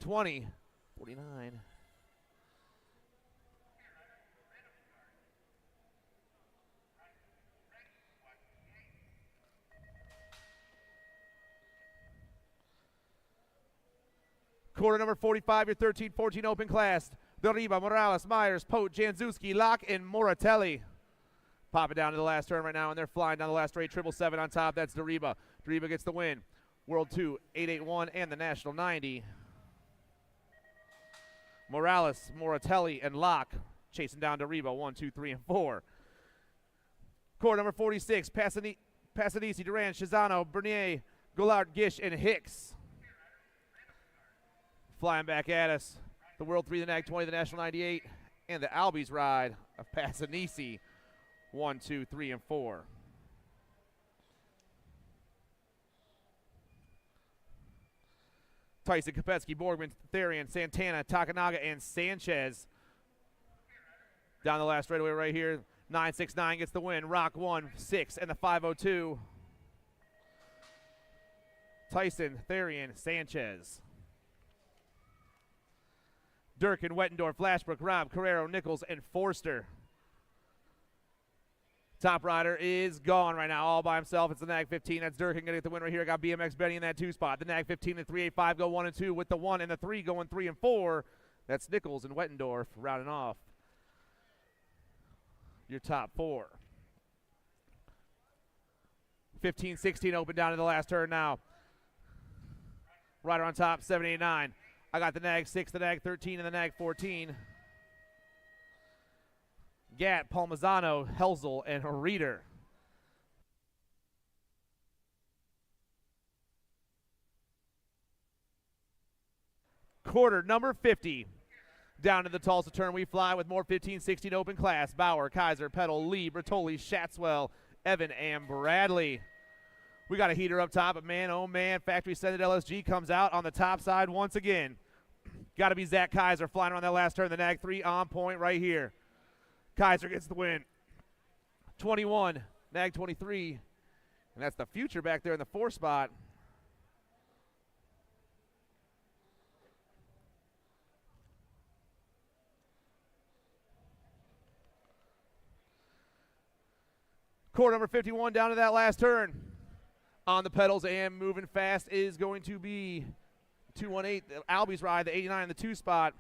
20-49. Quarter number 45, your 13-14 open class. Doriba, Morales, Myers, Pote, Janzewski, Locke, and Moratelli. Pop it down to the last turn right now, and they're flying down the last straight. 777 on top. That's Doriba. Doriba gets the win. World 2, 881, and the National 90. Morales, Moratelli, and Locke chasing down Doriba. 1, 2, 3, and 4. Quarter number 46, Passanisi, Duran, Shizano, Bernier, Goulart, Gish, and Hicks. Flying back at us. The World 3, the NAG 20, the National 98, and the Albies ride of Passanisi. 1, 2, 3, and 4. Tyson, Kopetsky, Borgman, Therian, Santana, Takanaga, and Sanchez. Down the last straightaway right here. 969 gets the win. Rock 1, 6, and the 502. Tyson, Therian, Sanchez. Durkin, Wettendorf, Flashbrook, Robb, Carrero, Nichols, and Forster. Top rider is gone right now, all by himself. It's the NAG 15. That's Durkin going to get the win right here. I got BMX Benny in that 2 spot. The NAG 15 and 385 go 1 and 2 with the 1 and the 3 going 3 and 4. That's Nichols and Wettendorf rounding off your top 4. 15-16 open down to the last turn now. Rider on top, 789. I got the NAG 6, the NAG 13, and the NAG 14. Gatt, Palmazano, Helzel, and Reeder. Quarter number 50. Down to the Tulsa turn we fly with more 15-16 open class. Bauer, Kaiser, Petal, Lee, Bertoli, Shatswell, Evan, and Bradley. We got a heater up top, but man, oh man, factory sended LSG comes out on the top side once again. Got to be Zach Kaiser flying around that last turn. The NAG 3 on point right here. Kaiser gets the win. 21, NAG 23, and that's the future back there in the 4 spot. Quarter number 51 down to that last turn. On the pedals and moving fast is going to be 218, Albies ride, the 89 in the 2 spot.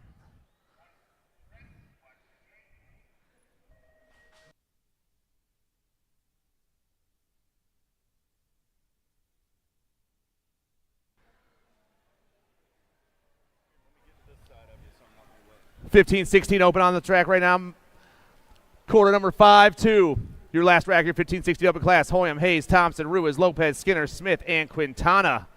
(15-16) open on the track right now. Quarter number 5-2. Your last rack, your 15-16 open class. Hoyam, Hayes, Thompson, Ruiz, Lopez, Skinner, Smith, and Quintana.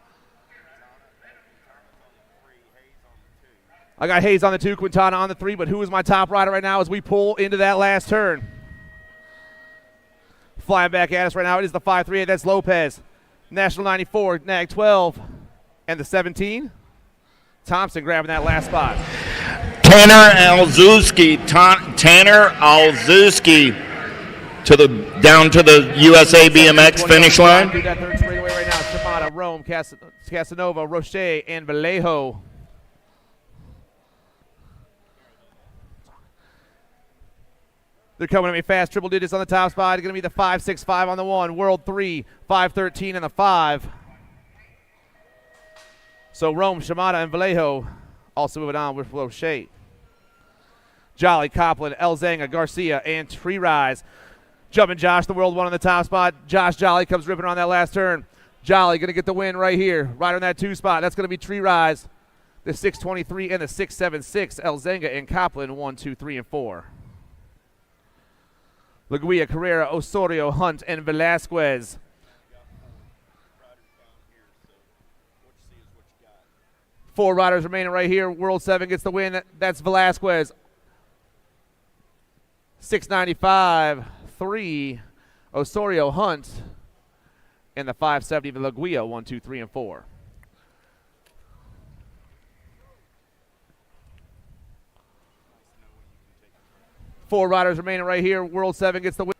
I got Hayes on the 2, Quintana on the 3, but who is my top rider right now as we pull into that last turn? Flying back at us right now, it is the 538, that's Lopez. National 94, NAG 12, and the 17. Thompson grabbing that last spot. Tanner Alzewski down to the USA BMX finish line. Do that third straightaway right now. Shimada, Rome, Casanova, Roche, and Vallejo. They're coming at me fast. Triple digits on the top spot. It's going to be the 565 on the 1. World 3, 513 and the 5. So Rome, Shimada, and Vallejo also moving on with Roche. Jolly, Copland, Elzanga, Garcia, and Tree Rise. Jumping Josh, the World 1 on the top spot. Josh Jolly comes ripping on that last turn. Jolly going to get the win right here, right on that 2 spot. That's going to be Tree Rise, the 623 and the 676. Elzanga and Copland, 1, 2, 3, and 4. Laguia, Carrera, Osorio, Hunt, and Velasquez. Four riders remaining right here. World 7 gets the win. That's Velasquez. 695, 3. Osorio, Hunt, and the 570 of Laguia, 1, 2, 3, and 4. Four riders remaining right here. World 7 gets the win.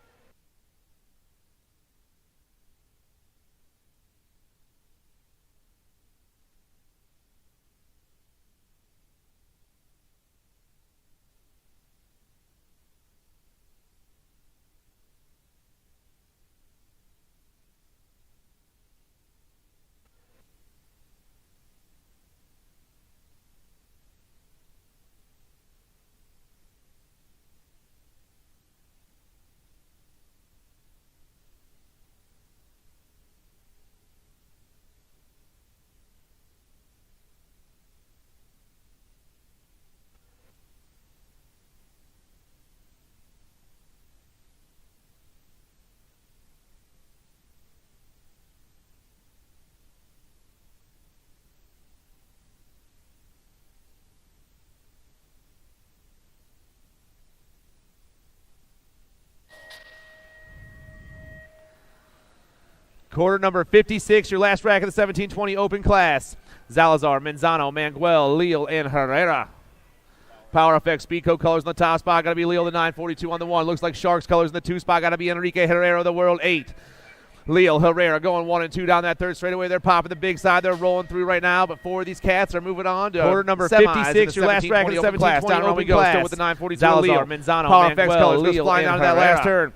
Quarter number 56, your last rack of the 1720 open class. Zalazar, Menzano, Manguel, Leal, and Herrera. Power FX Speedco colors in the top spot. Got to be Leal, the 942 on the 1. Looks like Sharks colors in the 2 spot. Got to be Enrique Herrera, the World 8. Leal, Herrera going 1 and 2 down that third straightaway. They're popping the big side. They're rolling through right now. But 4 of these cats are moving on to quarter number semis 56, your last rack of the 1720 class. Down we go. Still with the 942. Zalazar, Menzano, Power Manguel, FX colors Leal, goes flying and down to that last Herrera. turn.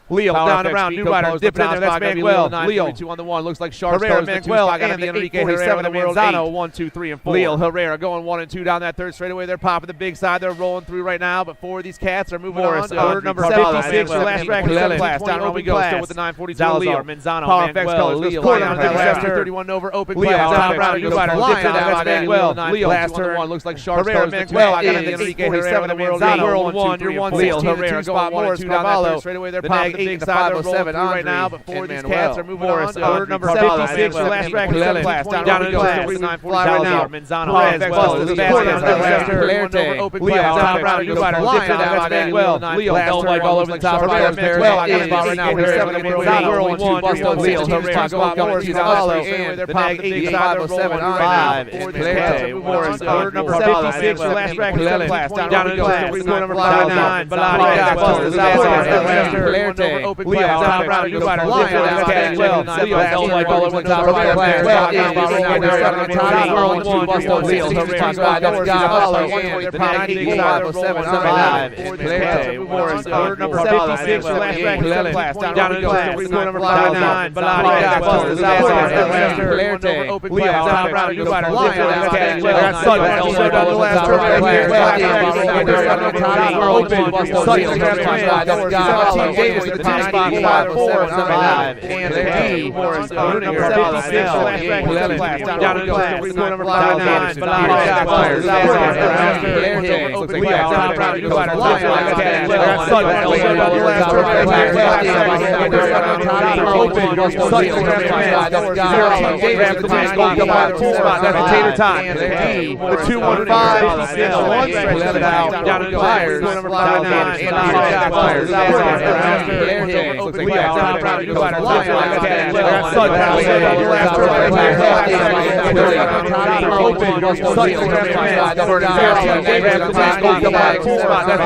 Leal Power down FX around, new Speedco rider colors dipping in the there. That's top spot, Manguel. Leal, 942 on the 1. Looks like Sharks Herrera, colors in the 2 Manguel, spot. Got to and be the Enrique 847 Herrera, the of World Menzano, 8. 1, 2, 3, and 4. Leal, Herrera going 1 and 2 down that third straightaway. They're popping the big side. They're rolling through right now. But 4 of these cats are moving Morris, on. quarter number 56, your Manguel, last rack of the 1720 down open we go. class. Still with the 942. Zalazar, Leal, Menzano, Power FX Manguel, colors Leal, goes flying down down that that last last turn. turn. 31 over open Leal, class. down Down around, new rider flying dipping in there. down That's that Manguel. Leal, Last last turn. turn. Looks like Sharks Herrera, colors in the 2 Manguel, spot. Got to and be the Enrique 847 Herrera, the of World Menzano, 8. 1, 2, 3, and 4. Leal, Leal, Herrera two going spot, 1 and Morris, 2 down that Carvalho, third straightaway. They're the popping nag the big 8, the side. They're 507 rolling through right Andre, now. But 4 of and these Manuel. cats are moving Morris, on. quarter number 56, your last rack of the Manuel. 1720 Down open in the class. with 940 Zalazar, right now. Menzano, Power Perez, FX Wells, colors the goes basket flying down down that that last last turn. turn. Over open Leal, class. down Down around, around, new goes rider flying dipping down. down That's by Manguel. Manuel. Leal, Last all turn. white ball over the top. Herrera, Perez, Manguel, Well, and got the right now. 847 of Menzano, 1, 2, Boston, Leal, 16 Herrera spot, going Carvalho, 1 and 2 down Carvalho, that third straightaway. and They're the popping nag the 8, big the side. They're 507 rolling through Andre, right now. and Before these Manuel. cats are moving Morris, on. quarter number 56, your last rack of the open class. Down in the class. Quarter number 9, Balade, Wells, the Zalazar, basket. Flerte, Open Leal, class. down Down around, new rider. flying Dipping down in there. that Well, Leal, Leal, all white ball over the top. Well, Leal, Herrera, the nag 8, the 507 Andre, Morris, quarter number 56, your last rack of the class. Down in the class. Quarter number 9, Balade, Flerte, open class. Down around, new rider. Dipping in there. Well, Sutton, also down the last turn. Davis at the 2 spot, 5-4, 5, and the Morris, number 56, last rack of the class. Down in the class. Score number 9, Balade, Flerte, open class. Down around, new rider. Sutton, also down the last turn. Davis at the 2 spot, that's the Tater Tot. The 2-1-5 and the 1 stretches it out. Down in the fires. Number 9 and fires. Open class. Down around, new rider.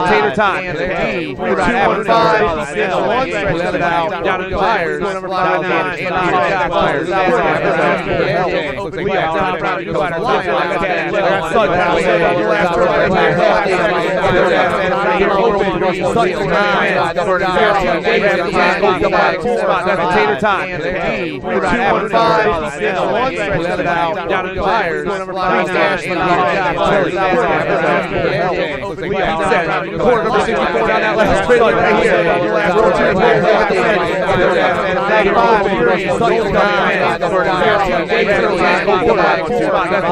Tater Tot. 2-1-5 and the 1 stretches it out. Down in the fires. Number 9 and fires. Tater Tot. 2-1-5 and the 1 stretches it out. Down in the fires. Number 9 quarter number 64 down that last straight right here.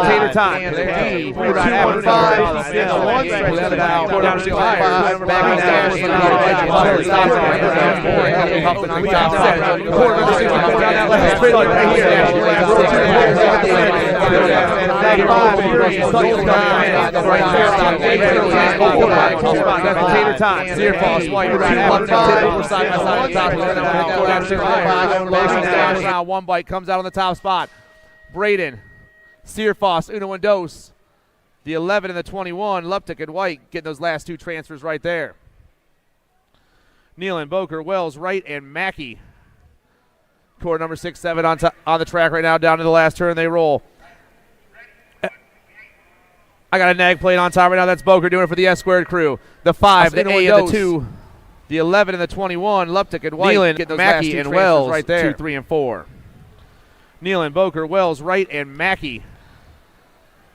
Tater Tot. 2-1-5 and the 1 stretches it out. Down to 5. Quarter number 64 down that last straight right here. Tater Tot. Searfoss while you're side by side. Now 1 bite comes out on the top spot. Braden, Searfoss, Uno and Dos. The 11 and the 21. Luptic and White getting those last 2 transfers right there. Nealon, Boker, Wells, Wright, and Mackey. Quarter number 6-7 on the track right now. Down to the last turn, they roll. I got a nag plate on top right now. That's Boker doing it for the S-squared crew. The 5, the A, and the 2. The 11 and the 21. Luptic and White. Nealon, Mackey, and Wells right there. 2, 3, and 4. Nealon, Boker, Wells, Wright, and Mackey.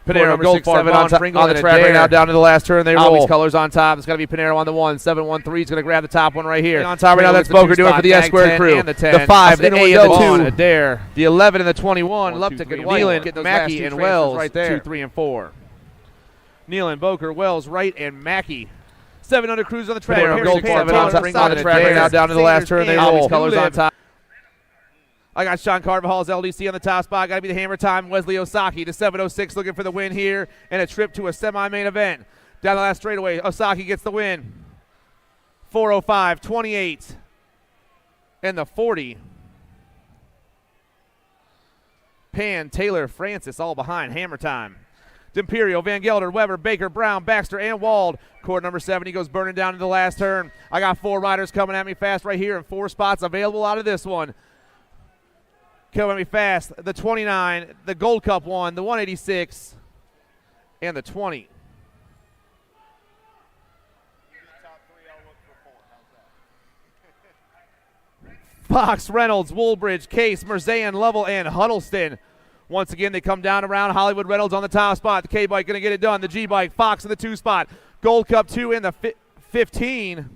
Panero, Gold 7 on the track right now. Down to the last turn, they roll. Colors on top. It's going to be Panero on the 1. 7-1-3 is going to grab the top one right here. And on top right now, that's Boker doing it for the S-squared crew. The 5, the A, and the 2. Adair. The 11 and the 21. Luptic and White. Nealon, Mackey, and Wells right there. 2, 3, and 4. Nealon, Boker, Wells, Wright, and Mackey. 7 under cruise on the track. Gold 7 on the track right now. Down to the last turn, they roll. Colors on top. I got Sean Carvajal's LDC on the top spot. Got to be the hammer time. Wesley Osaki, the 706, looking for the win here and a trip to a semi-main event. Down the last straightaway, Osaki gets the win. 4:05, 28, and the 40. Pan, Taylor, Francis, all behind. Hammer time. D'Imperio, Van Gelder, Weber, Baker, Brown, Baxter, and Wald. Quarter number 70 goes burning down to the last turn. I got 4 riders coming at me fast right here and 4 spots available out of this one. Coming at me fast. The 29, the Gold Cup 1, the 186, and the 20. Fox, Reynolds, Woolbridge, Case, Merzan, Lovell, and Huddleston. Once again, they come down around. Hollywood Reynolds on the top spot. The K-Bike going to get it done. The G-Bike, Fox in the 2 spot. Gold Cup 2 in the 15.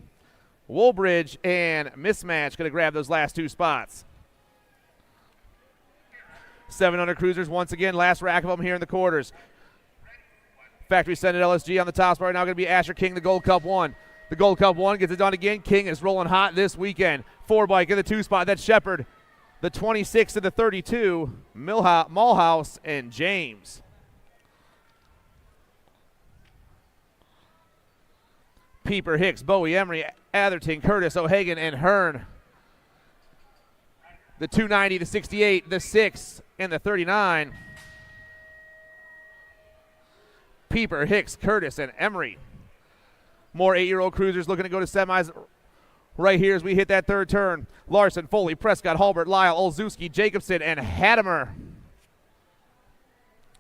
Woolbridge and Mismatch going to grab those last 2 spots. 700 cruisers once again. Last rack of them here in the quarters. Factory Senate LSG on the top spot right now going to be Asher King, the Gold Cup 1. The Gold Cup 1 gets it done again. King is rolling hot this weekend. 4-bike in the 2 spot. That's Shepard. The 26 to the 32, Mulhouse and James. Pieper, Hicks, Bowie, Emery, Atherton, Curtis, O'Hagan, and Hearn. The 290, the 68, the 6, and the 39. Pieper, Hicks, Curtis, and Emery. More 8-year-old cruisers looking to go to semis right here as we hit that 3rd turn. Larson, Foley, Prescott, Halbert, Lyle, Olszewski, Jacobson, and Hattemer.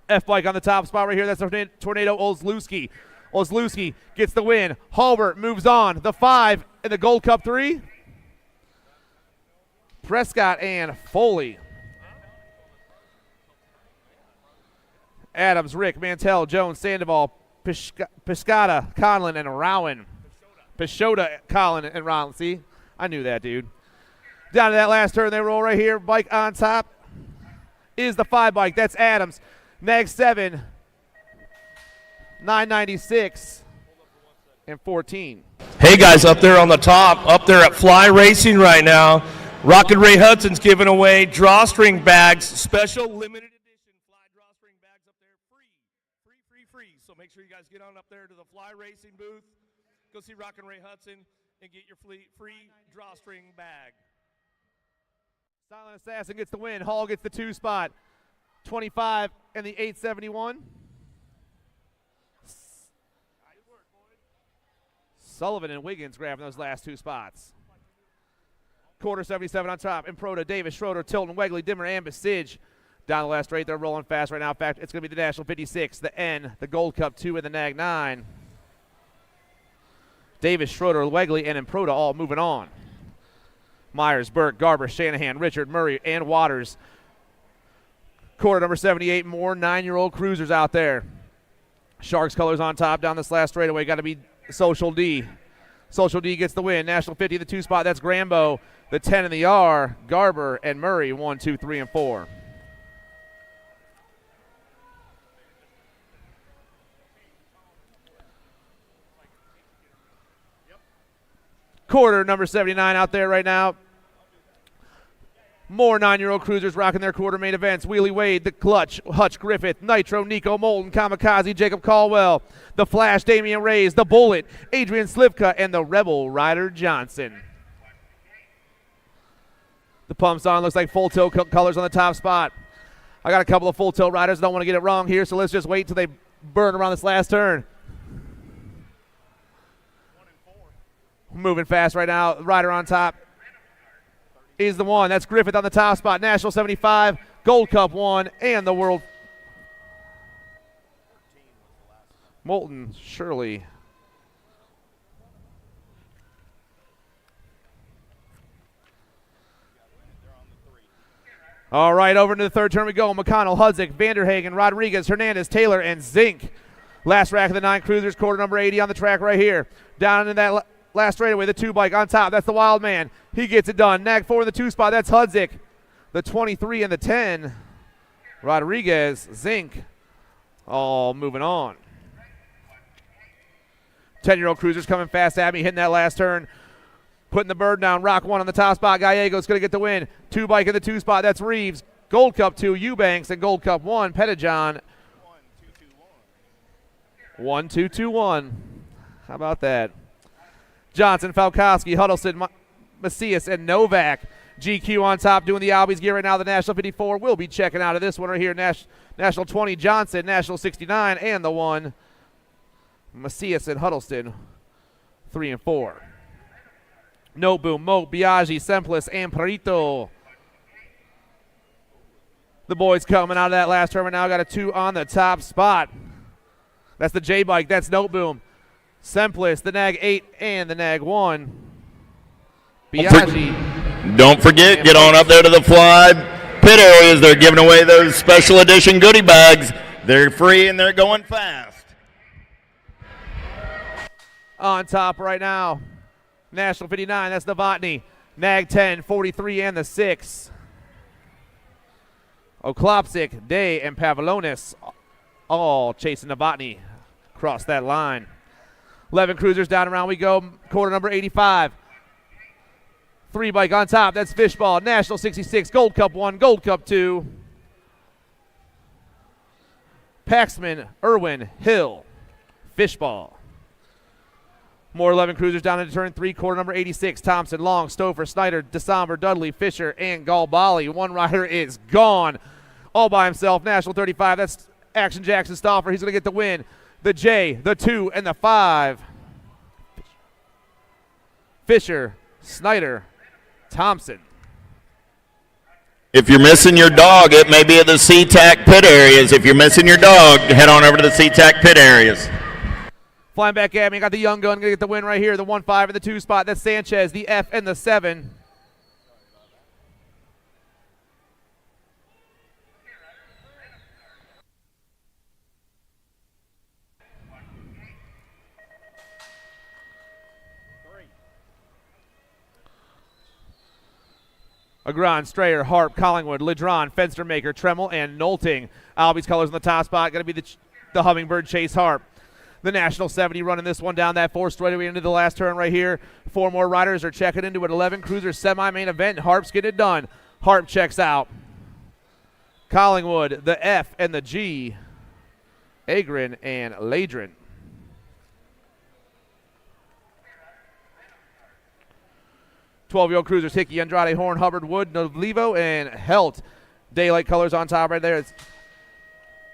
F-Bike on the top spot right here. That's the Tornado Olszewski. Olszewski gets the win. Halbert moves on. The 5 in the Gold Cup 3. Prescott and Foley. Adams, Rick, Mantell, Jones, Sandoval, Piscata, Conlon, and Rowan. Peshota, Colin, and Rowan. See? I knew that, dude. Down to that last turn, they roll right here. Bike on top is the 5-bike. That's Adams. Nag 7, 996, and 14. Hey guys, up there on the top, up there at Fly Racing right now, Rocket Ray Hudson's giving away drawstring bags, special limited edition Fly drawstring bags up there, free. So make sure you guys get on up there to the Fly Racing booth. Go see Rocket Ray Hudson and get your free drawstring bag. Silent Assassin gets the win. Hall gets the 2 spot. 25 and the 871. Sullivan and Wiggins grabbing those last 2 spots. Quarter 77 on top. Improda, Davis, Schroeder, Tilton, Wegley, Dimmer, and Basij. Down the last straight, they're rolling fast right now. In fact, it's going to be the National 56, the N, the Gold Cup 2, and the Nag 9. Davis, Schroeder, Wegley, and Improda all moving on. Myers, Burke, Garber, Shanahan, Richard, Murray, and Waters. Quarter number 78, more 9-year-old cruisers out there. Sharks colors on top down this last straightaway. Got to be Social D. Social D gets the win. National 50, the 2 spot. That's Grambo. The 10 and the R, Garber and Murray, 1, 2, 3, and 4. Quarter number 79 out there right now. More 9-year-old cruisers rocking their quarter main events. Wheelie Wade, the Clutch, Hutch Griffith, Nitro, Nico Moulton, Kamikaze, Jacob Caldwell, the Flash, Damian Reyes, the Bullet, Adrian Slivka, and the Rebel Ryder Johnson. The pumps on, looks like full tilt colors on the top spot. I got a couple of full tilt riders, don't want to get it wrong here, so let's just wait till they burn around this last turn. Moving fast right now, rider on top is the 1. That's Griffith on the top spot. National 75, Gold Cup 1, and the World. Moulton, Shirley. All right, over into the 3rd turn we go. McConnell, Hudzik, Vanderhagen, Rodriguez, Hernandez, Taylor, and Zink. Last rack of the 9 cruisers, quarter number 80 on the track right here. Down in that last straightaway, the 2-bike on top. That's the Wild Man. He gets it done. Nag 4 in the 2 spot. That's Hudzik. The 23 and the 10. Rodriguez, Zink, all moving on. 10-year-old cruisers coming fast at me, hitting that last turn. Putting the bird down. Rock 1 on the top spot. Gallego's going to get the win. 2-bike in the 2 spot. That's Reeves. Gold Cup 2, Eubanks, and Gold Cup 1, Pettijohn. 1-2-2-1. How about that? Johnson, Falkowski, Huddleston, Macias, and Novak. GQ on top doing the Albies gear right now. The National 54 will be checking out of this one right here. National 20 Johnson, National 69, and the 1 Macias and Huddleston, 3 and 4. No Boom, Moat, Biaggi, Semplis, and Perito. The boys coming out of that last term now got a 2 on the top spot. That's the J-Bike. That's No Boom. Semplis, the Nag 8, and the Nag 1. Biaggi. Don't forget, get on up there to the fly pit areas. They're giving away those special edition goodie bags. They're free and they're going fast. On top right now, National 59, that's Novotny. Nag 10, 43, and the 6. Oklopsic, Day, and Pavlonis all chasing Novotny across that line. 11 cruisers down around we go. Quarter number 85. 3 bike on top. That's Fishball. National 66. Gold Cup 1. Gold Cup 2. Paxman, Irwin, Hill, Fishball. More 11 cruisers down into turn 3. Quarter number 86. Thompson, Long, Stouffer, Snyder, DeSomber, Dudley, Fisher, and Galbali. One rider is gone all by himself. National 35. That's Action Jackson Stauffer. He's going to get the win. The J, the 2, and the 5. Fisher, Snyder, Thompson. If you're missing your dog, it may be at the SeaTac pit areas. If you're missing your dog, head on over to the SeaTac pit areas. Flying back at me, got the young gun, going to get the win right here. The 1-5 and the 2 spot. That's Sanchez, the F, and the 7. Agron, Strayer, Harp, Collingwood, Ledron, Fenstermaker, Tremmel, and Nolting. Albie's colors on the top spot. Going to be the Hummingbird Chase Harp. The National 70 running this one down that 4 straightaway into the last turn right here. 4 more riders are checking into an 11 cruiser semi-main event. Harp's getting it done. Harp checks out. Collingwood, the F, and the G. Agrin and Ladrin. Twelve-year-old cruisers, Hickey, Andrade, Horn, Hubbard, Wood, Novlevo, and Helt. Daylight colors on top right there. It's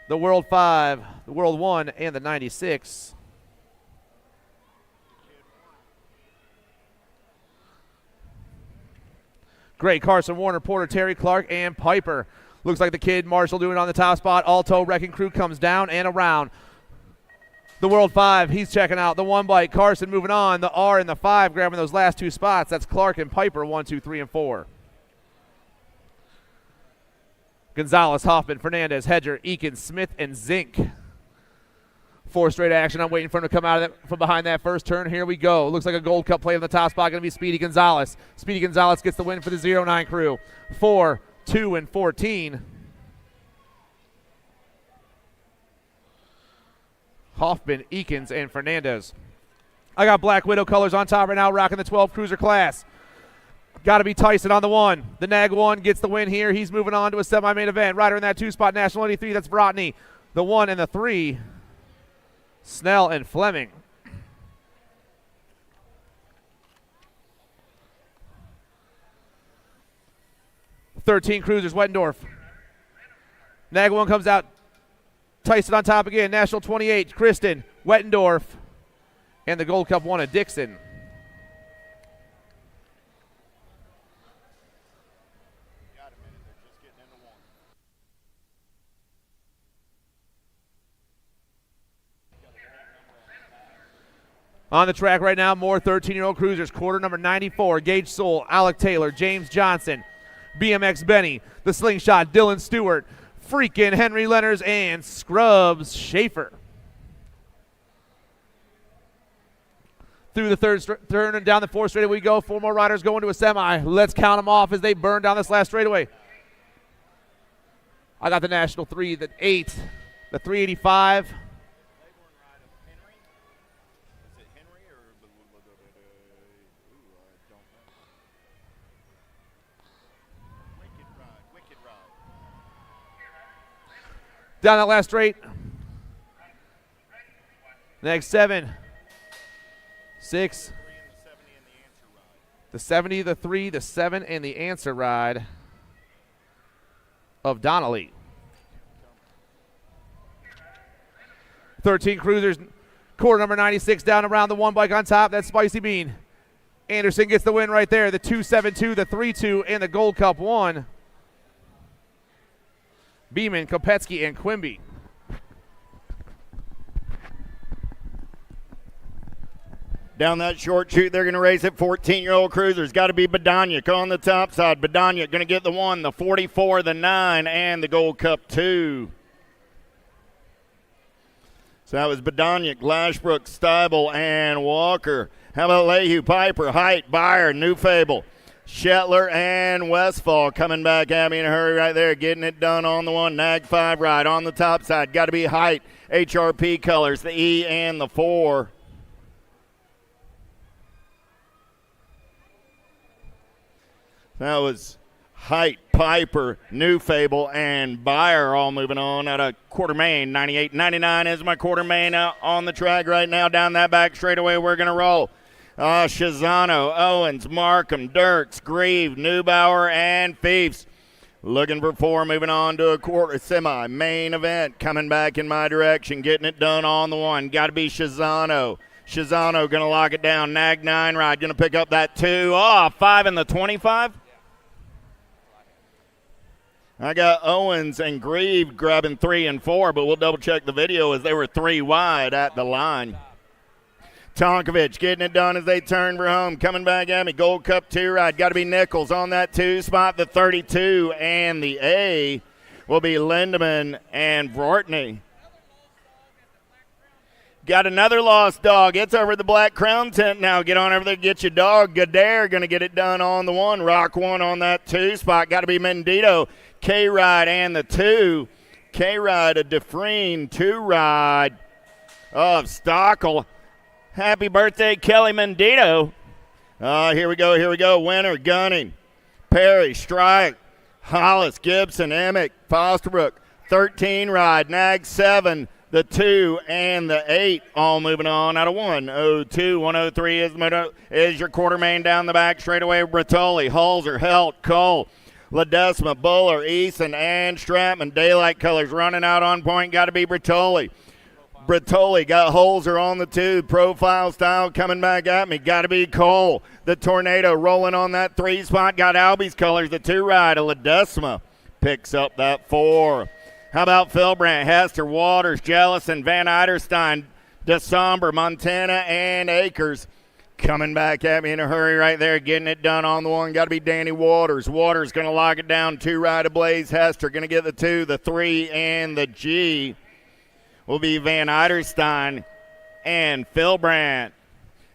the World 5, the World 1, and the 96. Gray, Carson, Warner, Porter, Terry, Clark, and Piper. Looks like the kid Marshall doing it on the top spot. Alto Wrecking Crew comes down and around. The World 5, he's checking out. The 1 bike, Carson moving on. The R and the 5 grabbing those last 2 spots. That's Clark and Piper, 1, 2, 3, and 4. Gonzalez, Hoffman, Fernandez, Hedger, Eakins, Smith, and Zink. 4 straight action. I'm waiting for him to come out of that, from behind that first turn. Here we go. Looks like a Gold Cup play on the top spot. Going to be Speedy Gonzalez. Speedy Gonzalez gets the win for the 09 crew. 4, 2, and 14. Hoffman, Eakins, and Fernandez. I got Black Widow colors on top right now, rocking the 12 cruiser class. Got to be Tyson on the 1. The Nag 1 gets the win here. He's moving on to a semi-main event. Rider in that 2 spot, National 83. That's Brotney. The 1 and the 3, Snell and Fleming. "13 cruisers, Wettendorf. Nag 1 comes out. Tyson on top again. National 28, Kristen, Wettendorf, and the Gold Cup 1 of Dixon. On the track right now, more 13-year-old cruisers. Quarter number 94, Gage Soul, Alec Taylor, James Johnson, BMX Benny, the Slingshot, Dylan Stewart, freaking Henry Lenners, and Scrubs Schaefer. Through the third turn and down the 4th straightaway we go. 4 more riders going to a semi. Let's count them off as they burn down this last straightaway. I got the National 3, the 8, the 385. Down that last straight. Next 7, 6, The 70, the 3, the 7, and the answer ride of Donnelly. 13 Cruisers, quarter number 96 down around the 1 bike on top. That's Spicy Bean. Anderson gets the win right there. The 2-7-2, the 3-2, and the Gold Cup 1. Beeman, Kopetsky, and Quimby. Down that short chute, they're going to race it. 14-year-old Cruisers. Got to be Badanyuk on the top side. Badanyuk going to get the 1, the 44, the 9, and the Gold Cup 2. So that was Badanyuk, Lashbrook, Steibel, and Walker. How about Lehue, Piper, Height, Byer, New Fable, Shetler, and Westfall coming back at me in a hurry right there, getting it done on the 1. Nag 5 ride on the top side. Got to be Height, HRP colors, the E and the 4. That was Height, Piper, New Fable, and Byer all moving on out of quarter main. 98-99 is my quarter main out on the track right now. Down that back straightaway, we're going to roll. Shazano, Owens, Markham, Dirks, Grieve, Neubauer, and Fiefs. Looking for 4, moving on to a quarter semi. Main event coming back in my direction, getting it done on the 1. Got to be Shazano. Shazano going to lock it down. Nag 9 ride, going to pick up that 2. 5 in the 25. I got Owens and Grieve grabbing 3 and 4, but we'll double-check the video as they were 3 wide at the line. Tonkovich getting it done as they turn for home. Coming back at me, Gold Cup 2 ride. Got to be Nichols on that 2 spot. The 32 and the A will be Lindemann and Vortney. Got another lost dog. It's over at the Black Crown tent now. Get on over there, get your dog. Gadare going to get it done on the 1. Rock 1 on that 2 spot. Got to be Mendito. K-Ride and the 2. K-Ride, a Defreen 2 ride of Stockel. Happy birthday, Kelly Mendito. Here we go. Winner, Gunning, Perry, Strike, Hollis, Gibson, Emick, Fosterbrook. 13 ride, Nag 7, the 2, and the 8 all moving on out of 102. 103 is your quarter main down the back straightaway. Bertoli, Holzer, Helt, Cole, Ledesma, Buller, Eason, and Stratman. Daylight colors running out on point. Got to be Bertoli. Bertoli got Holzer on the 2. Profile style coming back at me. Got to be Cole. The Tornado rolling on that 3 spot. Got Albie's colors. The 2 ride. Ledesma picks up that 4. How about Philbrandt, Hester, Waters, Jellison, Van Eiderstein, DeSomber, Montana, and Akers. Coming back at me in a hurry right there, getting it done on the 1. Got to be Danny Waters. Waters going to lock it down. 2 ride of Blaze. Hester going to get the 2, the 3, and the G will be Van Eiderstein and Philbrandt.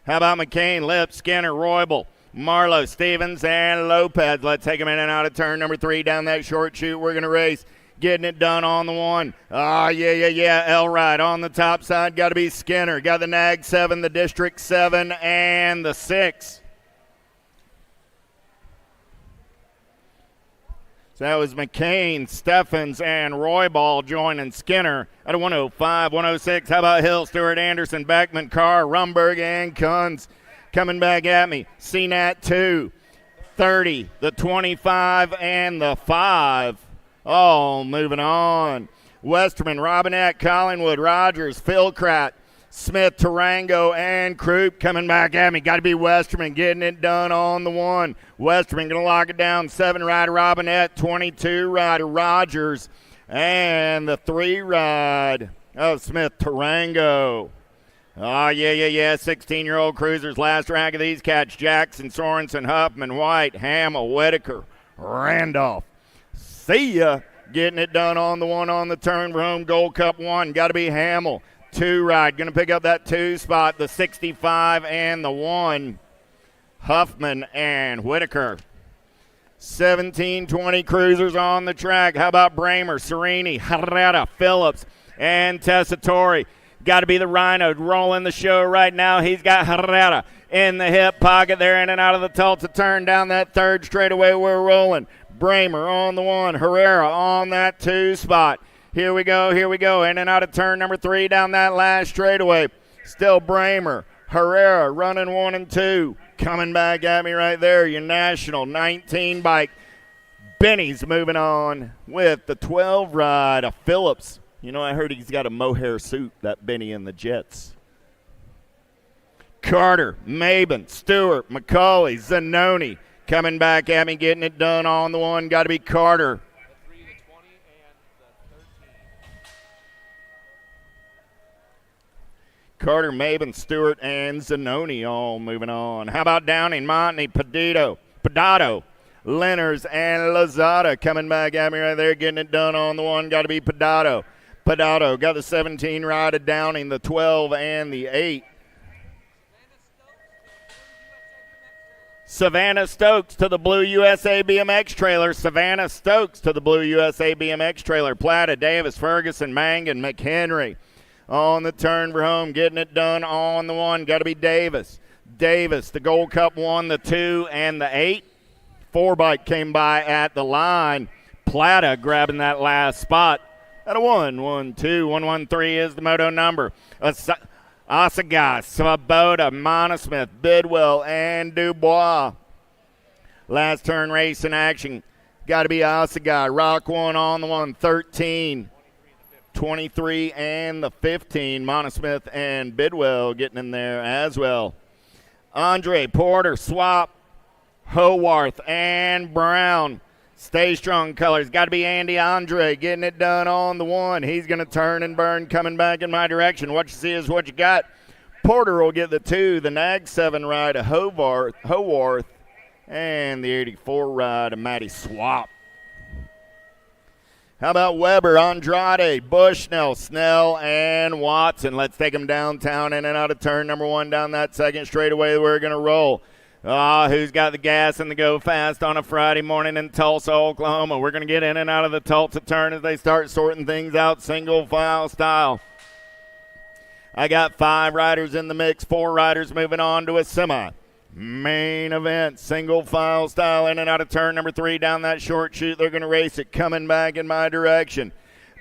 How about McCain, Lips, Skinner, Roybal, Marlowe, Stevens, and Lopez. Let's take them in and out of turn number 3 down that short chute. We're going to race. Getting it done on the 1. L-Ride on the top side. Got to be Skinner. Got the Nag 7, the District 7, and the 6. So that was McCain, Steffens, and Roybal joining Skinner at a 105, 106. How about Hill, Stewart, Anderson, Beckman, Carr, Rumberg, and Kunz coming back at me. CNAT 2, 30, the 25, and the 5. Oh, moving on. Westerman, Robinette, Collingwood, Rogers, Philcrat, Smith, Tarango, and Croup coming back at me. Got to be Westerman getting it done on the 1. Westerman going to lock it down. 7 rider Robinette, 22 rider Rogers, and the 3 ride of Smith, Tarango. 16-year-old Cruisers. Last rank of these cats. Jackson, Sorensen, Huffman, White, Hamill, Whitaker, Randolph. See ya. Getting it done on the 1 on the turn for home. Gold Cup 1. Got to be Hamill. 2 ride. Going to pick up that 2 spot. The 65 and the 1. Huffman and Whitaker. 17-20 Cruisers on the track. How about Bramer, Serini, Herrera, Phillips, and Tessitore. Got to be the Rhino rolling the show right now. He's got Herrera in the hip pocket there, in and out of the Tulsa turn down that 3rd straightaway. We're rolling. Bramer on the 1, Herrera on that 2 spot. Here we go, in and out of turn number 3 down that last straightaway. Still Bramer, Herrera running 1 and 2. Coming back at me right there, your National 19 bike. Benny's moving on with the 12 ride of Phillips. You know, I heard he's got a mohair suit, that Benny in the Jets. Carter, Maben, Stewart, McCauley, Zanoni. Coming back at me, getting it done on the one. Got to be Carter. The 3, the 20, and the 13. Carter, Maben, Stewart, and Zanoni all moving on. How about Downing, Montney, Pedato, Lenners, and Lozada coming back at me right there, getting it done on the one. Got to be Pedato. Pedato got the 17 ride of Downing, the 12, and the 8. Savannah Stokes to the Blue USA BMX trailer. Savannah Stokes to the Blue USA BMX trailer. Plata, Davis, Ferguson, Mangan, McHenry. On the turn for home, getting it done on the one. Got to be Davis. Davis, the Gold Cup 1, the 2, and the 8. 4 bike came by at the line. Plata grabbing that last spot at a 1-1-2. 1-1-3 is the moto number. Osagas, Svoboda, Monosmith, Bidwell, and Dubois. Last turn race in action. Got to be Osagai. Rock 1 on the one. 13, 23, and the 15. Monosmith and Bidwell getting in there as well. Andre, Porter, Swap, Howarth, and Brown. Stay strong colors. Got to be Andy Andre getting it done on the one. He's going to turn and burn coming back in my direction. What you see is what you got. Porter will get the 2, the Nag 7 ride of Howarth, and the 84 ride of Matty Swap. How about Weber, Andrade, Bushnell, Snell, and Watson? Let's take them downtown in and out of turn number 1 down that second straightaway. We're going to roll. Who's got the gas and the go fast on a Friday morning in Tulsa, Oklahoma? We're going to get in and out of the Tulsa turn as they start sorting things out single file style. I got 5 riders in the mix, 4 riders moving on to a semi. Main event, single file style, in and out of turn number 3 down that short chute. They're going to race it, coming back in my direction.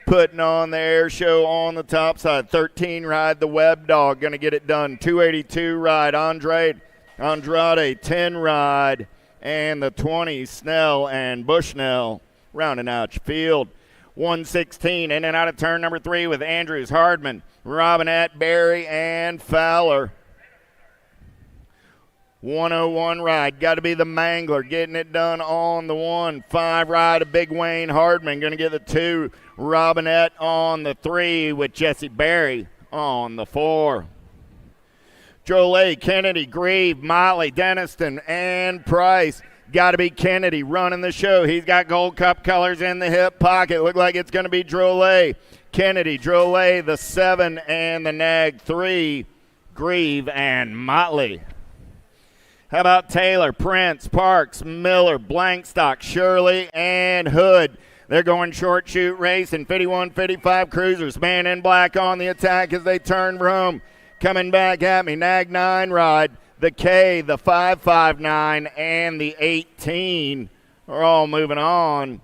Putting on the air show on the top side. 13 ride, the Web Dog, going to get it done. 282 ride, Andrade, 10 ride, and the 20, Snell and Bushnell rounding out your field. 116 in and out of turn number 3 with Andrews, Hardman, Robinette, Berry, and Fowler. 101 ride, got to be the Mangler, getting it done on the 1. 5 ride of Big Wayne Hardman, going to get the 2. Robinette on the 3 with Jesse Berry on the 4. Jolie, Kennedy, Grieve, Motley, Denniston, and Price. Got to be Kennedy running the show. He's got Gold Cup colors in the hip pocket. Look like it's going to be Drolet. Kennedy, Drolet, the 7, and the Nag 3, Grieve, and Motley. How about Taylor, Prince, Parks, Miller, Blankstock, Shirley, and Hood? They're going short shoot race in 51-55 cruisers. Man in black on the attack as they turn for home. Coming back at me, Nag 9 ride, the K, the 559, and the 18 are all moving on.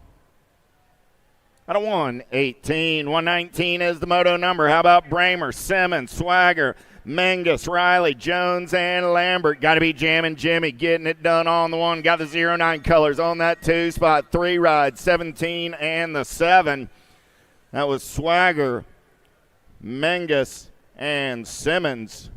Out of 118, 119 is the moto number. How about Bramer, Simmons, Swagger, Mengus, Riley, Jones, and Lambert? Got to be Jammin' Jimmy getting it done on the 1. Got the 09 colors on that 2 spot. 3 rides, 17 and the 7. That was Swagger, Mengus, and Simmons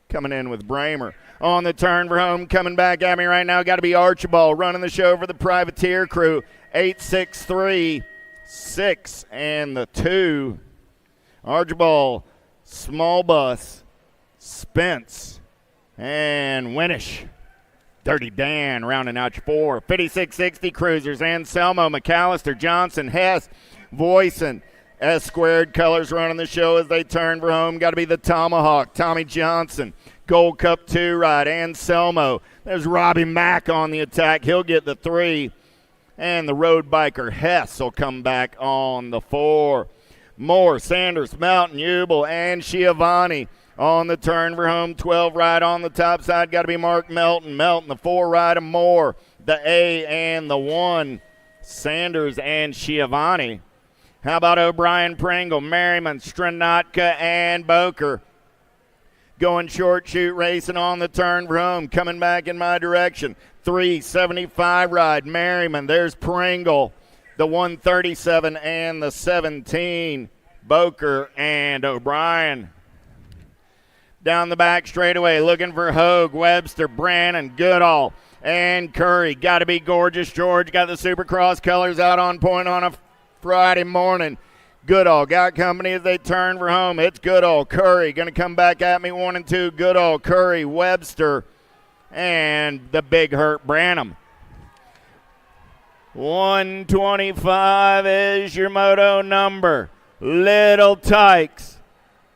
coming in with Bramer. On the turn for home, coming back at me right now, got to be Archibald running the show for the Privateer crew. 863, 6, and the 2. Archibald, Small Bus, Spence, and Winnish. Dirty Dan rounding out your 4. 5660 cruisers, Anselmo, McAllister, Johnson, Hess, Voisin, S squared colors running the show as they turn for home. Got to be the Tomahawk, Tommy Johnson. Gold Cup 2 ride, Anselmo. There's Robbie Mack on the attack. He'll get the 3. And the road biker Hess will come back on the 4. Moore, Sanders, Mountain, Ubel, and Schiavone on the turn for home. 12 ride on the top side. Got to be Mark Melton. Melton, the 4 ride of Moore. The A and the 1. Sanders and Schiavone. How about O'Brien, Pringle, Merriman, Stranatka, and Boker? Going short shoot, racing on the turn for home, coming back in my direction. 375 ride, Merriman. There's Pringle, the 137 and the 17, Boker and O'Brien. Down the back straightaway, looking for Hogue, Webster, Brannon, Goodall, and Curry. Got to be Gorgeous George. Got the Supercross colors out on point on a Friday morning. Goodall got company as they turn for home. It's Goodall, Curry going to come back at me 1 and 2. Goodall, Curry, Webster, and the big hurt Branham. 125 is your moto number. Little Tykes,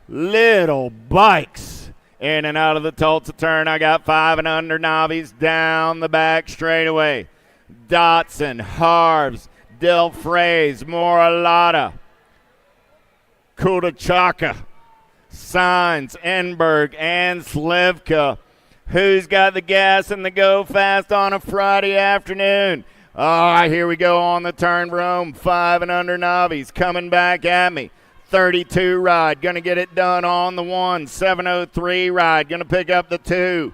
Little Bikes. In and out of the Tulsa turn. I got 5 and under novice down the back straightaway. Dotson, Harves, Del Frays, Moralata, Kudachaka, Signs, Enberg, and Slivka. Who's got the gas and the go fast on a Friday afternoon? Here we go on the turn for home. 5 and under novice coming back at me. 32 ride, going to get it done on the 1. 703 ride, going to pick up the 2.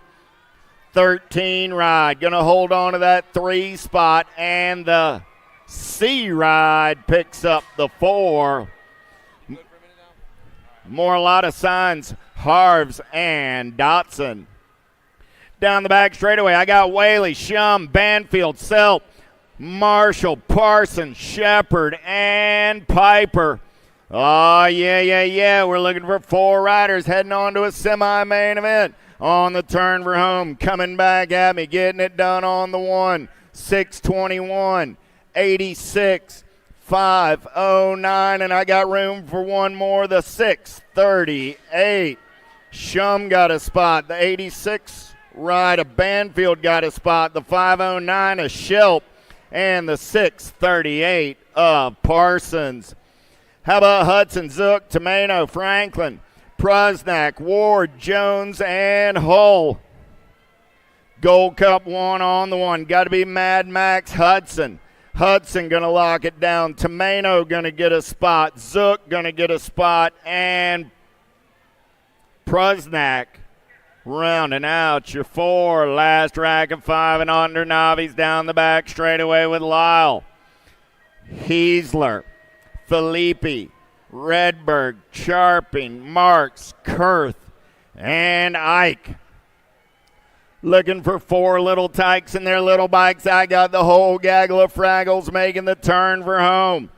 13 ride, going to hold on to that 3 spot, and the C ride picks up the 4. More a lot of signs, Harves and Dotson. Down the back straightaway, I got Whaley, Shum, Banfield, Selp, Marshall, Parsons, Shepard, and Piper. Yeah. We're looking for 4 riders heading on to a semi-main event. On the turn for home, coming back at me, getting it done on the 1. 621, 86, 509, and I got room for one more, the 638. Shum got a spot. The 86 ride of Banfield got a spot. The 509 of Shelp, and the 638 of Parsons. How about Hudson, Zook, Tomeno, Franklin, Prusnak, Ward, Jones, and Hull? Gold Cup 1 on the 1. Got to be Mad Max Hudson. Hudson going to lock it down. Tomeno going to get a spot. Zook going to get a spot. And Prusnak rounding out your 4. Last rack of 5 and under novice down the back straightaway with Lyle, Heisler, Filippi, Redberg, Sharping, Marks, Kurth, and Ike. Looking for 4 little tykes and their little bikes. I got the whole gaggle of Fraggles making the turn for home.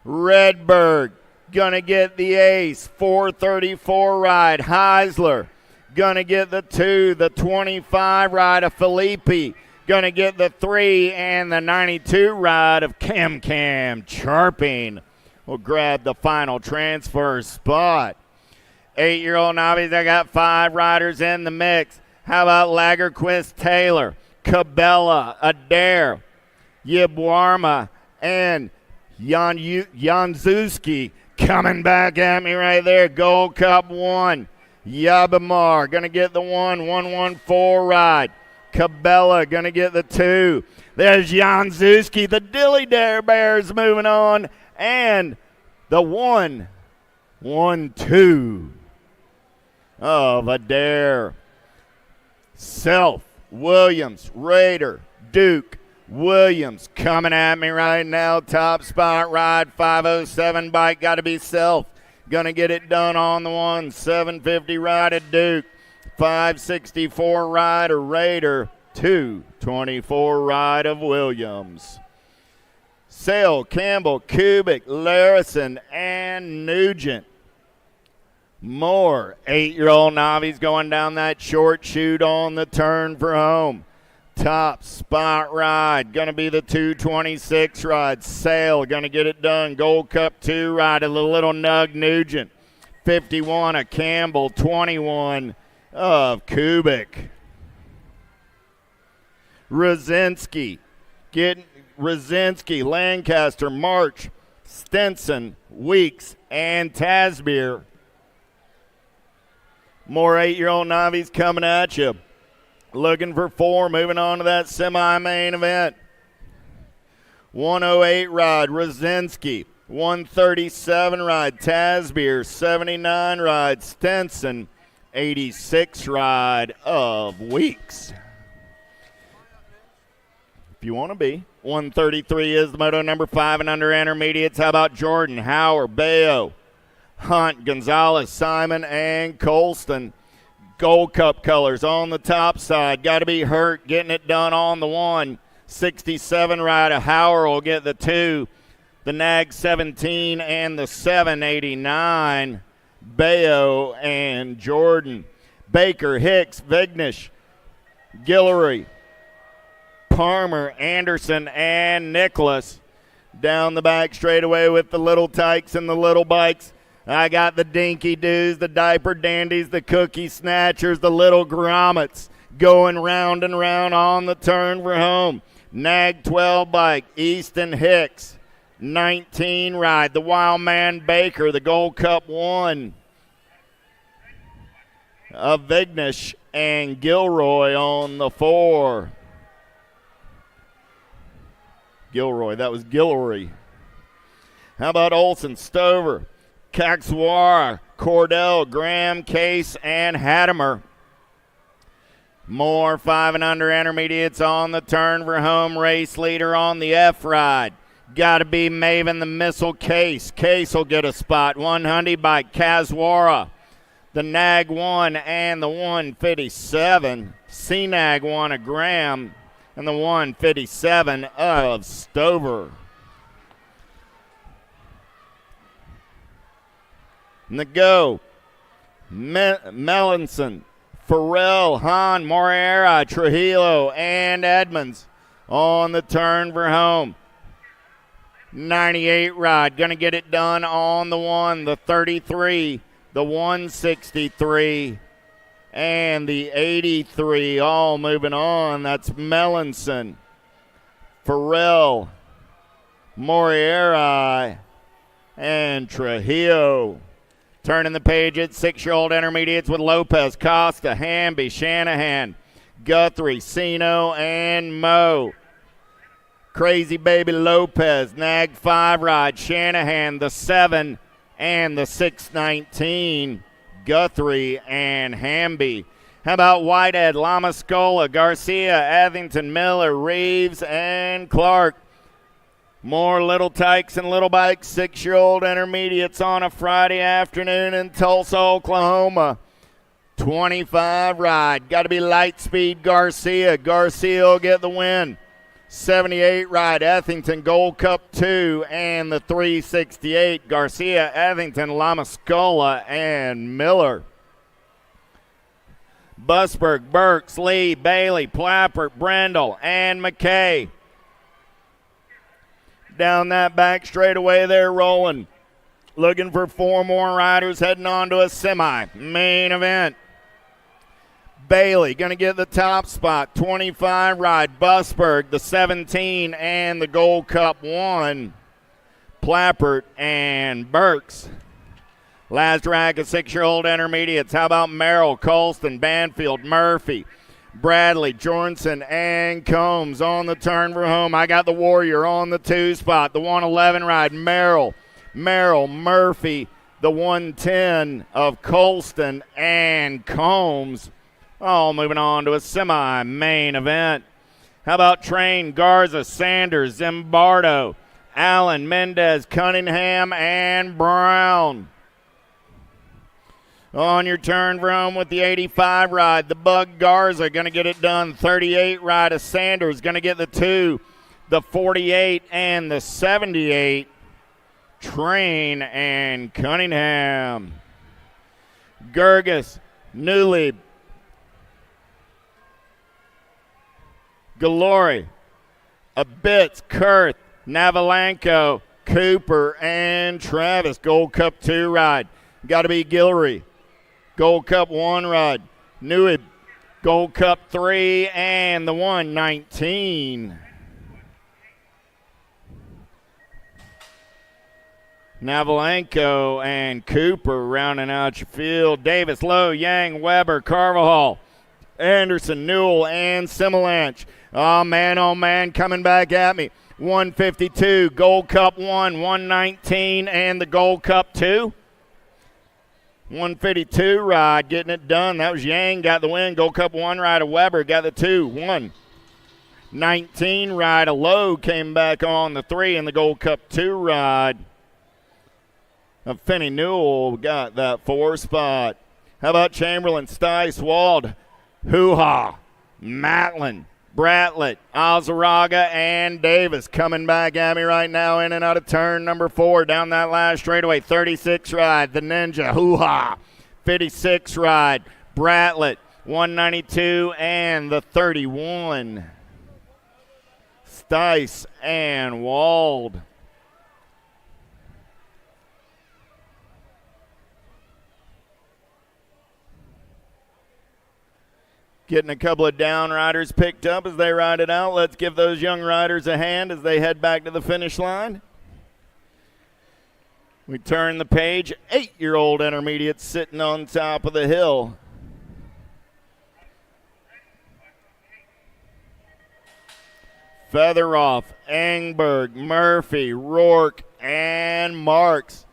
Redberg gonna get the ace, 434 ride. Heisler gonna get the 2, the 25 ride of Filippi. Gonna get the 3 and the 92 ride of Cam Sharping. Will grab the final transfer spot. 8-year-old novice, I got 5 riders in the mix. How about Lagerquist, Taylor, Cabela, Adair, Yibwarma, and Janzuski coming back at me right there. Gold Cup 1. Yabamar going to get the 114 ride. Cabela going to get the 2. There's Janzuski. The Dilly Dare Bears moving on. And the 1-1-2 of Adair. Self, Williams, Raider, Duke, Williams coming at me right now. Top spot ride, 507 bike, got to be Self. Going to get it done on the 1. 750 ride of Duke, 564 ride of Raider, 224 ride of Williams. Sale, Campbell, Kubik, Larison, and Nugent. More 8-year-old novice going down that short chute on the turn for home. Top spot ride, going to be the 226 ride. Sale, going to get it done. Gold Cup 2 ride of the little Nug Nugent. 51 of Campbell, 21 of Kubik. Rosinski, Lancaster, March, Stenson, Weeks, and Tasbeer. More 8-year-old novice coming at you. Looking for 4, moving on to that semi-main event. 108 ride, Rosinski. 137 ride, Tasbeer. 79 ride, Stenson. 86 ride of Weeks. If you want to be. 133 is the moto, number 5 and under intermediates. How about Jordan, Howard, Bayo, Hunt, Gonzalez, Simon, and Colston. Gold Cup colors on the top side. Got to be Hurt getting it done on the 167 rider. Howard will get the 2. The Nag 17 and the 789. Bayo and Jordan. Baker, Hicks, Vignish, Guillory, Palmer, Anderson, and Nicholas. Down the back straightaway with the little tykes and the little bikes. I got the Dinky Doos, the Diaper Dandies, the Cookie Snatchers, the little Grommets going round and round on the turn for home. Nag 12 bike, Easton Hicks, 19 ride. The Wild Man Baker, the Gold Cup 1 of Vignish, and Gilroy on the 4. Gilroy, that was Guillory. How about Olson, Stover, Caxwara, Cordell, Graham, Case, and Hattemer. More 5 and under intermediates on the turn for home. Race leader on the F ride. Got to be Maven the Missile Case. Case will get a spot. 100 by Caxwara. The Nag 1 and the 157. C-Nag 1 of Graham and the 157 of Stover. And the go, Melanson, Farrell, Hahn, Moriera, Trujillo, and Edmonds on the turn for home. 98 ride, going to get it done on the 1, the 33, the 163, and the 83, all moving on. That's Melanson, Farrell, Moriera, and Trujillo. Turning the page at 6-year-old intermediates with Lopez, Costa, Hamby, Shanahan, Guthrie, Sino, and Moe. Crazy Baby Lopez, Nag 5 ride, Shanahan, the 7 and the 619, Guthrie and Hamby. How about Whitehead, Lamascola, Garcia, Athington, Miller, Reeves, and Clark. More little tykes and little bikes, 6-year-old intermediates on a Friday afternoon in Tulsa, Oklahoma. 25 ride. Got to be Lightspeed Garcia. Garcia will get the win. 78 ride. Ethington Gold Cup 2 and the 368. Garcia, Ethington, Lamascola, and Miller. Busberg, Burks, Lee, Bailey, Plappert, Brendel, and McKay. Down that back straightaway they're rolling. Looking for 4 more riders heading on to a semi. Main event. Bailey going to get the top spot. 25 ride. Busberg, the 17 and the Gold Cup 1. Plappert and Burks. Last rack of 6-year-old intermediates. How about Merrill, Colston, Banfield, Murphy, Bradley, Jornson, and Combs on the turn for home. I got the Warrior on the 2 spot. The 111 ride, Merrill, Murphy, the 110 of Colston, and Combs. All moving on to a semi-main event. How about Train, Garza, Sanders, Zimbardo, Allen, Mendez, Cunningham, and Brown. On your turn for home with the 85 ride, the Bug Garza going to get it done. 38 ride of Sanders going to get the 2, the 48 and the 78. Train and Cunningham. Gerges, Newley, Galori, Abitz, Kurth, Navalanko, Cooper, and Travis. Gold Cup 2 ride. Got to be Guillory. Gold Cup 1 ride. Newey, Gold Cup 3, and the 119. Navalanko and Cooper rounding out your field. Davis, Lowe, Yang, Weber, Carvajal, Anderson, Newell, and Similanch. Oh, man, coming back at me. 152, Gold Cup 1, 119, and the Gold Cup 2. 152 ride, getting it done. That was Yang, got the win. Gold Cup 1 ride of Weber, got the 2, 119 ride of Lowe came back on the 3 in the Gold Cup 2 ride. Finney Newell got that 4 spot. How about Chamberlain, Stice, Wald, Hoo-Ha, Matlin, Bratlett, Azaraga, and Davis coming back at me right now in and out of turn number 4 down that last straightaway. 36 ride, the Ninja, Hoo-Ha. 56 ride, Bratlett, 192, and the 31. Stice and Wald. Getting a couple of down riders picked up as they ride it out. Let's give those young riders a hand as they head back to the finish line. We turn the page. 8-year-old intermediate sitting on top of the hill. Featheroff, Engberg, Murphy, Rourke, and Marks.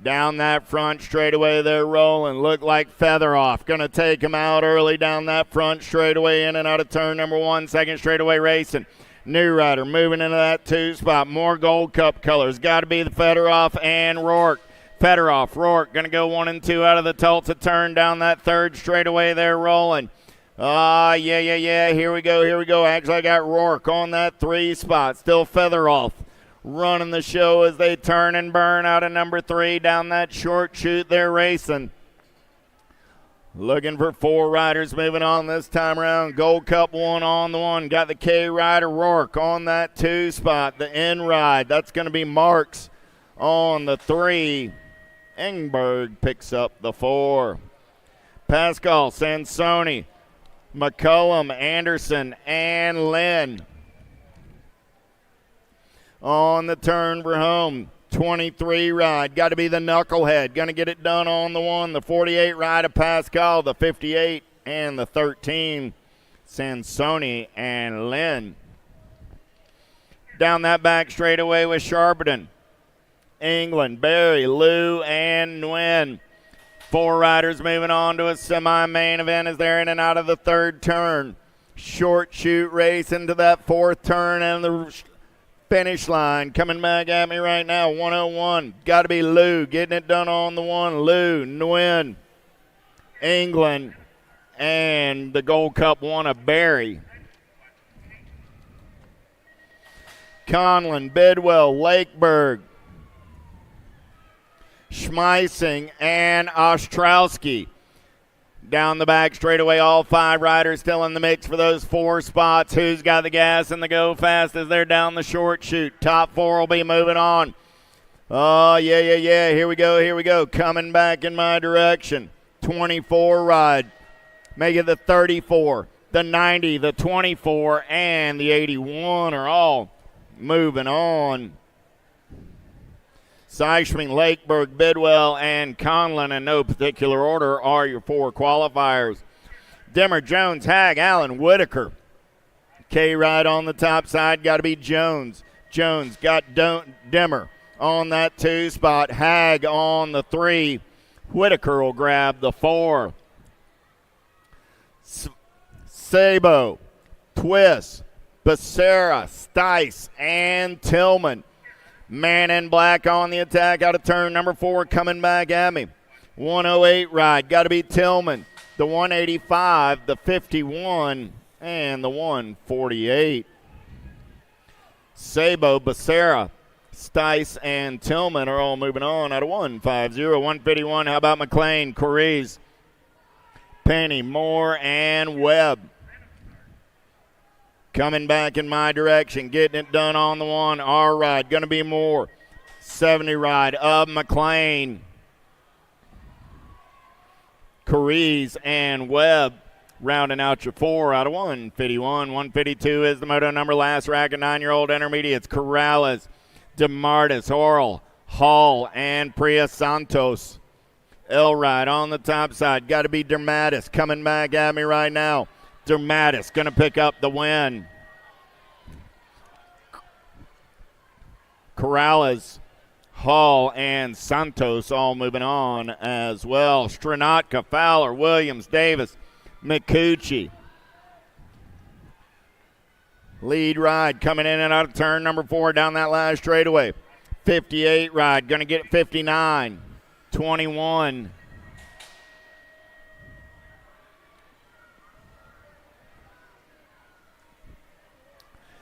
Down that front straightaway, they're rolling. Look like Featheroff going to take him out early down that front straightaway, in and out of turn number 1. Second straightaway racing. New rider moving into that 2 spot. More Gold Cup colors. Got to be the Featheroff and Rourke. Featheroff, Rourke going to go 1 and 2 out of the Tulsa turn down that third straightaway. They're rolling. Yeah. Here we go. Actually, I got Rourke on that 3 spot. Still Featheroff running the show as they turn and burn out of number 3 down that short chute. They're racing. Looking for 4 riders moving on this time around. Gold Cup 1 on the 1. Got the K rider Rourke on that 2 spot. The N ride, that's going to be Marks on the 3. Engberg picks up the 4. Pascal, Sansoni, McCullum, Anderson, and Lynn. On the turn for home, 23 ride. Got to be the Knucklehead. Going to get it done on the 1. The 48 ride of Pascal, the 58, and the 13. Sansoni and Lynn. Down that back straightaway with Sharpton, England, Barry, Lou, and Nguyen. 4 riders moving on to a semi-main event as they're in and out of the 3rd turn. Short chute race into that 4th turn and the finish line. Coming back at me right now, 101. Got to be Lou getting it done on the 1. Lou, Nguyen, England, and the Gold Cup 1 of Barry. Conlon, Bidwell, Lakeberg, Schmeissing, and Ostrowski. Down the back straightaway, all 5 riders still in the mix for those 4 spots. Who's got the gas and the go fast as they're down the short chute? Top 4 will be moving on. Oh, yeah. Here we go. Coming back in my direction. 24 ride. Make it the 34, the 90, the 24, and the 81 are all moving on. Seichman, Lakeberg, Bidwell, and Conlon in no particular order are your 4 qualifiers. Dimmer, Jones, Hag, Allen, Whitaker. K-Ride on the top side, got to be Jones. Jones got Dimmer on that 2 spot. Hag on the 3. Whitaker will grab the 4. Sabo, Twist, Becerra, Stice, and Tillman. Man in black on the attack out of turn number 4 coming back at me. 108 ride. Got to be Tillman. The 185, the 51, and the 148. Sabo, Becerra, Stice, and Tillman are all moving on out of 150. 151, how about McLean, Coriz, Penny, Moore, and Webb. Coming back in my direction, getting it done on the 1. R ride, going to be Moore. 70 ride of McLean. Coriz and Webb rounding out your 4 out of 151. 152 is the moto number. Last rack of 9-year-old intermediates. Corrales, DeMartis, Oral, Hall, and Priya Santos. L ride on the top side. Got to be Dermatis coming back at me right now. Dermatis going to pick up the win. Corrales, Hall and Santos all moving on as well. Stranatka, Fowler, Williams, Davis, McCucci. Lead ride coming in and out of turn number 4 down that last straightaway. 58 ride, going to get 59, 21.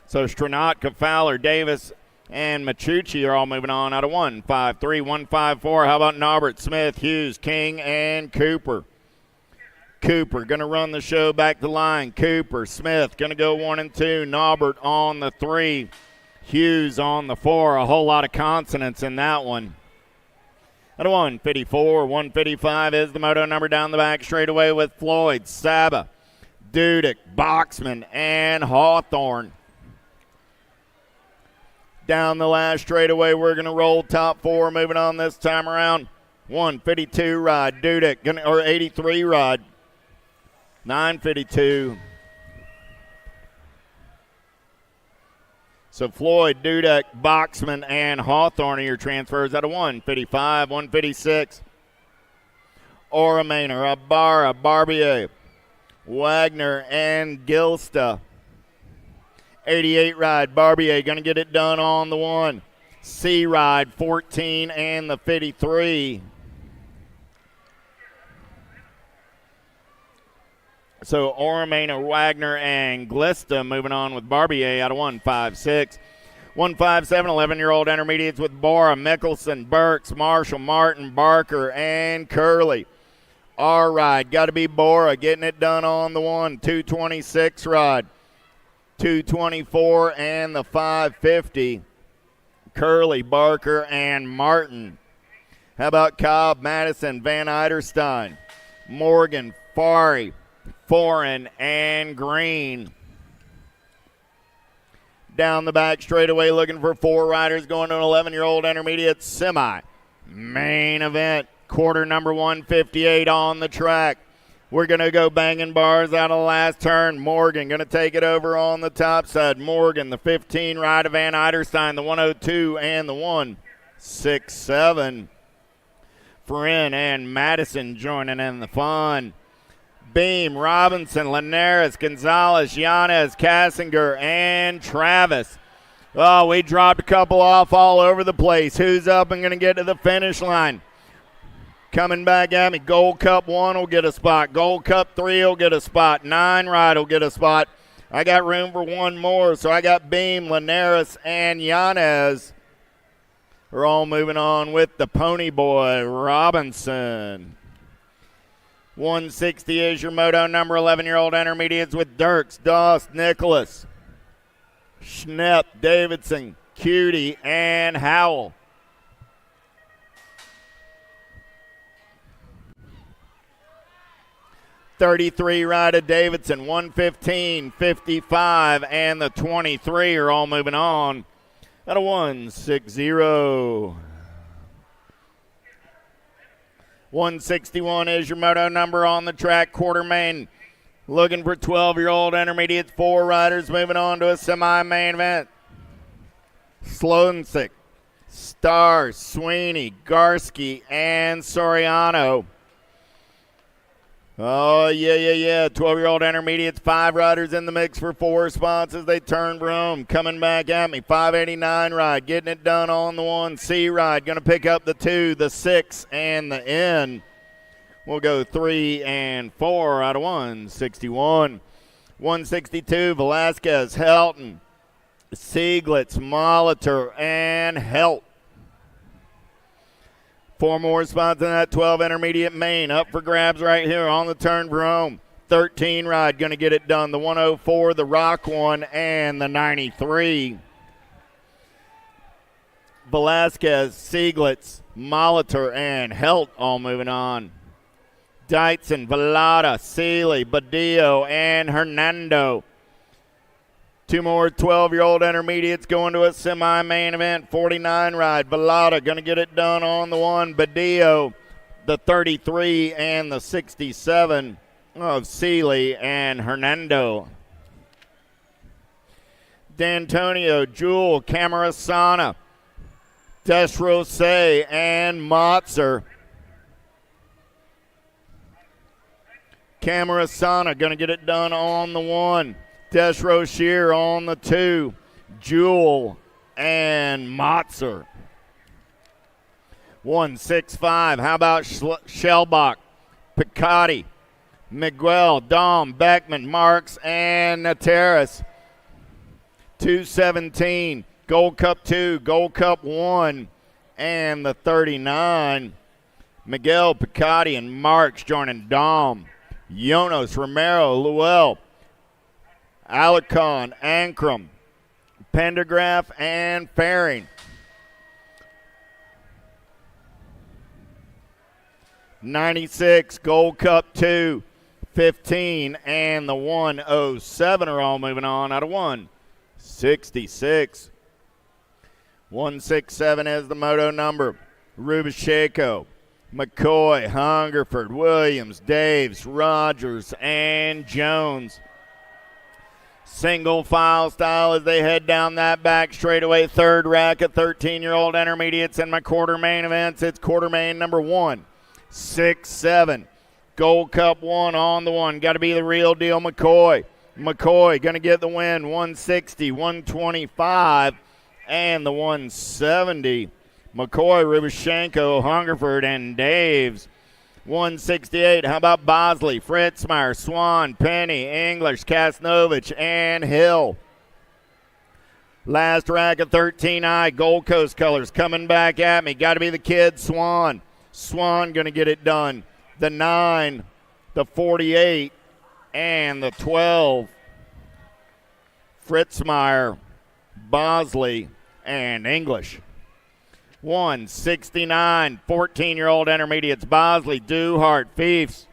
So Stranatka, Fowler, Davis, and Machucci are all moving on out of 153, 154. How about Norbert, Smith, Hughes, King, and Cooper? Cooper going to run the show back the line. Cooper, Smith going to go 1 and 2. Norbert on the 3. Hughes on the 4. A whole lot of consonants in that one. Out of 154, 155 is the moto number down the back straightaway with Floyd, Saba, Dudek, Boxman, and Hawthorne. Down the last straightaway, we're going to roll top 4. Moving on this time around. 152 ride, Dudek, or 83 ride. 952. So Floyd, Dudek, Boxman, and Hawthorne are your transfers out of 155, 156. Oramainer, Ibarra, Barbier, Wagner, and Gilsta. 88 ride, Barbier going to get it done on the 1. C ride, 14, and the 53. So Oramainer, Wagner, and Glista moving on with Barbier out of 156. 157, 11-year-old intermediates with Bora, Mickelson, Burks, Marshall, Martin, Barker, and Curley. R ride, got to be Bora, getting it done on the 1. 226 ride, 224, and the 550. Curley, Barker, and Martin. How about Cobb, Madison, Van Eiderstein, Morgan, Fari, Foreign, and Green. Down the back straightaway looking for 4 riders going to an 11-year-old intermediate semi. Main event, quarter number 158 on the track. We're going to go banging bars out of the last turn. Morgan going to take it over on the top side. Morgan, the 15 ride of Van Eiderstein, the 102 and the 167. Friend and Madison joining in the fun. Beam, Robinson, Linares, Gonzalez, Yanez, Kassinger, and Travis. Oh, we dropped a couple off all over the place. Who's up and going to get to the finish line? Coming back at me, Gold Cup 1 will get a spot. Gold Cup 3 will get a spot. 9 ride will get a spot. I got room for 1 more, so I got Beam, Linares, and Yanez. We're all moving on with the Pony Boy, Robinson. 160 is your moto number, 11-year-old intermediates with Dirks, Doss, Nicholas, Schnepp, Davidson, Cutie, and Howell. .33 ride of Davidson, 115, 55, and the 23 are all moving on at a 160. 161 is your moto number on the track, quarter main. Looking for 12-year-old intermediates, 4 riders moving on to a semi-main event. Slonsick, Starr, Sweeney, Garski, and Soriano. Oh, yeah. 12-year-old intermediates, 5 riders in the mix for 4 spots as they turn for home. Coming back at me, 589 ride, getting it done on the 1. C ride, going to pick up the 2, the 6, and the N. We'll go 3 and 4 out of 161. 162, Velasquez, Helton, Sieglitz, Molitor, and Helt. 4 more spots in that 12 intermediate main. Up for grabs right here on the turn for home. 13 ride, going to get it done. The 104, the Rock 1, and the 93. Velasquez, Sieglitz, Molitor, and Helt all moving on. Deitzen, Velada, Seeley, Badillo, and Hernando. 2 more 12-year-old intermediates going to a semi-main event. 49 ride, Velada going to get it done on the 1. Badillo, the 33, and the 67 of Seeley and Hernando. D'Antonio, Jewel, Camarasana, Desrose and Motzer. Camarasana going to get it done on the 1. Desrochier on the 2. Jewel and Motzer. 1-6-5. How about Shellbach, Picotti, Miguel, Dom, Beckman, Marks, and Nateras. 2-17. Gold Cup 2, Gold Cup 1, and the 39. Miguel, Picotti, and Marks joining Dom. Jonas, Romero, Luell, Alarcon, Ankrum, Pendergraph, and Faring. 96, Gold Cup 2, 15, and the 107 are all moving on out of 166. 167 is the moto number. Rubasheko, McCoy, Hungerford, Williams, Daves, Rogers, and Jones. Single file style as they head down that back straightaway. Third rack of 13-year-old intermediates in my quarter main events. It's quarter main number 1-6-7. Gold Cup 1 on the 1. Got to be the real deal, McCoy. McCoy going to get the win. 160, 125, and the 170. McCoy, Rubashenko, Hungerford, and Daves. 168. How about Bosley, Fritzmeyer, Swan, Penny, English, Kasnovich, and Hill. Last rack of 13I, Gold Coast colors coming back at me. Got to be the kid, Swan. Swan going to get it done. The 9, the 48, and the 12. Fritzmeyer, Bosley, and English. 169, 14-year-old intermediates. Bosley, Duhart, Fiefs,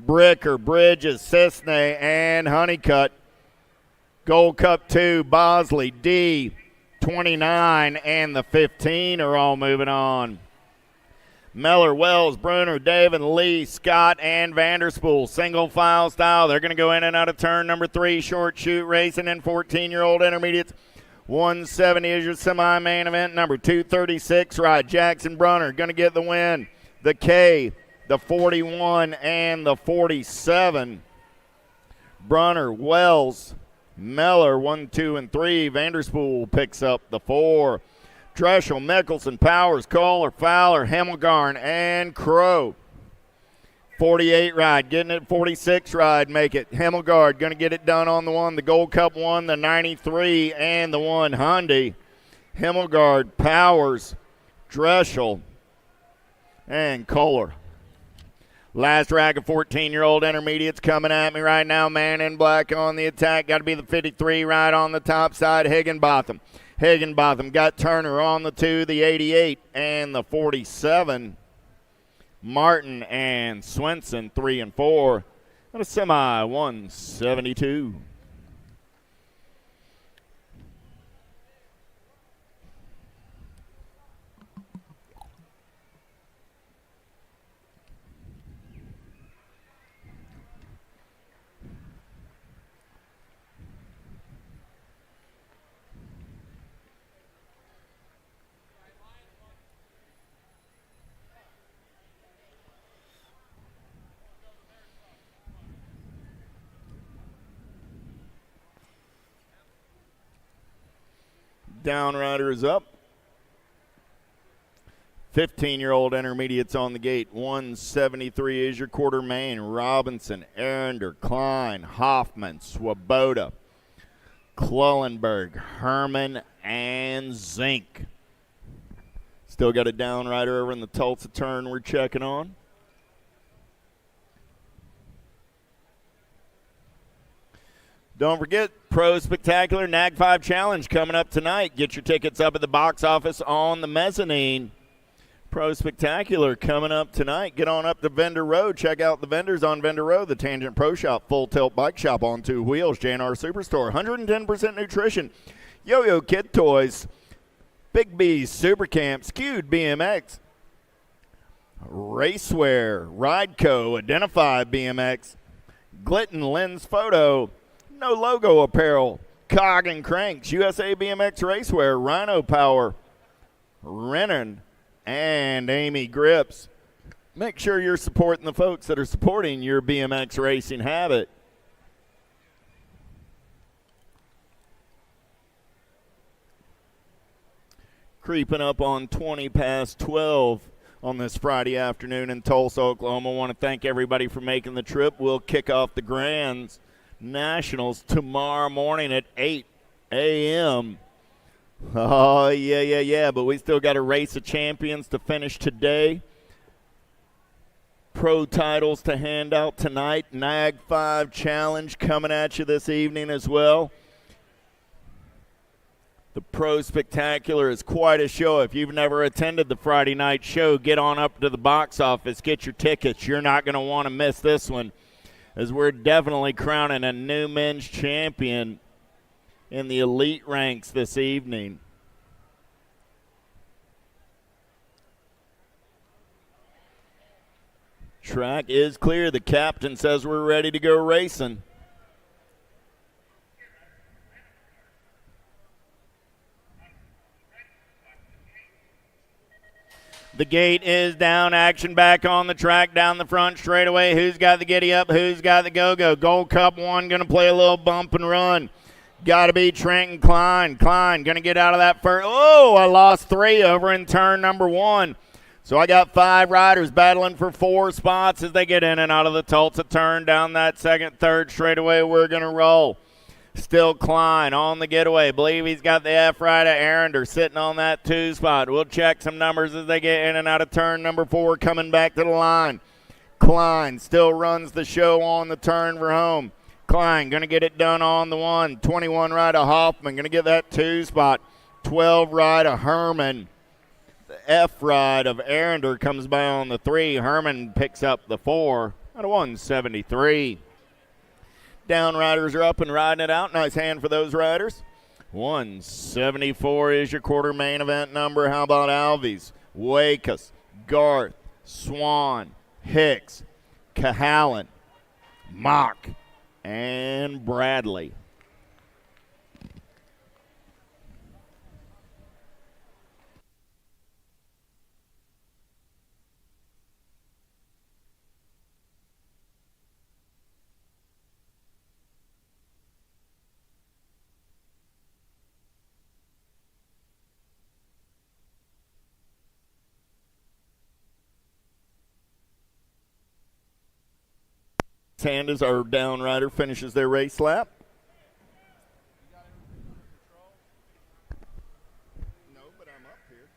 Bricker, Bridges, Cisne, and Honeycutt. Gold Cup 2, Bosley, D, 29, and the 15 are all moving on. Meller, Wells, Bruner, David, Lee, Scott, and Vanderspool. Single file style. They're going to go in and out of turn number 3. Short shoot racing and 14-year-old intermediates. 170 is your semi-main event. Number 236 ride. Jackson Brunner going to get the win. The K, the 41, and the 47. Brunner, Wells, Meller, 1, 2, and 3. Vanderspool picks up the 4. Dreschel, Mickelson, Powers, Kohler, Fowler, Hemmelgarn, and Crow. 48 ride, getting it 46 ride, make it. Hemmelgard going to get it done on the 1, the Gold Cup 1, the 93, and the 1 Hyundai. Hemmelgard, Powers, Dreschel, and Kohler. Last rack of 14-year-old intermediates coming at me right now. Man in black on the attack. Got to be the 53 right on the top side, Higginbotham. Higginbotham got Turner on the 2, the 88, and the 47. Martin and Swenson, 3 and 4. And a semi, 172. Downrider is up. 15-year-old intermediates on the gate. 173 is your quarter main. Robinson, Arender, Klein, Hoffman, Swoboda, Klullenberg, Herman, and Zink. Still got a downrider over in the Tulsa turn we're checking on. Don't forget, Pro Spectacular Nag 5 Challenge coming up tonight. Get your tickets up at the box office on the mezzanine. Pro Spectacular coming up tonight. Get on up to Vendor Road. Check out the vendors on Vendor Road. The Tangent Pro Shop, Full Tilt Bike Shop on 2 wheels, JNR Superstore, 110% nutrition, Yo-Yo Kid Toys, Big B's Super Camp, Skewed BMX, Racewear, Rideco, Identify BMX, Glitton Lens Photo, No Logo Apparel, Cog and Cranks, USA BMX Racewear, Rhino Power, Rennan, and Amy Grips. Make sure you're supporting the folks that are supporting your BMX racing habit. Creeping up on 20 past 12 on this Friday afternoon in Tulsa, Oklahoma. I want to thank everybody for making the trip. We'll kick off the Grands Nationals tomorrow morning at 8 a.m. Oh, yeah. But we still got a race of champions to finish today. Pro titles to hand out tonight. NAG 5 Challenge coming at you this evening as well. The Pro Spectacular is quite a show. If you've never attended the Friday night show, get on up to the box office, get your tickets. You're not going to want to miss this one, as we're definitely crowning a new men's champion in the elite ranks this evening. Track is clear. The captain says we're ready to go racing. The gate is down. Action back on the track down the front straightaway. Who's got the giddy up? Who's got the go-go? Gold Cup 1 going to play a little bump and run. Got to be Trenton Klein. Klein going to get out of that first. Oh, I lost 3 over in turn number 1. So I got 5 riders battling for 4 spots as they get in and out of the Tulsa turn down that second, third straightaway. We're going to roll. Still Klein on the getaway. Believe he's got the F rider Arender sitting on that 2 spot. We'll check some numbers as they get in and out of turn number 4 coming back to the line. Klein still runs the show on the turn for home. Klein going to get it done on the 1. 21 rider Hoffman going to get that 2 spot. 12 rider Herman. The F ride of Arender comes by on the 3. Herman picks up the 4 out of 173. Down riders are up and riding it out. Nice hand for those riders. 174 is your quarter main event number. How about Alves, Wakus, Garth, Swan, Hicks, Cahalan, Mock, and Bradley. Hand as our down rider finishes their race lap. No, but I'm up here.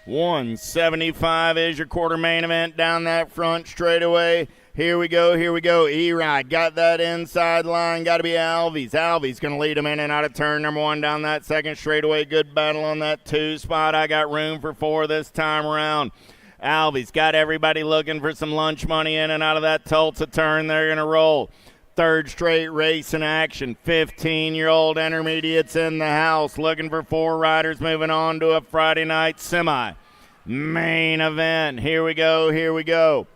175 is your quarter main event down that front straightaway. Here we go. E-Ride got that inside line. Got to be Alves. Alves going to lead him in and out of turn number 1 down that second straightaway. Good battle on that 2 spot. I got room for 4 this time around. Alves got everybody looking for some lunch money in and out of that Tulsa turn. They're going to roll. Third straight race in action. 15-year-old intermediates in the house. Looking for 4 riders moving on to a Friday night semi. Main event. Here we go.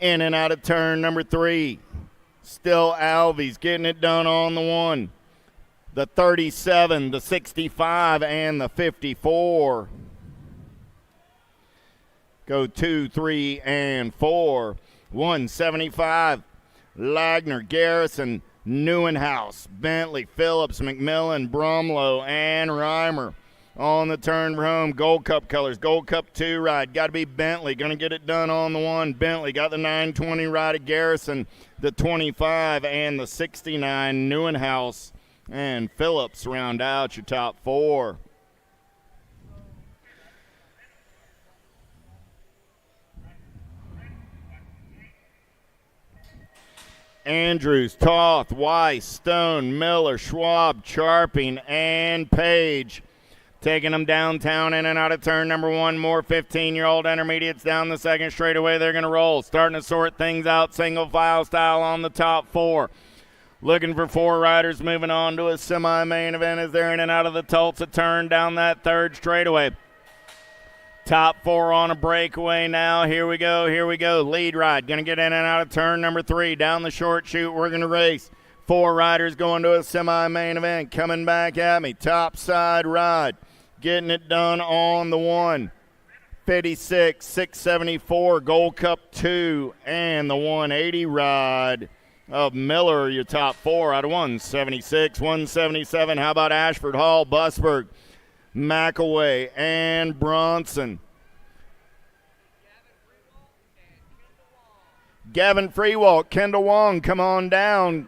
In and out of turn number 3. Still Alves getting it done on the 1. The 37, the 65, and the 54. Go 2, 3, and 4. 175. Lagner, Garrison, Neuenhouse, Bentley, Phillips, McMillan, Bromlow, and Reimer. On the turn for home, Gold Cup colors, Gold Cup 2 ride. Got to be Bentley. Going to get it done on the 1. Bentley got the 920 ride of Garrison, the 25, and the 69. Neuenhouse and Phillips round out your top 4. Andrews, Toth, Weiss, Stone, Miller, Schwab, Charping, and Page. Taking them downtown in and out of turn number 1. More 15-year-old intermediates down the second straightaway. They're going to roll. Starting to sort things out single file style on the top 4. Looking for 4 riders moving on to a semi-main event as they're in and out of the Tulsa turn down that third straightaway. Top 4 on a breakaway now. Here we go. Lead ride. Going to get in and out of turn number 3. Down the short chute. We're going to race. 4 riders going to a semi-main event. Coming back at me. Top side ride. Getting it done on the 156, 674, Gold Cup 2, and the 180 ride of Miller, your top 4 out of 176, 177. How about Ashford, Hall, Busberg, McElway, and Bronson? Gavin Freewalk, Kendall Wong, come on down.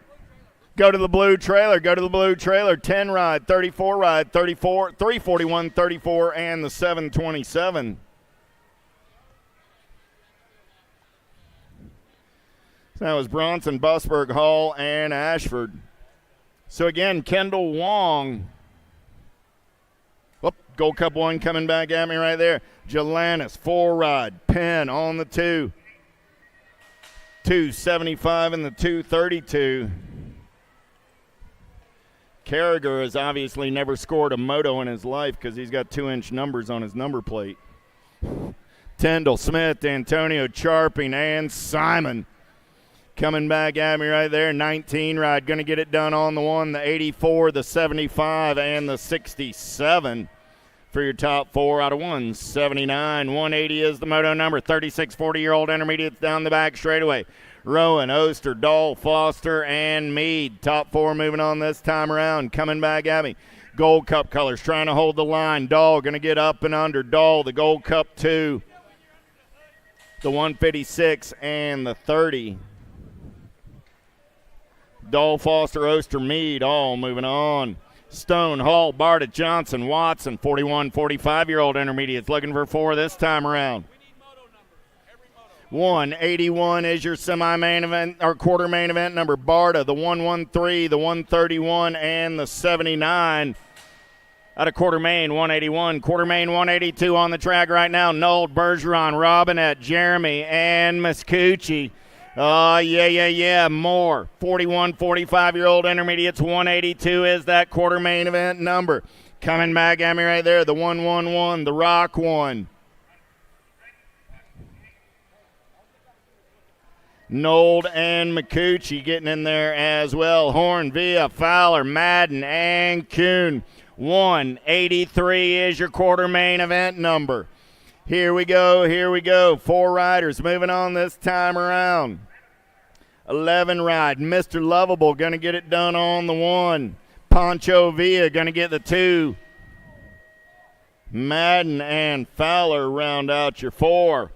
Go to the blue trailer. 10 ride, 34 ride, 34, 341, 34, and the 727. So that was Bronson, Busberg, Hall, and Ashford. So again, Kendall Wong. Gold Cup 1 coming back at me right there. Jalanis, 4 ride, Penn on the 2. 275 and the 232. Carragher has obviously never scored a moto in his life because he's got 2-inch numbers on his number plate. Tyndall, Smith, Antonio, Charping, and Simon coming back at me right there. 19 ride, going to get it done on the 1, the 84, the 75, and the 67 for your top 4 out of 179. 180 is the moto number. 36 40-year-old intermediates down the back straightaway. Rowan, Oster, Dahl, Foster, and Mead. Top 4 moving on this time around. Coming back at me. Gold Cup colors trying to hold the line. Dahl going to get up and under. Dahl, the Gold Cup 2. The 156 and the 30. Dahl, Foster, Oster, Mead, all moving on. Stone, Hall, Barta, Johnson, Watson, 41, 45-year-old intermediates looking for 4 this time around. 181 is your semi-main event or quarter main event number. Barta, the 113, the 131, and the 79. Out of quarter main, 181. Quarter main, 182 on the track right now. Noel, Bergeron, Robinette, Jeremy, and Muscucci. More. 41, 45-year-old intermediates, 182 is that quarter main event number. Coming back at me right there, the 111, the Rock 1. Nold and McCucci getting in there as well. Horn, Villa, Fowler, Madden, and Kuhn. 183 is your quarter main event number. Here we go. 4 riders moving on this time around. 11 ride. Mr. Lovable going to get it done on the 1. Pancho Villa going to get the 2. Madden and Fowler round out your 4.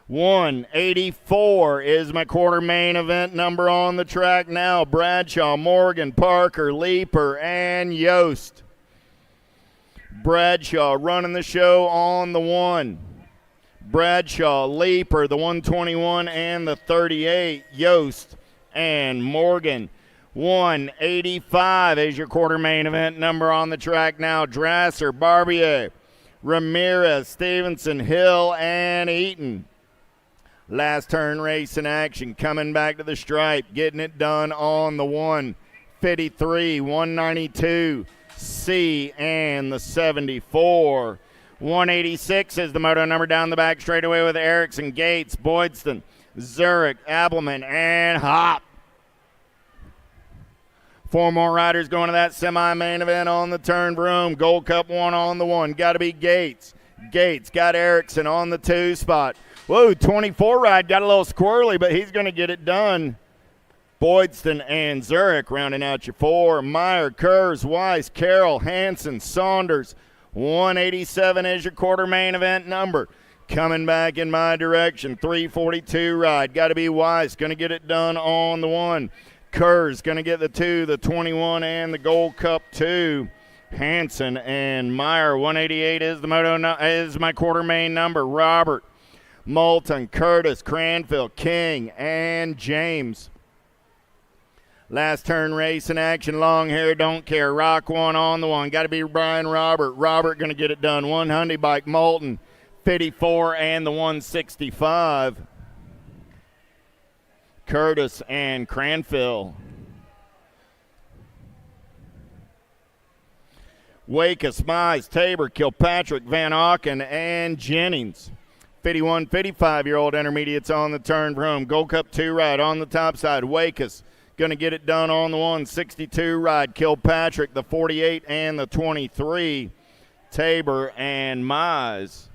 184 is my quarter main event number on the track now. Bradshaw, Morgan, Parker, Leaper, and Yost. Bradshaw running the show on the 1. Bradshaw, Leaper, the 121 and the 38. Yost and Morgan. 185 is your quarter main event number on the track now. Drasser, Barbier, Ramirez, Stevenson, Hill, and Eaton. Last turn race in action, coming back to the stripe, getting it done on the 153, 192, C, and the 74. 186 is the moto number down the back straightaway with Erickson, Gates, Boydston, Zurich, Appleman, and Hop. 4 more riders going to that semi-main event on the turn. Vroom, Gold Cup 1 on the 1. Got to be Gates. Gates got Erickson on the 2 spot. Whoa, 24 ride got a little squirrely, but he's going to get it done. Boydston and Zurich rounding out your 4. Meyer, Kurz, Weiss, Carroll, Hanson, Saunders. 187 is your quarter main event number. Coming back in my direction, 342 ride. Got to be Weiss. Going to get it done on the 1. Kurz going to get the 2, the 21, and the Gold Cup 2. Hanson and Meyer. 188 is the is my quarter main number. Robert, Moulton, Curtis, Cranfield, King, and James. Last turn race in action. Long hair, don't care. Rock 1 on the 1. Got to be Brian Robert. Robert going to get it done. 100 bike, Moulton, 54, and the 165. Curtis and Cranfield. Wakus, Mize, Tabor, Kilpatrick, Van Auken, and Jennings. 51, 55-year-old intermediates on the turn for home. Gold Cup 2 ride on the top side. Wakus going to get it done on the 162 ride. Kilpatrick, the 48 and the 23. Tabor and Mize.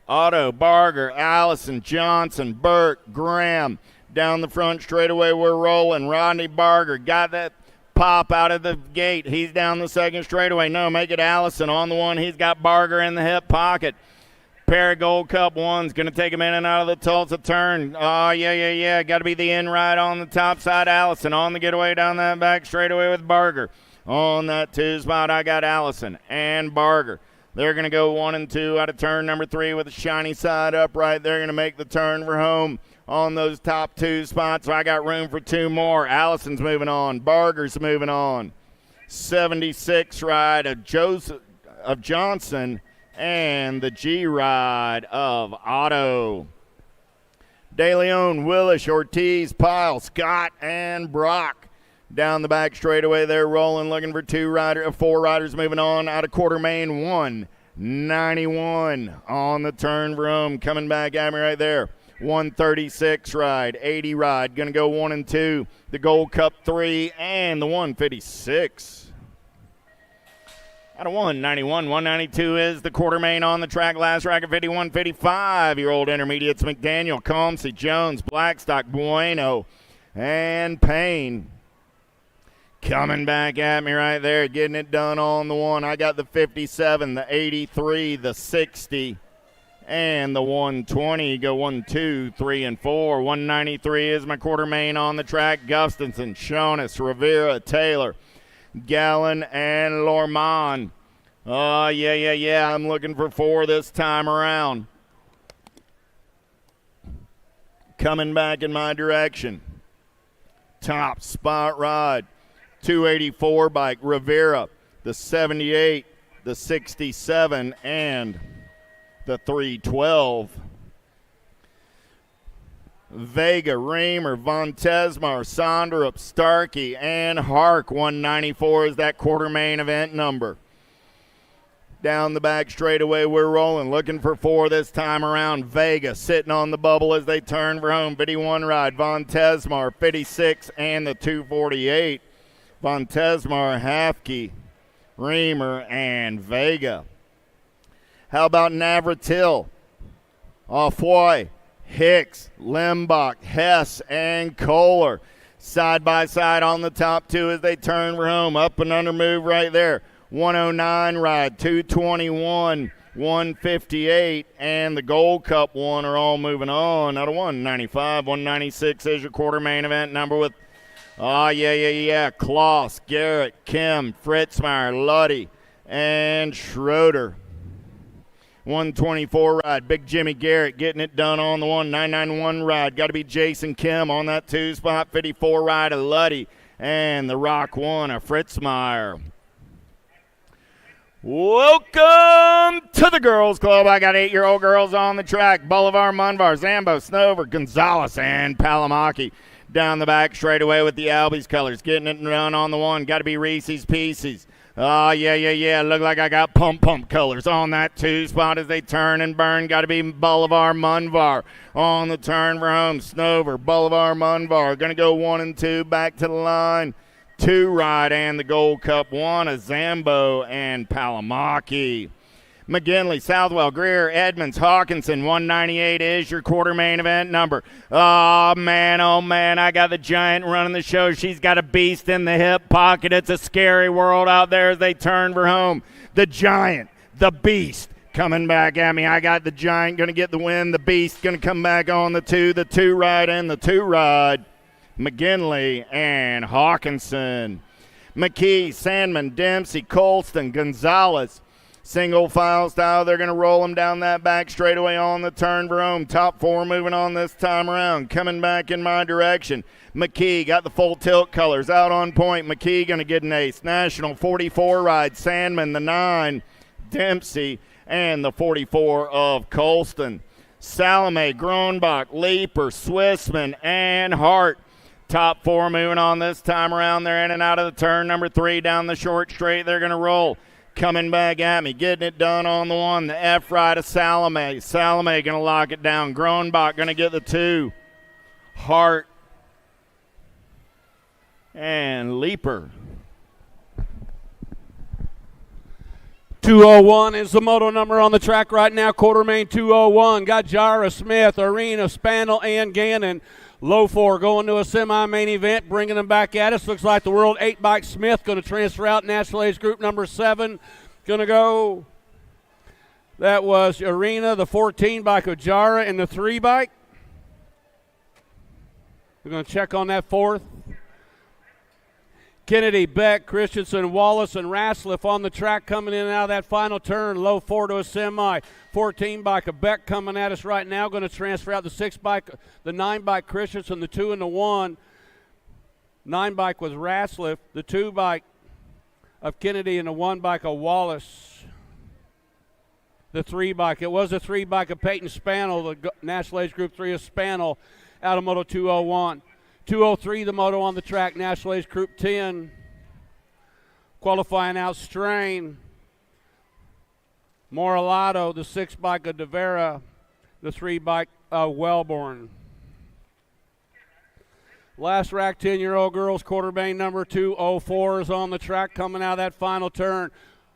Otto, Barger, Allison, Johnson, Burke, Graham. Down the front straightaway, we're rolling. Rodney Barger got that pop out of the gate. He's down the second straightaway. No, make it Allison on the one. He's got Barger in the hip pocket. Pair of Gold Cup ones. Going to take him in and out of the Tulsa turn. Oh, yeah. Got to be the in ride on the top side. Allison on the getaway down that back straightaway with Barger. On that 2 spot, I got Allison and Barger. They're going to go 1 and 2 out of turn number 3 with the shiny side upright. They're going to make the turn for home on those top 2 spots. So I got room for 2 more. Allison's moving on. Barger's moving on. 76 ride of Johnson and the G ride of Otto. De Leon, Willis, Ortiz, Pyle, Scott, and Brock. Down the back straightaway, they're rolling, looking for 4 riders moving on out of quarter main. 191 on the turn for home. Coming back at me right there. 136 ride, 80 ride. Going to go 1 and 2. The Gold Cup 3 and the 156. Out of 191, 192 is the quarter main on the track. Last rack of 51, 55-year-old intermediates. McDaniel, Comsey, Jones, Blackstock, Bueno, and Payne. Coming back at me right there, getting it done on the 1. I got the 57, the 83, the 60, and the 120. Go 1, 2, 3, and 4. 193 is my quarter main on the track. Gustafson, Shonis, Rivera, Taylor, Gallen, and Lorman. Oh, yeah. I'm looking for 4 this time around. Coming back in my direction. Top spot ride. 284 bike, Rivera, the 78, the 67, and the 312. Vega, Reamer, Von Tesmar, Sondrup, Starkey, and Hark. 194 is that quarter main event number. Down the back straightaway, we're rolling, looking for 4 this time around. Vega sitting on the bubble as they turn for home. 51 ride, Von Tesmar, 56, and the 248. Von Tesmar, Hafke, Reamer, and Vega. How about Navratil, Ofoy, Hicks, Limbach, Hess, and Kohler. Side by side on the top 2 as they turn for home. Up and under move right there. 109 ride, 221, 158, and the Gold Cup 1 are all moving on. Out of 195, 196 is your quarter main event number with Kloss, Garrett, Kim, Fritzmeyer, Luddy, and Schroeder. 124 ride, Big Jimmy Garrett getting it done on the 991 ride. Got to be Jason Kim on that 2 spot. 54 ride of Luddy, and the Rock 1 of Fritzmeyer. Welcome to the Girls Club. I got 8-year-old girls on the track. Bolivar, Munvar, Zambo, Snover, Gonzalez, and Palamaki. Down the back straightaway with the Albies colors. Getting it done on the 1. Got to be Reese's Pieces. Oh, yeah. Look like I got pump colors on that 2 spot as they turn and burn. Got to be Bolivar, Munvar. On the turn for home, Snover, Bolivar, Munvar. Going to go 1 and 2 back to the line. 2 ride and the Gold Cup 1 of Zambo and Palamaki. McGinley, Southwell, Greer, Edmonds, Hawkinson, 198 is your quarter main event number. Oh, man, I got the Giant running the show. She's got a beast in the hip pocket. It's a scary world out there as they turn for home. The Giant, the Beast, coming back at me. I got the Giant going to get the win. The Beast going to come back on the 2 ride, and the 2 ride. McGinley and Hawkinson. McKee, Sandman, Dempsey, Colston, Gonzalez. Single file style, they're going to roll them down that back straightaway on the turn for home. Top 4 moving on this time around. Coming back in my direction. McKee got the full tilt colors out on point. McKee going to get an ace. National 44 ride. Sandman, the 9. Dempsey, and the 44 of Colston. Salome, Gronbach, Leaper, Swissman, and Hart. Top 4 moving on this time around. They're in and out of the turn. Number 3 down the short straight. They're going to roll. Coming back at me, getting it done on the 1. The F right of Salome. Salome going to lock it down. Gronbach going to get the 2. Hart and Leaper. 201 is the moto number on the track right now. Quarter main 201. Got Jara, Smith, Arena, Spaniel, and Gannon. Low 4 going to a semi-main event, bringing them back at us. Looks like the World 8 bike Smith going to transfer out. National Age Group number 7 going to go. That was Arena, the 14 bike of Jara, and the 3 bike. We're going to check on that 4th. Kennedy, Beck, Christensen, Wallace, and Rasliff on the track coming in and out of that final turn. Low 4 to a semi. 14 bike of Beck coming at us right now. Going to transfer out the 6 bike, the 9 bike Christensen, the 2 and the 1. 9 bike was Rasliff, the 2 bike of Kennedy, and the 1 bike of Wallace. The 3 bike. It was a 3 bike of Peyton Spaniel, the National Age Group 3 of Spaniel, out of Moto 201. 203, the moto on the track, National Age Group 10. Qualifying out Strain. Moralato, the 6 bike of Devera, the 3 bike of Wellborn. Last rack, 10-year-old girls, quarter main number 204 is on the track coming out of that final turn.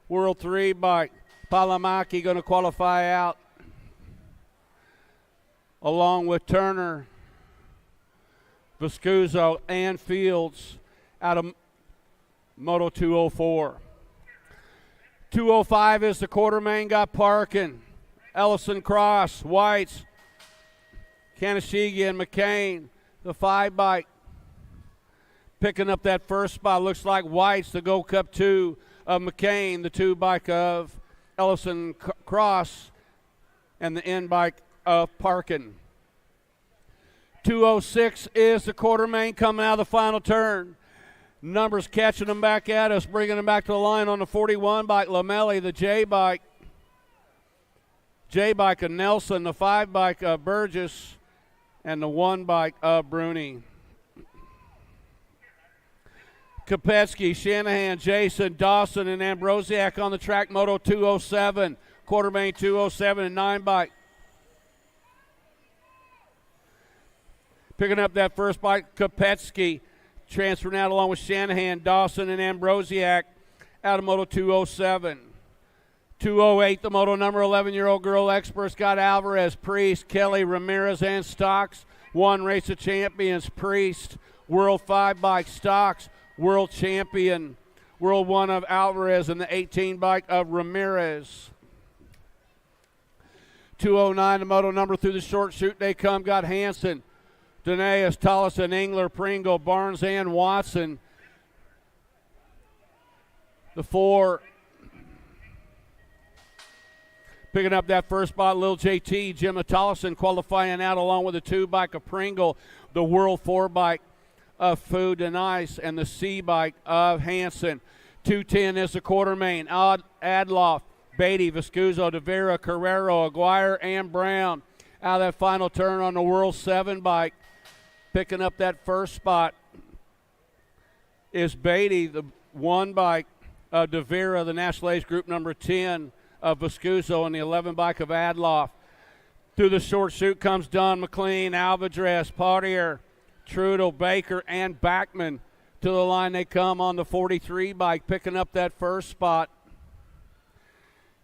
World 3 bike, Palamaki going to qualify out along with Turner, Viscuso, and Fields out of Moto 204. 205 is the quarter main, got Parkin, Ellison Cross, Whites, Kanashigi, and McCain. The 5 bike picking up that first spot. Looks like Whites, the Gold Cup 2 of McCain, the 2 bike of Ellison Cross, and the N bike of Parkin. 206 is the quarter main coming out of the final turn. Numbers catching them back at us, bringing them back to the line on the 41 bike, Lamelli, the J bike of Nelson, the 5 bike of Burgess, and the 1 bike of Bruni. Kopetsky, Shanahan, Jason, Dawson, and Ambrosiak on the track, Moto 207, quarter main 207, and 9 bike. Picking up that first bike, Kopetsky, transferring out along with Shanahan, Dawson, and Ambrosiak out of Moto 207. 208, the Moto number 11-year-old girl experts got Alvarez, Priest, Kelly, Ramirez, and Stocks. 1 race of champions, Priest, World 5 bike Stocks, World champion, World 1 of Alvarez, and the 18 bike of Ramirez. 209, the Moto number through the short chute they come, got Hansen, Danaeus, Tollison, Engler, Pringle, Barnes, and Watson. The 4 picking up that first spot, Lil JT, Jim Tollison qualifying out along with the 2 bike of Pringle, the World 4 bike of Food and Ice, and the C bike of Hansen. 210 is the quarter main. Adloff, Beatty, Viscuso, De Vera, Carrero, Aguirre, and Brown out of that final turn on the World 7 bike. Picking up that first spot is Beatty, the 1 bike of De Vera, the National Age Group number 10 of Viscuso, and the 11 bike of Adloff. Through the short chute comes Don McLean, Alvadrez, Partier, Trudel, Baker, and Backman. To the line they come on the 43 bike. Picking up that first spot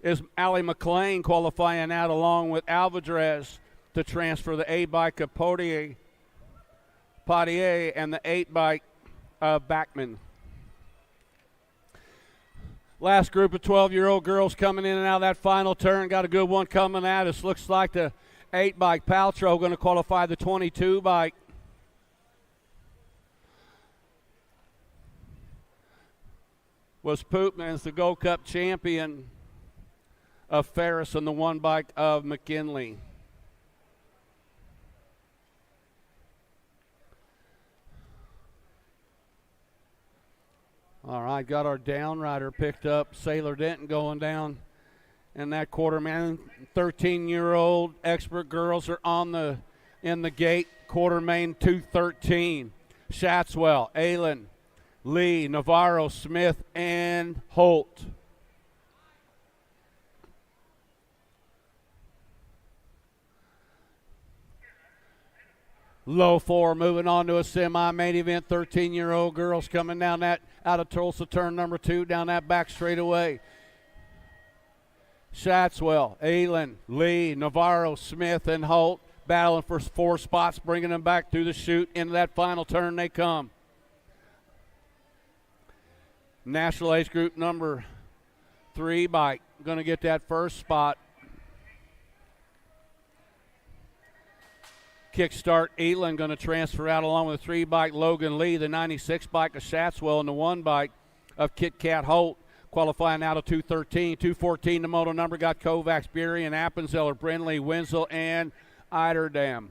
is Allie McLean qualifying out along with Alvadrez to transfer the A bike of Potier and the 8 bike of Backman. Last group of 12-year-old girls coming in and out of that final turn. Got a good one coming at us. Looks like the 8 bike Paltrow going to qualify the 22 bike. Was Poopman's the Gold Cup champion of Ferris and the 1 bike of McKinley. All right, got our down rider picked up. Sailor Denton going down And that quarter man, 13-year-old expert girls are in the gate. Quarter main 213. Shatswell, Aylen, Lee, Navarro, Smith, and Holt. Low four, moving on to a semi-main event. 13-year-old girls coming down that out of Tulsa turn number 2, down that back straightaway. Shatswell, Aylen, Lee, Navarro, Smith, and Holt battling for 4 spots, bringing them back through the chute. Into that final turn they come. National Age Group number 3 bike going to get that first spot. Kickstart Elan going to transfer out along with the 3 bike Logan Lee, the 96 bike of Shatswell, and the 1 bike of Kit Kat Holt. Qualifying out of 213. 214, the moto number got Kovacs, Burien, Appenzeller, Brindley, Wenzel, and Eiderdam.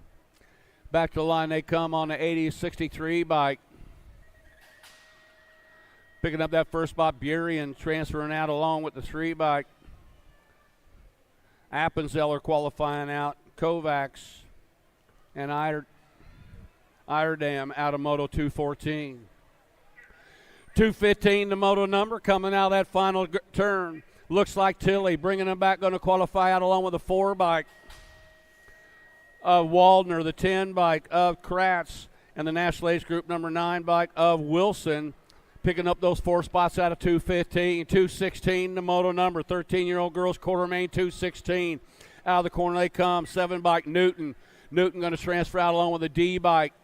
Back to the line they come on the 80-63 bike. Picking up that first spot, Burien transferring out along with the 3 bike. Appenzeller qualifying out, Kovacs, and Eiderdam out of Moto 214. 215, the moto number, coming out of that final turn. Looks like Tilly bringing them back, going to qualify out along with the 4 bike of Waldner, the 10 bike of Kratz, and the National Age Group number 9 bike of Wilson. Picking up those 4 spots out of 215. 216, the moto number, 13-year-old girls, quarter main 216. Out of the corner they come, 7 bike Newton. Newton going to transfer out along with the D bike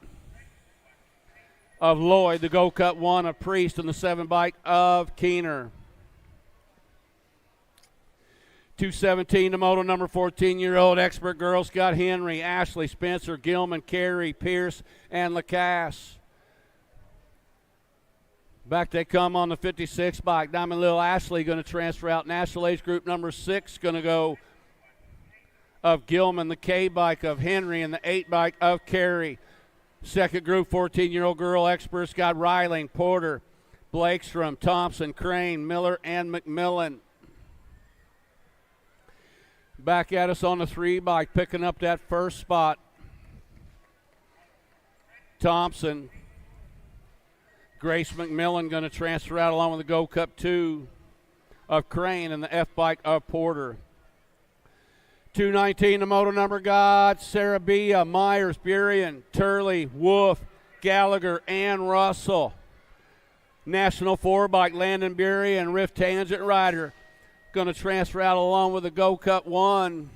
of Lloyd, the Go Cut 1 of Priest, and the 7 bike of Keener. 217, the moto number, 14-year-old expert girls got Henry, Ashley, Spencer, Gilman, Carey, Pierce, and Lacasse. Back they come on the 56 bike. Diamond Lil Ashley going to transfer out. National Age Group number 6 going to go of Gilman, the K bike of Henry, and the 8 bike of Carey. Second group, 14-year-old girl experts got Reiling, Porter, Blakestrom, Thompson, Crane, Miller, and McMillan. Back at us on the 3 bike, picking up that first spot. Thompson. Grace McMillan going to transfer out along with the Go Cup 2 of Crane and the F bike of Porter. 219, the moto number got Sarabia, Myers, Burien, Turley, Wolf, Gallagher, and Russell. National 4 bike Landon Burien, Rift Tangent Rider going to transfer out along with the Go Cup 1.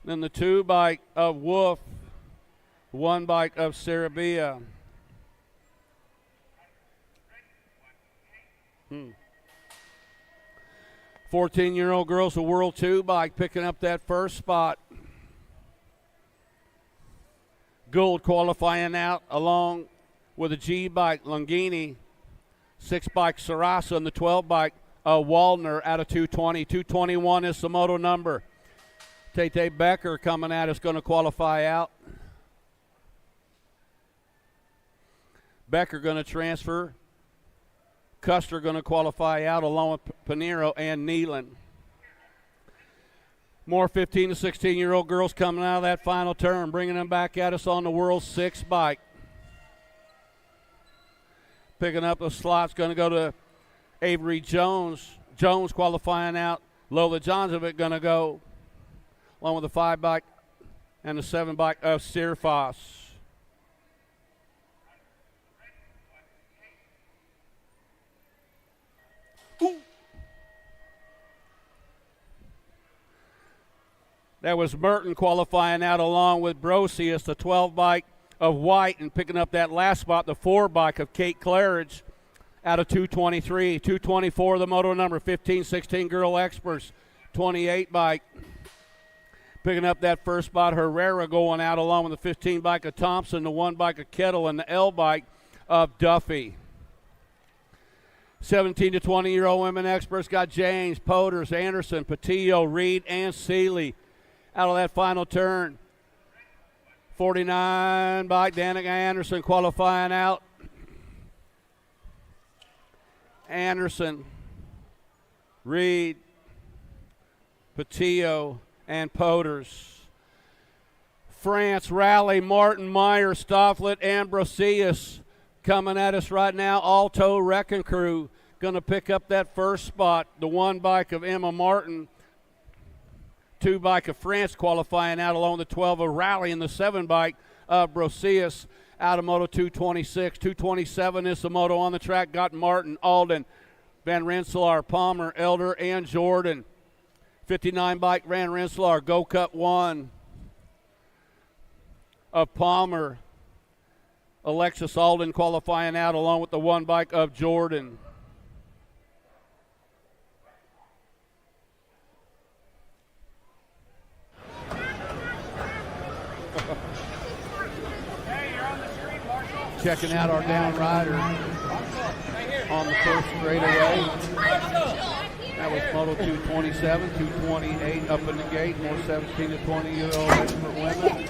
Then the 2 bike of Wolf, 1 bike of Sarabia. 14-year-old girls, a World 2 bike, picking up that first spot. Gould qualifying out along with a G bike, Longini. 6 bike, Sarasa, and the 12 bike, Waldner out of 220. 221 is the moto number. Tate Becker coming at us, going to qualify out. Becker going to transfer. Custer going to qualify out along with Pinero and Nealon. More 15 to 16-year-old girls coming out of that final turn, bringing them back at us on the World 6 bike. Picking up the slots, going to go to Avery Jones. Jones qualifying out. Lola Johnsovic going to go along with the 5 bike and the 7 bike of Searfoss. That was Merton qualifying out along with Brosius, the 12 bike of White, and picking up that last spot, the 4 bike of Kate Claridge out of 223. 224, the moto number, 15-16 girl experts, 28 bike. Picking up that first spot, Herrera going out along with the 15 bike of Thompson, the 1 bike of Kettle, and the L bike of Duffy. 17 to 20-year-old women experts got James, Poders, Anderson, Patillo, Reed, and Seeley. Out of that final turn, 49 bike, Danica Anderson qualifying out. Anderson, Reed, Patillo, and Poders. France, Rally, Martin, Meyer, Stofflet, Ambrosius coming at us right now. Alto Wrecking Crew going to pick up that first spot. The 1 bike of Emma Martin, 2 bike of France qualifying out along the 12 of Rally, and the 7 bike of Brosius out of Moto 226. 227 is the moto on the track. Got Martin, Alden, Van Rensselaer, Palmer, Elder, and Jordan. 59 bike Van Rensselaer, Go Cut 1 of Palmer. Alexis Alden qualifying out along with the 1 bike of Jordan. Checking out our down rider on the first straightaway. That was Moto 227, 228 up in the gate. More 17 to 20-year-old expert women.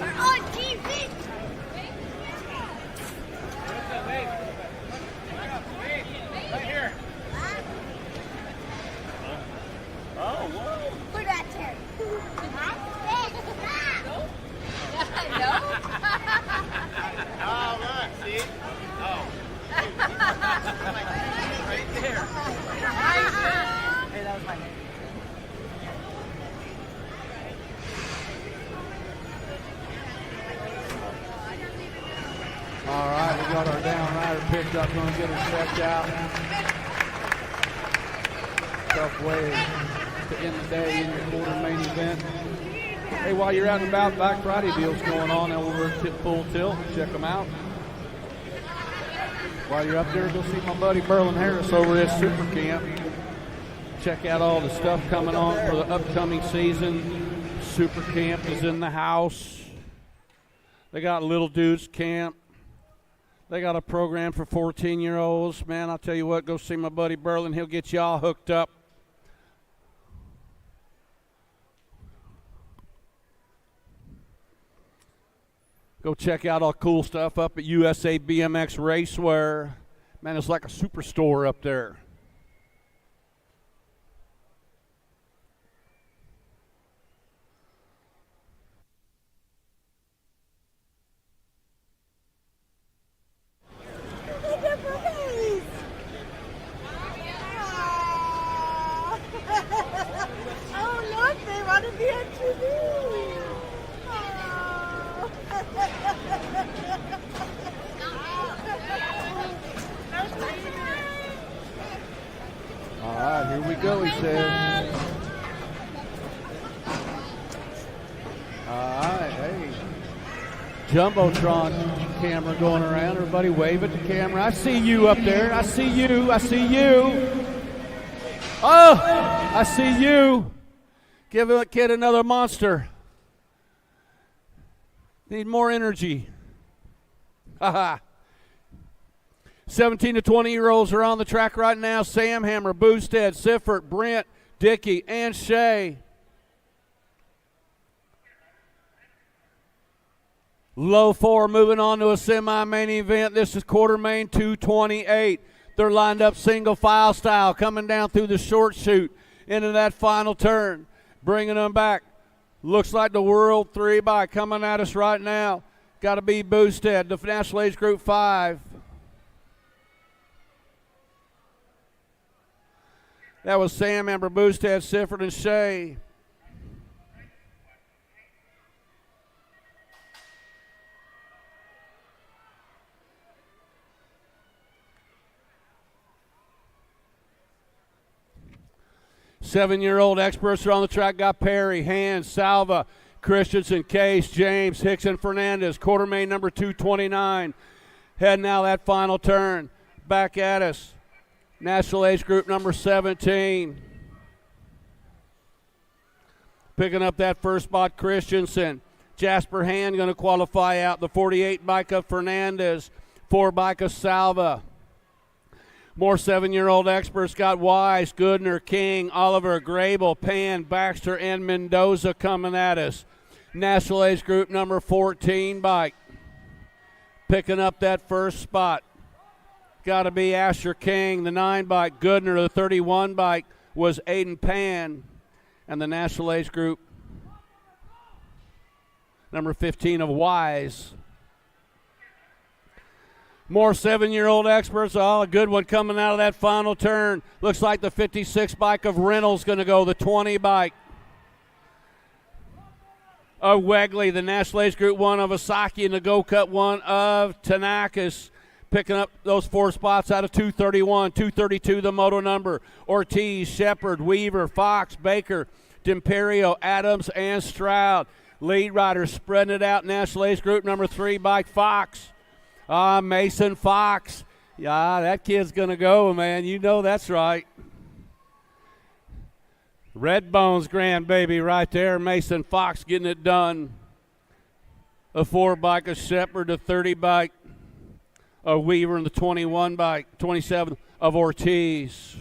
All right, we got our down rider picked up, going to get her checked out. Tough way to end the day in your quarter main event. Hey, while you're out and about, Black Friday deals going on over at Full Tilt. Check them out. While you're up there, go see my buddy Berlin Harris over at Super Camp. Check out all the stuff coming on for the upcoming season. Super Camp is in the house. They got Little Dudes Camp. They got a program for 14-year-olds. Man, I'll tell you what, go see my buddy Berlin. He'll get you all hooked up. Go check out all cool stuff up at USA BMX Racewear. Man, it's like a superstore up there. All right, here we go, he says. All right, hey. Jumbotron camera going around. Everybody wave at the camera. I see you up there. I see you. I see you. Oh, I see you. Give a kid another monster. Need more energy. Haha. 17 to 20-year-olds are on the track right now. Sam Hammer, Boosted, Siffert, Brent, Dickey, and Shea. Low 4 moving on to a semi-main event. This is quarter main 228. They're lined up single file style, coming down through the short chute into that final turn. Bringing them back. Looks like the World 3 by coming at us right now. Got to be Boosted, the National Age Group 5. That was Sam Amber, Boosted, Sifford, and Shea. Seven-year-old experts are on the track. Got Perry, Hand, Salva, Christensen, Case, James, Hickson, Fernandez. Quarter main number 229. Heading out that final turn. Back at us. National Age Group number 17. Picking up that first spot, Christensen. Jasper Hand going to qualify out. The 48 bike of Fernandez. 4 bike of Salva. More 7-year-old experts got Wise, Goodner, King, Oliver, Grable, Pan, Baxter, and Mendoza coming at us. National Age Group number 14 bike. Picking up that first spot. got to be Asher King. The 9 bike, Goodner. The 31 bike was Aiden Pan. And the national age group, number 15 of Wise. More 7-year-old experts. Oh, a good one coming out of that final turn. Looks like the 56 bike of Reynolds going to go. The 20 bike of Wegley. The national age group 1 of Asaki. And the go-cut 1 of Tanakas. Picking up those 4 spots out of 231. 232, the moto number. Ortiz, Shepard, Weaver, Fox, Baker, D'Imperio, Adams, and Stroud. Lead riders spreading it out. National age group number 3 by Fox. Mason Fox. Yeah, that kid's going to go, man. You know that's right. Red Bones grandbaby right there. Mason Fox getting it done. A 4 bike of Shepard, a 30 bike of Weaver, and the 21 bike, 27 of Ortiz.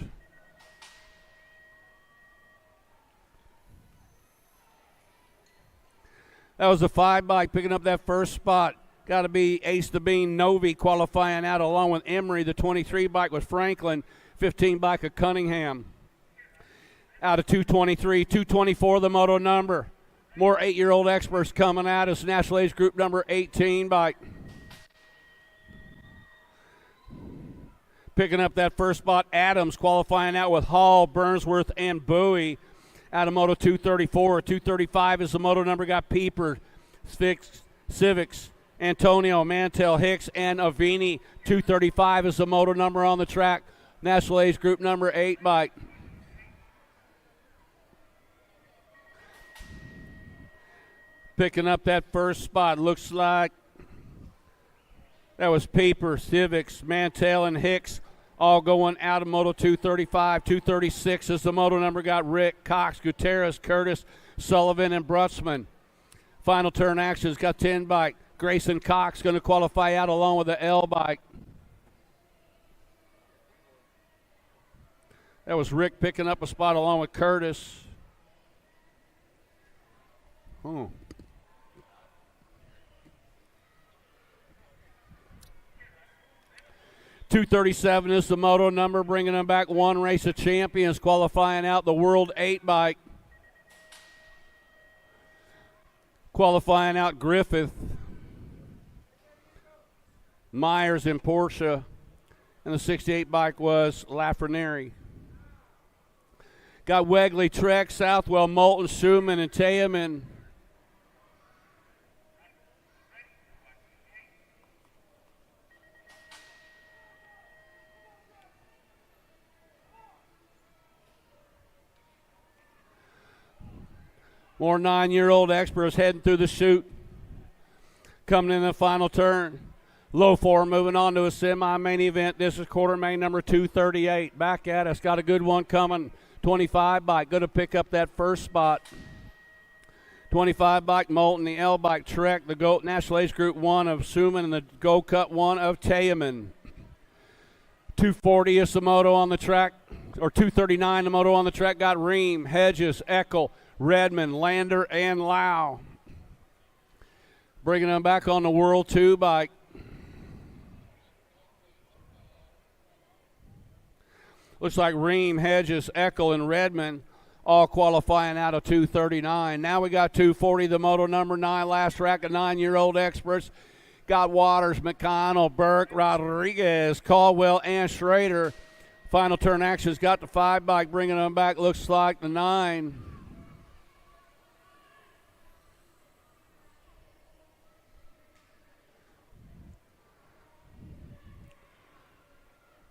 That was a 5 bike picking up that first spot. Got to be Ace the Bean Novi qualifying out along with Emery. The 23 bike with Franklin, 15 bike of Cunningham. Out of 223, 224 the moto number. More 8-year-old experts coming out as national age group number 18 bike. Picking up that first spot, Adams qualifying out with Hall, Burnsworth, and Bowie. Out of moto 234, 235 is the moto number. Got Pieper, Civics, Antonio, Mantell, Hicks, and Avini. 235 is the moto number on the track. National age group number 8 bike. Picking up that first spot, looks like that was Pieper, Civics, Mantell, and Hicks, all going out of moto 235. 236 is the moto number. Got Rick, Cox, Gutierrez, Curtis, Sullivan, and Brutzman. Final turn actions got 10 bike. Grayson Cox going to qualify out along with the L bike. That was Rick picking up a spot along with Curtis. 237 is the moto number, bringing them back 1 race of champions, qualifying out the World 8 bike. Qualifying out Griffith, Myers, and Porsche. And the 68 bike was Lafreniere. Got Wegley, Trek, Southwell, Moulton, Schumann, and Teeman. More 9-year-old experts heading through the chute. Coming in the final turn. Low 4 moving on to a semi-main event. This is quarter main number 238. Back at us. Got a good one coming. 25 bike. Going to pick up that first spot. 25 bike Moulton. The L bike Trek. The GOAT National Age Group 1 of Suman. And the Go Cut 1 of Teeman. 240 is the moto on the track. Or 239 the moto on the track. Got Ream, Hedges, Eckel, Redmond, Lander, and Lau. Bringing them back on the World 2 bike. Looks like Ream, Hedges, Eckel, and Redmond all qualifying out of 239. Now we got 240, the moto number 9, last rack of 9-year-old experts. Got Waters, McConnell, Burke, Rodriguez, Caldwell, and Schrader. Final turn actions got the 5 bike, bringing them back. Looks like the 9.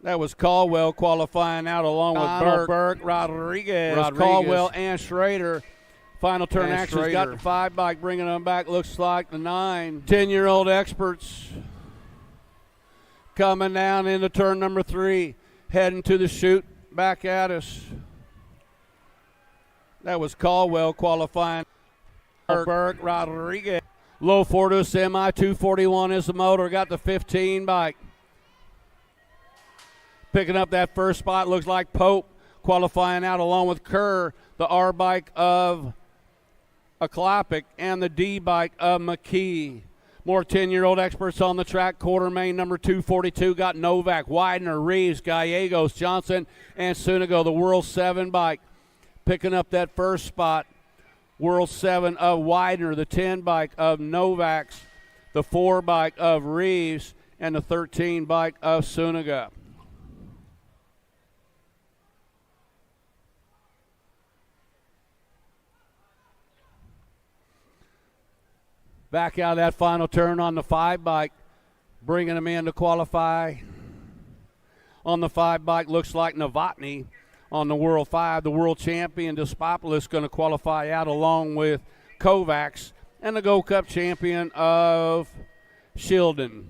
That was Caldwell qualifying out along with Burke, Rodriguez, Caldwell, and Schrader. Final turn actions got the 5 bike, bringing them back. Looks like the 9. 10-year-old experts coming down into turn number 3, heading to the chute. Back at us. That was Caldwell qualifying. Burke, Rodriguez. Low 4 to a semi. 241 is the motor. Got the 15 bike. Picking up that first spot, looks like Pope qualifying out along with Kerr, the R bike of Aklopic, and the D bike of McKee. More 10-year-old experts on the track. Quarter main number 242 got Novak, Widener, Reeves, Gallegos, Johnson, and Sunigo. The World 7 bike picking up that first spot. World 7 of Widener, the 10 bike of Novak's, the 4 bike of Reeves, and the 13 bike of Suniga. Back out of that final turn on the 5 bike, bringing them in to qualify. On the 5 bike, looks like Novotny on the World 5. The world champion, Despopoulos, going to qualify out along with Kovacs, and the Gold Cup champion of Shildon.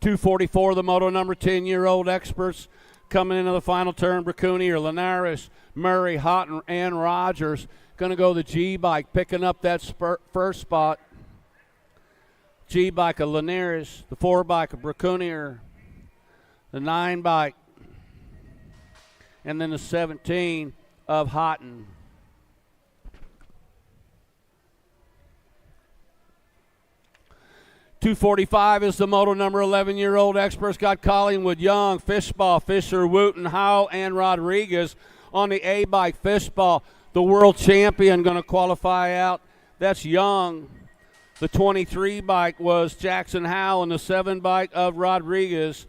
244, the moto number 10-year-old experts coming into the final turn. Bracunier, Linares, Murray, Houghton, and Rogers going to go the G bike, picking up that first spot. G bike of Linares, the 4 bike of Bracunier, the 9 bike, and then the 17 of Houghton. .245 is the moto number 11-year-old experts. Got Collingwood, Young, Fishball, Fisher, Wooten, Howell, and Rodriguez. On the A bike, Fishball, the world champion, going to qualify out. That's Young. The 23 bike was Jackson Howell, and the 7 bike of Rodriguez,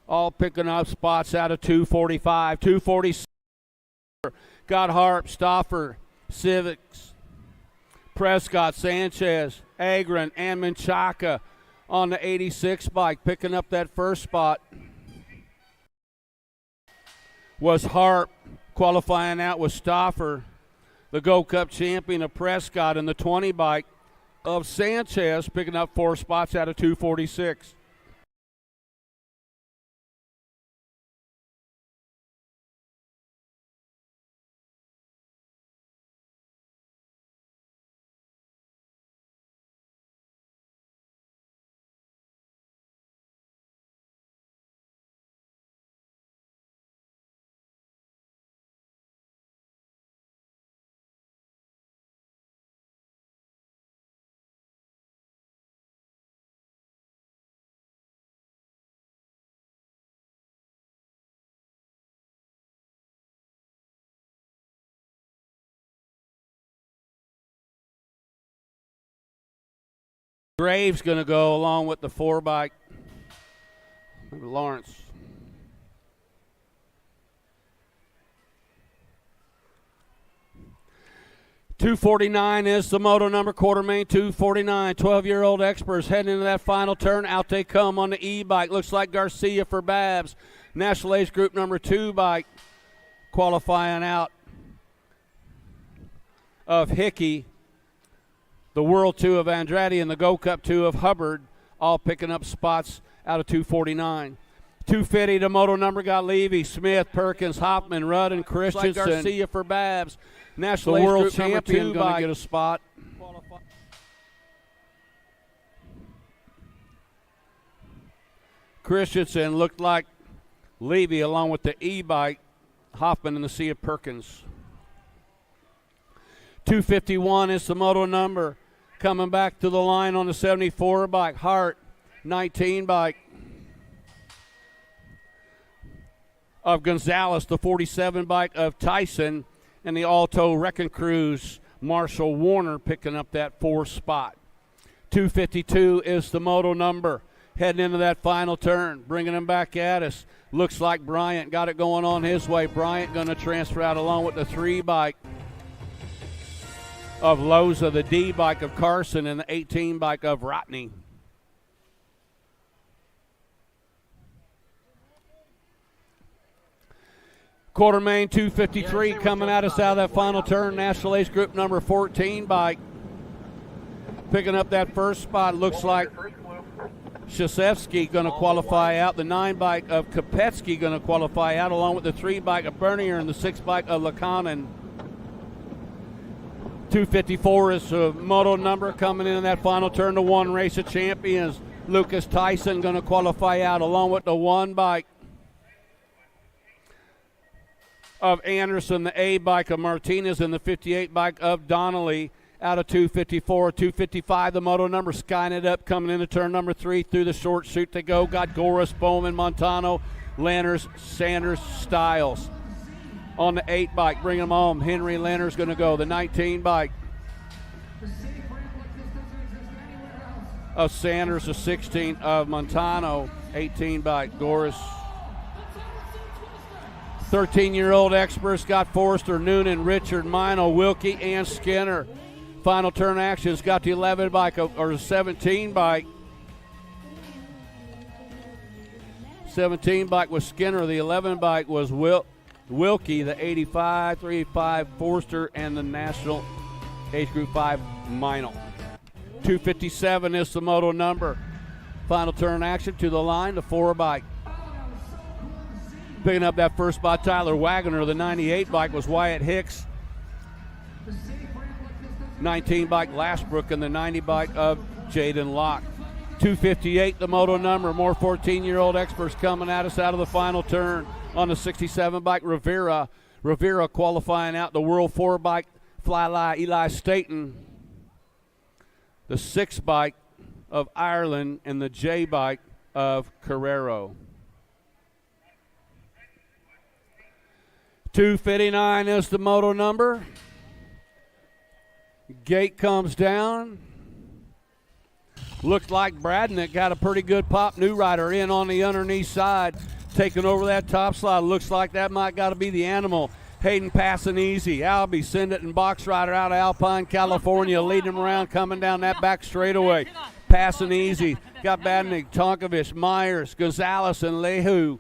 all picking up spots out of 245. 246 got Harp, Stauffer, Civics, Prescott, Sanchez, Agron, and Menchaca on the 86 bike. Picking up that first spot was Harp, qualifying out with Stauffer, the Gold Cup champion of Prescott, and the 20 bike of Sanchez, picking up 4 spots out of 246. Graves going to go along with the 4 bike. Lawrence. .249 is the moto number, quarter main 249. 12-year-old experts heading into that final turn. Out they come on the E bike. Looks like Garcia for Babs. National Age Group number 2 bike qualifying out of Hickey. The World 2 of Andrade and the Gold Cup 2 of Hubbard, all picking up spots out of 249. 250, the moto number got Levy, Smith, Perkins, Hoffman, Rudd, and Christensen. Like Garcia for Babs. National the world champion going to get a spot. Christensen looked like Levy along with the E-bike, Hoffman and the C of Perkins. 251 is the moto number. Coming back to the line on the 74 bike, Hart, 19 bike of Gonzalez, the 47 bike of Tyson, and the Alto Wrecking Crews, Marshall Warner picking up that 4th spot. 252 is the moto number. Heading into that final turn, bringing him back at us. Looks like Bryant got it going on his way. Bryant going to transfer out along with the 3 bike of Loza, the D bike of Carson, and the 18 bike of Rotney. Quarter main 253 coming at us out of that final turn. National Ace Group number 14 bike picking up that first spot. Looks like Shasevsky going to qualify out. The 9 bike of Kopetsky going to qualify out along with the 3 bike of Bernier and the 6 bike of Lakanen. 254 is the moto number coming in that final turn. The 1 race of champions. Lucas Tyson going to qualify out along with the 1 bike of Anderson, the A bike of Martinez, and the 58 bike of Donnelly. out of 254, 255. The moto number skying it up, coming into turn number 3 through the short chute they go. Got Goris, Bowman, Montano, Lanners, Sanders, Stiles. On the 8 bike, bring them home. Henry Lanners going to go. The 19 bike of Sanders, the 16 of Montano, 18 bike Goris. 13-year-old experts got Forrester, Noonan, Richard, Mino, Wilkie, and Skinner. Final turn actions got the 11 bike or the 17 bike. 17 bike was Skinner. The 11 bike was Wilkie, the 85, 385 Forrester, and the National Age Group 5 Mino. 257 is the moto number. Final turn action to the line, the 4 bike. Picking up that first by Tyler Wagoner. The 98 bike was Wyatt Hicks. 19 bike Lashbrook, and the 90 bike of Jaden Locke. 258 the moto number. More 14-year-old experts coming at us out of the final turn. On the 67 bike Rivera qualifying out the World 4 bike Fly Eli Staten. The 6 bike of Ireland and the J bike of Carrero. 259 is the moto number. Gate comes down. Looks like Bradnick got a pretty good pop. New rider in on the underneath side, taking over that top slide. Looks like that might got to be the animal. Hayden passing easy. Albie, Send It, and Box Rider out of Alpine, California, leading him around, coming down that back straightaway. Passing easy. Got Badnick, Tonkovich, Myers, Gonzalez, and Lehu.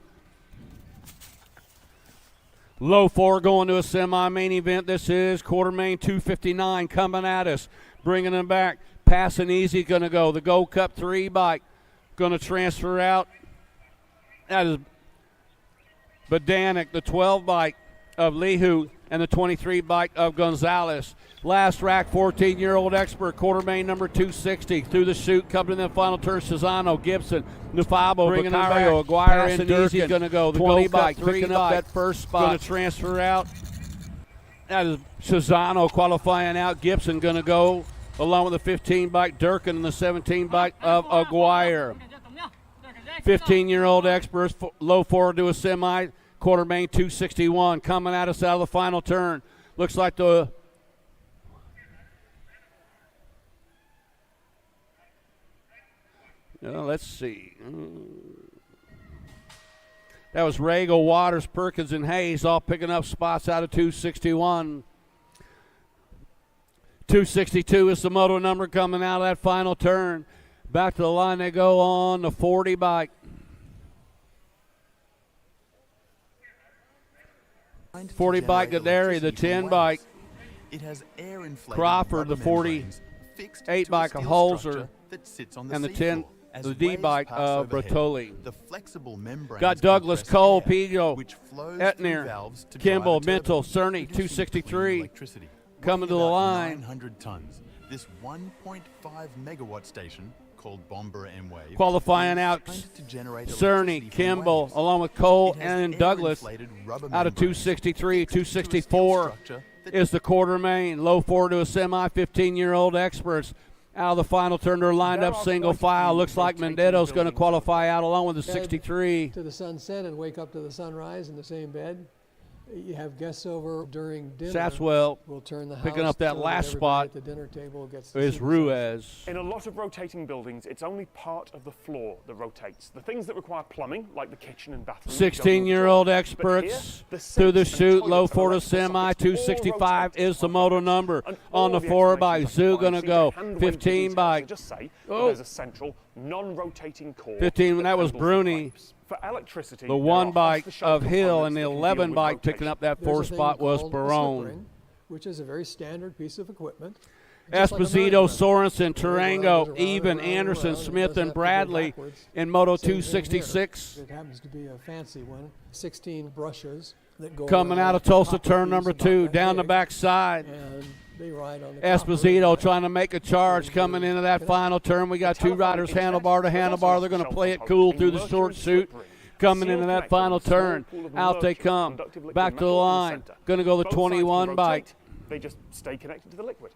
Low 4 going to a semi-main event. This is Quartermain 259 coming at us, bringing them back. Passing easy going to go. The Gold Cup 3 bike going to transfer out. That is Badanik, the 12 bike of Lehu, and the 23 bike of Gonzalez. Last rack, 14-year-old expert, Quartermain number 260. Through the chute, coming in the final turn, Cesano, Gibson, Nufabo, bringing Vicario, Aguirre, and Durkin. Going to go. The 20 bike, picking up that first spot. Going to transfer out. That is Cesano qualifying out. Gibson going to go along with the 15 bike Durkin and the 17 bike of Aguirre. 15-year-old experts, low forward to a semi, Quartermain 261 coming at us out of the final turn. Looks like the let's see. That was Rago, Waters, Perkins, and Hayes all picking up spots out of 261. 262 is the moto number coming out of that final turn. Back to the line they go on the 40 bike. 40 bike Gadari, the 10 bike. It has air Crawford, the 48 bike of Holzer, and the 10, the D bike of Bertoli. Got Douglas, Cole, Pigo, Etner, Kimball, Mental, Cerny, 263. Coming to the line. 900 tons. This 1.5 megawatt station called Bomber and Wave qualifying out Cerny, Kimball, along with Cole and Douglas out of 263, 264 is the Quartermain. Low 4 to a semi, 15-year-old experts. Out of the final turn, they're lined up single file. Looks like Mendeto's going to qualify out along with the 63. To the sunset and wake up to the sunrise in the same bed. You have guests over during dinner. Satswell we'll turn the picking house up that last spot at the dinner table gets is Ruiz. In a lot of rotating buildings, it's only part of the floor that rotates. The things that require plumbing, like the kitchen and bathroom. 16-year-old experts through the chute, low 4 to semi, 265 is the moto number. On the 4 by Zoo going to go. 15 by. Just say there's a central non-rotating core. 15, that was Bruni. For electricity, the 1 bike of Hill and the 11 bike picking up that 4 spot was Barone. Which is a very standard piece of equipment. Esposito, Sorensen, Tarango, Even, Anderson, Smith, and Bradley in Moto 266. It happens to be a fancy one. 16 brushes that go coming out of Tulsa, turn number 2, down the back side. They ride on the Esposito trying to make a charge coming into that final turn. We got 2 riders handlebar to handlebar. They're going to play it cool through the short chute. Coming into that final turn. Out they come. Back to the line. Going to go the 21 bike. They just stay connected to the liquid.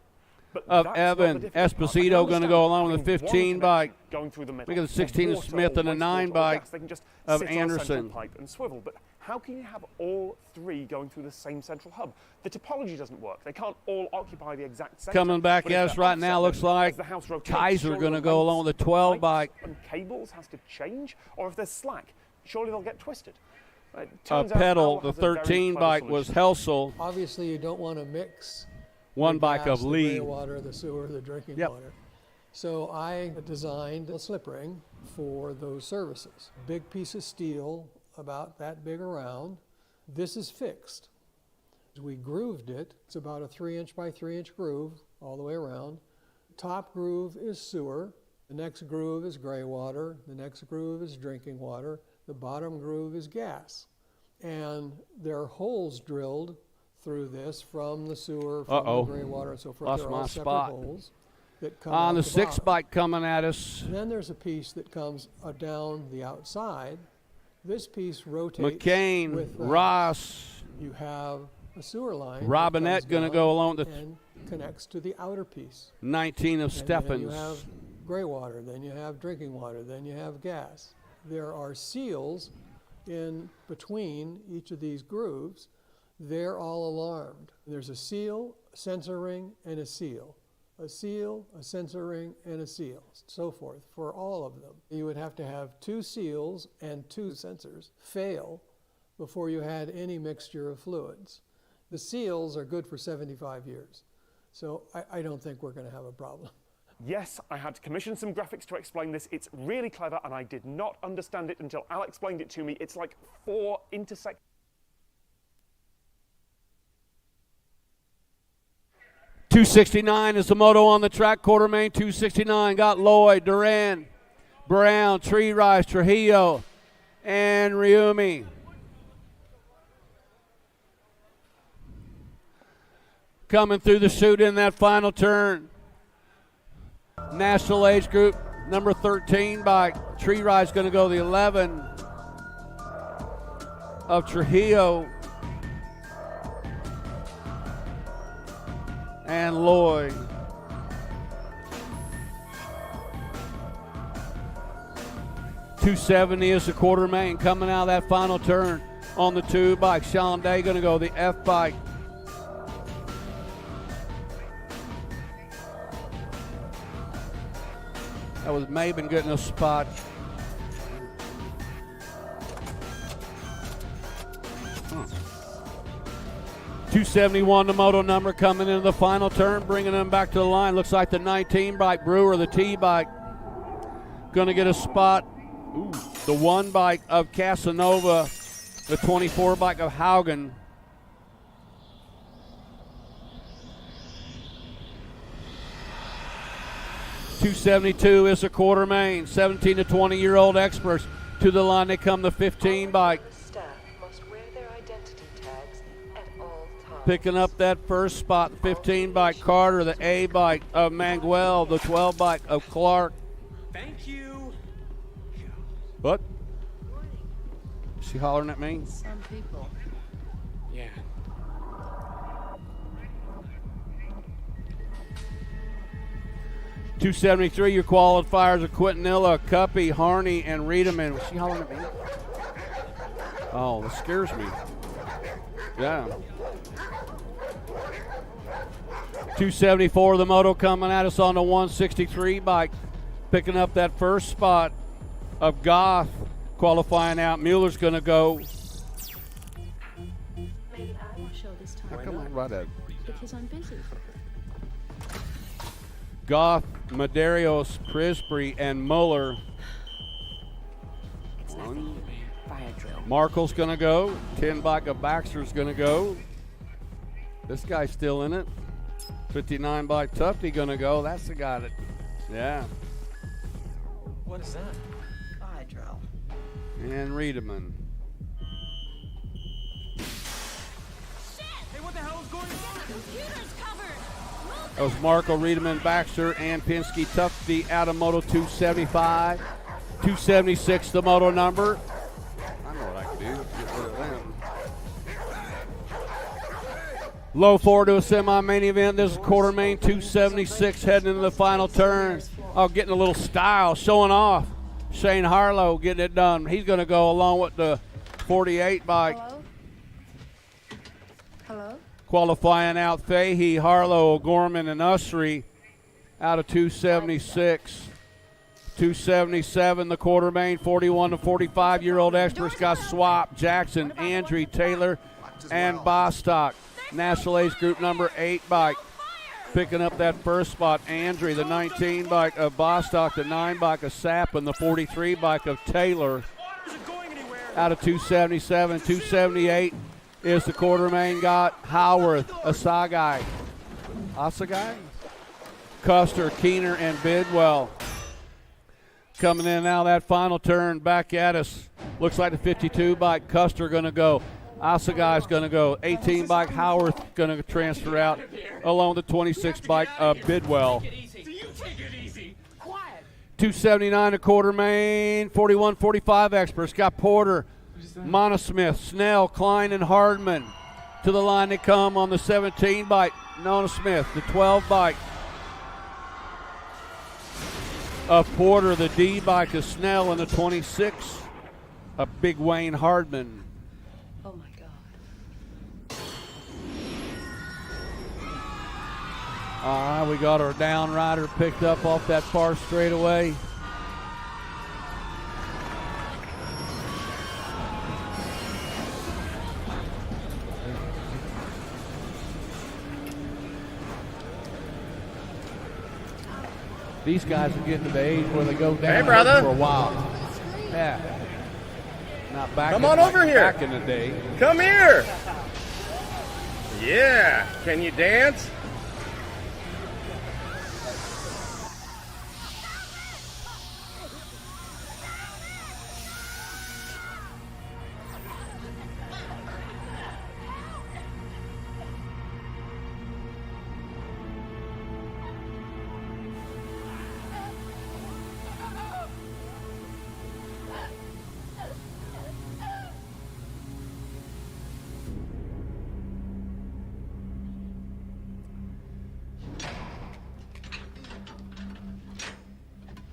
But of that's not Evan the difference part. I can Esposito going to understand go along with having the one 15 bike. connection going through the middle. Look at the 16 of Water Smith or and a wastewater 9 or bike gas, they can just of sit on a central Anderson. pipe and swivel. But how can you have all three going through the same central hub? The topology doesn't work. They can't all occupy the exact center. Coming back But if at us they're right now, offset, looks then like as the house rotates, Kaiser surely going to the go along lengths with the 12 of bike pipes and cables has to change, or if there's slack, surely they'll get twisted. It of turns out Pedal. Owl The has a very 13 clever bike was solution. Helsel. Obviously, you don't want to mix One the bike gas, of the Lee. gray water, the sewer, the drinking Yep. water. So I designed a slip ring for those services. Big piece of steel, about that big around. This is fixed. We grooved it. It's about a 3-inch by 3-inch groove all the way around. Top groove is sewer. The next groove is gray water. The next groove is drinking water. The bottom groove is gas. And there are holes drilled through this from the sewer, from Uh-oh. the gray water, and so forth. Lost They're my all separate spot. holes that come On out the 6 bottom. bike coming at us, And then there's a piece that comes down the outside. This piece rotates McCain, with that. Ross, You have a sewer line. that Robinette comes going to down go along with the and connects to the outer piece. 19 of And then you Stephens. have gray water, then you have drinking water, then you have gas. There are seals in between each of these grooves. They're all alarmed. There's a seal, a sensor ring, and a seal. A seal, a sensor ring, and a seal, so forth, for all of them. You would have to have 2 seals and 2 sensors fail before you had any mixture of fluids. The seals are good for 75 years, so I don't think we're going to have a problem. Yes, I had to commission some graphics to explain this. It's really clever, and I did not understand it until Al explained it to me. It's like 4 intersect. .269 is the moto on the track. Quarter main, 269. Got Lloyd, Duran, Brown, Tree Rice, Trujillo, and Riumi. Coming through the chute in that final turn. National age group, number 13 bike. Tree Rice going to go the 11 of Trujillo. And Lloyd. .270 is the quarter main coming out of that final turn on the 2 bike. Sean Day going to go the F bike. That was Maben getting a spot. .271 the moto number coming into the final turn, bringing them back to the line. Looks like the 19 bike, Brewer, the T bike, going to get a spot. Ooh, the 1 bike of Casanova, the 24 bike of Haugen. .272 is a quarter main. 17 to 20-year-old experts to the line. They come the 15 bike. Staff must wear their identity tags at all times. Picking up that first spot, 15 bike Carter, the A bike of Manguel, the 12 bike of Clark. Thank you. What? Is she hollering at me? Some people. Yeah. .273, your qualifiers are Quintanilla, Cuppy, Harney, and Riedemann. Was she hollering at me? Oh, that scares me. Yeah. .274, the moto coming at us on the 163 bike. Picking up that first spot of Goff qualifying out. Mueller's going to go. Maybe I will show this time. Come on, right at Because I'm busy. Goff, Medeiros, Prisbury, and Muller. It's nothing to me. Fire drill. Markle's going to go. 10 bike of Baxter's going to go. This guy's still in it. 59 bike Tufty going to go. That's the guy that, yeah. What is that? Fire drill. And Riedemann. Hey, what the hell is going on? Computer's covered. That was Markle, Riedemann, Baxter, and Pinsky. Tufty out of Moto 275. 276 the moto number. I know what I can do. Get rid of them. Low forward to a semi-main event. This is quarter main 276 heading into the final turn. Oh, getting a little style, showing off. Shane Harlow getting it done. He's going to go along with the 48 bike. Hello? Hello? Qualifying out Fahey, Harlow, O'Gorman, and Usry out of 276. 277, the quarter main, 41 to 45-year-old experts got Swap, Jackson, Andrew, Taylor, and Bostock. National Age Group number 8 bike. Picking up that first spot, Andrew, the 19 bike of Bostock, the 9 bike of Sapp, and the 43 bike of Taylor. Out of 277, 278 is the quarter main got Howarth, Asagai, Custer, Keener, and Bidwell. Coming in now that final turn back at us. Looks like the 52 bike Custer going to go. Asagai's going to go. 18 bike Howarth going to transfer out along with the 26 bike Bidwell. 279 a quarter main. 41-45 experts. Got Porter, Monosmith, Snell, Klein, and Hardman. To the line they come on the 17 bike Nona Smith. The 12 bike of Porter, the D bike of Snell, and the 26 of Big Wayne Hardman. Oh my God. All right, we got our down rider picked up off that far straightaway. These guys are getting to the age where they go down for a while. Yeah. Not back. Come on over here. Back in the day. Come here. Yeah. Can you dance?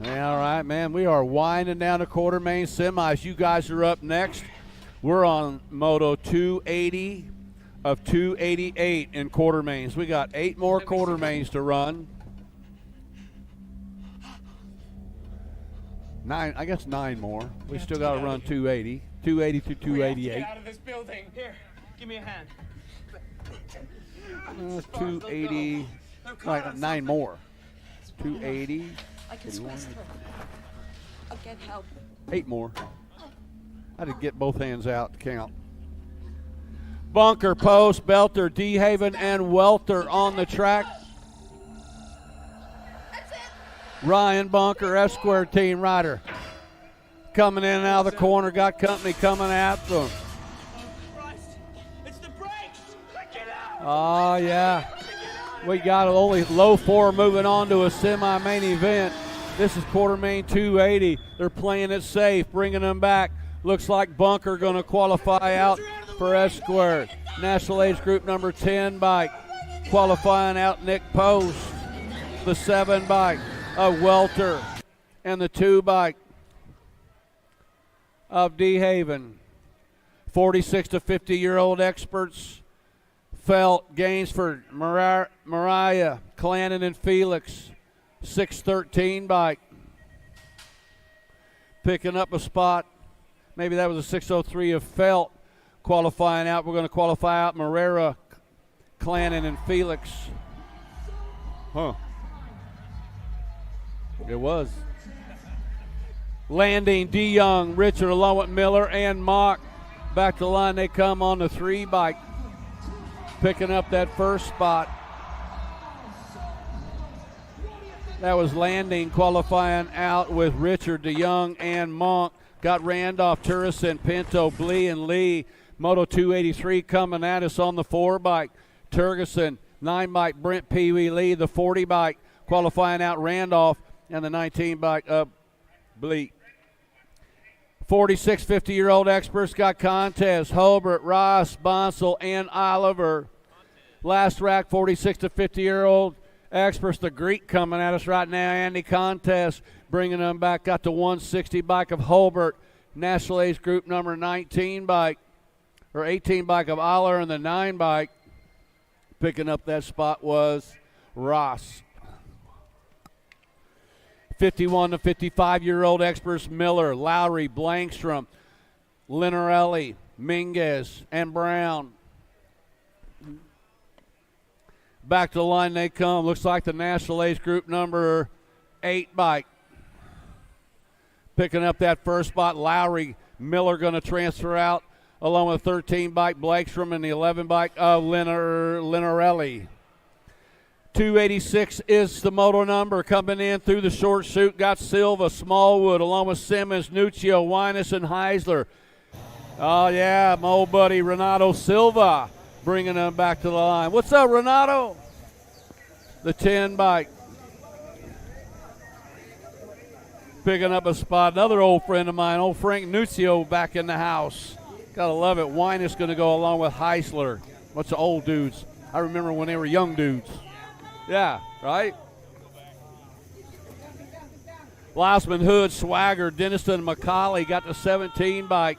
All right, man, we are winding down the quarter main semis. You guys are up next. We're on Moto 280 of 288 in quarter mains. We got 8 more quarter mains to run. 9 more. We still got to run 280. 280 to 288. Get out of this building. Here, give me a hand. 280. Right, 9 more. 280. I can squeeze through. I'll get help. 8 more. I had to get both hands out to count. Bunker, Post, Belter, DeHaven, and Welter on the track. Ryan Bunker, F-Square team rider. Coming in and out of the corner, got company coming after him. It's the brakes. Get out. Oh, yeah. We got only low 4 moving on to a semi-main event. This is quarter main 280. They're playing it safe, bringing them back. Looks like Bunker going to qualify out for S-Square. National Age Group number 10 bike. Qualifying out Nick Post. The 7 bike of Welter. And the 2 bike of DeHaven. 46 to 50-year-old experts. Felt, Gainsford, Mariah, Clannon, and Felix. 613 bike. Picking up a spot. Maybe that was a 603 of Felt. Qualifying out. We're going to qualify out Marrera, Clannon, and Felix. Huh. It was. Landing, DeYoung, Richard, along with Miller and Mock. Back to the line they come on the 3 bike. Picking up that first spot. That was Landing qualifying out with Richard, DeYoung, and Monk. Got Randolph, Turrison, Pinto, Blee, and Lee. Moto 283 coming at us on the 4 bike. Turgeson, 9 bike, Brent Pee Wee Lee. The 40 bike qualifying out Randolph, and the 19 bike up Blee. 46 50-year-old experts got contests. Hobart, Ross, Bonsall, and Oliver. Last rack, 46 to 50-year-old experts. The Greek coming at us right now. Andy Contest bringing them back. Got the 160 bike of Holbert. National Age Group number 19 bike, or 18 bike of Aller, and the 9 bike. Picking up that spot was Ross. 51 to 55-year-old experts Miller, Lowry, Blankstrom, Linarelli, Minguez, and Brown. Back to the line they come. Looks like the National Age Group number 8 bike. Picking up that first spot, Lowry. Miller going to transfer out along with 13 bike Blankstrom and the 11 bike of Linarelli. 286 is the moto number. Coming in through the short chute, got Silva, Smallwood, along with Simmons, Nuccio, Winus, and Heisler. Oh, yeah, my old buddy Renato Silva bringing them back to the line. What's up, Renato? The 10 bike. Picking up a spot, another old friend of mine, old Frank Nuccio back in the house. Gotta love it. Winus going to go along with Heisler. Bunch of old dudes. I remember when they were young dudes. Yeah, right? Blossman, Hood, Swagger, Denniston, McCauley got the 17 bike.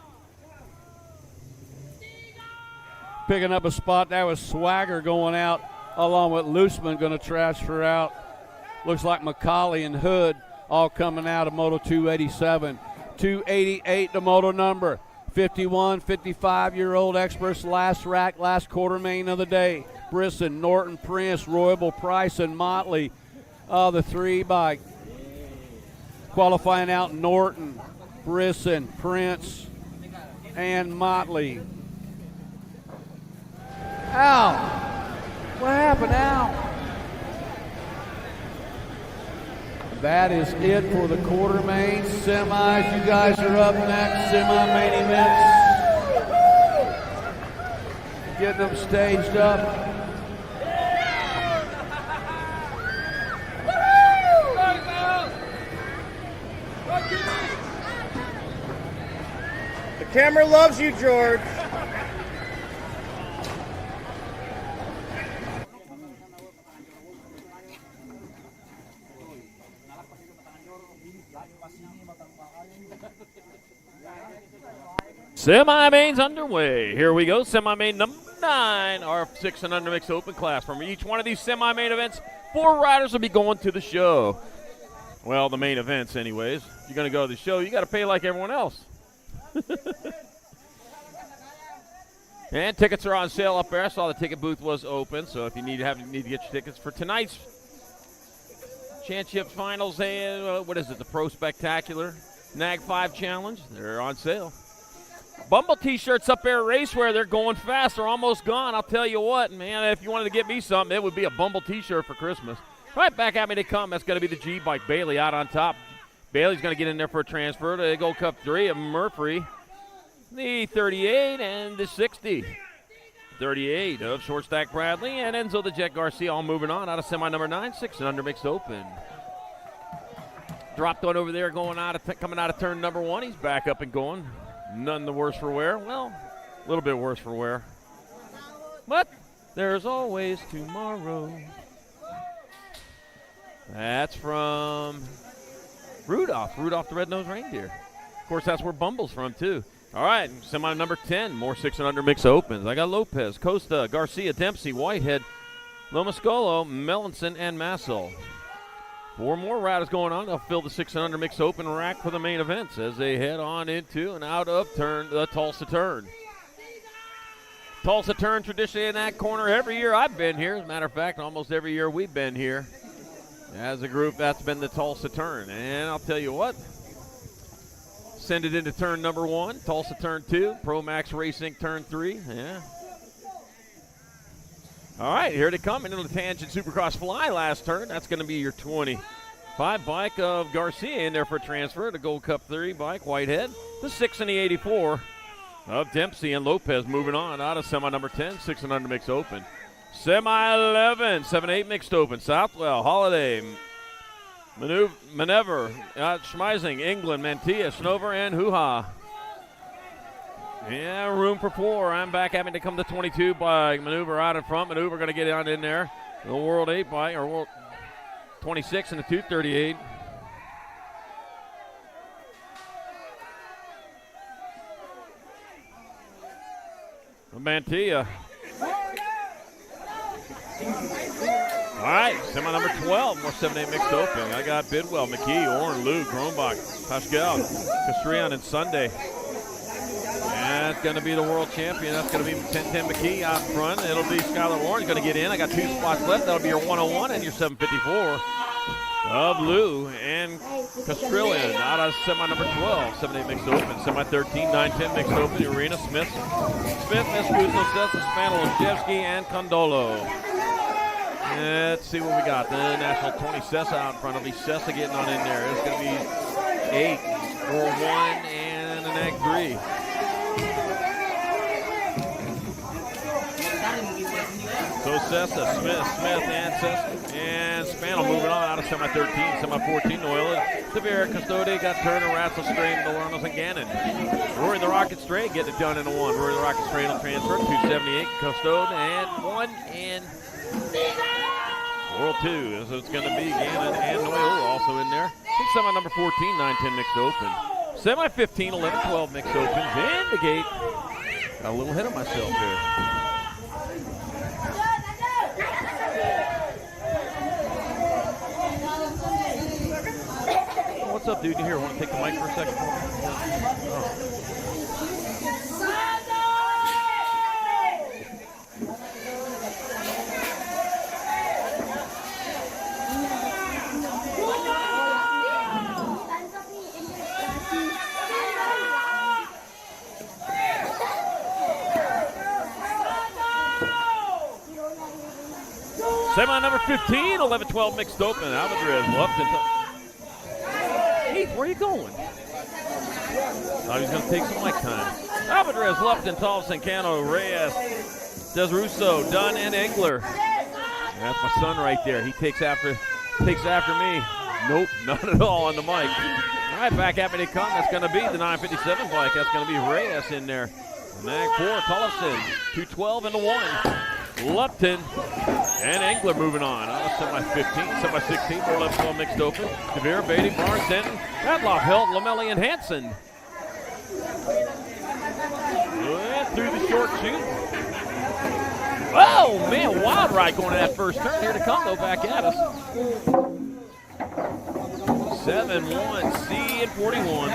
Picking up a spot, that was Swagger going out along with Looseman going to transfer out. Looks like McCauley and Hood all coming out of Moto 287. 288 the moto number. 51, 55-year-old experts, last rack, last quarter main of the day. Brisson, Norton, Prince, Royable, Price, and Motley. The 3 bike. Qualifying out Norton, Brisson, Prince, and Motley. Ow! What happened, Ow? That is it for the quarter main semis. You guys are up next. Semi-main events. Getting them staged up. The camera loves you, George. Semi-mains underway. Here we go. Semi-main number 9, our 6 and under mixed open class. From each one of these semi-main events, 4 riders will be going to the show. Well, the main events anyways. If you're going to go to the show, you got to pay like everyone else. And tickets are on sale up there. I saw the ticket booth was open, so if you need to get your tickets for tonight's Championship Finals and what is it, the Pro Spectacular Nag 5 Challenge, they're on sale. Bumble t-shirts up there at Racewear, they're going fast. They're almost gone. I'll tell you what, man, if you wanted to get me something, it would be a Bumble t-shirt for Christmas. Right back at me they come. That's going to be the G-Bike. Bailey out on top. Bailey's going to get in there for a transfer to Gold Cup 3 of Murphy. The 38 and the 60. 38 of Short Stack Bradley and Enzo the Jet Garcia all moving on out of semi number 9, 6 and under mixed open. Dropped one over there coming out of turn number 1. He's back up and going. None the worse for wear. Well, a little bit worse for wear. But there's always tomorrow. That's from Rudolph the Red-Nosed Reindeer. Of course, that's where Bumble's from, too. All right, semi number 10, more 6 and under mix opens. I got Lopez, Costa, Garcia, Dempsey, Whitehead, Lomascolo, Melanson, and Massel. 4 more riders going on. They'll fill the 6 and under mix open rack for the main events as they head on into and out of the Tulsa Turn. Tulsa Turn traditionally in that corner every year I've been here. As a matter of fact, almost every year we've been here. As a group, that's been the Tulsa Turn. And I'll tell you what, send it into turn number 1, Tulsa Turn 2, Pro Max Racing Turn 3. Yeah. All right, here they come into the Tangent Supercross Fly last turn. That's going to be your 25 bike of Garcia in there for transfer. The Gold Cup 3 bike, Whitehead. The 6 and the 84 of Dempsey and Lopez moving on out of semi number 10, 6 and under mixed open. Semi 11, 7-8 mixed open. Southwell, Holiday, Manever, Schmeising, England, Mantilla, Schnover, and Hoo-Ha. Yeah, room for 4. I'm back having to come to 22 by Maneuver out in front. Maneuver going to get on in there. The World 8 bike, or World 26 and the 238. Mantilla. All right, semi number 12, more 7-8 mixed open. I got Bidwell, McKee, Orrin, Lou, Kronbach, Pascal, Castrion, and Sunday. And that's going to be the world champion. That's going to be 10-10 McKee out front. It'll be Skylar Warren's going to get in. I got 2 spots left. That'll be your 101 and your 754 of Lou and Castrillion out of semi number 12, 7-8 mixed open. Semi 13, 9-10 mixed open. Arena Smith, Mescuso, Sessa, Spanel, Olszewski, and Condolo. Let's see what we got. The National 20 Sessa out in front of me. Sessa getting on in there. It's going to be 8 or 1 and an egg 3. So Sessa, Smith, and Sessa, and Spanel moving on out of semi 13, semi 14. Noel, Severe, Custode got Turner, Ratzel, Strain, Delernos, and Gannon. Rory the Rocket Straight getting it done in a 1. Rory the Rocket Straight will transfer 278, Custode, and 1 in World 2. So it's going to be Gannon and Noel also in there. Semi number 14, 9-10 mixed open. Semi 15, 11-12 mixed open. Vindicate. Got a little ahead of myself there. What's up, dude? You here? Want to take the mic for a second? Oh. Semi number 15, 11-12 mixed open. Alvarez, Lupton. Heath, where are you going? Thought he was going to take some mic time. Alvarez, Lupton, Tolson, Cano, Reyes, Desrusso, Dunn, and Engler. That's my son right there. He takes after me. Nope, not at all on the mic. All right, back at me they come. That's going to be the 957 bike. That's going to be Reyes in there. Mag 4, Tollefson, 212 and the 1. Lupton and Engler moving on. Semi 15, semi 16, more left 12 mixed open. Devere, Beatty, Barnes, Denton, Radloff, Helt, Lamelli, and Hansen. And through the short shoot. Oh, man, wild ride going to that first turn. Here to come, though, back at us. 7-1, C and 41.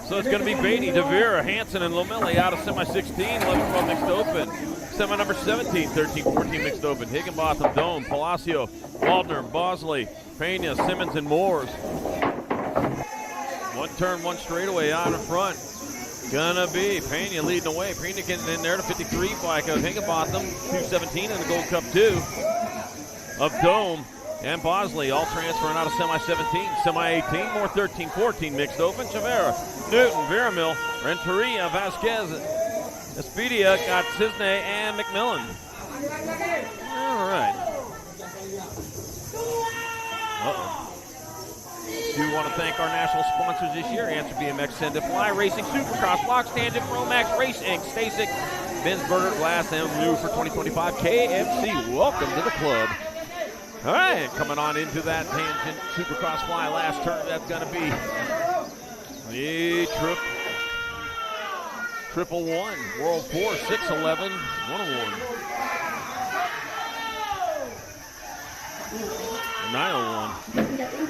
So it's going to be Beatty, DeVere, Hansen, and Lomelli out of semi 16, 11-12 mixed open. Semi number 17, 13-14 mixed open. Higginbotham, Dome, Palacio, Waldner, Bosley, Pena, Simmons, and Moores. One turn, one straightaway out in front. Gonna be Pena leading the way. Pena getting in there to 53 bike of Higginbotham, 217 in the Gold Cup 2 of Dome. And Bosley all transferring out of semi 17, semi 18, more 13-14 mixed open. Chavera, Newton, Viramil, Renteria, Vasquez, Espedia, got Cisne and McMillan. All right. Do want to thank our national sponsors this year: Answer BMX, Send It Fly, Racing, Supercross, Locks, Tangent, Romax, Race Inc., Stasic, Ben's Burger, Glass, and Blue for 2025 KFC. Welcome to the club. All right, coming on into that Tangent Supercross Fly last turn. That's going to be the triple one, World 4, 6-11, 101. 901.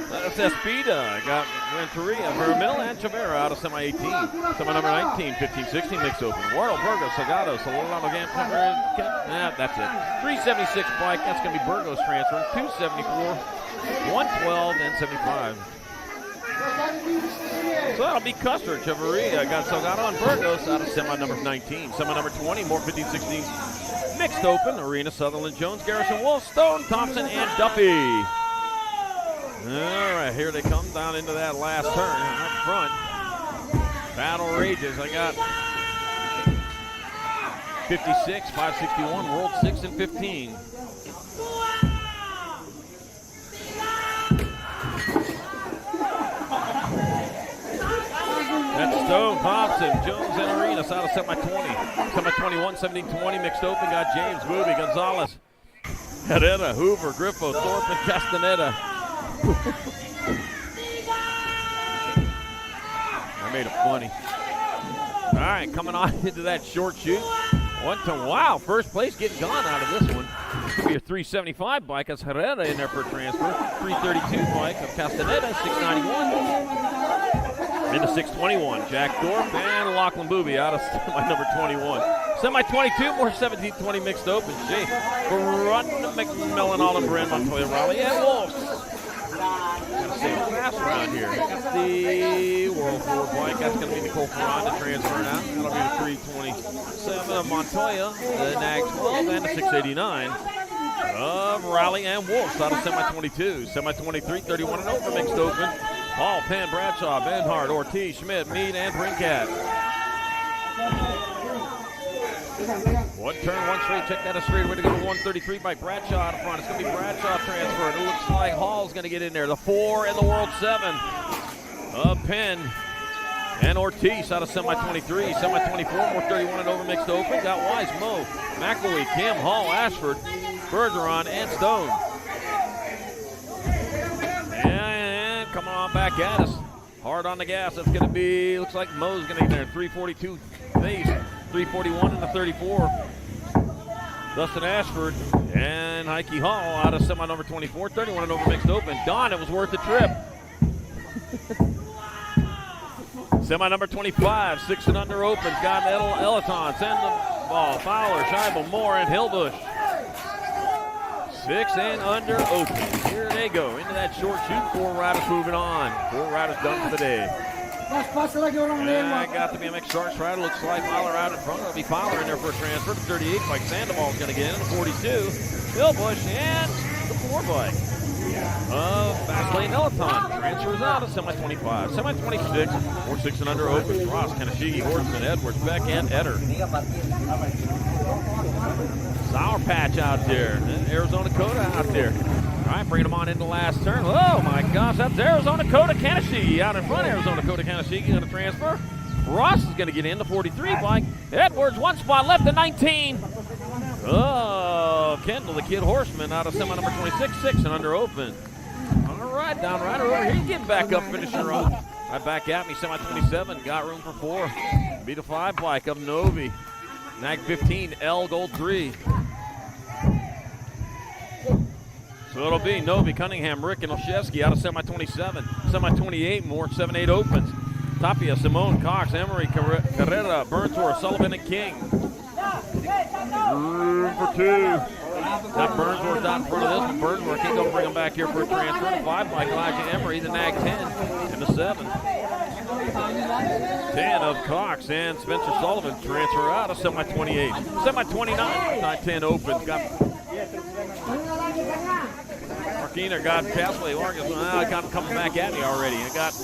That's Espida. I got Renteria, Vermil, and Chavera out of semi 18. Semi number 19, 15-16 mix open. Wardle, Burgos, Salgado, Solano, that's it. 376 bike. That's going to be Burgos transferring. 274, 112, and 75. So that'll be Custer, Chavarria. Got Salgado and Burgos out of semi number 19. Semi number 20, more 15-16 mixed open. Arena, Sutherland, Jones, Garrison, Wolf, Stone, Thompson, and Duffy. All right, here they come down into that last turn up front. Battle rages. I got 56, 561, World 6 and 15. Thompson, Jones, and Arenas out of semi-20. Semi-21, 17-20 mixed open. Got James, Booby, Gonzalez, Herrera, Hoover, Griffo, Thorpe, and Castaneda. I made it funny. All right, coming on into that short shoot. Wow, first place getting gone out of this one. Could be a 375 bike. That's Herrera in there for a transfer. 332 bike of Castaneda, 691. Into 621, Jack Thorpe and Lachlan Booby out of semi number 21. Semi 22, more 17-20 mixed open. Jay, Run, McMillan, Olive, Brand, Montoya, Raleigh, and Wolves. Gotta stay fast around here. Got the World 4 bike. That's going to be Nicole Ferran to transfer now. That'll be the 327 of Montoya, the NAG 12, and the 689 of Raleigh and Wolves out of semi 22. Semi 23, 31 and over mixed open. Hall, Penn, Bradshaw, Benhart, Ortiz, Schmidt, Mead, and Brinkat. One turn, one straight. Check that a straight. Way to go to 133 by Bradshaw out front. It's going to be Bradshaw transfer. And it looks like Hall's going to get in there. The 4 and the World 7 of Penn and Ortiz out of semi 23. Semi 24, more 31 and over mixed open. Got Wise, Mo, McElwee, Kim, Hall, Ashford, Bergeron, and Stone. And coming on back at us. Hard on the gas. That's going to be, looks like Mo's going to get there. 342 base, 341 and the 34. Dustin Ashford and Heike Hall out of semi number 24. 31 and over mixed open. Don, it was worth the trip. Semi number 25, 6 and under opens. Got Elaton, send the ball. Fowler, Scheibel, Moore, and Hillbush. 6 and under open. Here they go into that short shoot. 4 riders moving on. 4 riders done for the day. And I got the BMX Sharks rider. Looks like Fowler out in front. It'll be Fowler in there for a transfer. The 38 bike. Sandoval's going to get in. The 42. Hillbush and the 4 bike of Fastlane Elaton. Transfers out of semi 25. Semi 26. 4, 6 and under open. Ross, Kanashigi, Horseman, Edwards, Beck, and Etter. Sour Patch out there. And Arizona Coda out there. All right, bringing them on into the last turn. Oh, my gosh, that's Arizona Coda Kanashigi out in front. Arizona Coda Kanashigi going to transfer. Ross is going to get in the 43 bike. Edwards, 1 spot left at 19. Oh, Kendall, the Kid Horseman out of semi number 26, 6 and under open. All right, down rider over here, getting back up, finishing off. Right back at me, semi 27, got room for 4. Beat a 5 bike of Novi. NAG 15, L Gold 3. So it'll be Novi, Cunningham, Rick, and Olszewski out of semi 27. Semi 28, more 7-8 opens. Tapia, Simone, Cox, Emery, Carrera, Burnsworth, Sullivan, and King. Room for 2. Got Burnsworth out in front of this one. Burnsworth can go bring him back here for a transfer. The 5 by Elijah Emery, the NAG 10, and the 7. 10 of Cox and Spencer Sullivan transfer out of semi 28. Semi 29, 9-10 opens. Got Markiner, got Casley, Oregon. I got him coming back at me already. I got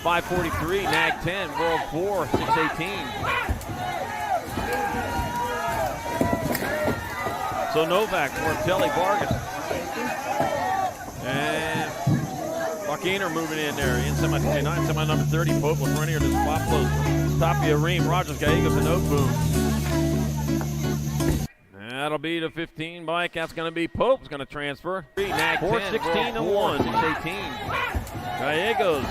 543, NAG 10, World 4, 618. So Novak, Mortelli, Vargas, and Markiner moving in there in semi 29, semi number 30. Pope, Lafreniere, the spot close. Tapia, Ream, Rogers, Gallegos, and Oakboom. That'll be the 15 bike. That's going to be Pope's going to transfer. 4, 16, and 1. 618. Gallegos.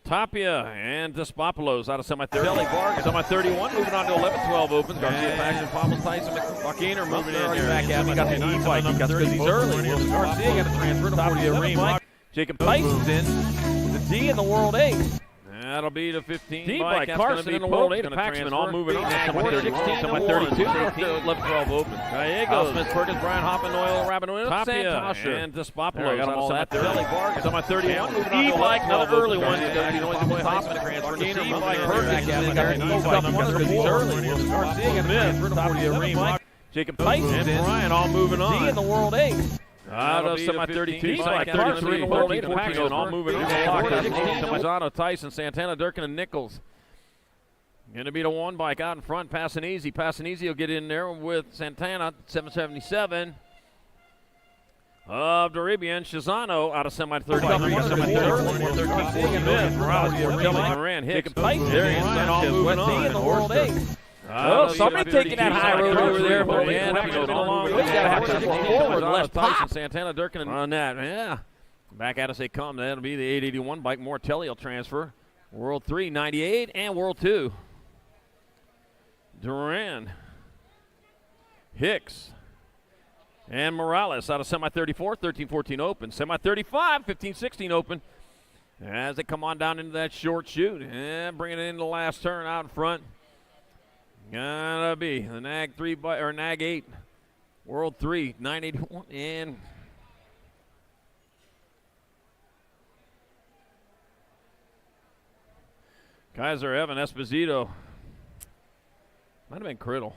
Tapia and Despopolos out of semi 30. Vargas, semi 31, moving on to 11-12 opens. Garcia, Paxton, Pablos, Tyson, Markiner moving in here. Back at me. Got the E-bike. He got because he's early. Wilson Garcia got a transfer to 47 bike. Jacob Tyson's in. The D in the World 8. That'll be the 15 D-bike. Carson in the World 8. Paxman all moving on. Semi 16, semi 32, 11-12 opens. Gallegos, Smith, Perkins, Brian Hoffman, Oil, Rabinoil, Tapia, and Despopolos. Got them all that. Vargas, semi 31, moving on. E-bike, another early one. Noisy Boy Tyson transfer. E-bike, Perkins, got the one because he's early. Wilson Garcia got a transfer to 47. Jacob Tyson and Brian all moving on. D in the World 8. Out of semi 32, semi 33, World 8, Paxton all moving on. Mazzano, Tyson, Santana, Durkin, and Nichols. Going to be the 1 bike out in front, Passanese. Passanese will get in there with Santana, 777. of Darabian Shazano out of semi-30. Moran Hicks. Darian Sanchez, Wet D in the World 8. Oh, somebody taking that high road over there. But yeah, along. We gotta have to forward, left Tyson, Santana, Durkin on that. Yeah. Back at us they come. That'll be the 881 bike. Mortelli will transfer. World 3, 98, and World 2. Duran, Hicks, and Morales out of semi-34, 13-14 open. Semi-35, 15-16 open. As they come on down into that short chute and bring it into the last turn out in front. Gotta be the Nag 3 or Nag 8, World 3, 981, and Kaiser Evan Esposito. Might have been Criddle.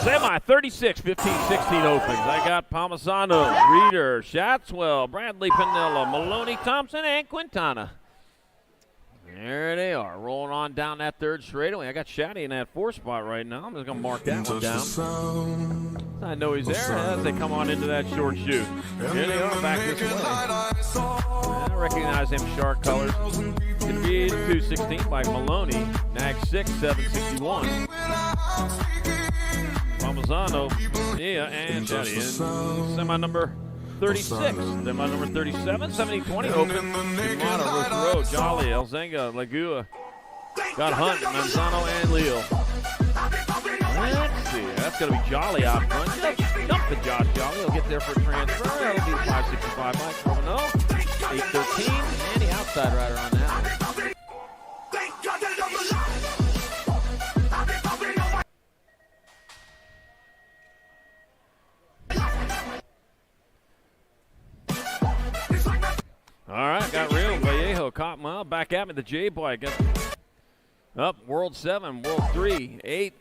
Semi 36, 15-16 opens. I got Palmisano, Reeder, Shatswell, Bradley Pinella, Maloney Thompson, and Quintana. There they are, rolling on down that third straightaway. I got Shaddy in that 4 spot right now. I'm just going to mark that one down. I know he's there as they come on into that short chute. Here they are back this way. I recognize them shark colors. It's going to be the 216 by Maloney, Nag 6, 761. Palmisano, yeah, and Shaddy in semi number 36, semi number 37, 70-20 open. Shimano, Roof Road, Jolly, Elzenga, Lagua, got Hunt, Manzano, and Leo. Let's see, that's going to be Jolly out front. Just dump the Josh Jolly. He'll get there for a transfer. That'll be 565 Mike Romano, 813, and the outside rider on that one. All right, got real. Vallejo caught well, back at me. The J bike up. World 7, World 3, 8,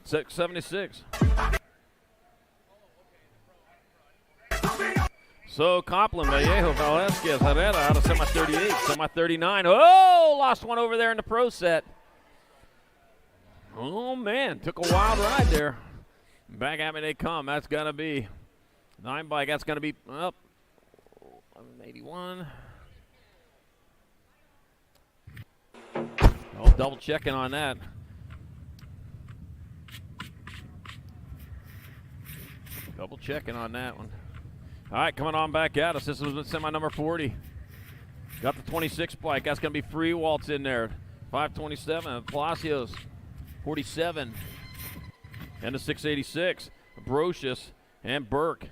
6, 76. So Copland, Vallejo, Velasquez, Herrera out of semi 38, semi 39. Oh, lost one over there in the pro set. Oh man, took a wild ride there. Back at me they come. That's gonna be 9 bike. That's gonna be up. 81. Oh, double checking on that. Double checking on that one. All right, coming on back at us. This was semi number 40. Got the 26 bike. That's going to be Free Waltz in there. 527. Palacios, 47. And the 686. Brocious and Burke.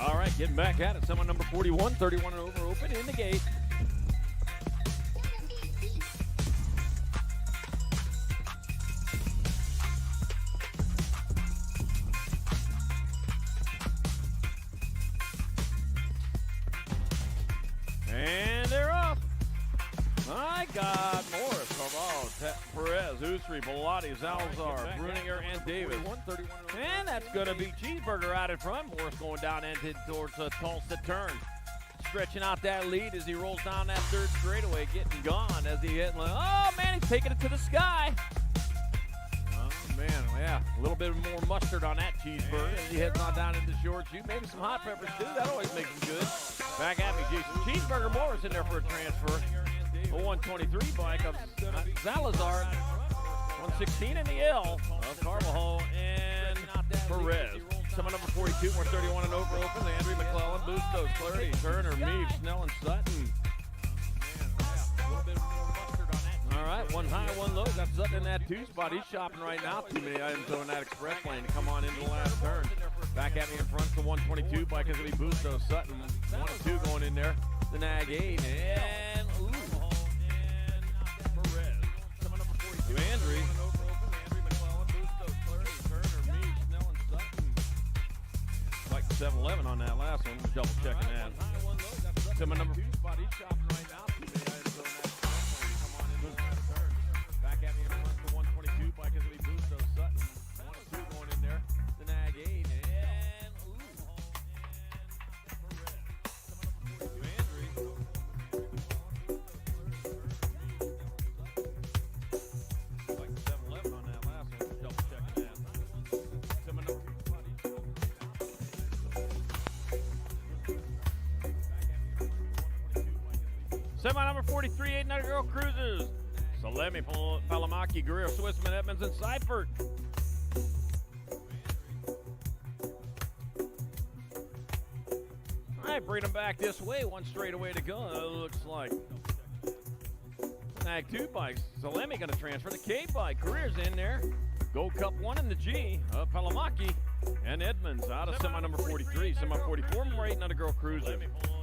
All right, getting back at it. Someone number 41, 31 and over, open in the gate. And they're off. My God, Morris, Carvalho, Perez, Usri, Bellotti, Zalazar, Bruniger, and Davis. And that's going to be Cheeseburger out in front. Morris going down and towards the Tulsa turn. Stretching out that lead as he rolls down that third straightaway, getting gone as he hit. Oh, man, he's taking it to the sky. Oh, man, yeah, a little bit more mustard on that Cheeseburger as he heads on down into short shoot. Maybe some hot peppers, too. That always makes him good. Back at me, Jason. Cheeseburger Morris in there for a transfer. The 123 bike of Salazar, 116 in the L of Carvajal and Perez. Someone number 42, 131 and over open. Landry, McClellan, Bustos, Clarity, Turner, Meave, Snell, and Sutton. All right, one high, one low. Got Sutton in that two spot. He's shopping right now. Too many items on that express lane to come on into the last turn. Back at me in front, the 122 bike is going to be Bustos, Sutton. 1 and 2 going in there. The Nag 8 and Andrew. Like 7-11 on that last one. Double checking that. Timber number 2 spot. He's shopping right now. Back at me in front for 122 bike as we boost those Sutton. 1 and 2 going in there. The Nag 8 and semi number 43, 800 Girl Cruises. Salemi, Palamaki, Guerrero, Swissman, Edmonds, and Seifert. All right, bring them back this way. One straightaway to go. It looks like Nag 2 bikes. Salemi going to transfer the K bike. Career's in there. Gold Cup 1 in the G of Palamaki and Edmonds out of semi number 43. Semi 44, more 800 Girl Cruises.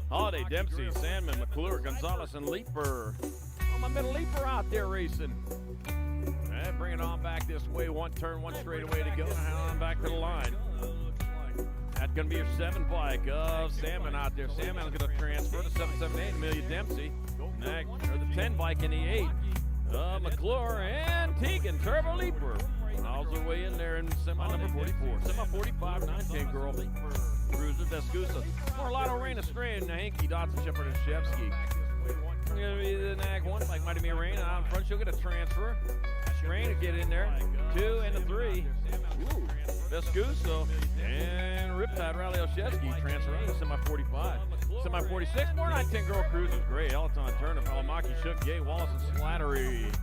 Holiday, Dempsey, Sandman, McClure, Gonzalez, and Leaper. Oh, my middle Leaper out there racing. And bring it on back this way. One turn, one straightaway to go. And on back to the line. That's going to be your 7 bike of Sandman out there. Sandman's going to transfer to 778, Amelia Dempsey. Nag, or the 10 bike in the 8. McClure and Teagan, Turbo Leaper. How's their way in there in semi number 44. Semi 45, 19 Girl Cruiser, Vescusa. Orlando, Reina, Strain, Hanky, Dotson, Shepard, and Shevsky. Going to be the Nag 1 bike, might be Reina. Out in front, she'll get a transfer. Strain to get in there. 2 and a 3. Ooh, Vescusa and Riptide, Riley Olszewski transfer into semi 45. Semi 46, more 19 Girl Cruisers. Gray, Eleton, Turner, Palamaki, Shook, Gay, Wallace, and Slattery.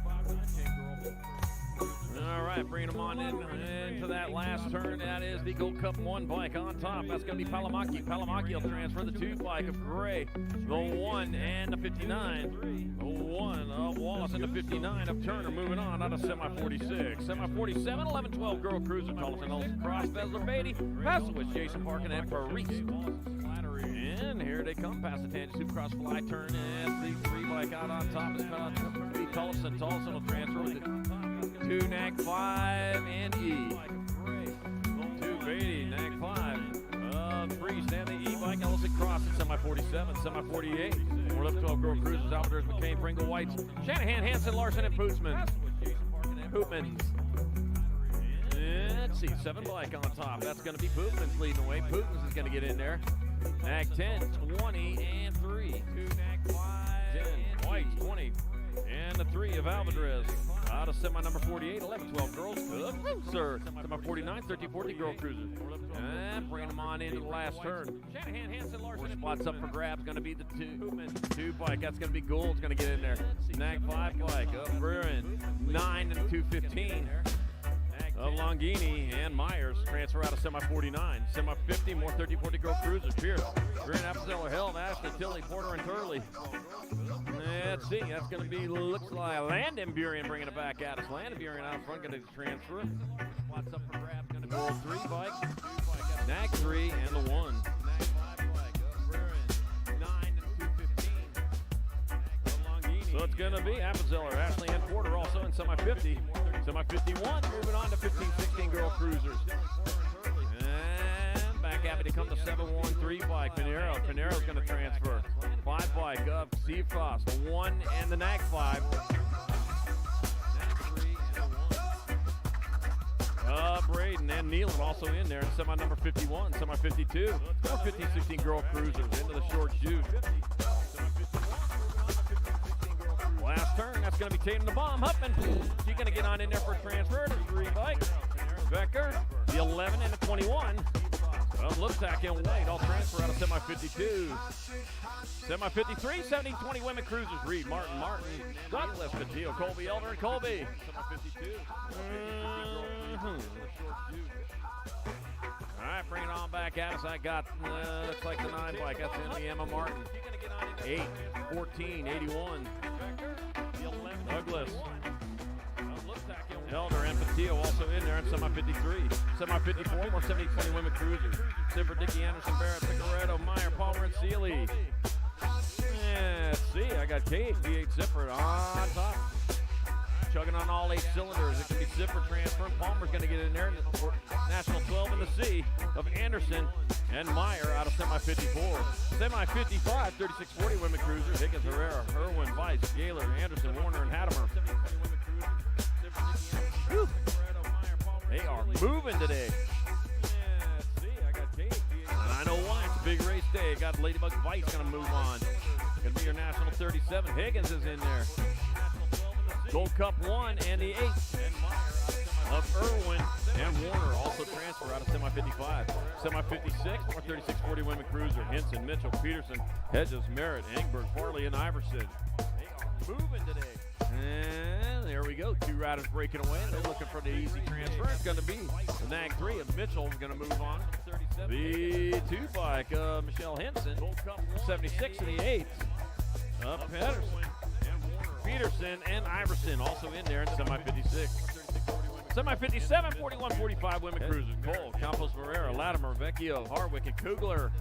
All right, bringing them on into that last turn. That is the Gold Cup 1 bike on top. That's going to be Palamaki. Palamaki will transfer the 2 bike of Gray. The 1 and the 59. The 1 of Wallace and the 59 of Turner. Moving on out of semi 46. Semi 47, 11, 12 Girl Cruiser. Tolleson, Olsen, Cross, Vesler, Beatty, Passowitz, Jason Parkin, and Paris. And here they come past the tangent Supercross fly turn. And the 3 bike out on top is Tolleson. Tolleson will transfer with it. 2 Nag 5 and E. 2 Beatty, Nag 5. Priest and the E-bike, Ellison Cross at semi 47, semi 48. We're left 12 Girl Cruisers, Alvarez, McCain, Pringle, Whites, Shanahan, Hansen, Larson, and Pootsman. Let's see, 7 bike on top. That's going to be Pootman's leading the way. Pootman's is going to get in there. Nag 10, 20, and 3. 2 Nag 5, 10, Whites, 20. And the 3 of Alvarez. Out of semi number 48, 11, 12 girls. Sir. Semi 49, 13, 14 Girl Cruisers. And bring them on into the last turn. Shanahan, Hansen, Larson. 4 spots up for grabs. Going to be the 2 bike. That's going to be Gould's going to get in there. Nag 5 bike of Bruin. 9 and 215. Of Longini and Myers transfer out of semi 49. Semi 50, more 30, 40 Girl Cruisers. Pierce, Grant Appenzeller, Held, Ashley, Tilly, Porter, and Turley. Let's see, that's going to be, looks like Landon Burien bringing it back at us. Landon Burien out front going to transfer. Spots up for grabs, going to be 3 bike, Nag 3, and the 1. going to be Appenzeller, Ashley Ann Porter also in semi-50. Semi-51, moving on to 15-16 girl cruisers. And back happy to come the 713 bike. Pinero's going to transfer. 5 bike of Steve Frost, the 1 and the NAG 5. Braden and Nealon also in there in semi number 51, semi 52. 15-16 girl cruisers into the short chute. Last turn, that's going to be Tatum the Bomb. Huffman, she's going to get on in there for a transfer. The 3 bike. Becker, the 11 and the 21. Liptak and White all transfer out of semi 52. Semi 53, 17-20 women cruisers. Reed, Martin, Douglas, Patillo, Colby, Elder, and Colby. Semi 52. All right, bring it on back at us. I got, looks like the 9 bike. That's in the Emma Martin. 8, 14, 81. Douglas. Elder and Patillo also in there in semi-53. Semi-54, more 70-20 women cruisers. Zipper, Dickey, Anderson, Barrett, Picaretto, Meyer, Palmer, and Seeley. Let's see, I got Kate, V8 Zipper on top. Chugging on all 8 cylinders. It can be Zipper transferring. Palmer's going to get in there. National 12 in the C of Anderson and Meyer out of semi-54. Semi-55, 36-40 women cruisers. Higgins, Herrera, Irwin, Weiss, Gaylor, Anderson, Warner, and Hattemer. Whew. They are moving today. And I know why. It's a big race day. Got Ladybug Weiss going to move on. Going to be your National 37. Higgins is in there. Gold Cup 1 and the 8 of Irwin and Warner also transfer out of semi-55. Semi-56, more 36-40 women cruiser. Henson, Mitchell, Peterson, Hedges, Merritt, Engberg, Farley, and Iverson. They are moving today. And there we go. 2 riders breaking away. They're looking for the easy transfer. It's going to be the NAG 3 of Mitchell is going to move on. The 2 bike of Michelle Henson. 76 and the 8 of Peterson and Iverson also in there in semi-56. Semi-57, 41-45 women cruisers. Cole, Campos, Ferreira, Latimer, Vecchio, Harwick, and Kugler.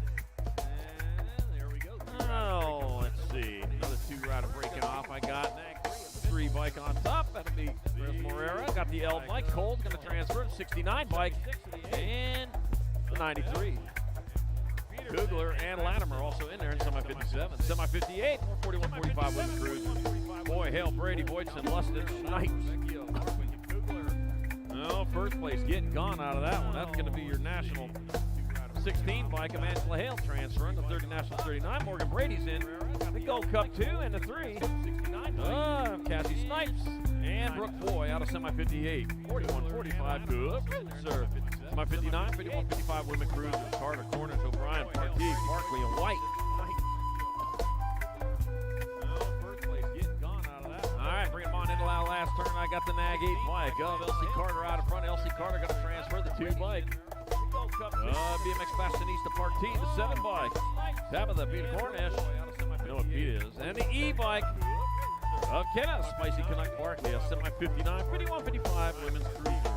And there we go. Oh, let's see. Another 2 rider breaking off. I got NAG 3 bike on top. That'll be Chris Morera. Got the L bike. Cole's going to transfer to 69 bike. And the 93. Kugler and Latimer also in there in semi-57. Semi-58, 41-45 women cruisers. Boy, Hale, Brady, Voigtson, Lustin, Snipes. Oh, first place getting gone out of that one. That's going to be your National 16 bike of Angela Hale transferring. The 30 National 39. Morgan Brady's in. The Gold Cup 2 and the 3. Cassie Snipes and Brooke Boy out of semi-58. 41-45. Good, sir. Semi-59, 51-55 women cruisers. Carter, Cornish, O'Brien, Partee, Barkley, and White. All right, bring them on into our last turn. I got the NAG 8 bike of Elsie Carter out in front. Elsie Carter going to transfer the 2 bike. BMX Fashionista Partee, the 7 bike. Tabitha, Peter Cornish. You know what Pete is. And the E bike of Kenneth, Spicy Canuck Barkley, a semi-59, 51-55 women's cruiser.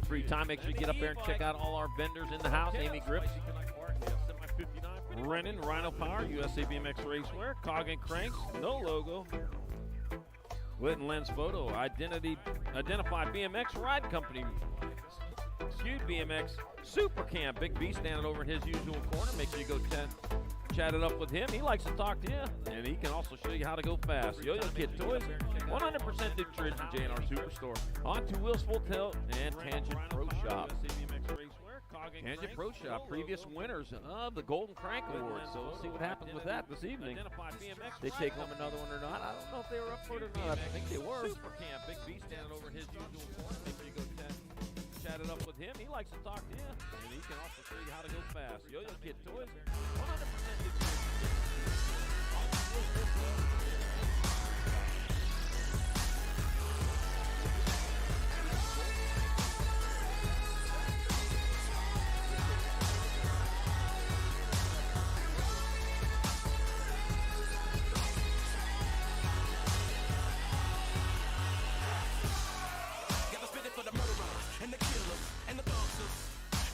Free time, make sure you get up there and check out all our vendors in the house. Amy Grips, Brennan, Rhino Power, USA BMX Racewear, Cog and Cranks, no logo. Witten Lens Photo, Identified BMX Ride Company, Skewed BMX, Super Camp, Big B standing over in his usual corner. Make sure you go chat it up with him. He likes to talk to you, and he can also show you how to go fast. Yo-Yo Kid Toys, 100% nutrition, J&R Superstore. On to Will's Full Tilt and Tangent Pro Shop. Tangent Pro Shop, previous winners of the Golden Crank Awards. So we'll see what happens with that this evening. They take home another one or not. I don't know if they were up for it or not. I think they were. Super Camp, Big B standing over in his usual corner. Make sure you go chat it up with him. He likes to talk to you, and he can also show you how to go fast. Yo-Yo Kid Toys, 100%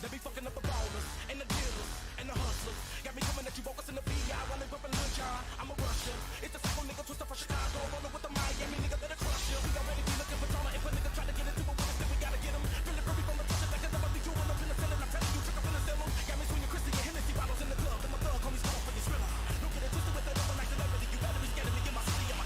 Let me fucking up the ballers and the dealers and the hustlers. Got me coming at you, focus in the VI while they whipping lunch, I'm a Russian. It's the psycho nigga twister from Chicago, rolling with the Miami nigga that'll crush you. We already be looking for drama. If a nigga try to get into it with us, then we gotta get him. Feel it from the touch, like I never be doing up in the ceiling. I'm telling you, trick up in the ceiling. Got me swinging Chrissy and Hennessy bottles in the club. And my thug call me small for your thriller. Don't get it twisted with that other like celebrity. You better be scared of me in my city. I'm a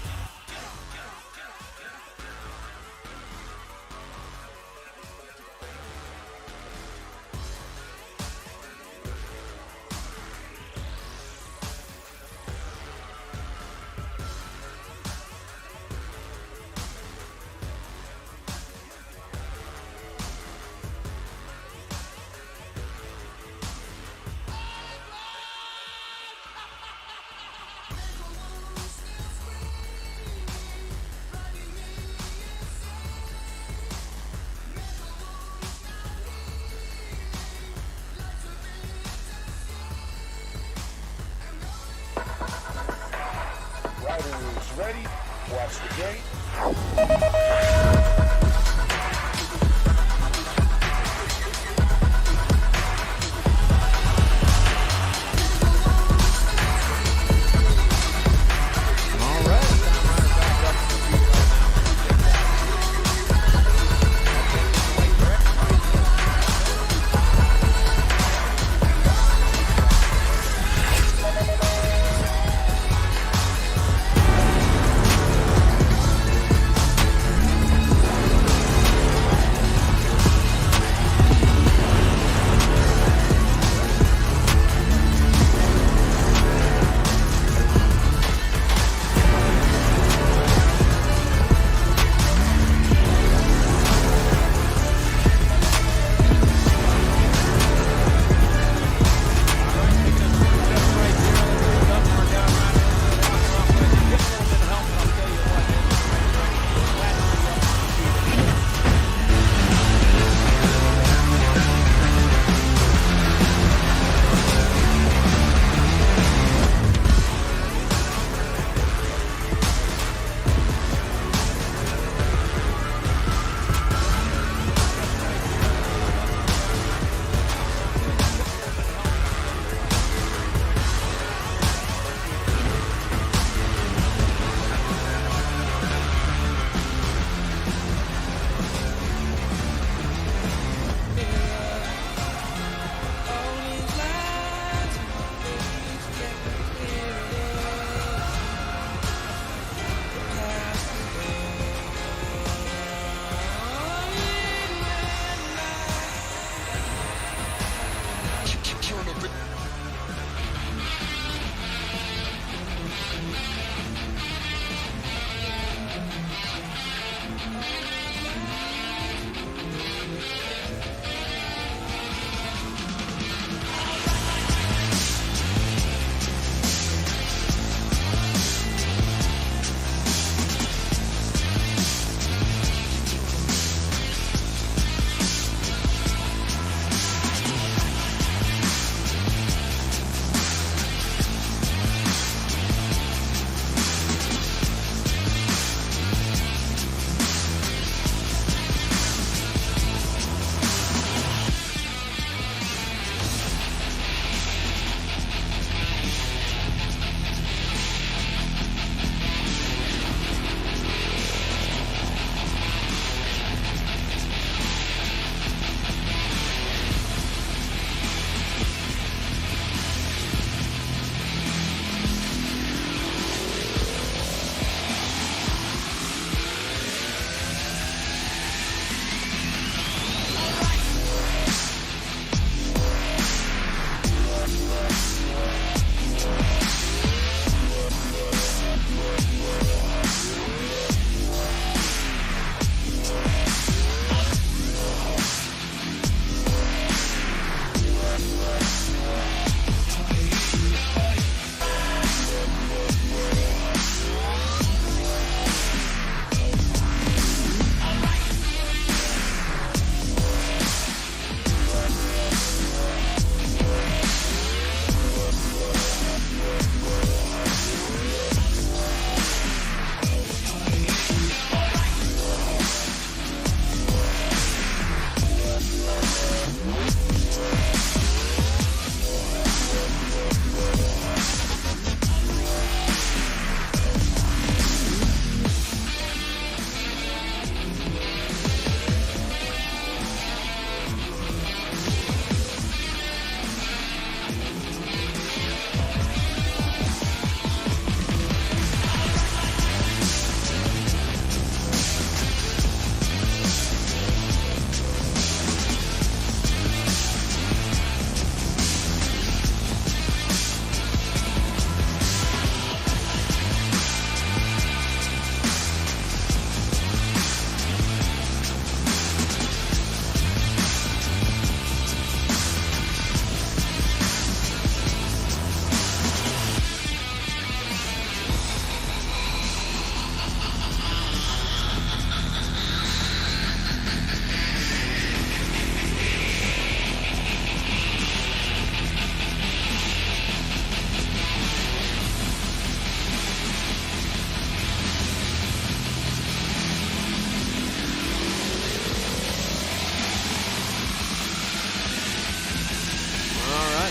Riders ready, watch the gate.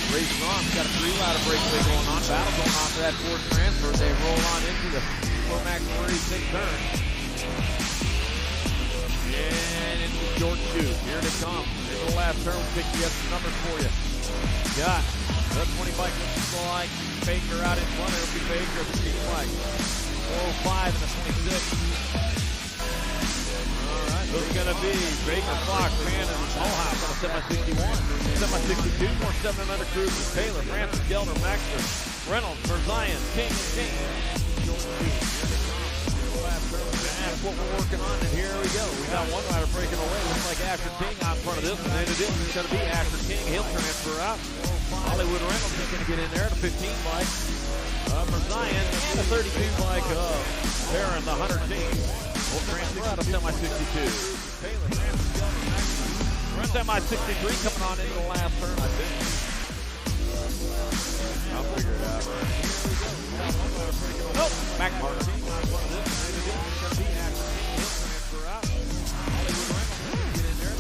Racing on. We got a 3-ladder breakaway going on. Battle going on for that fourth transfer. They roll on into the Lomax 36 turn. And into the short shoot. Here they come. Here's the last turn. We'll pick the extra numbers for you. Got the 20 bike looks like Baker out in front. It'll be Baker. The team bike. 405 and the 26. Alright, so it's going to be Baker, Fox, Bannon, and Hallhouse on a semi-61. Semi-62, more 700 cruisers. Taylor, Francis, Gelder, Maxter, Reynolds, Verzion, King, and King. That's what we're working on, and here we go. We got one rider breaking away. Looks like Asher King out in front of this one. And it is. It's going to be Asher King. He'll transfer out. Hollywood Reynolds is going to get in there. The 15 bike. Verzion and the 32 bike of Barron, the 100 team. We'll transfer out of semi-62. Semi-63 coming on into the last turn, I think. I'll figure it out. Nope, back mark.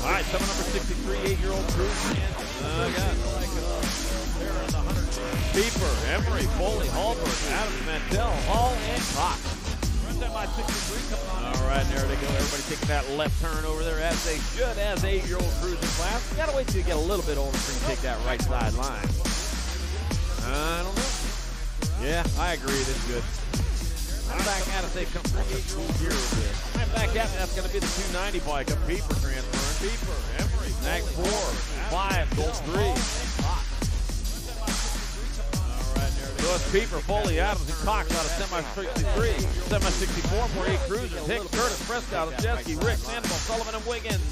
All right, number 63, 8-year-old cruiser. Beeper, Emery, Foley, Hallberg, Adams, Mantell, Hall, and Cox. All right, there they go. Everybody taking that left turn over there as they should, as 8-year-old cruiser class. You gotta wait till you get a little bit older before you take that right side line. I don't know. Yeah, I agree. That's good. I'm back at it. They come from the here a bit. I'm back at it. That's going to be the 290 bike. A Beeper transferring. Beeper, Emery, Mag 4, 5, Gold 3. So it's Beeper, Foley, Adams, and Cox out of semi-63. Semi-64 for 8 cruisers. Hicks, Curtis, Prescott, Ojeski, Rick, Sandoval, Sullivan, and Wiggins.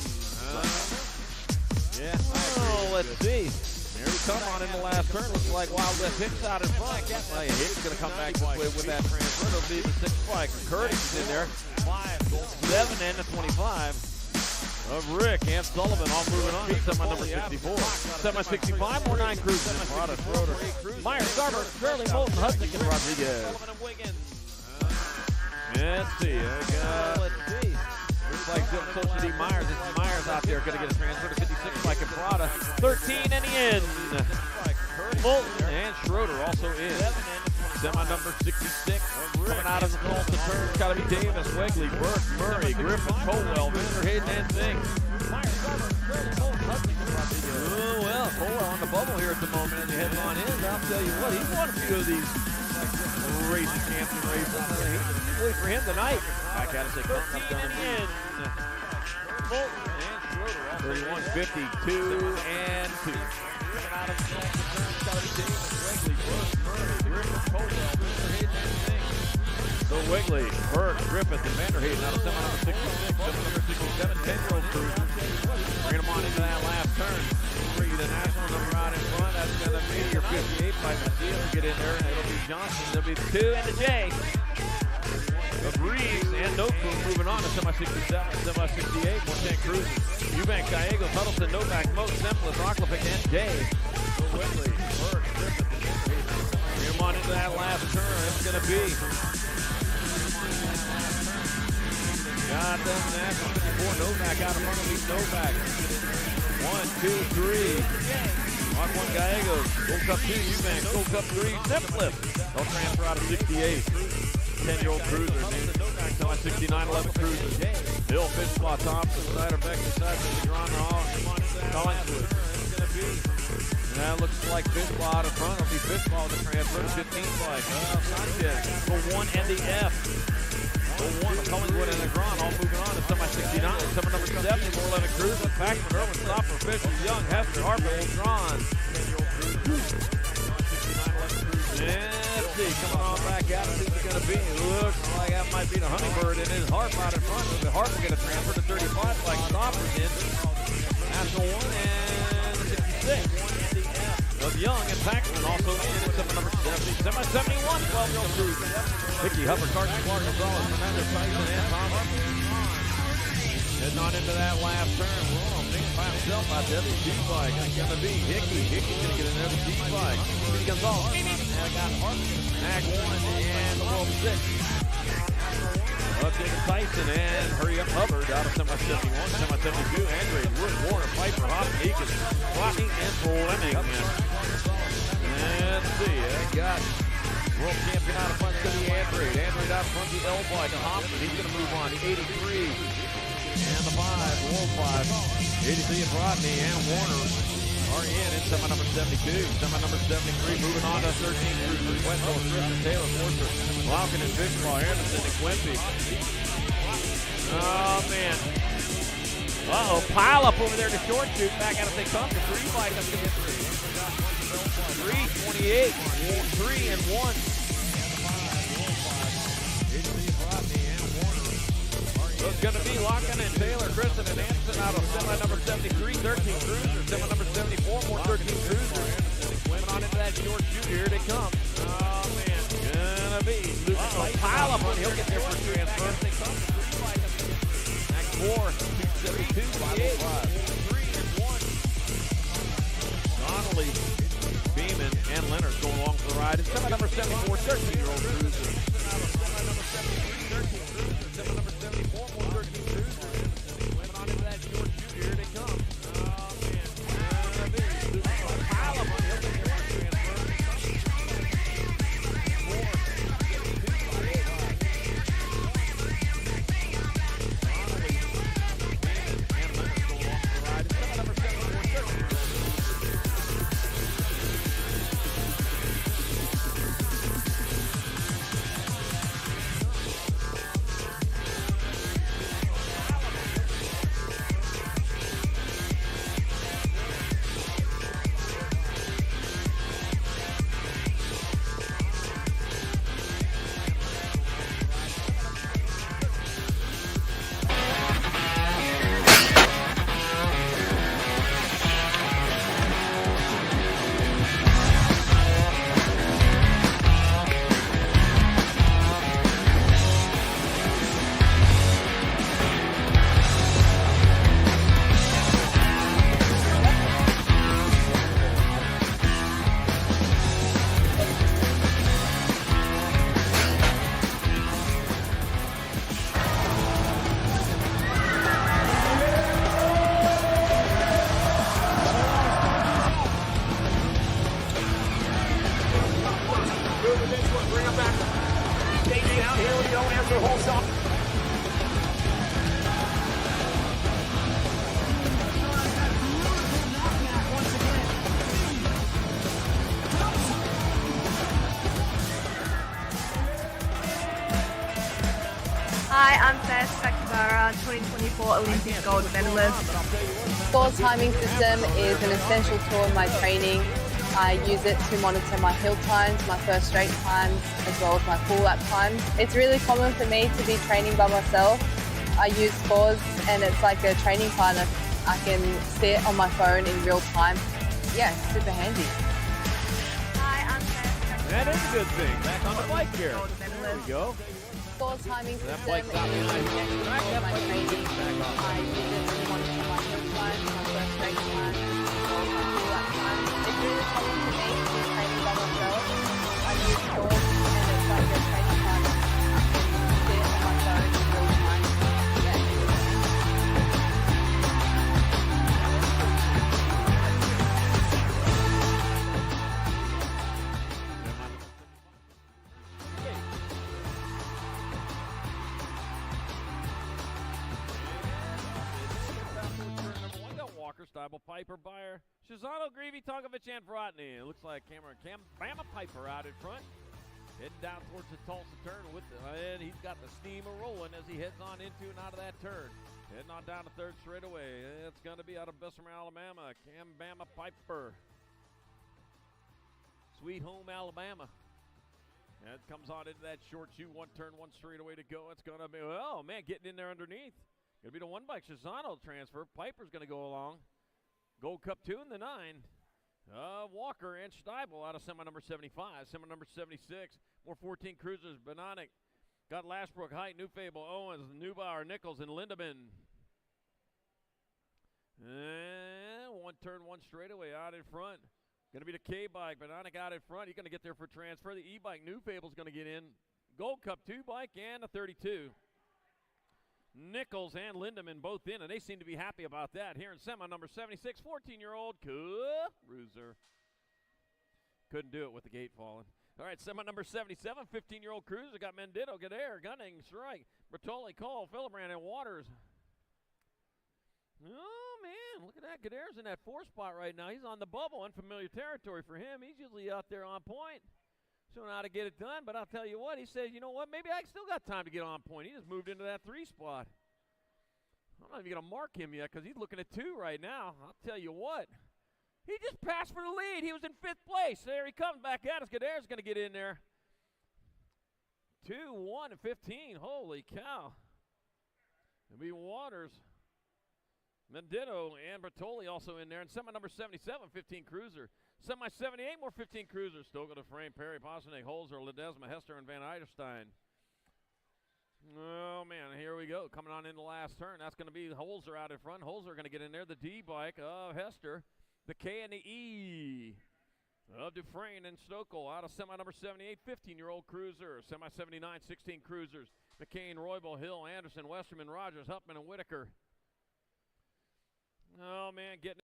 Let's see. Here we come on in the last turn. Looks like Wild West Hicks out in front. Hicks is going to come back this way with that transfer. It'll be the 6th bike. Curtis is in there. 7 and the 25 of Rick and Sullivan all moving on to semi number 64. Semi-65, more 9 cruisers. Prada, Schroeder, Myers, Garber, Shirley, Moulton, Hudson, and Rodriguez. Let's see. Let's see. Looks like Social D. Myers. It's Myers out there going to get a transfer to 56 like in Prada. 13 and the end. Moulton and Schroeder also in. Semi number 66. Coming out of the Tulsa turn. It's got to be Davis, Wegley, Burke, Murray, Griffin, Colwell, Vander Hayden, and Singh. Oh, well, Colwell on the bubble here at the moment, and the headline is, I'll tell you what, he's won a few of these racing champion races. Wait for him tonight. Back at us, they come up down in. Moulton and Schroeder. 31, 52, and 2. Coming out of the Tulsa turn. It's got to be Davis, Wegley, Burke, Murray, Griffin, Colwell, Vander Hayden, and Singh. So Wegley, Burke, Griffith, and Vander Hayden out of semi number 66, semi number 67, 10-year-old cruisers. Bringing them on into that last turn. Bring the national number out in front. That's going to be your 58 by Messiah will get in there, and it'll be Johnson. There'll be the 2 and the J. Of Reeves and Noku moving on to semi-67, semi-68, 110 cruisers. Eubank, Gallegos, Huddleston, Novak, Moat, Semplus, Rocklepick, and Jay. Wegley, Burke, Griffith, and Vander Hayden. Bring them on into that last turn. It's going to be got them national 54. Novak out in front of me. Novak. 1, 2, 3. Mark 1 Gallegos. Gold Cup 2. Eubank. Gold Cup 3. Semplus. They'll transfer out of 68. 10-year-old cruiser. Novak 69, 11 cruisers. Hill, Fitzpaw, Thompson, Snyder, Beckman, Snyder, Gron, Collingswood. That looks like Fitzpaw out in front. It'll be Fitzpaw with the transfer to 15 bike. Sanchez. The 1 and the F. The 1, Collingwood and the Gron all moving on to semi-69. Semi number 70, more 11 cruisers. Paxman, Irwin, Stopper, Fisher, Young, Hefner, Harper, and Gron. 10-year-old cruiser. Let's see, coming on back out. Who's it going to be? Looks like that might be the Hummingbird and his Harp out in front. The Harp will get a transfer to 35 like Stopper's in. National 1 and 66. Of Young and Paxman also in at semi number 70. Semi-71, 12-year-old cruiser. Hickey, Hubbard, Carson, Clark, Gonzalez, Fernandez, Tyson, and Thomas. Heading on into that last turn. Well, thinking by himself out there. The D-bike. It's going to be Hickey. Hickey's going to get in there. The D-bike. Speedy Gonzalez. And I got Hartman. Mag 1 and the World 6. Jacob Tyson and Hurry Up Hubbard out of semi-71, semi-72. Andre, Wood, Warner, Piper, Hoffman, Eakins, Rocky, and Fleming. Let's see. I got world champion out of front to the Android. Android out front to Elboy to Hoffman. He's going to move on. The 83 and the 5, world 5. 83 and Rodney and Warner are in semi number 72. Semi number 73 moving on to 13 cruisers. Wetzel, Christian, Taylor, Forster, Lauken, and Fishbaugh, Anderson, and Quimby. Oh, man. Uh-oh, pile up over there to short shoot. Back out of the come to 3 bike. That's going to get 3. 3, 28, 3 and 1. So it's going to be Lauken and Taylor, Kristen, and Anderson out of semi number 73, 13 cruisers. Semi number 74, more 13 cruisers. Coming on into that short shoot. Here they come. Oh, man. Gonna be Lucas. Pile up on. He'll get there for transfer. Next 4, 272, 58, 3 and 1. Donnelly, Beeman, and Leonard going along for the ride. It's semi number 74, 13-year-old cruiser. Semi number 73, 13 cruiser. Semi number 74, more 13 cruisers. Coming on into that short shoot. Here they come. Oh, man. Gonna be Lucas. Pile up on. He'll get there for transfer. 4, 272, 58. Hi, I'm Fair Sakabara, 2024 Olympic gold medalist. Sports timing system is an essential tool in my training. I use it to monitor my hill times, my first straight times, as well as my full lap times. It's really common for me to be training by myself. I use Scores and it's like a training partner. I can see it on my phone in real time. Yeah, super handy. Hi, I'm Fair Sakabara. That is a good thing. Back on the bike here. There we go. Sports timing system bike is got me an nice. essential Back tool in that my bike training. back on. I use it to monitor my hill times, my first straight times, as well as my full lap times. It's really common for me to be training by myself. I use Scores and it's like a training partner. I can see it on my phone in real time. Yeah. Walker, Steibel, Piper, Beyer, Shazano, Greavy, Tonkovich, and Vrotny. It looks like Cameron Bama Piper out in front. Heading down towards the Tulsa turn with and he's got the steam rolling as he heads on into and out of that turn. Heading on down to third straightaway. It's going to be out of Bessemer, Alabama. Cam Bama Piper. Sweet home, Alabama. And comes on into that short shoot. One turn, one straightaway to go. It's going to be, oh, man, getting in there underneath. Going to be the one bike Shazano transfer. Piper's going to go along. Gold Cup 2 in the 9. Walker and Steibel out of semi number 75. Semi number 76. More 14 cruisers. Benonic. Got Lashbrook, Height, Newfable, Owens, Neubauer, Nichols, and Lindemann. And one turn, one straightaway out in front. Going to be the K-bike. Benonic out in front. He's going to get there for transfer. The E-bike, Newfable's going to get in. Gold Cup 2 bike and a 32. Nichols and Lindemann both in, and they seem to be happy about that. Here in semi number 76, 14-year-old Cruiser. Couldn't do it with the gate falling. All right, semi number 77, 15-year-old cruiser. Got Mendito, Gadair, Gunning, Strike, Bertoli, Cole, Philibrand, and Waters. Oh, man, look at that. Gadair's in that 4 spot right now. He's on the bubble, unfamiliar territory for him. He's usually out there on point, showing how to get it done. But I'll tell you what, he says, you know what, maybe I still got time to get on point. He just moved into that 3 spot. I'm not even going to mark him yet because he's looking at 2 right now. I'll tell you what. He just passed for the lead. He was in 5th place. There he comes back at us. Gadair's going to get in there. 2, 1, and 15. Holy cow. It'll be Waters. Mendito and Bertoli also in there. And semi number 77, 15 cruiser. Semi 78, more 15 cruisers. Stokel to frame, Perry, Posnick, Holzer, Ledesma, Hester, and Van Eiderstein. Oh, man, here we go. Coming on in the last turn. That's going to be Holzer out in front. Holzer going to get in there. The D bike of Hester. The K and the E of Dufresne and Stokel out of semi number 78, 15-year-old cruiser. Semi 79, 16 cruisers. McCain, Roybal, Hill, Anderson, Westerman, Rogers, Huffman, and Whitaker. Oh, man, getting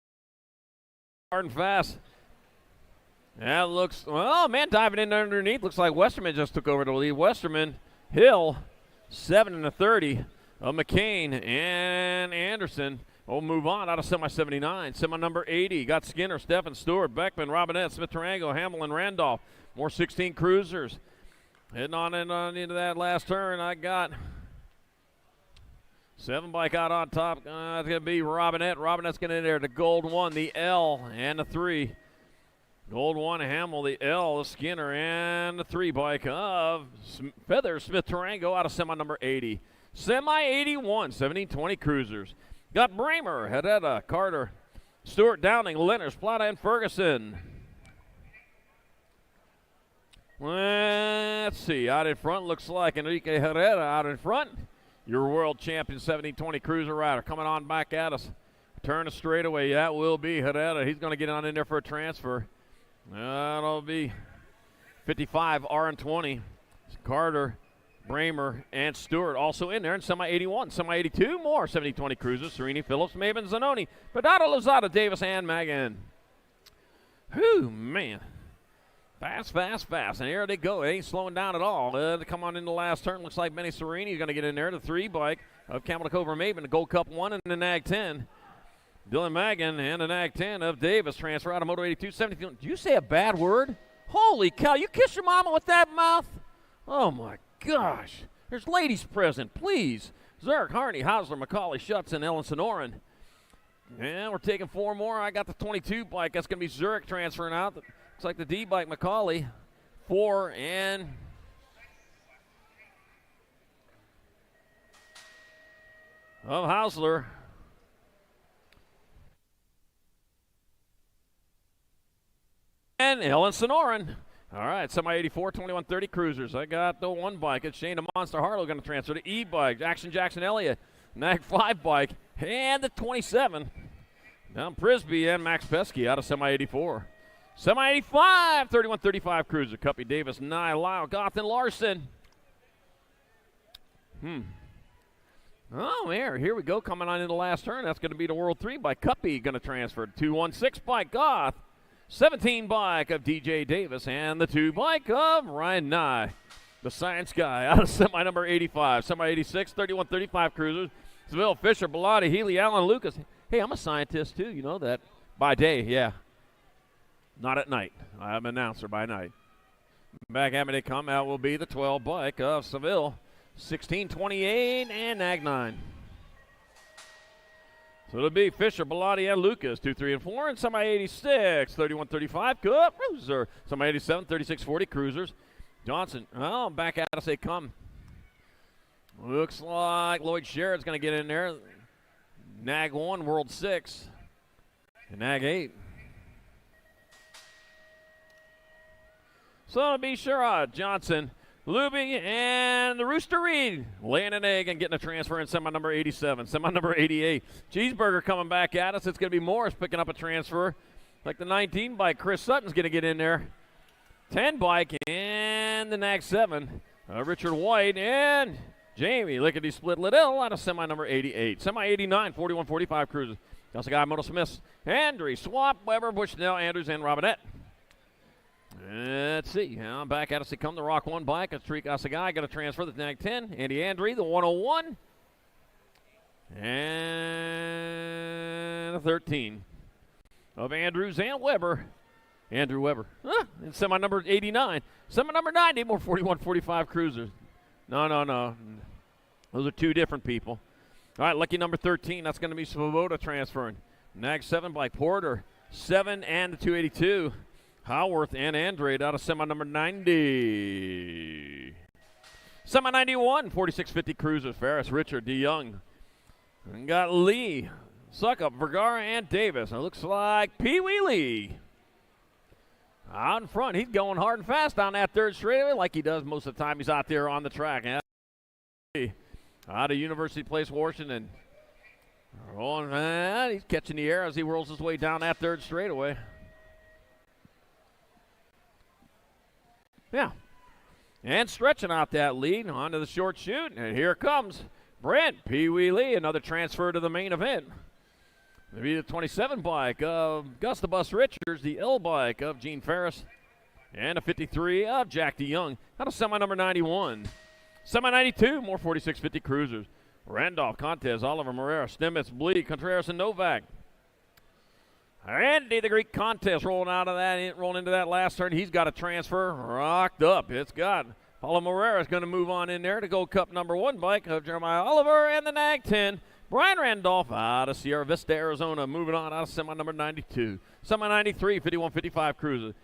hard and fast. That looks, oh, man, diving in underneath. Looks like Westerman just took over the lead. Westerman, Hill, 7 and a 30 of McCain and Anderson. We'll move on out of semi 79. Semi number 80. Got Skinner, Stephen, Stewart, Beckman, Robinette, Smith Tarango, Hamill, and Randolph. More 16 cruisers. Heading on into that last turn. I got 7 bike out on top. It's going to be Robinette. Robinette's going to in there. The gold 1, the L, and the 3. Gold 1, Hamill, the L, the Skinner, and the 3 bike of Feather, Smith Tarango out of semi number 80. Semi 81, 17-20 cruisers. Got Bramer, Hedetta, Carter, Stewart, Downing, Lenners, Plata, and Ferguson. Let's see. Out in front looks like Enrique Herrera out in front. Your world champion 17-20 cruiser rider coming on back at us. Turn a straightaway. That will be Herrera. He's going to get on in there for a transfer. That'll be 55 RN20. Carter, Bramer, and Stewart also in there. And semi 81, semi 82, more 70-20 cruisers. Serini, Phillips, Maven, Zanoni, Pedado, Lozada, Davis, and Magan. Whew, man. Fast, fast, fast. And here they go. It ain't slowing down at all. To come on in the last turn. Looks like Benny Serini is going to get in there. The 3 bike of Camel Cobra Maven, the Gold Cup 1, and the NAG 10. Dylan Magan and the NAG 10 of Davis. Transfer out of Moto 82, 72. Did you say a bad word? Holy cow. You kiss your mama with that mouth? Oh, my gosh. There's ladies present. Please. Zurich, Harney, Hausler, McCauley, Schutz, and Ellen Sonoran. And we're taking 4 more. I got the 22 bike. That's going to be Zurich transferring out. Looks like the D bike, McCauley. 4 and of Hausler. And Ellen Sonoran. All right, semi 84, 21-30 cruisers. I got the 1 bike. It's Shane the Monster Harlow going to transfer to E bike. Action Jackson Elliott. NAG 5 bike. And the 27. Down Prisby and Max Pesky out of semi 84. Semi 85, 31-35 cruiser. Cuppy, Davis, Nye, Lyle, Goth, and Larson. Oh, here we go. Coming on in the last turn. That's going to be the World 3 by Cuppy. Going to transfer. 216 by Goth. 17 bike of DJ Davis. And the 2 bike of Ryan Nye. The science guy out of semi number 85. Semi 86, 31-35 cruisers. Seville, Fisher, Bellotti, Healy, Allen, Lucas. Hey, I'm a scientist too. You know that. By day, yeah. Not at night. I'm an announcer by night. Back at me they come. Out will be the 12 bike of Seville. 16-28 and NAG 9. So it'll be Fisher, Bellotti, and Lucas. 2, 3, and 4. And semi 86, 31-35. Cup Cruiser. Semi 87, 36-40 cruisers. Johnson. Oh, back at us they come. Looks like Lloyd Sherrod's going to get in there. NAG 1, World 6. And NAG 8. So it'll be Sherrod, Johnson, Luby, and the Rooster Reed laying an egg and getting a transfer in semi number 87. Semi number 88. Cheeseburger coming back at us. It's going to be Morris picking up a transfer. Like the 19 bike, Chris Sutton's going to get in there. 10 bike and the NAG 7. Richard White and Jamie Lickety Split Liddell out of semi number 88. Semi 89, 41-45 cruisers. Also got Moto Smiths, Andrew, Swap, Weber, Bushnell, Andrews, and Robinette. Let's see. Now back at us they come. The Rock 1 bike. It's Tariq Asagai. Got to transfer the Nag 10. Andy Andre, the 101. And a 13 of Andrews and Weber. Andrew Weber. And semi number 89. Semi number 90, more 41-45 cruisers. No. Those are two different people. All right, lucky number 13. That's going to be Svoboda transferring. Nag 7 by Porter. 7 and the 282. Howarth and Andrade out of semi number 90. Semi 91, 4650 cruisers. Ferris, Richard, DeYoung. And got Lee, Suckup, Vergara, and Davis. It looks like Pee Wee Lee. Out in front, he's going hard and fast down that third straightaway like he does most of the time he's out there on the track. Out of University Place, Washington. Rolling, he's catching the air as he rolls his way down that third straightaway. Yeah. And stretching out that lead onto the short chute. And here comes Brent Pee Wee Lee, another transfer to the main event. Maybe the 27 bike of Gustavus Richards, the L bike of Gene Ferris, and a 53 of Jack DeYoung. Out of semi number 91. Semi 92, more 4650 cruisers. Randolph, Contes, Oliver, Morera, Snimetz, Bleak, Contreras, and Novak. Andy the Greek Contest rolling into that last turn. He's got a transfer rocked up. It's got Paulo Morera is going to move on in there to Gold Cup number 1 bike of Jeremiah Oliver and the Nag 10. Brian Randolph out of Sierra Vista, Arizona, moving on out of semi number 92. Semi 93, 51-55 cruiser.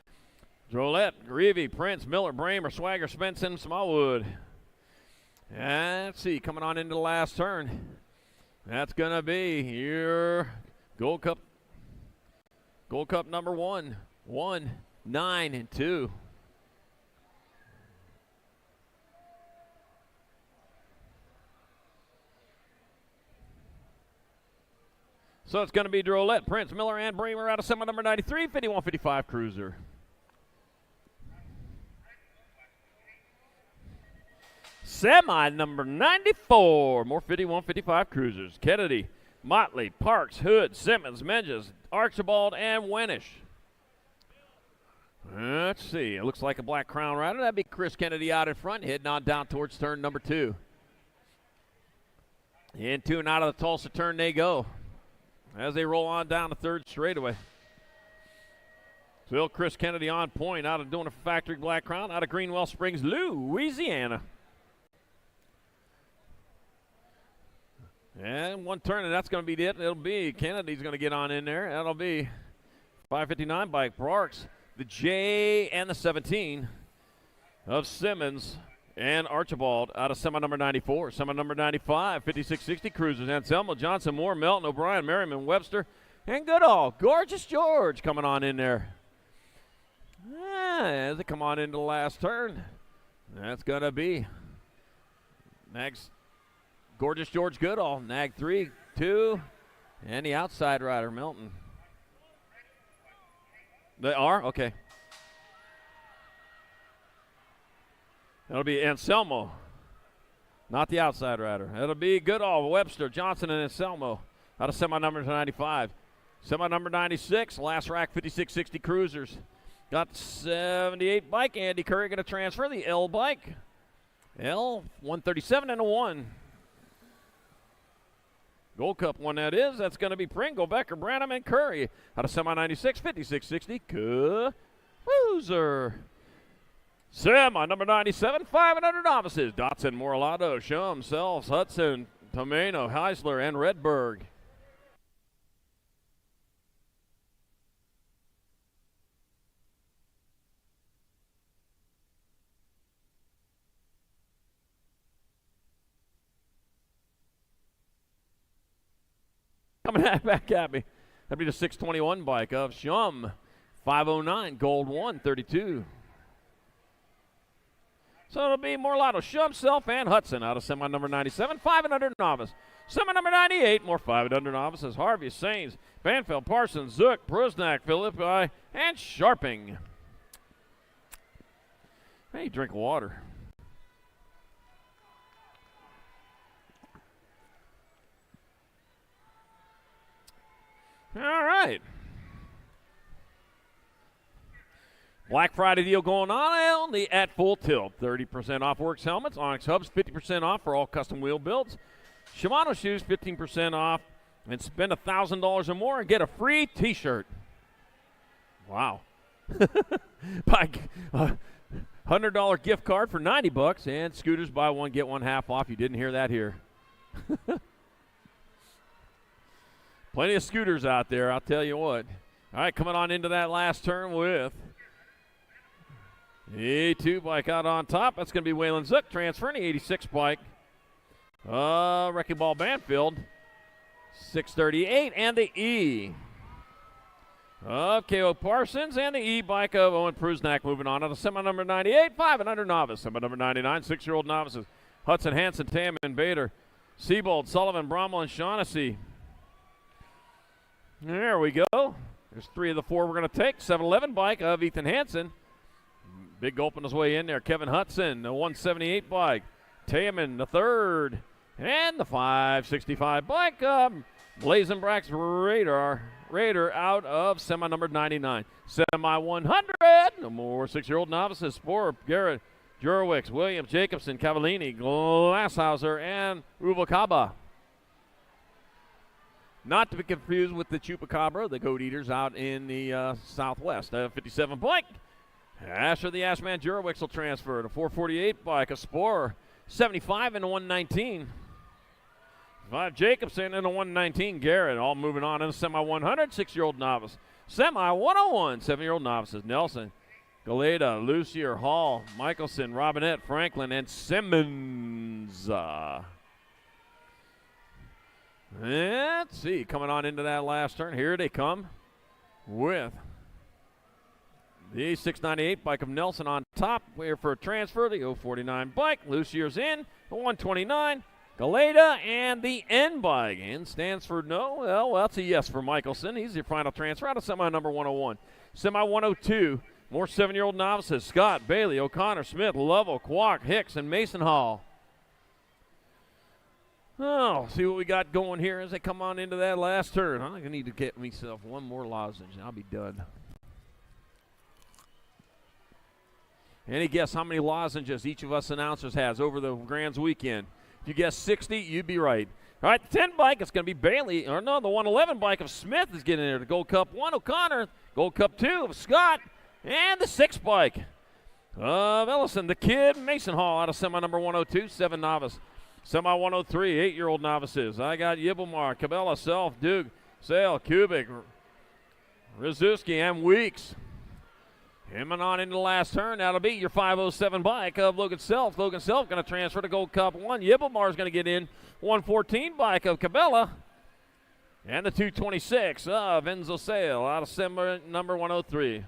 Drolet, Greavy, Prince, Miller, Bramer, Swagger, Spenson, Smallwood. And let's see, coming on into the last turn. That's going to be your Gold Cup number 1, 9, and 2. So it's going to be Drolet, Prince, Miller, and Bremer out of semi number 93, 51-55 cruiser. Semi number 94, more 51-55 cruisers. Kennedy, Motley, Parks, Hood, Simmons, Menges, Archibald, and Wenish. Let's see. It looks like a Black Crown rider. That'd be Chris Kennedy out in front, heading on down towards turn number 2. Into and out of the Tulsa turn they go as they roll on down the third straightaway. Still Chris Kennedy on point out of doing a factory Black Crown out of Greenwell Springs, Louisiana. And one turn, and that's going to be it. It'll be Kennedy's going to get on in there. That'll be 559 bike. Parks, the J and the 17 of Simmons and Archibald out of semi number 94. Semi number 95, 5660 cruisers. Anselmo, Johnson, Moore, Melton, O'Brien, Merriman, Webster, and Goodall. Gorgeous George coming on in there. As they come on into the last turn, that's going to be next. Gorgeous George Goodall, Nag 3, 2, and the outside rider, Melton. They are? Okay. That'll be Anselmo, not the outside rider. That'll be Goodall, Webster, Johnson, and Anselmo out of semi number 95. Semi number 96, last rack 5660 cruisers. Got 78 bike. Andy Curry going to transfer the L bike. L 137 and a 1. Gold Cup one that is. That's going to be Pringle, Becker, Branham, and Curry out of semi 96, 5660 cruiser. Semi number 97, 500 novices. Dotson, Moralato, Shum, Sells, Hudson, Tomeno, Heisler, and Redberg. Coming back at me. That'd be the 621 bike of Shum. 509, gold 132. So it'll be Morlato, Shum, Self, and Hudson out of semi number 97, 500 novice. Semi number 98, more 500 novices. Harvey, Sains, Banfield, Parsons, Zook, Brusnak, Philippi, and Sharping. Hey, drink water. All right. Black Friday deal going on only at Full Tilt. 30% off Works helmets, Onyx hubs, 50% off for all custom wheel builds. Shimano shoes, 15% off. And spend $1,000 or more and get a free T-shirt. Wow. Buy a $100 gift card for $90, and scooters buy one, get one half off. You didn't hear that here. Plenty of scooters out there, I'll tell you what. All right, coming on into that last turn with the 2 bike out on top. That's going to be Waylon Zook transferring the 86 bike. Wrecking Ball Banfield, 638, and the E of K.O. Parsons, and the E-bike of Owen Prusnak moving on to the semi number 98, 5 and under novice. Semi number 99, 6-year-old novices. Hudson, Hansen, Tam, and Bader. Siebold, Sullivan, Brommel, and Shaughnessy. There we go. There's 3 of the 4 we're going to take. 7-11 bike of Ethan Hansen. Big gulp on his way in there. Kevin Hudson, the 178 bike. Taman, the 3rd. And the 565 bike of Blazenbrack's Raider out of semi number 99. Semi 100. No more 6-year-old novices. Sporer, Garrett, Jurwicz, Williams, Jacobson, Cavallini, Glasshauser, and Ruvalcaba. Not to be confused with the Chupacabra, the goat eaters out in the southwest. 57 bike. Asher the Ashman Jurwicz will transfer to 448 bike. A Sporer, 75 and a 119. 5 Jacobson and a 119 Garrett, all moving on in the semi 100, 6-year-old novice. Semi 101, 7-year-old novices. Nelson, Galeda, Lucier, Hall, Michelson, Robinette, Franklin, and Simmons. Let's see, coming on into that last turn. Here they come with the 698 bike of Nelson on top. Here for a transfer, the 049 bike. Lucier's in, the 129. Galeda and the N bike. N stands for no. Well, that's a yes for Michelson. He's your final transfer out of semi number 101. Semi 102, more 7-year-old novices. Scott, Bailey, O'Connor, Smith, Lovell, Kwok, Hicks, and Mason Hall. Oh, see what we got going here as they come on into that last turn. I need to get myself one more lozenge and I'll be done. Any guess how many lozenges each of us announcers has over the Grands weekend? If you guess 60, you'd be right. All right, the 10 bike, it's going to be Bailey. Or no, the 111 bike of Smith is getting there. The Gold Cup 1, O'Connor. Gold Cup 2 of Scott. And the 6 bike of Ellison. The kid, Mason Hall, out of semi number 102, 7 novice. Semi 103, 8-year-old novices. I got Yibblemar, Cabela, Self, Duke, Sale, Kubik, Rizuski, and Weeks. Him and on into the last turn. That'll be your 507 bike of Logan Self. Logan Self going to transfer to Gold Cup 1. Yibblemar's going to get in. 114 bike of Cabela. And the 226 of Enzo Sale out of semi number 103.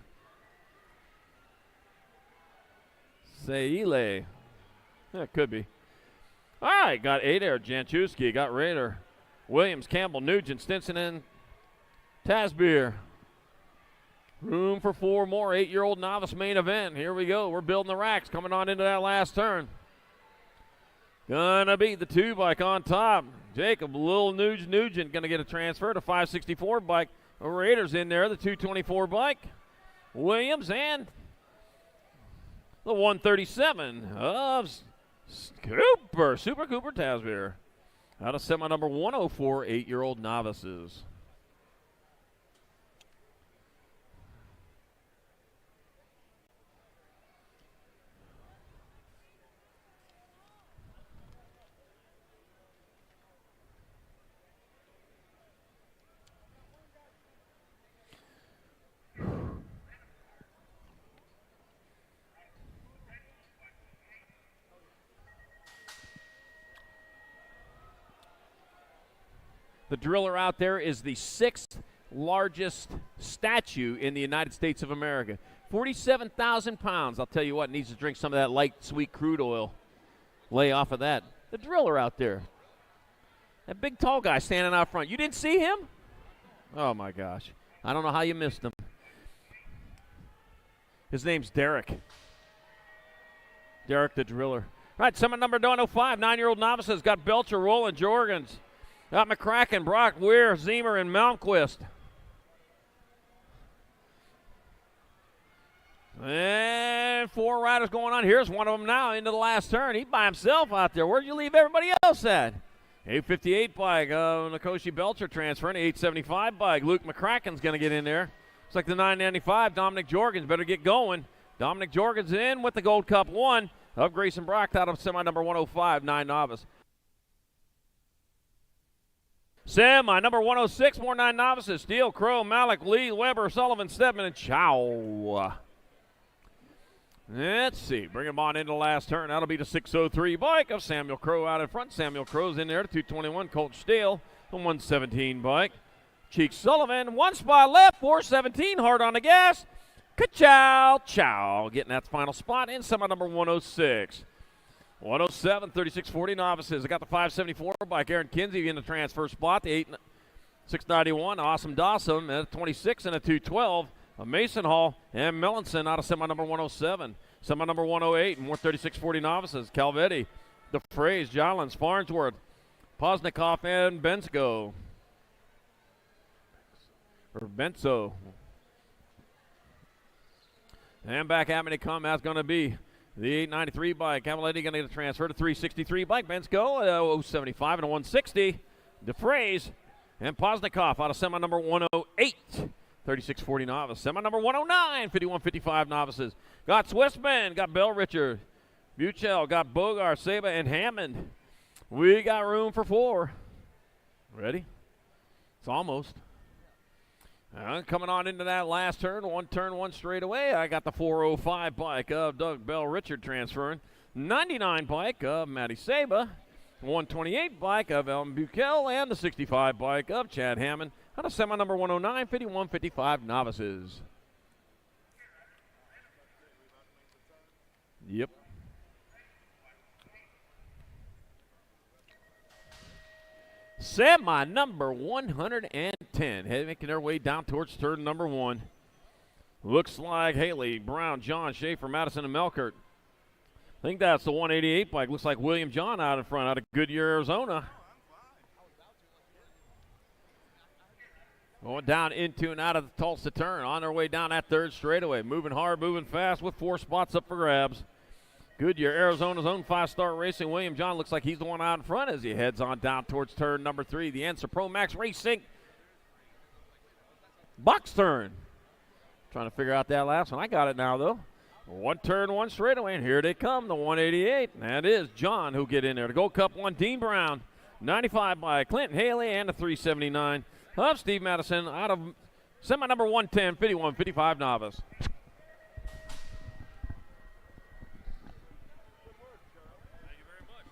Seile. Yeah, it could be. All right, got Adair, Janchuski, got Raider, Williams, Campbell, Nugent, Stinson, and Tasbeer. Room for 4 more 8-year-old novice main event. Here we go. We're building the racks coming on into that last turn. Gonna be the 2 bike on top. Jacob, Lil Nugent gonna get a transfer to 564 bike. Raiders in there, the 224 bike. Williams and the 137 of Cooper, Super Cooper Tasbeer. Out of semi number 104, 8-year-old novices. The driller out there is the 6th largest statue in the United States of America. 47,000 pounds. I'll tell you what, needs to drink some of that light, sweet crude oil. Lay off of that. The driller out there. That big, tall guy standing out front. You didn't see him? Oh, my gosh. I don't know how you missed him. His name's Derek. Derek the driller. All right, semi number 105, 9-year-old novices. Got Belcher, Roland, Jorgens. Got McCracken, Brock, Weir, Zemer, and Malmquist. And 4 riders going on. Here's one of them now into the last turn. He by himself out there. Where'd you leave everybody else at? 858 bike, Nikoshi Belcher transferring. 875 bike. Luke McCracken's going to get in there. Looks like the 995, Dominic Jorgens better get going. Dominic Jorgens in with the Gold Cup 1 of Grayson Brock out of semi number 105, 9 novice. Semi number 106, more 9 novices. Steele, Crow, Malik, Lee, Weber, Sullivan, Stedman, and Chow. Let's see. Bring him on into the last turn. That'll be the 603 bike of Samuel Crow out in front. Samuel Crow's in there. 221. Colt Steele. The 117 bike. Cheek Sullivan. 1 spot left. 417. Hard on the gas. Ka-chow. Chow. Getting that final spot in semi number 106. 107. 3640 novices. I got the 574 bike. Aaron Kinsey in the transfer spot. The 691. Awesome Dawson at a 26 and a 212. Mason Hall and Mellinson out of semi number 107. Semi number 108 and more 3640 novices. Calvetti, DeFrays, Jolins, Farnsworth, Posnikoff, and Bensko. Or Benso. And back at me to come. That's going to be the 893 bike. Cavaletti going to get a transfer to 363 bike. Bensko, 075 and a 160. DeFrays and Posnikoff out of semi number 108. 3640 novice. Semi number 109, 5155 novices. Got Swissman, got Bell Richard, Buchel, got Bogart, Saba, and Hammond. We got room for 4. Ready? It's almost. Coming on into that last turn, 1 straightaway. I got the 405 bike of Doug Bell Richard transferring. 99 bike of Matty Saba. 128 bike of Elton Buchel, and the 65 bike of Chad Hammond. Out of semi number 109, 5155 novices. Yep. Semi number 110. Making their way down towards turn number 1. Looks like Haley, Brown, John, Schaefer, Madison, and Melkert. I think that's the 188 bike. Looks like William John out in front out of Goodyear, Arizona. Going down into and out of the Tulsa turn. On their way down that third straightaway. Moving hard, moving fast with 4 spots up for grabs. Goodyear, Arizona's own 5-star racing. William John looks like he's the one out in front as he heads on down towards turn number 3. The Answer Pro Max Racing box turn. Trying to figure out that last one. I got it now, though. 1 turn, 1 straightaway, and here they come, the 188. And that is John who'll get in there. The Gold Cup 1, Dean Brown. 95 by Clinton Haley, and the 379 of Steve Madison out of semi number 110, 5155 novice.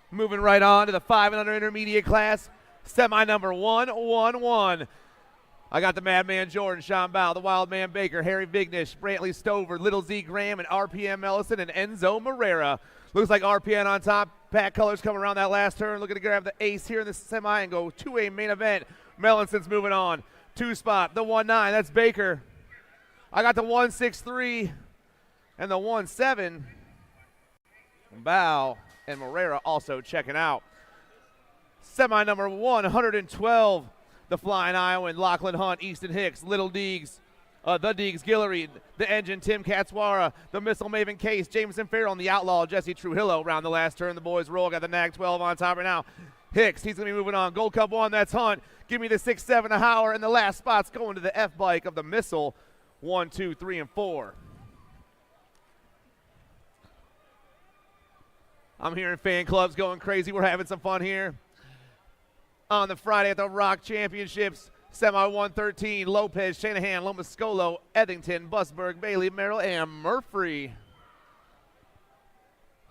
Moving right on to the 5 and under intermediate class, semi number 111. I got the Madman Jordan, Sean Bow, the Wild Man Baker, Harry Vignish, Brantley Stover, Little Z Graham, and RPM Ellison, and Enzo Moreira. Looks like RPM on top. Pat Colors come around that last turn, looking to grab the ace here in the semi and go to a main event. Mellinson's moving on. 2 spot, the 1-9, that's Baker. I got the 163 and the 17. Bow and Moreira also checking out. Semi number 112, the Flying Iowan, Lachlan Hunt, Easton Hicks, Little Deegs, the Deegs Guillory, the Engine, Tim Katswara, the Missile Maven Case, Jameson Farrell, and the Outlaw, Jesse Trujillo around the last turn. The boys roll, got the Nag 12 on top right now. Hicks, he's going to be moving on. Gold Cup 1, that's Hunt. Give me the 6-7 a Hauer, and the last spot's going to the F-bike of the Missile. 1, 2, 3, and 4. I'm hearing fan clubs going crazy. We're having some fun here. On the Friday at the Rock Championships, Semi 113, Lopez, Shanahan, Lomascolo, Eddington, Busberg, Bailey, Merrill, and Murphy.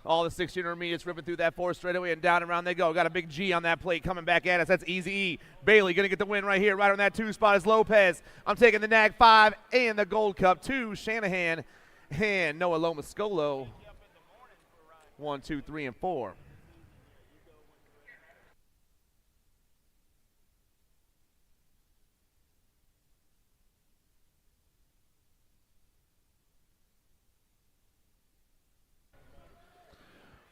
All the 16 intermediates ripping through that 4 straightaway, and down and around they go. Got a big G on that plate coming back at us. That's Easy E. Bailey going to get the win right here. Right on that 2 spot is Lopez. I'm taking the Nag 5 and the Gold Cup 2. Shanahan and Noah Lomascolo. 1, 2, 3, and 4.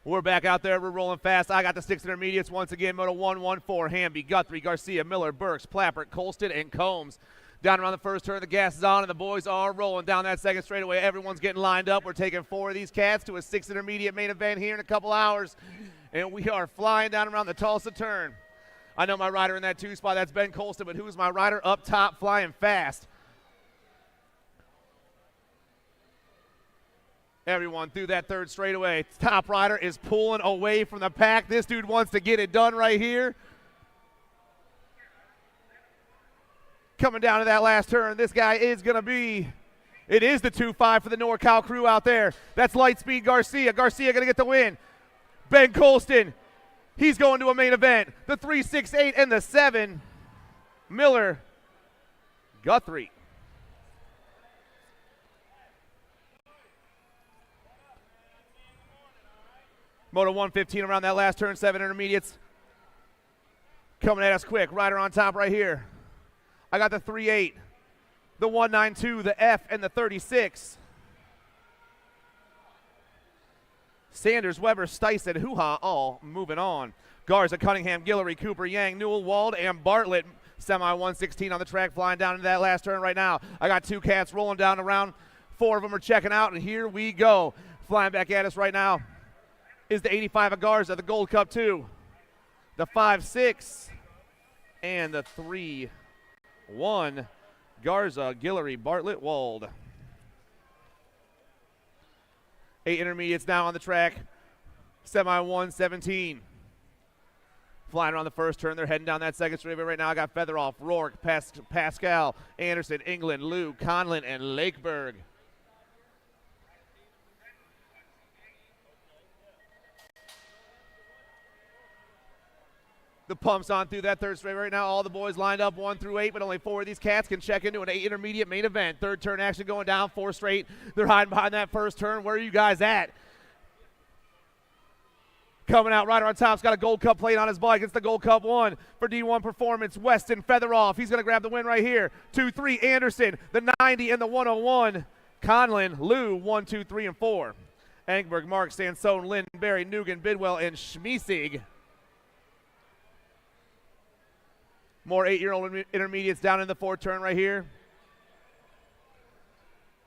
We're back out there. We're rolling fast. I got the 6 intermediates once again. Moto 114, Hamby, Guthrie, Garcia, Miller, Burks, Plappert, Colston, and Combs. Down around the first turn, the gas is on, and the boys are rolling down that second straightaway. Everyone's getting lined up. We're taking 4 of these cats to a 6 intermediate main event here in a couple hours, and we are flying down around the Tulsa turn. I know my rider in that 2 spot. That's Ben Colston, but who's my rider up top flying fast? Everyone through that third straightaway. Top rider is pulling away from the pack. This dude wants to get it done right here. Coming down to that last turn, this guy is going to be, it is the 2-5 for the NorCal crew out there. That's Lightspeed Garcia. Garcia going to get the win. Ben Colston, he's going to a main event. The 3, 6, 8, and the 7. Miller, Guthrie. Moto 115 around that last turn, 7 intermediates. Coming at us quick, rider on top right here. I got the 3-8, the 192, the F, and the 36. Sanders, Weber, Stice, and Hoo-Ha all moving on. Garza, Cunningham, Guillory, Cooper, Yang, Newell, Wald, and Bartlett. Semi-116 on the track, flying down into that last turn right now. I got 2 cats rolling down around. 4 of them are checking out, and here we go. Flying back at us right now is the 85 of Garza, the Gold Cup 2, the 5-6, and the 3-1. Garza, Guillory, Bartlett, Wald. 8 intermediates now on the track. Semi-117. Flying around the first turn. They're heading down that second straightaway right now. I got Featheroff, Rourke, Pascal, Anderson, England, Lou, Conlin, and Lakeberg. The pump's on through that third straight right now. All the boys lined up 1 through 8, but only 4 of these cats can check into an 8 intermediate main event. Third turn action going down, 4 straight. They're hiding behind that first turn. Where are you guys at? Coming out, rider on top's got a Gold Cup plate on his bike. It's the Gold Cup 1 for D1 Performance. Weston Featheroff, he's going to grab the win right here. 2-3, Anderson, the 90 and the 101. Conlin, Lou, 1, 2, 3, and 4. Engberg, Mark, Sansone, Lynn, Barry, Nugan, Bidwell, and Schmiesig. More 8-year-old intermediates down in the 4th turn right here.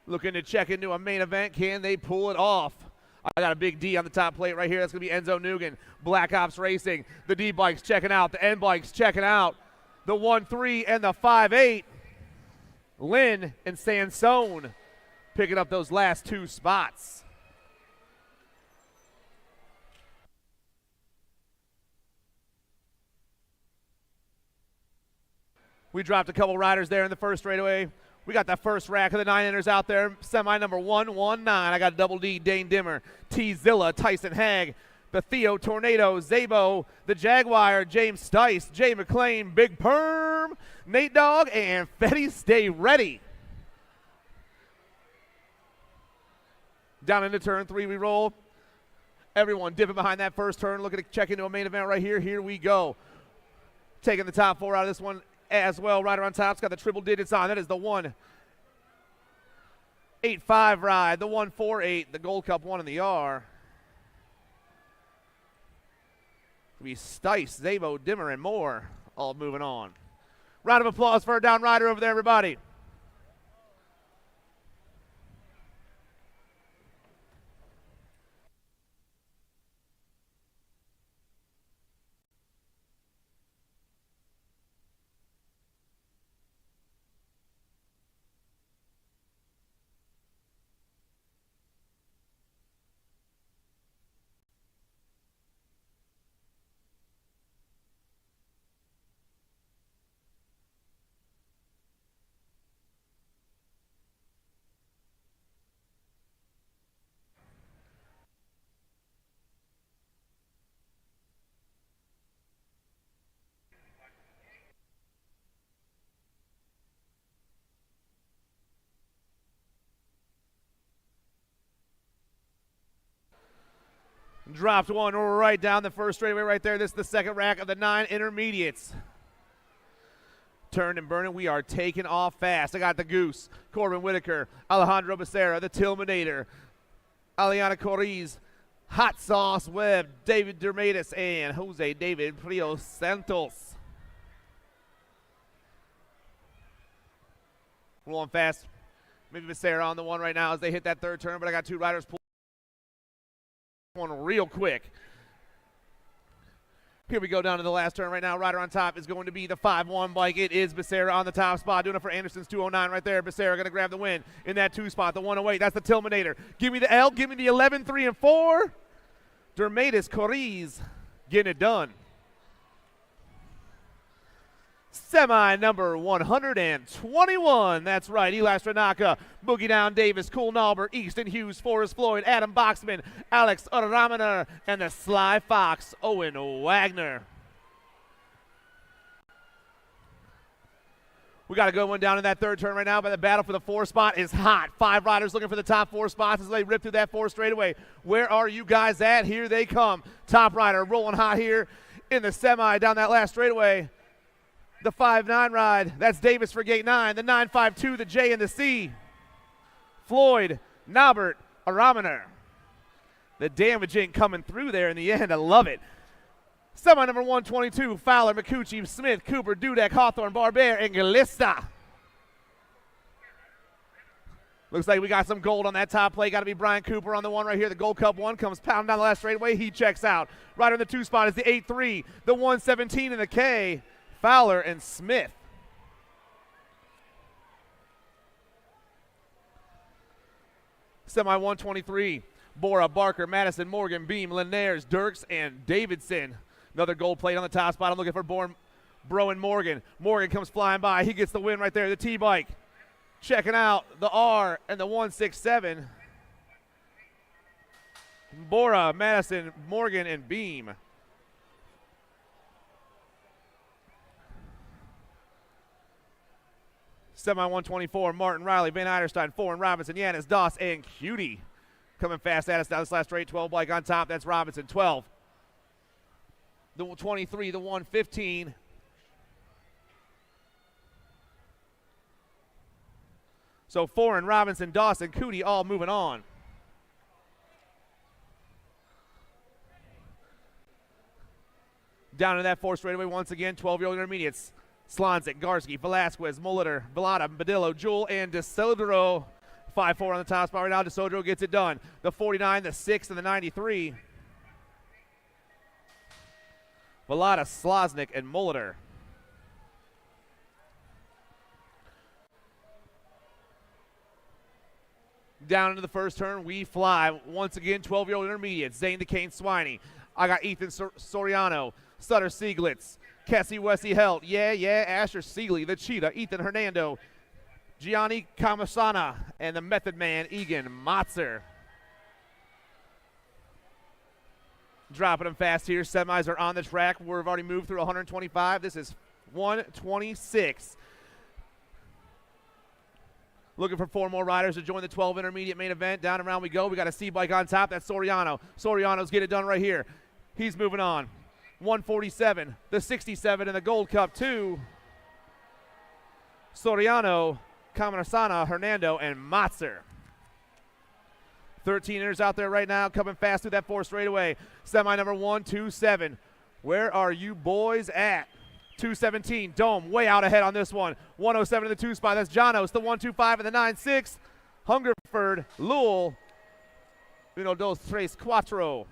Looking to check into a main event. Can they pull it off? I got a big D on the top plate right here. That's going to be Enzo Nugan. Black Ops Racing. The D bikes checking out. The N bikes checking out. The 1-3 and the 5-8. Lynn and Sansone picking up those last 2 spots. We dropped a couple riders there in the first straightaway. We got that first rack of the 9-inners out there. Semi number 119. I got double D, Dane Dimmer, T Zilla, Tyson Hag, the Theo Tornado, Zabo, the Jaguar, James Stice, Jay McLean, Big Perm, Nate Dogg, and Fetty Stay Ready. Down into turn 3 we roll. Everyone dipping behind that first turn, looking to check into a main event right here. Here we go. Taking the top 4 out of this one as well. Rider on top's got the triple digits on. That is the 1-8-5 ride, the 1-4-8, the Gold Cup 1 in the R. It'll be Stice, Zabo, Dimmer, and more all moving on. Round of applause for our down rider over there, everybody. Dropped one right down the first straightaway right there. This is the second rack of the 9 intermediates. Turned and burning. We are taking off fast. I got the Goose, Corbin Whitaker, Alejandro Becerra, the Tillmanator, Aliana Coriz, Hot Sauce Webb, David Dermatis, and Jose David Prios Santos. Rolling fast. Maybe Becerra on the one right now as they hit that third turn, but I got two riders pull one real quick. Here we go down to the last turn right now. Rider on top is going to be the 5-1 bike. It is Becerra on the top spot, doing it for Anderson's 209 right there. Becerra going to grab the win in that 2 spot, the 108. That's the Tillmanator. Give me the L. Give me the 11, 3, and 4. Dermatis Coriz getting it done. Semi number 121. That's right. Eli Stranaka, Boogie Down Davis, Cool Nalbert, Easton Hughes, Forrest Floyd, Adam Boxman, Alex Raminer, and the Sly Fox, Owen Wagner. We got a good one down in that third turn right now, but the battle for the 4 spot is hot. 5 riders looking for the top 4 spots as they rip through that 4 straightaway. Where are you guys at? Here they come. Top rider rolling hot here in the semi down that last straightaway. The 5-9 ride, that's Davis for gate 9. The 9-5-2, the J and the C. Floyd, Nalbert, Araminer. The damaging coming through there in the end. I love it. Semi number 122, Fowler, McCucci, Smith, Cooper, Dudek, Hawthorne, Barber, and Galista. Looks like we got some gold on that top plate. Got to be Brian Cooper on the one right here. The Gold Cup one comes pounding down the last straightaway. He checks out. Right on the 2 spot is the 8-3, the 117, and the K. Fowler and Smith. Semi 123, Bora, Barker, Madison, Morgan, Beam, Linares, Dirks, and Davidson. Another gold plate on the top spot. I'm looking for Bro and Morgan. Morgan comes flying by. He gets the win right there. The T-bike. Checking out the R and the 167. Bora, Madison, Morgan, and Beam. Semi 124, Martin Riley, Van Eiderstein, Foreign, Robinson, Yanis, Doss, and Cutie. Coming fast at us down this last straight. 12 bike on top. That's Robinson. 12. The 23, the 115. So Foreign, Robinson, Doss, and Cootie all moving on. Down to that 4 straightaway once again. 12-year-old intermediates. Slonzik, Garski, Velasquez, Molitor, Velada, Badillo, Jewel, and DeSodro. 5-4 on the top spot right now. DeSodro gets it done. The 49, the 6, and the 93. Velada, Sloznik, and Molitor. Down into the first turn, we fly. Once again, 12-year-old intermediate. Zane DeCane Swiney. I got Ethan Soriano, Sutter Sieglitz, Kessie Wessie Helt, Asher Seeley, the Cheetah, Ethan Hernando, Gianni Kamasana, and the Method Man, Egan Motzer. Dropping them fast here. Semis are on the track. We've already moved through 125. This is 126. Looking for 4 more riders to join the 12 intermediate main event. Down and around we go. We got a C-bike on top. That's Soriano. Soriano's get it done right here. He's moving on. 147, the 67, and the Gold Cup 2. Soriano, Kamarasana, Hernando, and Motzer. 13ers out there right now, coming fast through that 4 straightaway. Semi number 127. Where are you boys at? 217, Dome way out ahead on this one. 107 in the 2 spot. That's Janos, the 125 and the 96. Hungerford, Lowell, uno, dos, tres, cuatro.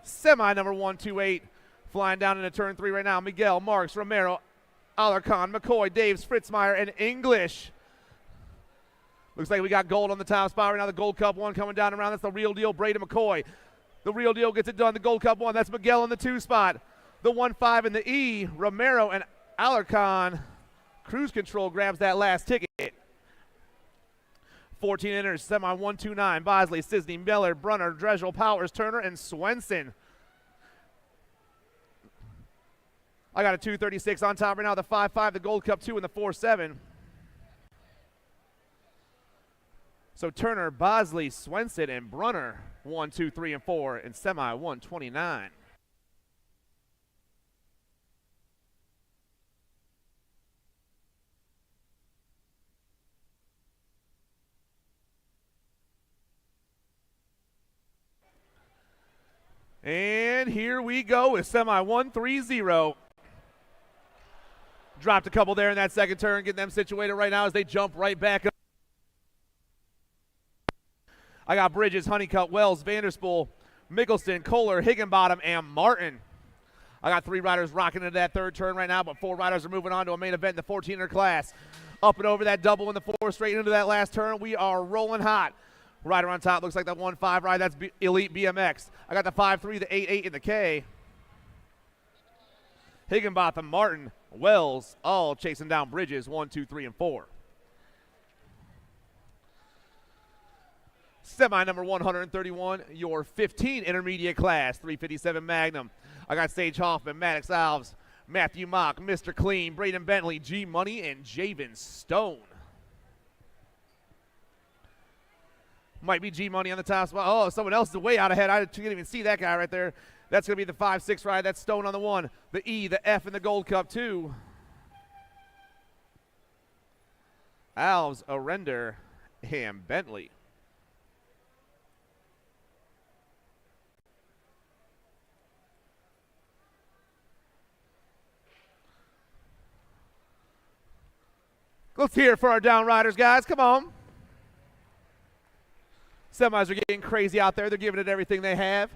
Semi number 128, flying down into turn 3 right now. Miguel, Marks, Romero, Alarcon, McCoy, Daves, Fritzmeyer, and English. Looks like we got gold on the top spot right now. The Gold Cup 1 coming down around. That's the real deal, Braden McCoy. The real deal gets it done. The Gold Cup 1, that's Miguel in the 2 spot. The 1-5 and the E, Romero and Alarcon. Cruise Control grabs that last ticket. 14 enters, semi 129. Bosley, Sisney, Miller, Brunner, Dressel, Powers, Turner, and Swenson. I got a 236 on top right now. The 5-5, the Gold Cup 2, and the 4-7. So Turner, Bosley, Swenson, and Brunner, 1, 2, 3, and 4 in semi 129. And here we go with semi 130. Dropped a couple there in that second turn, getting them situated right now as they jump right back up. I got Bridges, Honeycutt, Wells, Vanderspool, Mickelson, Kohler, Higginbottom, and Martin. I got 3 riders rocking into that third turn right now, but 4 riders are moving on to a main event in the 14er class. Up and over that double in the 4, straight into that last turn. We are rolling hot. Rider on top looks like that 1-5 ride. That's Elite BMX. I got the 5-3, the 8-8, and the K. Higginbotham, Martin, Wells, all chasing down Bridges, 1, 2, 3, and 4. Semi number 131, your 15 intermediate class, 357 Magnum. I got Sage Hoffman, Maddox Alves, Matthew Mock, Mr. Clean, Braden Bentley, G Money, and Javen Stone. Might be G Money on the top spot. Oh, someone else is way out ahead. I didn't even see that guy right there. That's going to be the 5-6 ride. That's Stone on the 1, the E, the F, and the Gold Cup 2. Alves, Arender, and Bentley. Let's hear it for our down riders, guys. Come on. Semis are getting crazy out there. They're giving it everything they have.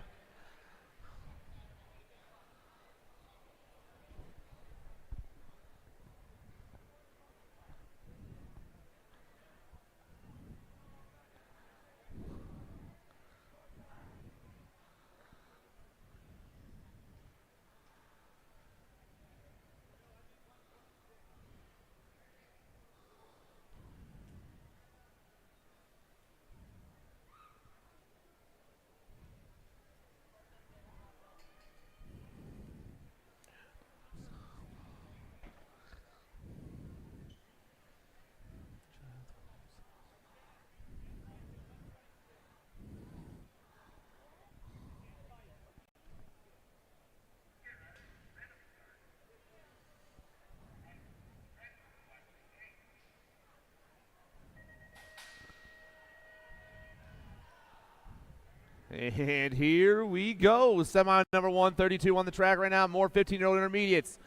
And here we go. Semi number 132 on the track right now. More 15-year-old intermediates.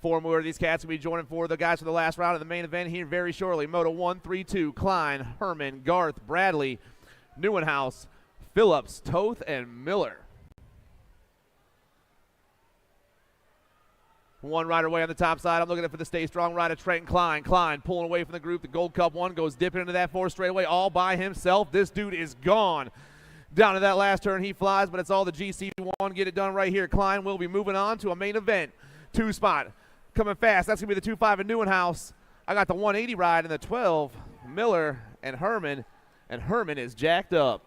4 more of these cats will be joining for the guys for the last round of the main event here very shortly. Moto 132, Klein, Herman, Garth, Bradley, Neuenhouse, Phillips, Toth, and Miller. 1 rider away on the top side. I'm looking for the Stay Strong rider, Trenton Klein. Klein pulling away from the group. The Gold Cup 1 goes dipping into that 4 straightaway all by himself. This dude is gone. Down to that last turn, he flies, but it's all the GC1. Get it done right here. Klein will be moving on to a main event. 2 spot. Coming fast. That's going to be the 2-5 in Neuenhouse. I got the 180 ride in the 12. Miller and Herman is jacked up.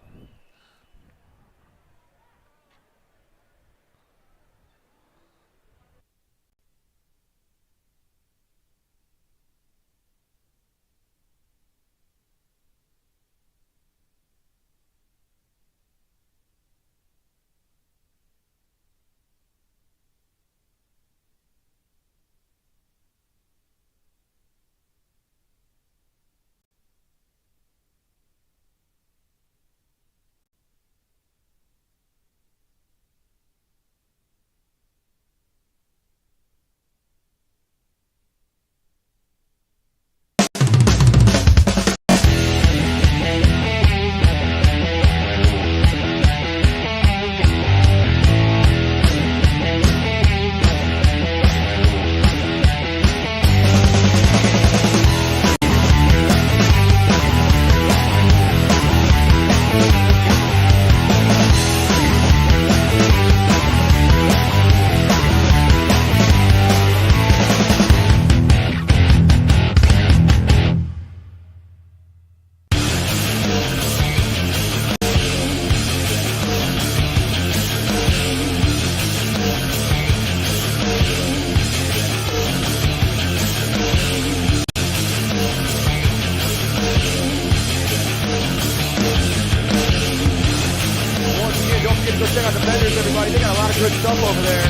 Go check out the vendors, everybody. They got a lot of good stuff over there.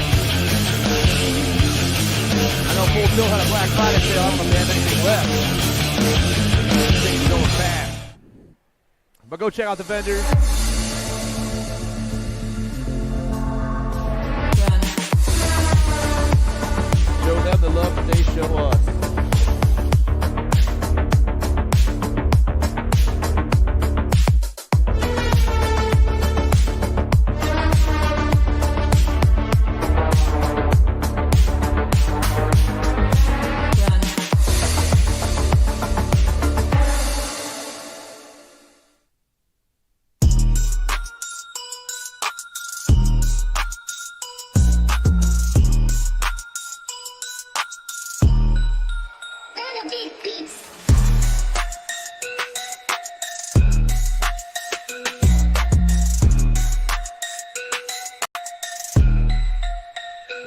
I know Full Tilt had a Black Friday sale. I don't know if they have anything left. Things going fast. But go check out the vendors. Show them the love that they show us.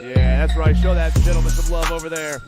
Yeah, that's right. Show that gentleman some love over there.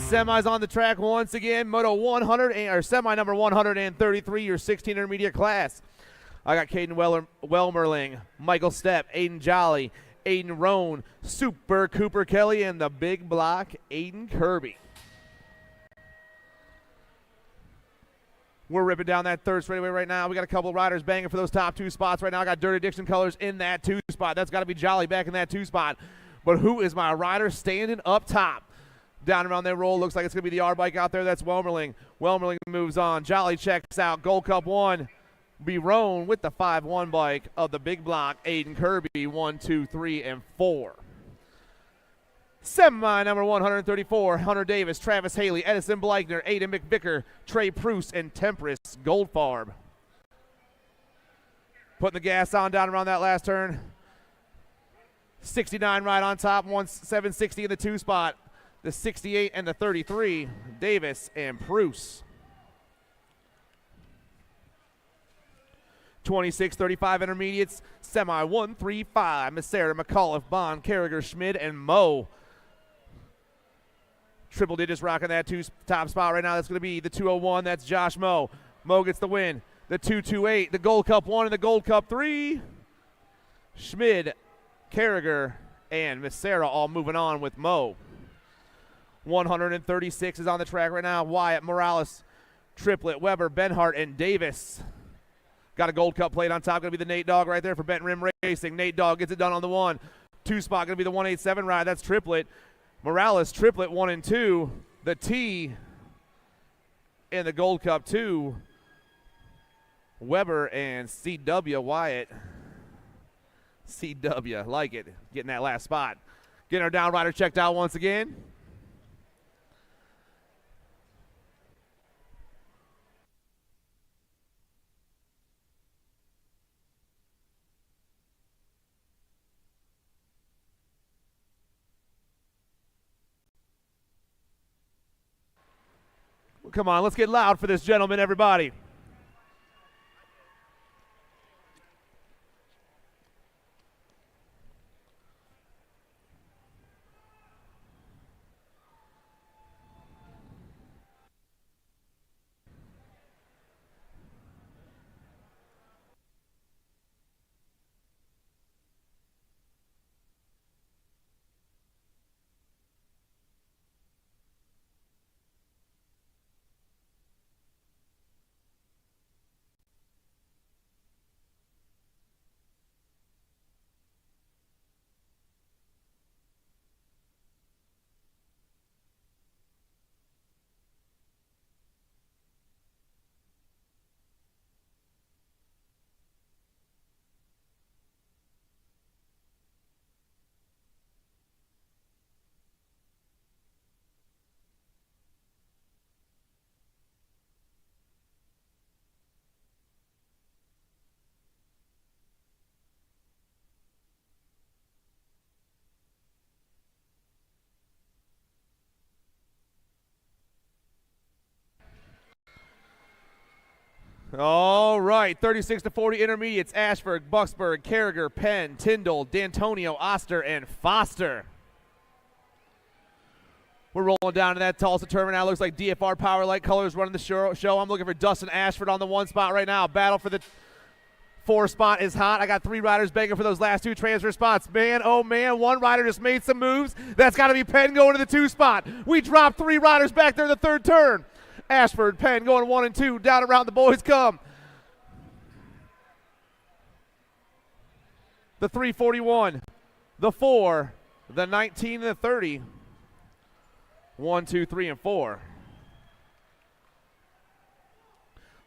Semis on the track once again. Moto 100 or semi number 133, your 16 intermediate class. I got Caden Welmerling, Michael Stepp, Aiden Jolly, Aiden Roan, Super Cooper Kelly, and the big block, Aiden Kirby. We're ripping down that third straightaway right now. We got a couple of riders banging for those top two spots right now. I got Dirty Dixon Colors in that 2 spot. That's got to be Jolly back in that 2 spot. But who is my rider standing up top? Down around their roll, looks like it's going to be the R bike out there. That's Welmerling. Welmerling moves on. Jolly checks out. Gold Cup 1. Be Roan with the 5-1 bike of the big block. Aiden Kirby, 1, 2, 3, and 4. Semi number 134. Hunter Davis, Travis Haley, Edison Bleichner, Aiden McVicker, Trey Pruce, and Temperance Goldfarb. Putting the gas on down around that last turn. 69 right on top. 760 in the 2 spot. The 68 and the 33, Davis and Pruce. 26-35 intermediates, semi 135, Messera, McAuliffe, Bond, Carragher, Schmid, and Moe. Triple digits rocking that top spot right now. That's going to be the 201. That's Josh Moe. Moe gets the win. The 228, the Gold Cup 1 and the Gold Cup 3. Schmid, Carragher, and Messera all moving on with Moe. 136 is on the track right now. Wyatt, Morales, Triplett, Weber, Benhart, and Davis. Got a Gold Cup plate on top. Going to be the Nate Dogg right there for Benton Rim Racing. Nate Dogg gets it done on the 1. 2 spot going to be the 187 ride. That's Triplett. Morales, Triplett, 1 and 2. The T in the Gold Cup 2. Weber and CW Wyatt. CW, like it. Getting that last spot. Getting our down rider checked out once again. Come on, let's get loud for this gentleman, everybody. All right, 36-40 intermediates. Ashford, Bucksburg, Carragher, Penn, Tyndall, D'Antonio, Oster, and Foster. We're rolling down to that Tulsa tournament now. Looks like DFR Power Light Colors running the show. I'm looking for Dustin Ashford on the 1 spot right now. Battle for the 4 spot is hot. I got 3 riders begging for those last 2 transfer spots. Man, oh man, 1 rider just made some moves. That's got to be Penn going to the 2 spot. We dropped 3 riders back there in the 3rd turn. Ashford, Penn going 1 and 2. Down around the boys come. The 341, the 4, the 19, and the 30. 1, 2, 3, and 4.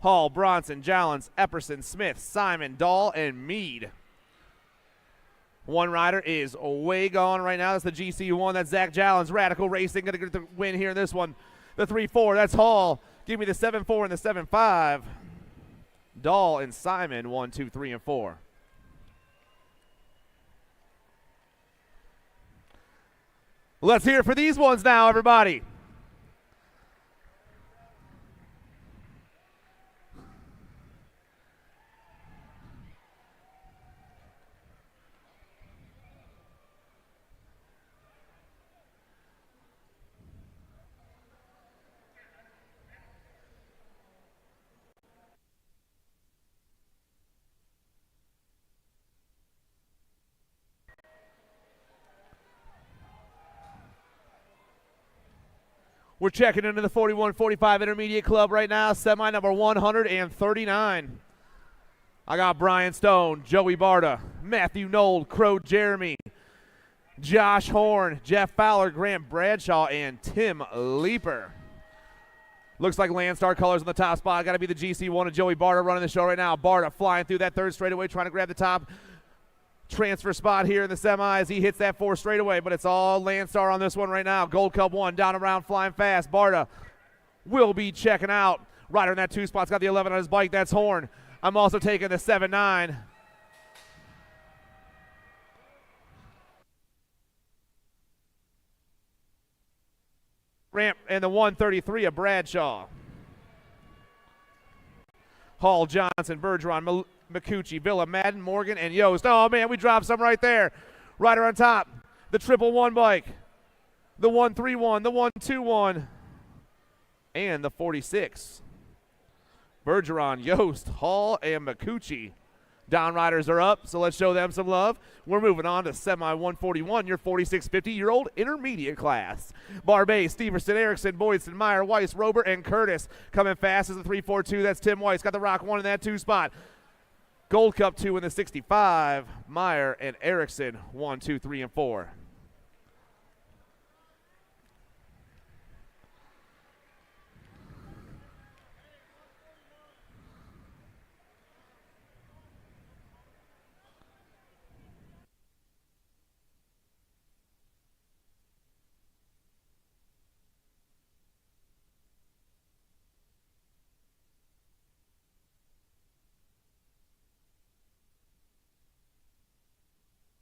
Hall, Bronson, Jallens, Epperson, Smith, Simon, Dahl, and Mead. 1 rider is way gone right now. That's the GC1. That's Zach Jallens. Radical Racing going to get the win here in this one. The 3-4, that's Hall. Give me the 7-4 and the 7-5. Dahl and Simon, 1, 2, 3, and 4. Let's hear it for these ones now, everybody. We're checking into the 41-45 Intermediate Club right now, semi number 139. I got Brian Stone, Joey Barta, Matthew Knoll, Crow Jeremy, Josh Horn, Jeff Fowler, Grant Bradshaw, and Tim Leeper. Looks like Landstar colors on the top spot. Got to be the GC1 of Joey Barta running the show right now. Barta flying through that 3rd straightaway, trying to grab the top transfer spot here in the semis. He hits that 4 straightaway, but it's all Landstar on this one right now. Gold Cup 1 down around flying fast. Barta will be checking out. Rider in that 2 spot's got the 11 on his bike. That's Horn. I'm also taking the 7-9. Ramp and the 133 of Bradshaw. Hall, Johnson, Bergeron, McCucci, Villa, Madden, Morgan, and Yost. Oh, man, we dropped some right there. Rider on top. The 111 bike. The 131, the 121, and the 46. Bergeron, Yost, Hall, and McCucci. Down riders are up, so let's show them some love. We're moving on to semi-141, your 46-50-year-old intermediate class. Barbay, Steverson, Erickson, Boydson, Meyer, Weiss, Rober, and Curtis. Coming fast as the 342, that's Tim Weiss. Got the Rock 1 in that 2 spot. Gold Cup 2 in the 65. Meyer and Erickson, 1, 2, 3, and 4.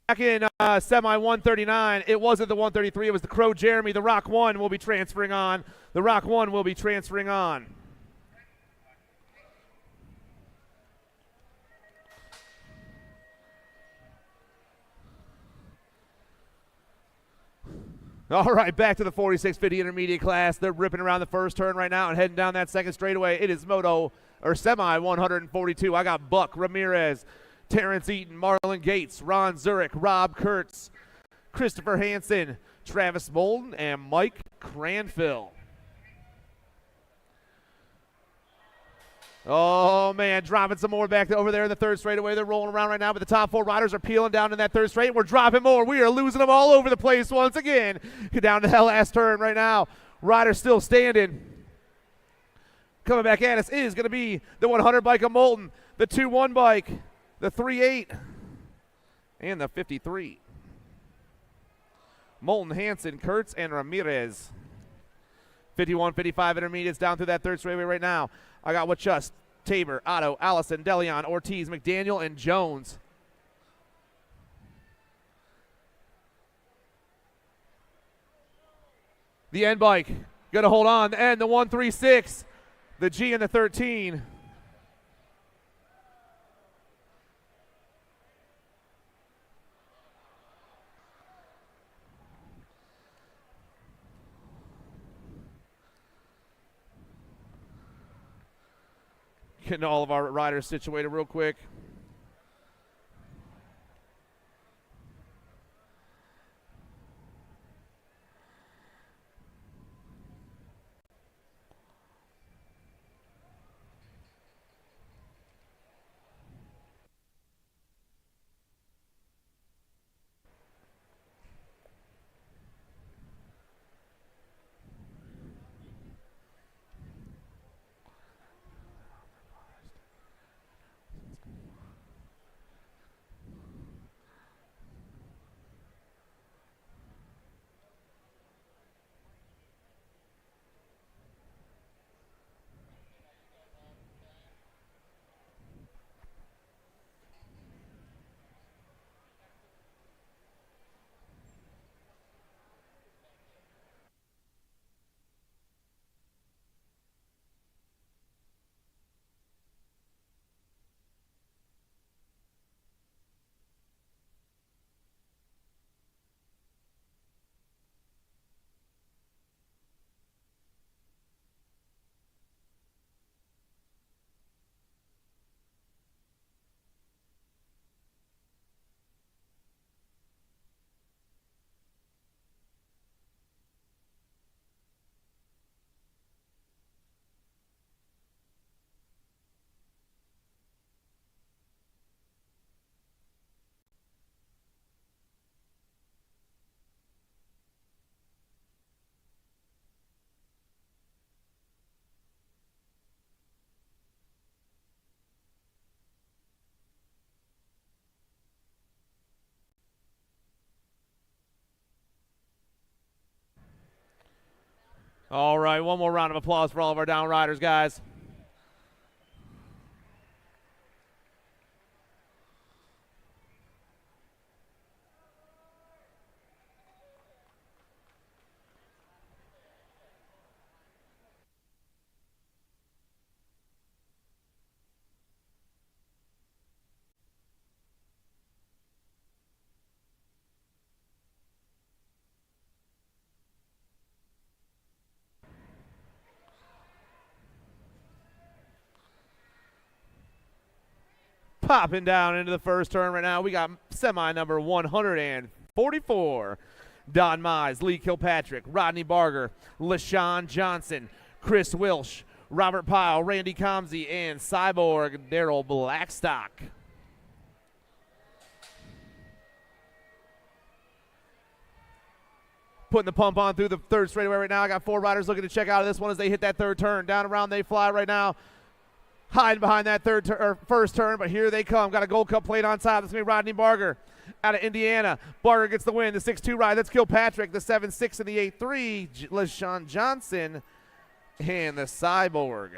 Back in semi 139, it wasn't the 133, it was the Crow Jeremy. The Rock 1 will be transferring on. The Rock 1 will be transferring on. All right, back to the 46-50 intermediate class. They're ripping around the 1st turn right now and heading down that 2nd straightaway. It is semi 142. I got Buck Ramirez, Terrence Eaton, Marlon Gates, Ron Zurich, Rob Kurtz, Christopher Hansen, Travis Molden, and Mike Cranfill. Oh, man, dropping some more back over there in the 3rd straightaway. They're rolling around right now, but the top 4 riders are peeling down in that 3rd straight. We're dropping more. We are losing them all over the place once again. Get down to the last turn right now. Rider still standing. Coming back at us is going to be the 100 bike of Moulton, the 2-1 bike, the 3-8, and the 53. Moulton, Hansen, Kurtz, and Ramirez. 51-55 intermediates down through that 3rd straightaway right now. I got Wachus, Tabor, Otto, Allison, DeLeon, Ortiz, McDaniel, and Jones. The N bike, gonna hold on. The N, the 136, the G and the 13. Getting all of our riders situated real quick. All right, one more round of applause for all of our down riders, guys. Popping down into the first turn right now, we got semi number 144. Don Mize, Lee Kilpatrick, Rodney Barger, LaShawn Johnson, Chris Wilsh, Robert Pyle, Randy Comsey, and Cyborg Daryl Blackstock. Putting the pump on through the third straightaway right now. I got 4 riders looking to check out of this one as they hit that third turn. Down around they fly right now. Hiding behind that first turn, but here they come. Got a Gold Cup plate on top. That's going to be Rodney Barger out of Indiana. Barger gets the win. The 6-2 ride. That's Kilpatrick. The 7-6 and the 8-3. LaShawn Johnson and the Cyborg.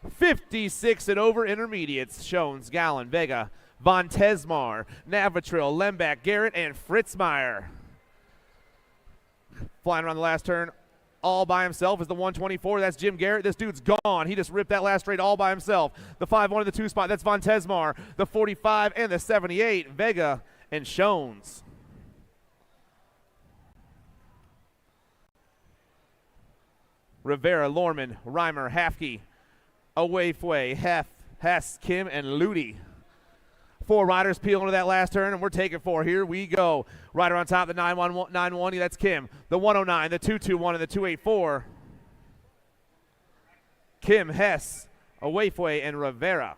56 and over intermediates. Shones, Gallen, Vega, Von Tesmar, Navratril, Lembeck, Garrett, and Fritzmeyer. Flying around the last turn. All by himself is the 124. That's Jim Garrett. This dude's gone. He just ripped that last straight all by himself. The 5-1 in the 2 spot. That's Von Tesmar. The 45 and the 78. Vega and Shones. Rivera, Lorman, Reimer, Hafke, Awayfway, Hess, Kim, and Ludi. 4 riders peel into that last turn, and we're taking 4. Here we go. Rider on top, the 9-1, that's Kim. The 109, the 221, and the 284. Kim, Hess, Awayfway, and Rivera.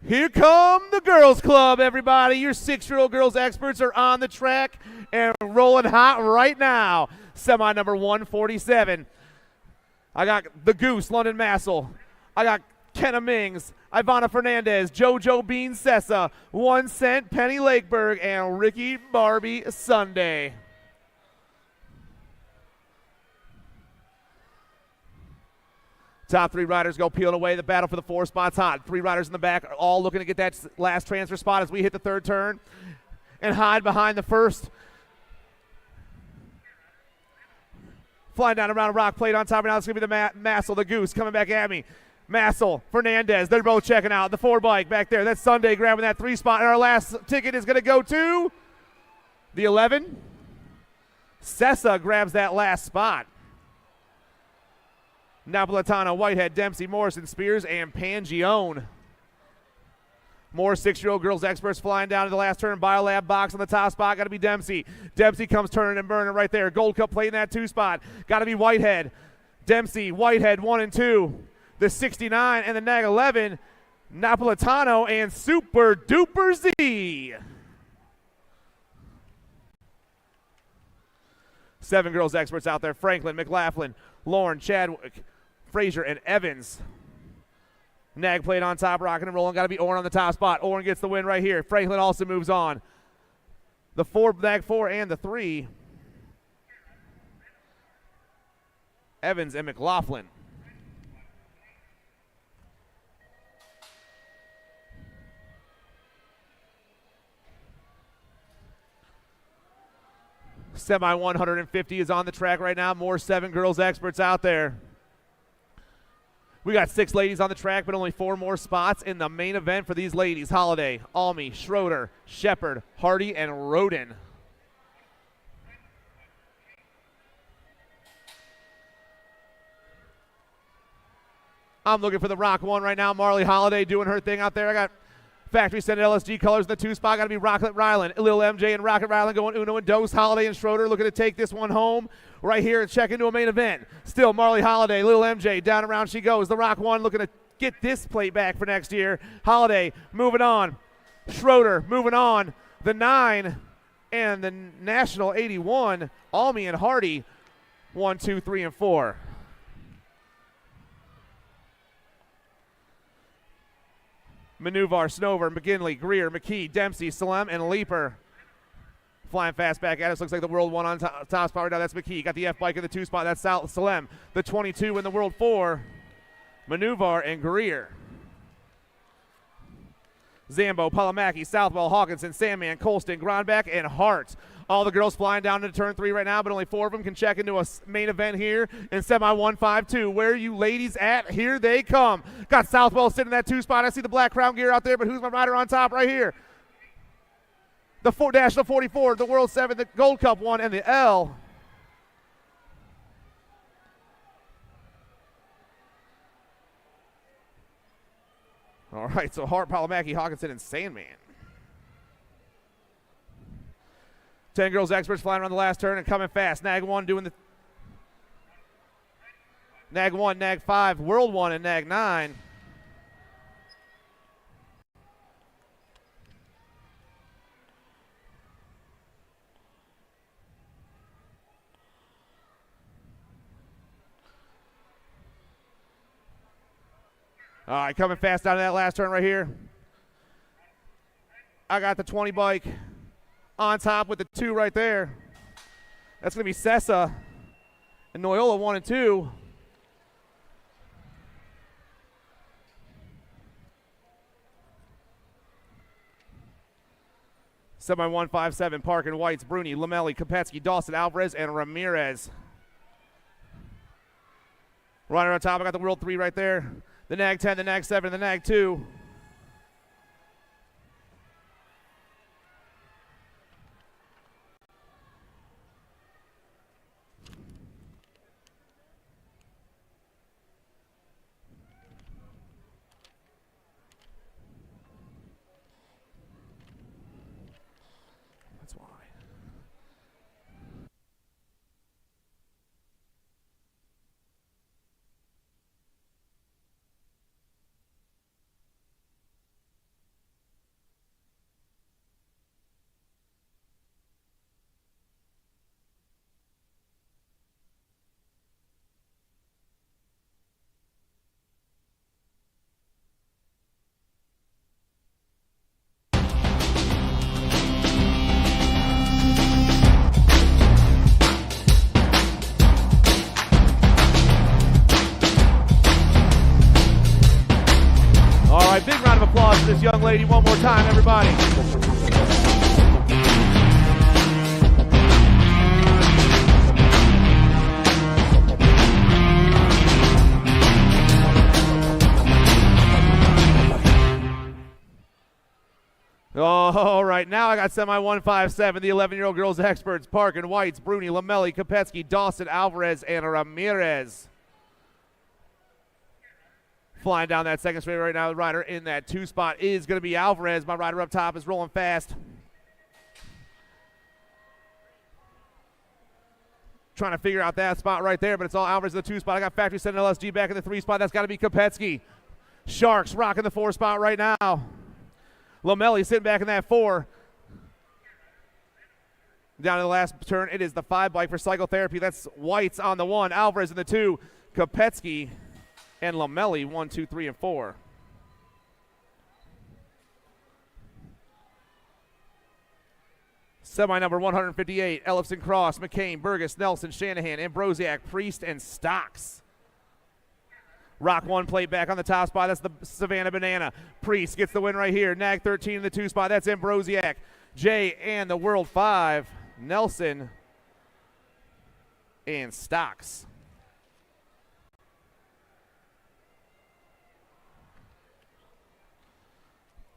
Here come the girls club, everybody. Your 6-year-old girls experts are on the track and rolling hot right now. Semi number 147. I got the Goose, London Massel. I got Kenna Mings, Ivana Fernandez, JoJo Bean Sessa, 1 Cent, Penny Lakeberg, and Ricky Barbie Sunday. Top 3 riders go peeling away. The battle for the 4 spots hot. 3 riders in the back are all looking to get that last transfer spot as we hit the third turn and hide behind the first. Flying down around a rock plate on top. Now it's going to be the Massel, the Goose, coming back at me. Massel, Fernandez, they're both checking out. The 4 bike back there. That's Sunday grabbing that 3 spot. And our last ticket is going to go to the 11. Sessa grabs that last spot. Napolitano, Whitehead, Dempsey, Morrison, Spears, and Pangione. More 6-year-old girls experts flying down to the last turn. Biolab box on the top spot. Got to be Dempsey. Dempsey comes turning and burning right there. Gold Cup plate in that 2 spot. Got to be Whitehead. Dempsey, Whitehead, 1 and 2. The 69 and the Nag 11. Napolitano and Super Duper Z. 7 girls experts out there. Franklin, McLaughlin, Lauren, Chadwick, Frazier, and Evans. Nag plate on top, rocking and rolling. Got to be Oren on the top spot. Oren gets the win right here. Franklin also moves on. The 4, Nag 4, and the 3. Evans and McLaughlin. Semi 150 is on the track right now. More 7 girls experts out there. We got 6 ladies on the track, but only 4 more spots in the main event for these ladies. Holiday, Almy, Schroeder, Shepard, Hardy, and Roden. I'm looking for the Rock 1 right now. Marley Holiday doing her thing out there. I got factory scented LSG colors in the 2 spot. Got to be Rocket Ryland. Lil MJ and Rocket Ryland going Uno and Dose. Holiday and Schroeder looking to take this one home right here and check into a main event. Still Marley Holiday, Lil MJ, down and around she goes. The Rock 1 looking to get this plate back for next year. Holiday moving on. Schroeder moving on. The 9 and the National 81. Almy and Hardy 1, 2, 3, and 4. Manuvar, Snover, McGinley, Greer, McKee, Dempsey, Salem, and Leaper. Flying fast back at us. Looks like the World 1 on top spot right now. That's McKee. Got the F bike in the 2 spot. That's Salem. The 22 in the World 4. Manuvar and Greer. Zambo, Palomaki, Southwell, Hawkinson, Sandman, Colston, Gronbach, and Hart. All the girls flying down into turn 3 right now, but only 4 of them can check into a main event here in semi 152. Where are you ladies at? Here they come. Got Southwell sitting in that 2 spot. I see the black crown gear out there, but who's my rider on top right here? The National 44, the World 7, the Gold Cup 1, and the L. All right, so Hart, Palomaki, Hawkinson, and Sandman. 10 girls experts flying around the last turn and coming fast. Nag 1 doing the Nag 1, Nag 5, World 1, and Nag 9. All right, coming fast down to that last turn right here. I got the 20 bike on top with the 2 right there. That's going to be Sessa and Noyola 1 and 2. Semi 157, Park and Whites, Bruni, Lamelli, Kopetsky, Dawson, Alvarez, and Ramirez. Runner on top, I got the World 3 right there. The Nag 10, the Nag 7, the Nag 2. That's why. Big round of applause for this young lady one more time, everybody. now I got semi 157, the 11-year-old girls experts, Park and Whites, Bruni, Lamelli, Kopetsky, Dawson, Alvarez, and Ramirez. Flying down that second straight right now, the rider in that 2 spot is going to be Alvarez. My rider up top is rolling fast. Trying to figure out that spot right there, but it's all Alvarez in the 2 spot. I got Factory Sentinel LSG back in the 3 spot. That's got to be Kopetsky. Sharks rocking the 4 spot right now. Lamelli sitting back in that 4. Down to the last turn, it is the 5 bike for psychotherapy. That's Whites on the 1, Alvarez in the 2, Kopetsky and Lamelli 1, 2, 3, and 4. Semi number 158, Ellefson Cross, McCain, Burgess, Nelson, Shanahan, Ambrosiak, Priest, and Stocks. Rock 1 plate back on the top spot. That's the Savannah Banana. Priest gets the win right here. Nag 13 in the 2 spot. That's Ambrosiak. Jay and the World 5, Nelson and Stocks.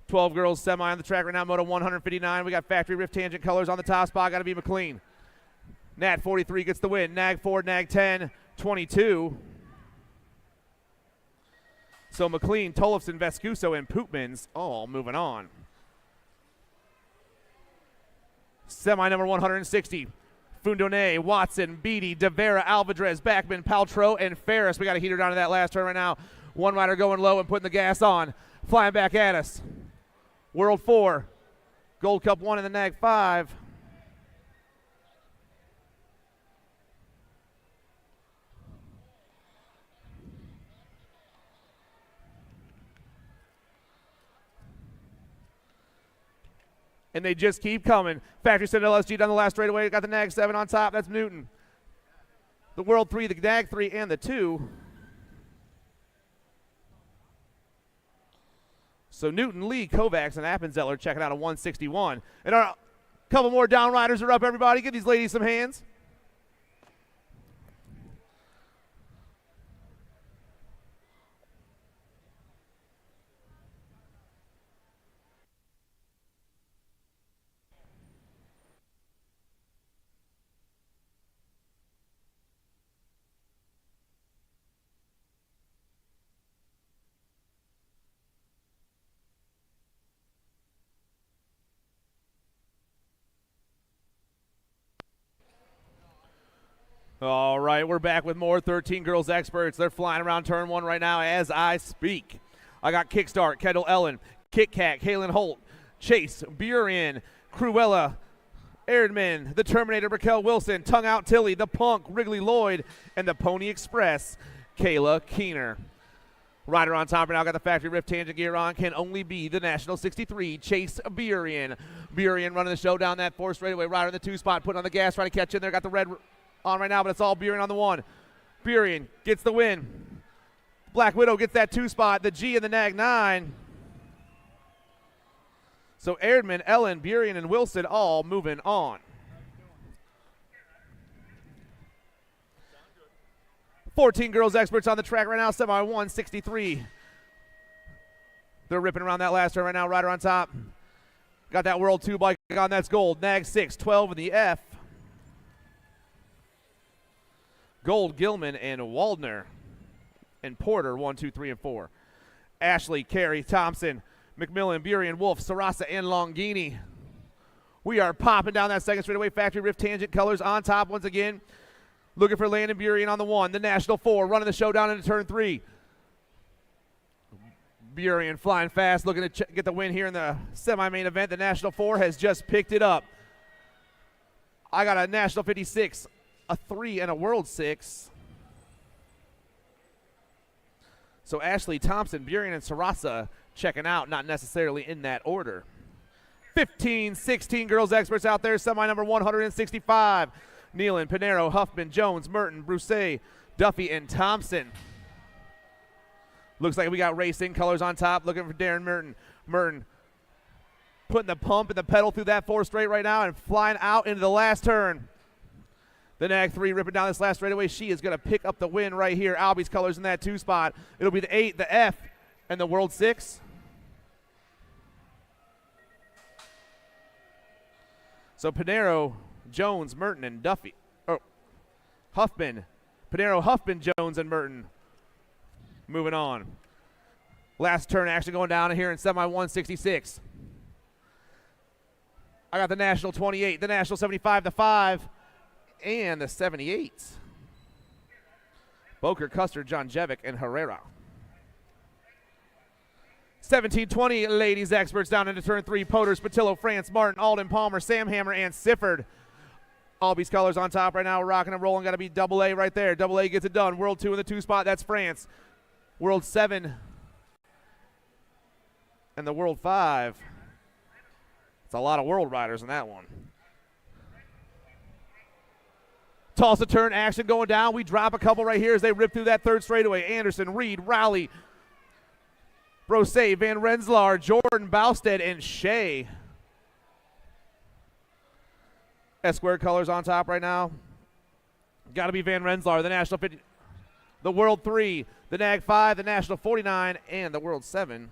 $12 girls semi on the track right now, Moto 159. We got Factory Rift Tangent colors on the top spot. Got to be McLean. Nat 43 gets the win. Nag 4, Nag 10, 22. So McLean, Tollefson, Vescuso, and Poopmans all moving on. Semi number 160. Fundone, Watson, Beatty, DeVera, Alvarez, Backman, Paltrow, and Ferris. We got a heater down to that last turn right now. One rider going low and putting the gas on. Flying back at us. World 4. Gold Cup 1 in the Nag 5. And they just keep coming. Factory Set LSG down the last straightaway. Got the Nag 7 on top. That's Newton. The World 3, the Nag 3, and the 2. So Newton, Lee, Kovacs, and Appenzeller checking out a 161. And our couple more down riders are up, everybody. Give these ladies some hands. All right, we're back with more 13 girls experts. They're flying around turn 1 right now as I speak. I got Kickstart, Kendall Ellen, Kit Kat, Kaylin Holt, Chase, Burien, Cruella, Erdman, the Terminator, Raquel Wilson, Tongue Out Tilly, the Punk, Wrigley Lloyd, and the Pony Express, Kayla Keener. Rider on top right now, got the Factory Rift Tangent gear on, can only be the National 63, Chase Burien. Burien running the show down that 4 straightaway. Rider in the 2 spot, putting on the gas, trying to catch in there, got the red on right now, but it's all Burien on the 1. Burien gets the win. Black Widow gets that 2 spot, the G in the Nag 9. So Erdman, Ellen, Burien, and Wilson all moving on. $14 girls experts on the track right now, semi 163. They're ripping around that last turn right now, rider on top. Got that World 2 bike on, that's gold. Nag 6, 12 in the F. Gold, Gilman, and Waldner. And Porter, 1, 2, 3, and 4. Ashley, Carey, Thompson, McMillan, Burien, Wolf, Sarasa, and Longini. We are popping down that second straightaway. Factory Rift Tangent colors on top once again. Looking for Landon Burien on the 1. The National 4, running the show down into turn 3. Burien flying fast, looking to get the win here in the semi-main event. The National 4 has just picked it up. I got a National 56, a 3, and a World 6. So Ashley, Thompson, Burien, and Sarasa checking out, not necessarily in that order. 15, 16 girls experts out there, semi number 165. Nealon, Pinero, Huffman, Jones, Merton, Brousset, Duffy, and Thompson. Looks like we got racing colors on top, looking for Darren Merton. Merton putting the pump and the pedal through that 4 straight right now and flying out into the last turn. The Nag 3 ripping down this last straightaway. She is going to pick up the win right here. Albie's colors in that 2 spot. It'll be the 8, the F, and the World 6. So Pinero, Jones, Merton, and Duffy. Oh, Huffman. Pinero, Huffman, Jones, and Merton. Moving on. Last turn action going down here in semi 166. I got the National 28, the National 75, the 5, and the 78. Boker, Custer, Jonjevic, and Herrera. 17-20, ladies experts down into turn 3. Poters, Patillo, France, Martin, Alden, Palmer, Sam Hammer, and Sifford. Albies colors on top right now. We're rocking and rolling. Got to be double A right there. Double A gets it done. World 2 in the 2 spot. That's France. World 7 and the World 5. It's a lot of world riders in that one. Tulsa turn action going down. We drop a couple right here as they rip through that third straightaway. Anderson, Reed, Rowley, Brose, Van Rensselaer, Jordan, Bousted, and Shea. S-squared colors on top right now. Got to be Van Rensselaer, the National 50, the World 3, the NAG 5, the National 49, and the World 7.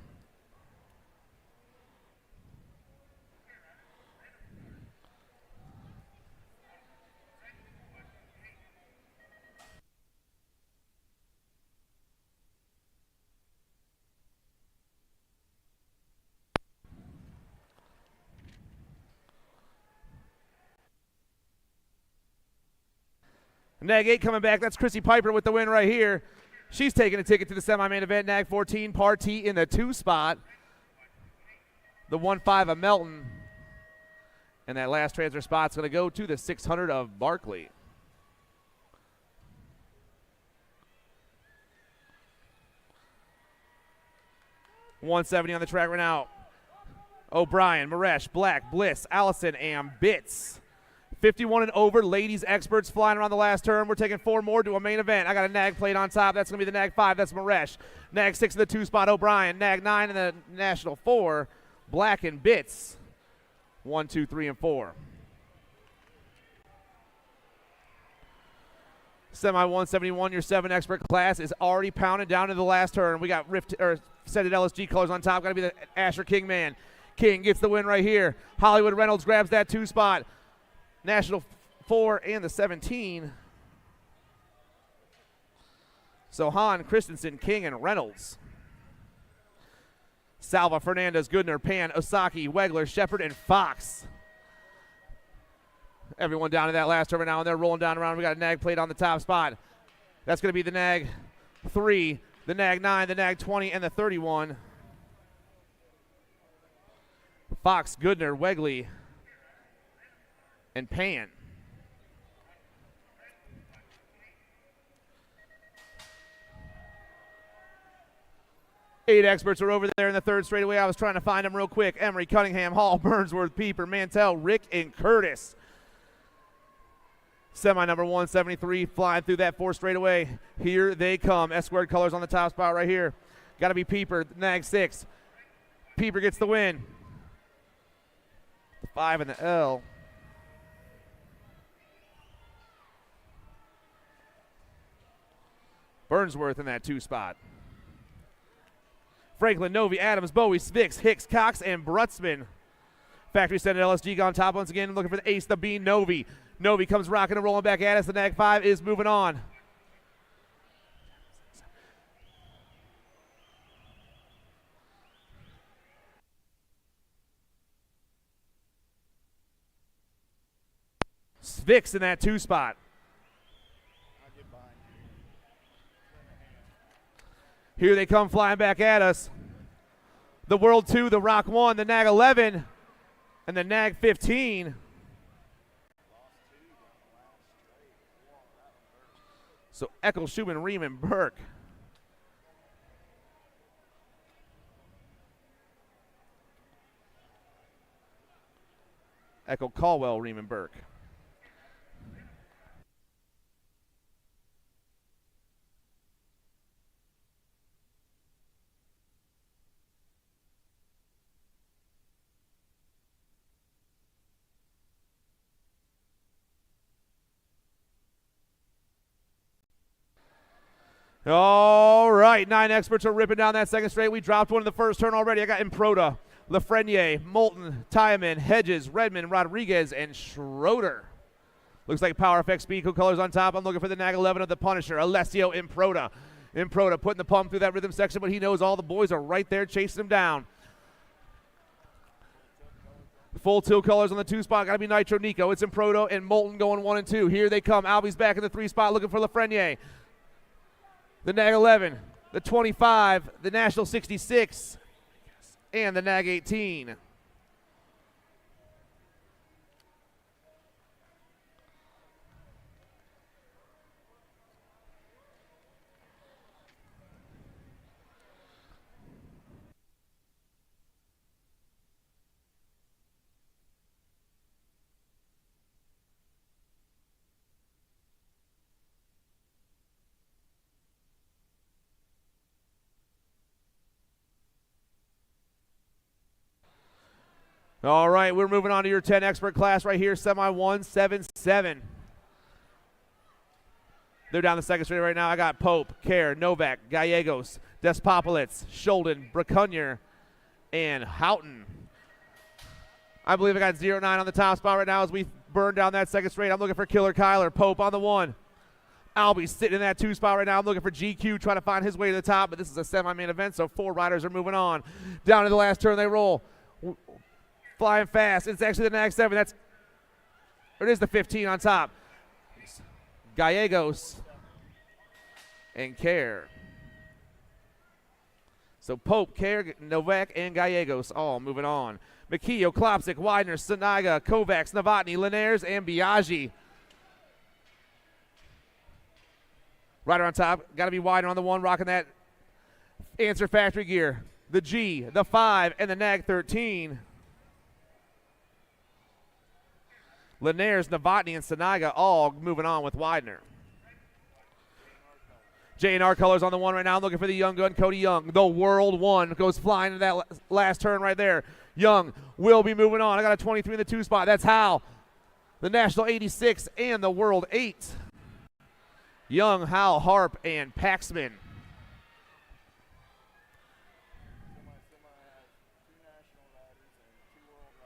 NAG 8 coming back. That's Chrissy Piper with the win right here. She's taking a ticket to the semi-main event. NAG 14, Partee in the 2 spot. The 1-5 of Melton. And that last transfer spot's going to go to the 600 of Barkley. $170 on the track right now. O'Brien, Maresh, Black, Bliss, Allison, and Bitts. 51 and over, ladies experts flying around the last turn. We're taking 4 more to a main event. I got a NAG plate on top. That's going to be the NAG 5. That's Maresh. NAG 6 in the 2 spot, O'Brien. NAG 9 in the National 4. Black and Bitts. 1, 2, 3, and 4. Semi 171, your 7 expert class is already pounded down to the last turn. We got scented LSG colors on top. Got to be the Asher King man. King gets the win right here. Hollywood Reynolds grabs that 2 spot. National 4 and the 17. So Hahn, Christensen, King, and Reynolds. Salva, Fernandez, Goodner, Pan, Osaki, Wegler, Shepard, and Fox. Everyone down to that last turn now, and they're rolling down around. We got a NAG plate on the top spot. That's going to be the NAG 3, the NAG 9, the NAG 20, and the 31. Fox, Goodner, Wegley, and Pan. Eight experts are over there in the third straightaway. I was trying to find them real quick. Emery, Cunningham, Hall, Burnsworth, Pieper, Mantell, Rick, and Curtis. Semi number 173 flying through that 4 straightaway. Here they come. S-squared colors on the top spot right here. Got to be Pieper, NAG 6. Pieper gets the win. The 5 and the L. Burnsworth in that 2 spot. Franklin, Novi, Adams, Bowie, Svix, Hicks, Cox, and Brutzman. Factory Senate LSG on top once again, looking for the ace, the bean, Novi. Novi comes rocking and rolling back at us. The NAG 5 is moving on. Svix in that 2 spot. Here they come flying back at us. The World 2, the Rock 1, the NAG 11, and the NAG 15. So Eckel, Schumann, Riemann, Burke. Eckel, Caldwell, Riemann, Burke. All right, 9 experts are ripping down that second straight. We dropped one in the first turn already. I got Improda, Lafreniere, Moulton, Tiemann, Hedges, Redmond, Rodriguez, and Schroeder. Looks like Power Effect Speed colors on top. I'm looking for the Nag 11 of the Punisher, Alessio Improta. Improta putting the pump through that rhythm section, but he knows all the boys are right there chasing him down. Full tilt colors on the 2 spot. Got to be Nitro Nico. It's Improto and Moulton going 1 and 2. Here they come. Albie's back in the 3 spot looking for Lafreniere. The Nag 11, the 25, the National 66, and the Nag 18. All right, we're moving on to your 10 expert class right here, semi 177. They're down the second straight right now. I got Pope, Kerr, Novak, Gallegos, Despopolitz, Scholden, Bracunier, and Houghton. I believe I got 0-9 on the top spot right now as we burn down that second straight. I'm looking for Killer Kyler. Pope on the 1. Albie's sitting in that 2 spot right now. I'm looking for GQ trying to find his way to the top, but this is a semi-main event, so 4 riders are moving on. Down to the last turn they roll. Flying fast. It's actually the Nag 7. It is the 15 on top. Gallegos and Kerr. So Pope, Kerr, Novak, and Gallegos all moving on. McKeough, Klopsik, Widener, Sanaga, Kovacs, Novotny, Linares, and Biaggi. Rider on top. Got to be Widener on the 1, rocking that Answer Factory gear. The G, the 5, and the Nag 13. Linares, Novotny, and Sanaga all moving on with Widener. J&R colors on the 1 right now. I'm looking for the young gun, Cody Young. The World 1 goes flying into that last turn right there. Young will be moving on. I got a 23 in the 2 spot. That's Hal, the National 86, and the World 8. Young, Hal, Harp, and Paxman.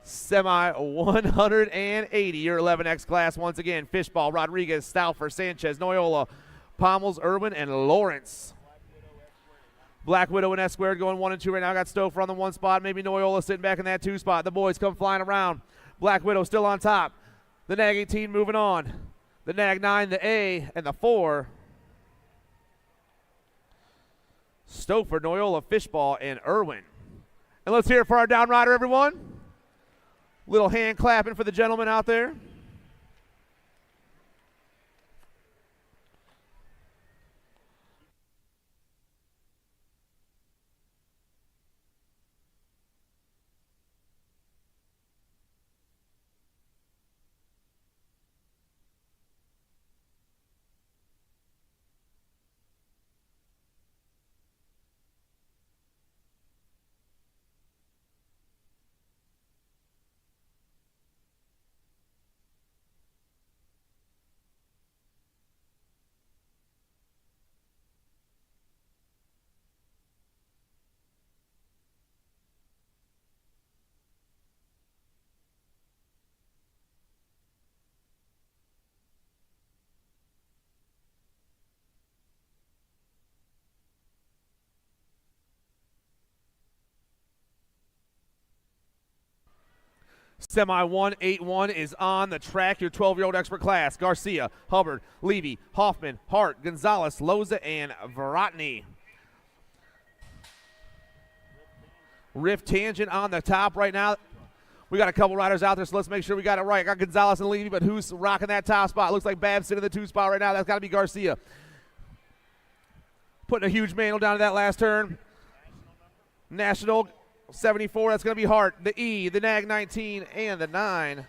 Semi 180, your 11X class once again. Fishball, Rodriguez, Stauffer, Sanchez, Noyola, Pommels, Irwin, and Lawrence. Black Widow and S squared going 1 and 2 right now. Got Stauffer on the 1 spot. Maybe Noyola sitting back in that 2 spot. The boys come flying around. Black Widow still on top. The Nag 18 moving on. The Nag 9, the A, and the 4. Stauffer, Noyola, Fishball, and Irwin. And let's hear it for our down rider, everyone. Little hand clapping for the gentleman out there. Semi 181 is on the track. Your 12-year-old expert class. Garcia, Hubbard, Levy, Hoffman, Hart, Gonzalez, Loza, and Varotny. Rift Tangent on the top right now. We got a couple riders out there, so let's make sure we got it right. Got Gonzalez and Levy, but who's rocking that top spot? Looks like Babs sitting in the 2 spot right now. That's got to be Garcia. Putting a huge manual down to that last turn. National 74, that's going to be Hart. The E, the Nag 19, and the 9.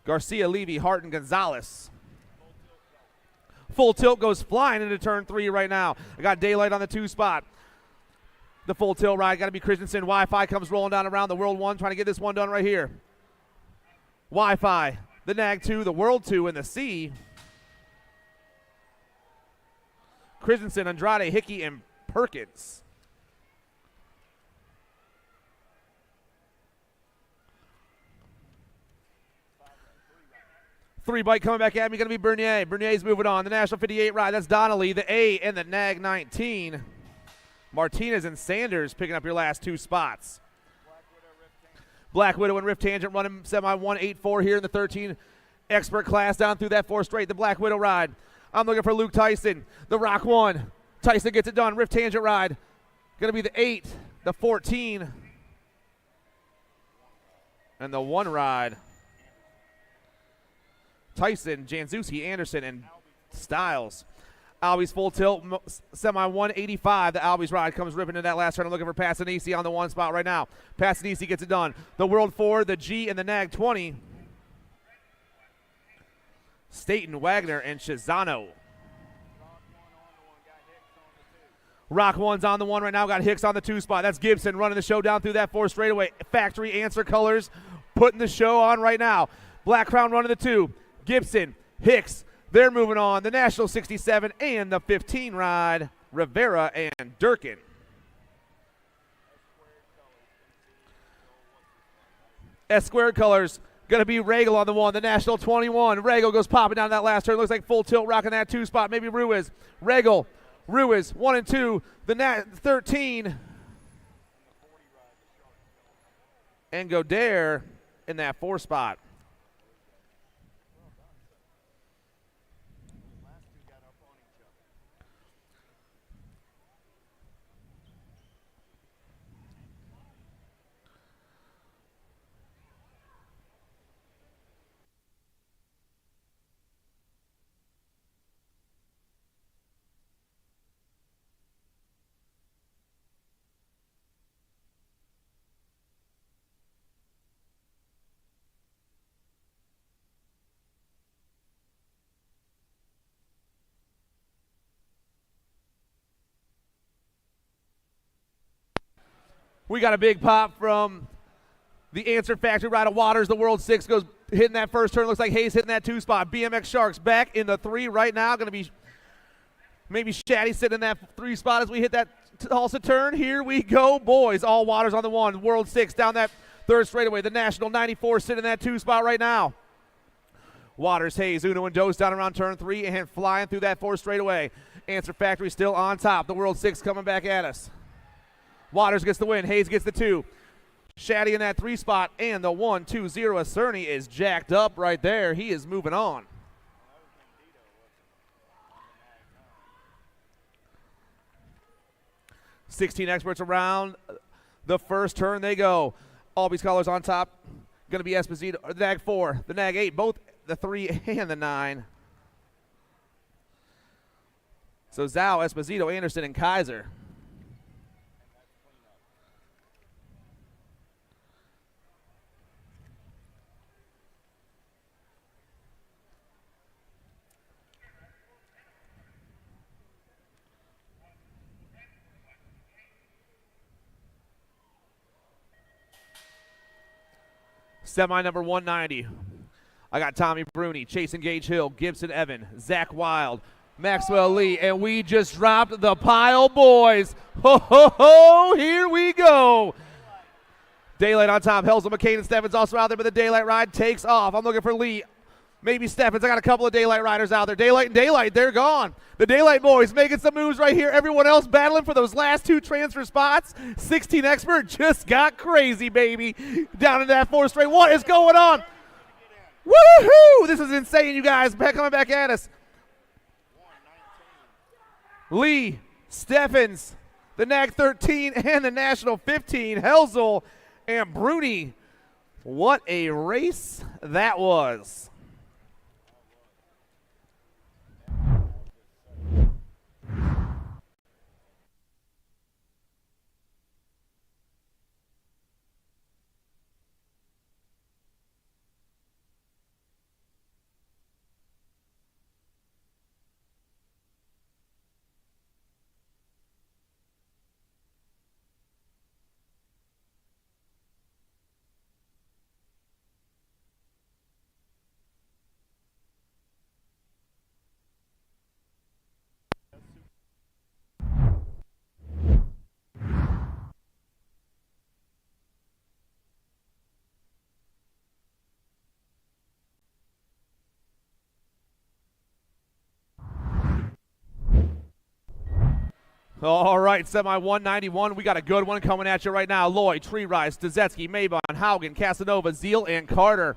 Garcia, Levy, Hart, and Gonzalez. Full tilt goes flying into turn 3 right now. I got Daylight on the 2 spot. The full tilt ride, got to be Christensen. Wi-Fi comes rolling down around the World 1, trying to get this one done right here. Wi-Fi, the Nag 2, the World 2, and the C. Christensen, Andrade, Hickey, and Perkins. Three bike coming back at me, going to be Bernier. Bernier's moving on. The National 58 ride, that's Donnelly, the A and the Nag 19. Martinez and Sanders picking up your last two spots. Black Widow and Rift Tangent running semi 184 here in the 13 expert class down through that 4 straight. The Black Widow ride. I'm looking for Luke Tyson. The Rock 1. Tyson gets it done. Rift Tangent ride. Going to be the 8, the 14, and the 1 ride. Tyson, Janzuski, Anderson, and Styles. Albie's full tilt, semi 185. The Albie's ride comes ripping into that last turn. I'm looking for Passanisi on the 1 spot right now. Passanisi gets it done. The World 4, the G, and the Nag 20. Staten, Wagner, and Shizano. Rock 1's on the 1 right now. Got Hicks on the 2 spot. That's Gibson running the show down through that 4 straightaway. Factory Answer Colors putting the show on right now. Black Crown running the 2. Gibson, Hicks, they're moving on. The National 67 and the 15 ride, Rivera and Durkin. S squared colors, going to be Regal on the 1. The National 21. Regal goes popping down that last turn. Looks like full tilt rocking that 2 spot. Maybe Ruiz. Regal, Ruiz, 1 and 2. The 13. And Godere in that 4 spot. We got a big pop from the Answer Factory ride of Waters. The World 6 goes hitting that first turn. Looks like Hayes hitting that 2 spot. BMX Sharks back in the 3 right now. Going to be maybe Shaddy sitting in that 3 spot as we hit that Tulsa turn. Here we go, boys. All Waters on the 1. World 6 down that 3rd straightaway. The National 94 sitting in that 2 spot right now. Waters, Hayes, Uno, and Dose down around turn 3 and flying through that 4 straightaway. Answer Factory still on top. The World 6 coming back at us. Waters gets the win. Hayes gets the 2. Shaddy in that 3 spot. And the 1-2-0. Cerny is jacked up right there. He is moving on. $16 experts around the first turn they go. Albies colors on top. Going to be Esposito. The Nag 4, the Nag 8, both the 3 and the 9. So Zhao, Esposito, Anderson, and Kaiser. Semi number 190. I got Tommy Bruni, Chase and Gage Hill, Gibson Evan, Zach Wild, Maxwell Lee, and we just dropped the pile, boys. Ho, ho, ho, here we go. Daylight on top. Helsel, McCain, and Steffens also out there, but the Daylight ride takes off. I'm looking for Lee. Maybe Steffens. I got a couple of Daylight riders out there. Daylight and Daylight, they're gone. The Daylight boys making some moves right here. Everyone else battling for those last 2 transfer spots. 16 expert just got crazy, baby. Down in that 4 straight. What is going on? Woohoo! This is insane, you guys. Coming back at us. Lee, Steffens, the Nag 13, and the National 15. Helsel and Bruni. What a race that was. All right, semi 191. We got a good one coming at you right now. Lloyd, Tree Rise, Stazetsky, Mabon, Haugen, Casanova, Zeal, and Carter.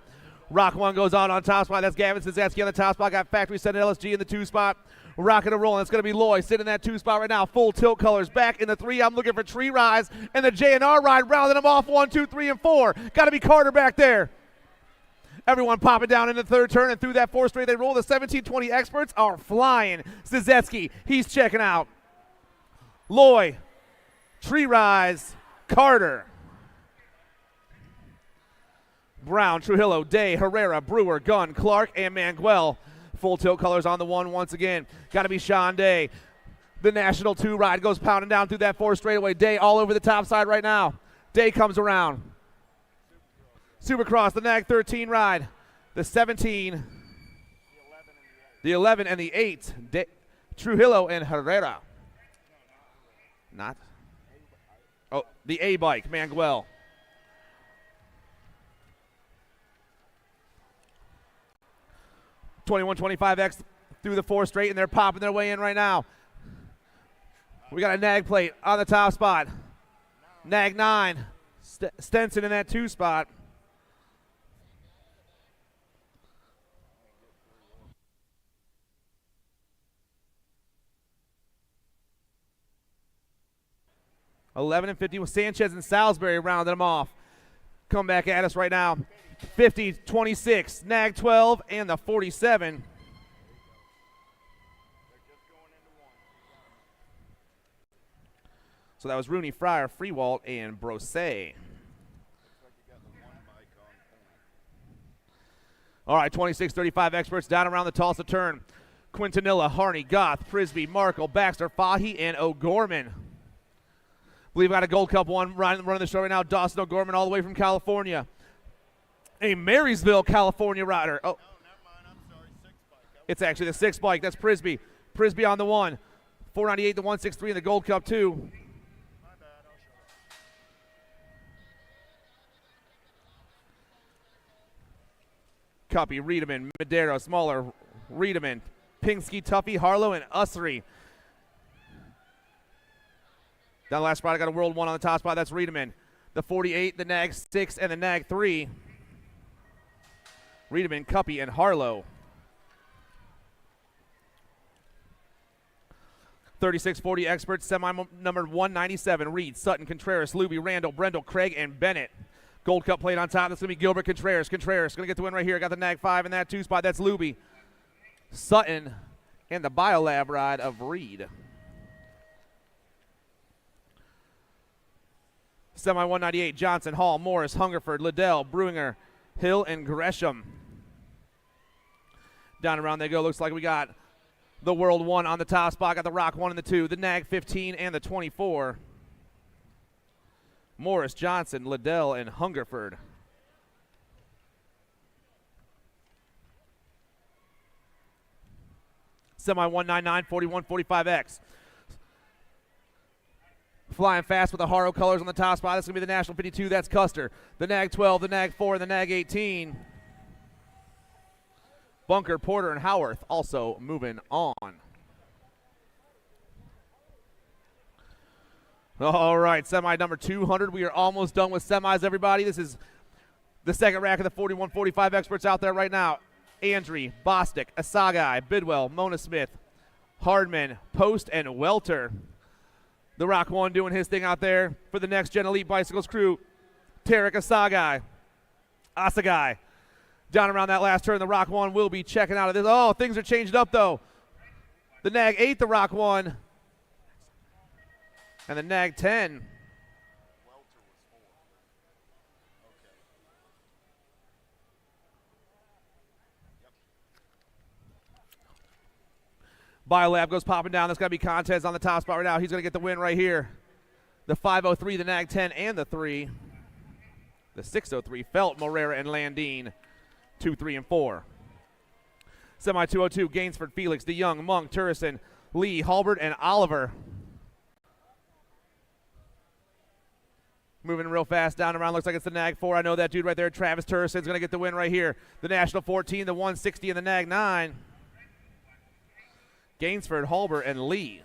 Rock 1 goes on top spot. That's Gavin Stazetsky on the top spot. Got Factory Set and LSG in the 2 spot. Rocking and rolling. It's going to be Lloyd sitting in that 2 spot right now. Full tilt colors back in the 3. I'm looking for Tree Rise and the JNR ride, rounding them off 1, 2, 3, and 4. Got to be Carter back there. Everyone popping down in the 3rd turn, and through that 4 straight they roll. The 1720 experts are flying. Stazetsky, he's checking out. Loy, Tree Rise, Carter. Brown, Trujillo, Day, Herrera, Brewer, Gunn, Clark, and Manguel. Full tilt colors on the 1 once again. Got to be Sean Day. The National 2 ride goes pounding down through that 4 straightaway. Day all over the top side right now. Day comes around. Supercross, the NAG 13 ride. The 17, the 11, and the 8. Trujillo and Herrera. Not. Oh, the A bike, Manguel. $21.25X through the 4 straight, and they're popping their way in right now. We got a NAG plate on the top spot. NAG 9. Stenson in that 2 spot. $11 and $50 with Sanchez and Salisbury rounding them off. Come back at us right now. 50, 26, NAG 12, and the 47. So that was Rooney, Fryer, Freewalt, and Brose. All right, 26-35 experts down around the Tulsa turn. Quintanilla, Harney, Goth, Prisby, Markle, Baxter, Fahy, and O'Gorman. Believe I got a Gold Cup one running the show right now. Dawson O'Gorman all the way from California. A Marysville, California rider. Oh, no, never mind. I'm sorry. 6 bike. It's actually the 6 bike. That's Prisby. Prisby on the 1. 498, the 163 in the Gold Cup 2. My bad. I'll show it. Cuppy, Riedemann, Madero, Smaller, Riedemann, Pinsky, Tuffy, Harlow, and Ussery. Down the last spot, I got a World 1 on the top spot. That's Riedemann. The 48, the NAG 6, and the NAG 3. Riedemann, Cuppy, and Harlow. 36-40 experts, semi-numbered 197. Reed, Sutton, Contreras, Luby, Randall, Brendel, Craig, and Bennett. Gold Cup plate on top. That's going to be Gilbert Contreras. Contreras going to get the win right here. Got the NAG 5 in that 2 spot. That's Luby. Sutton, and the Biolab ride of Reed. Semi 198, Johnson, Hall, Morris, Hungerford, Liddell, Bruinger, Hill, and Gresham. Down around they go. Looks like we got the World 1 on the top spot. Got the Rock 1 and the 2, the NAG 15 and the 24. Morris, Johnson, Liddell, and Hungerford. Semi 199, 41, 45X. Flying fast with the Haro colors on the top spot. That's going to be the National 52. That's Custer. The NAG 12, the NAG 4, and the NAG 18. Bunker, Porter, and Howarth also moving on. All right, semi number 200. We are almost done with semis, everybody. This is the second rack of the 41-45 experts out there right now. Andry, Bostic, Asagai, Bidwell, Mona Smith, Hardman, Post, and Welter. The Rock 1 doing his thing out there for the Next Gen Elite Bicycles crew. Tarek Asagai. Down around that last turn, the Rock 1 will be checking out of this. Oh, things are changed up, though. The NAG 8, the Rock 1. And the NAG 10. Biolab goes popping down. That's going to be Contez on the top spot right now. He's going to get the win right here. The 503, the NAG 10, and the 3. The 603, Felt, Morera, and Landine. 2, 3, and 4. Semi 202, Gainsford, Felix, DeYoung, Monk, Turrison, Lee, Halbert, and Oliver. Moving real fast down around. Looks like it's the NAG 4. I know that dude right there. Travis Turrison's going to get the win right here. The National 14, the 160, and the NAG 9. Gainsford, Halbert, and Lee.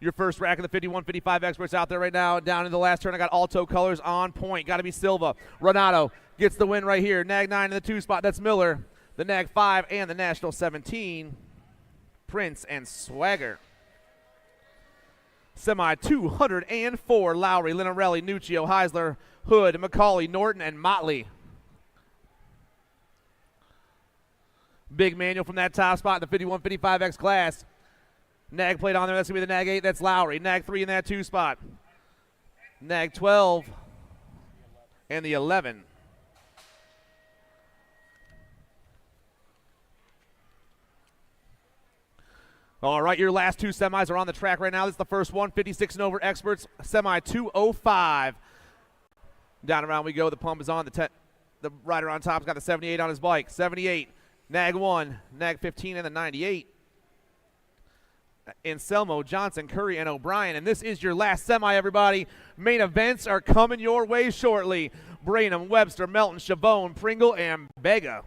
Your first rack of the 51-55 experts out there right now. Down in the last turn, I got Alto colors on point. Got to be Silva. Renato gets the win right here. Nag 9 in the 2 spot. That's Miller. The Nag 5 and the National 17. Prince and Swagger. Semi 204. Lowry, Linarelli, Nuccio, Heisler, Hood, McCauley, Norton, and Motley. Big manual from that top spot in the 51-55X class. Nag played on there. That's going to be the Nag 8. That's Lowry. Nag 3 in that 2 spot. Nag 12 and the 11. All right, your last 2 semis are on the track right now. This is the first one, 56 and over experts, semi 205. Down around we go. The pump is on. The rider on top's got the 78 on his bike. 78, Nag 1, Nag 15, and the 98. Anselmo, Johnson, Curry, and O'Brien. And this is your last semi, everybody. Main events are coming your way shortly. Branham, Webster, Melton, Chabone, Pringle, and Bega.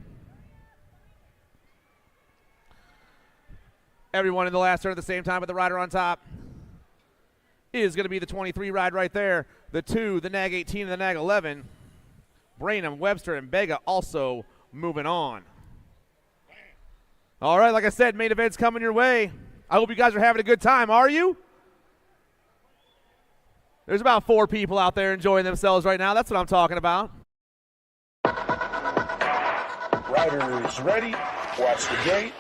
Everyone in the last turn at the same time, but the rider on top is going to be the 23 ride right there. The 2, the Nag 18, and the Nag 11. Branham, Webster, and Bega also moving on. All right, like I said, main event's coming your way. I hope you guys are having a good time. Are you? There's about 4 people out there enjoying themselves right now. That's what I'm talking about. Riders ready. Watch the gate.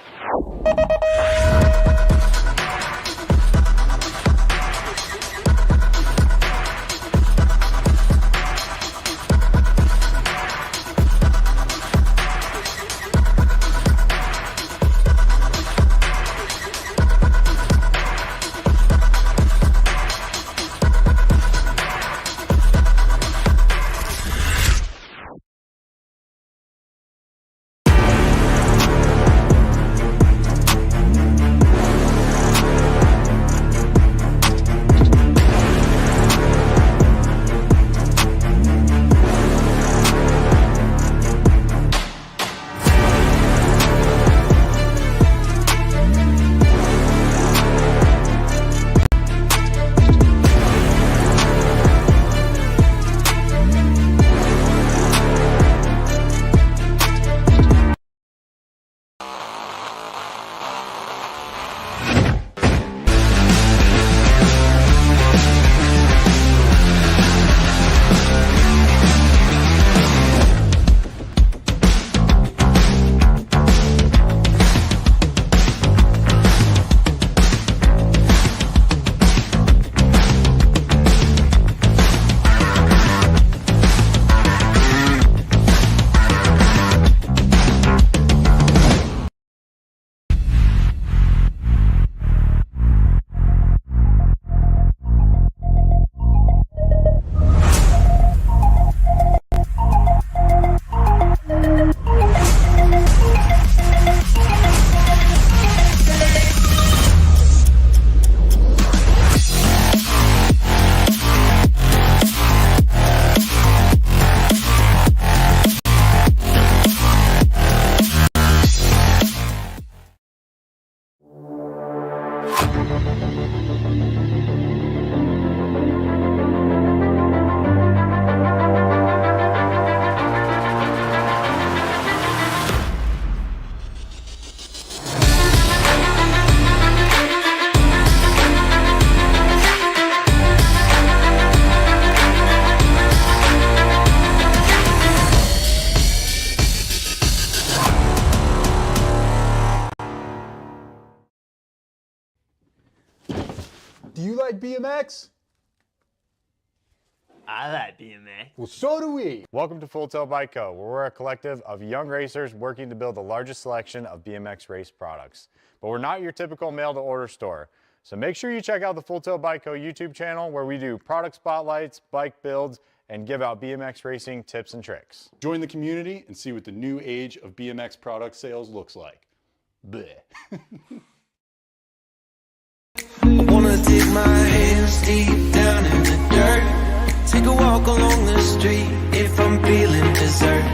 Do you like BMX? I like BMX. Well, so do we. Welcome to Full Tilt Bike Co., where we're a collective of young racers working to build the largest selection of BMX race products. But we're not your typical mail-to-order store. So make sure you check out the Full Tilt Bike Co. YouTube channel, where we do product spotlights, bike builds, and give out BMX racing tips and tricks. Join the community and see what the new age of BMX product sales looks like. Bleh. I wanna dig my hands deep down in the dirt. Take a walk along the street if I'm feeling dessert.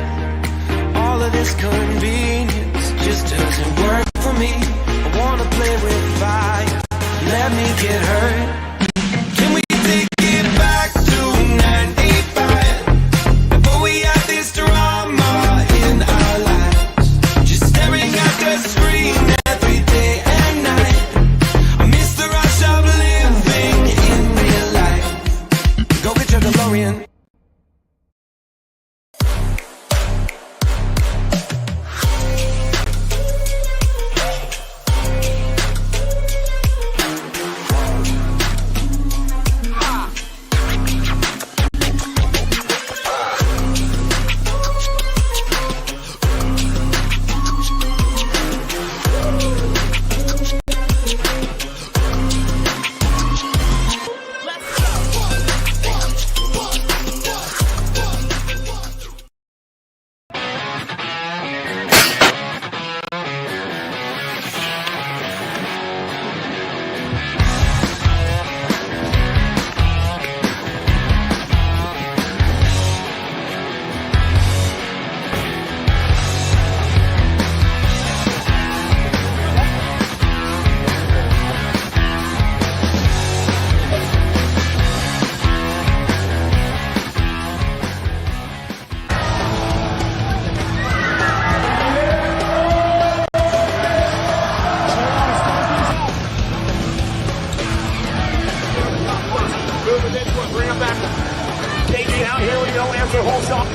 All of this convenience just doesn't work for me. I wanna play with fire, let me get hurt. DeLorean. Bring him back. KG, out here we go. Answer whole shot.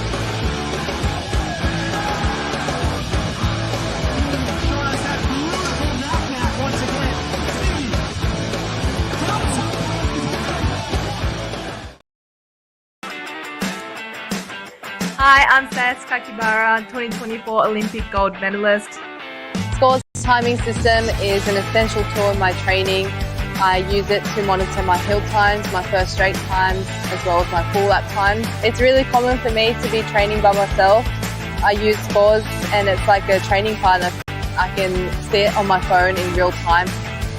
Hi, I'm Seth Kakibara, 2024 Olympic gold medalist. Scores timing system is an essential tool in my training. I use it to monitor my hill times, my first straight times, as well as my full lap times. It's really common for me to be training by myself. I use Scores and it's like a training partner. I can see it on my phone in real time.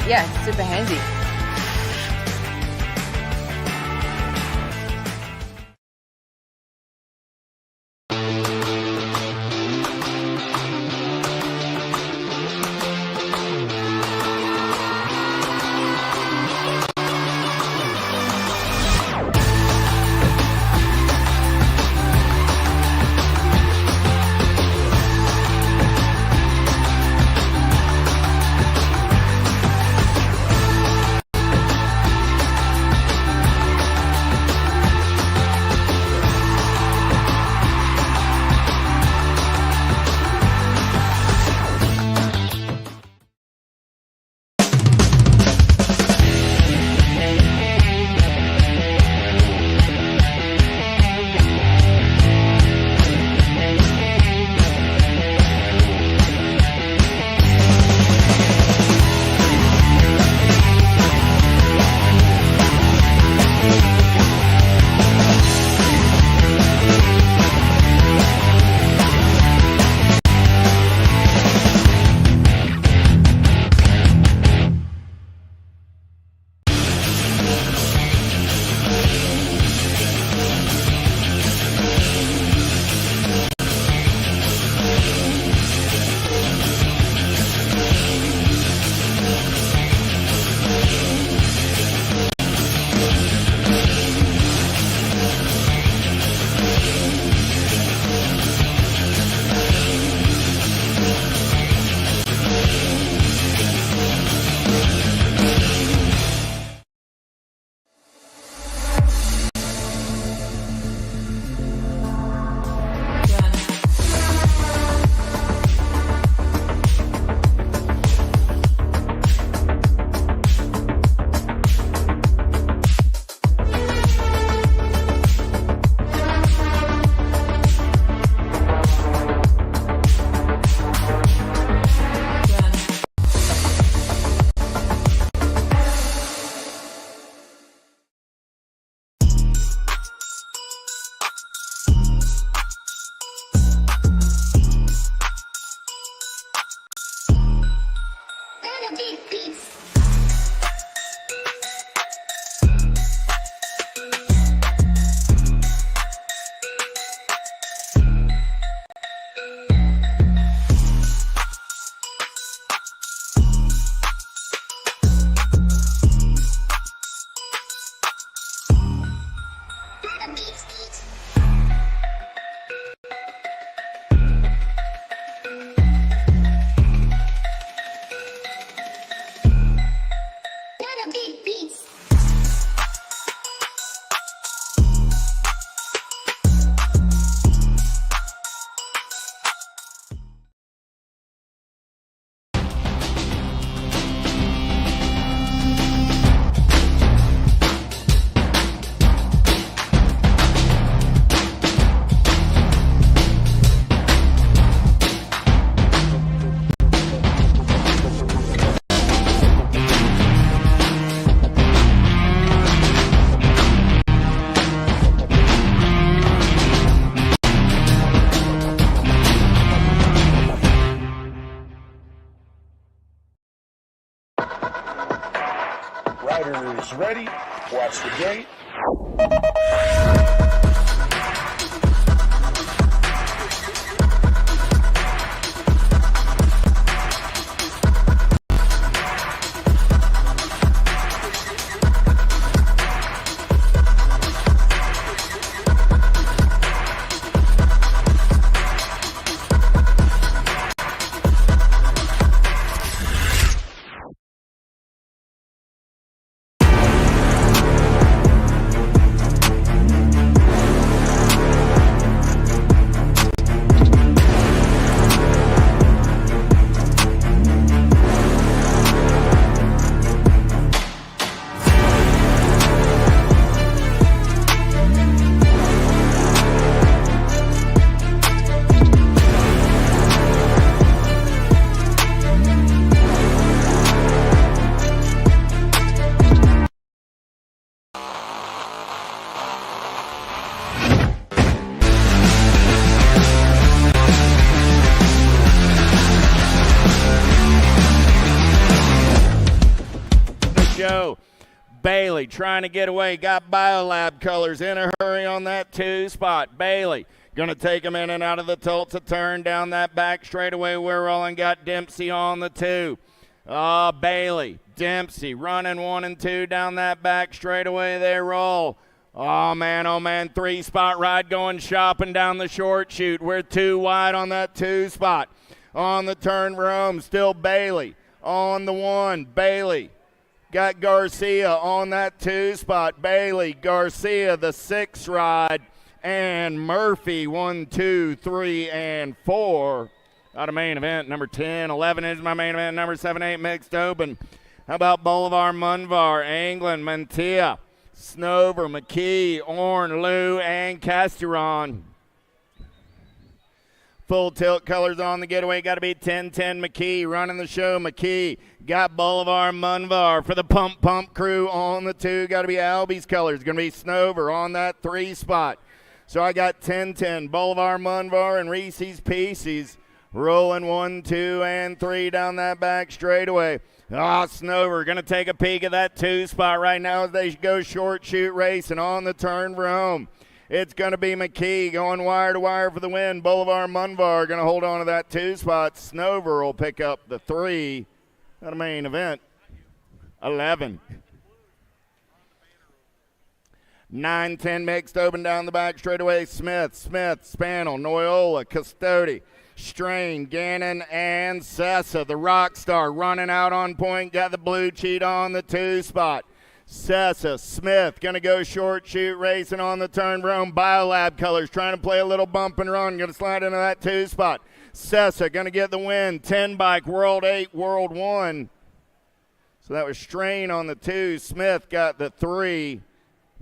Yeah, it's super handy. Bailey trying to get away. Got Biolab colors in a hurry on that 2 spot. Bailey going to take him in and out of the Tulsa turn down that back straightaway. We're rolling. Got Dempsey on the 2. Bailey, Dempsey running 1 and 2 down that back straightaway. They roll. Oh, man, 3 spot ride going shopping down the short chute. We're 2 wide on that 2 spot. On the turn for home, still Bailey. On the 1, Bailey. Got Garcia on that 2 spot. Bailey, Garcia, the 6 ride. And Murphy, 1, 2, 3, and 4. Out of main event, number 10. 11 is my main event, number 7, 8 mixed open. How about Bolivar, Munvar, Anglin, Mantia, Snover, McKee, Orn, Lou, and Casturon. Full tilt colors on the getaway. Got to be 10-10 McKee running the show. McKee got Bolivar, Munvar for the pump crew on the 2. Got to be Albie's colors. Going to be Snover on that 3 spot. So I got 10-10 Bolivar, Munvar, and Reese's Pieces rolling 1, 2, and 3 down that back straightaway. Snover going to take a peek at that 2 spot right now as they go short chute racing on the turn for home. It's going to be McKee going wire to wire for the win. Bolivar, Munvar going to hold on to that 2 spot. Snover will pick up the 3 at a main event. 11. 9-10 mixed open down the back straightaway. Smith, Spanel, Noyola, Custodi, Strain, Gannon, and Sessa. The rock star running out on point. Got the blue cheat on the 2 spot. Sessa, Smith going to go short chute racing on the turn for home. Biolab colors trying to play a little bump and run. Going to slide into that 2 spot. Sessa going to get the win. 10 bike, World 8, World 1. So that was Strain on the 2. Smith got the 3.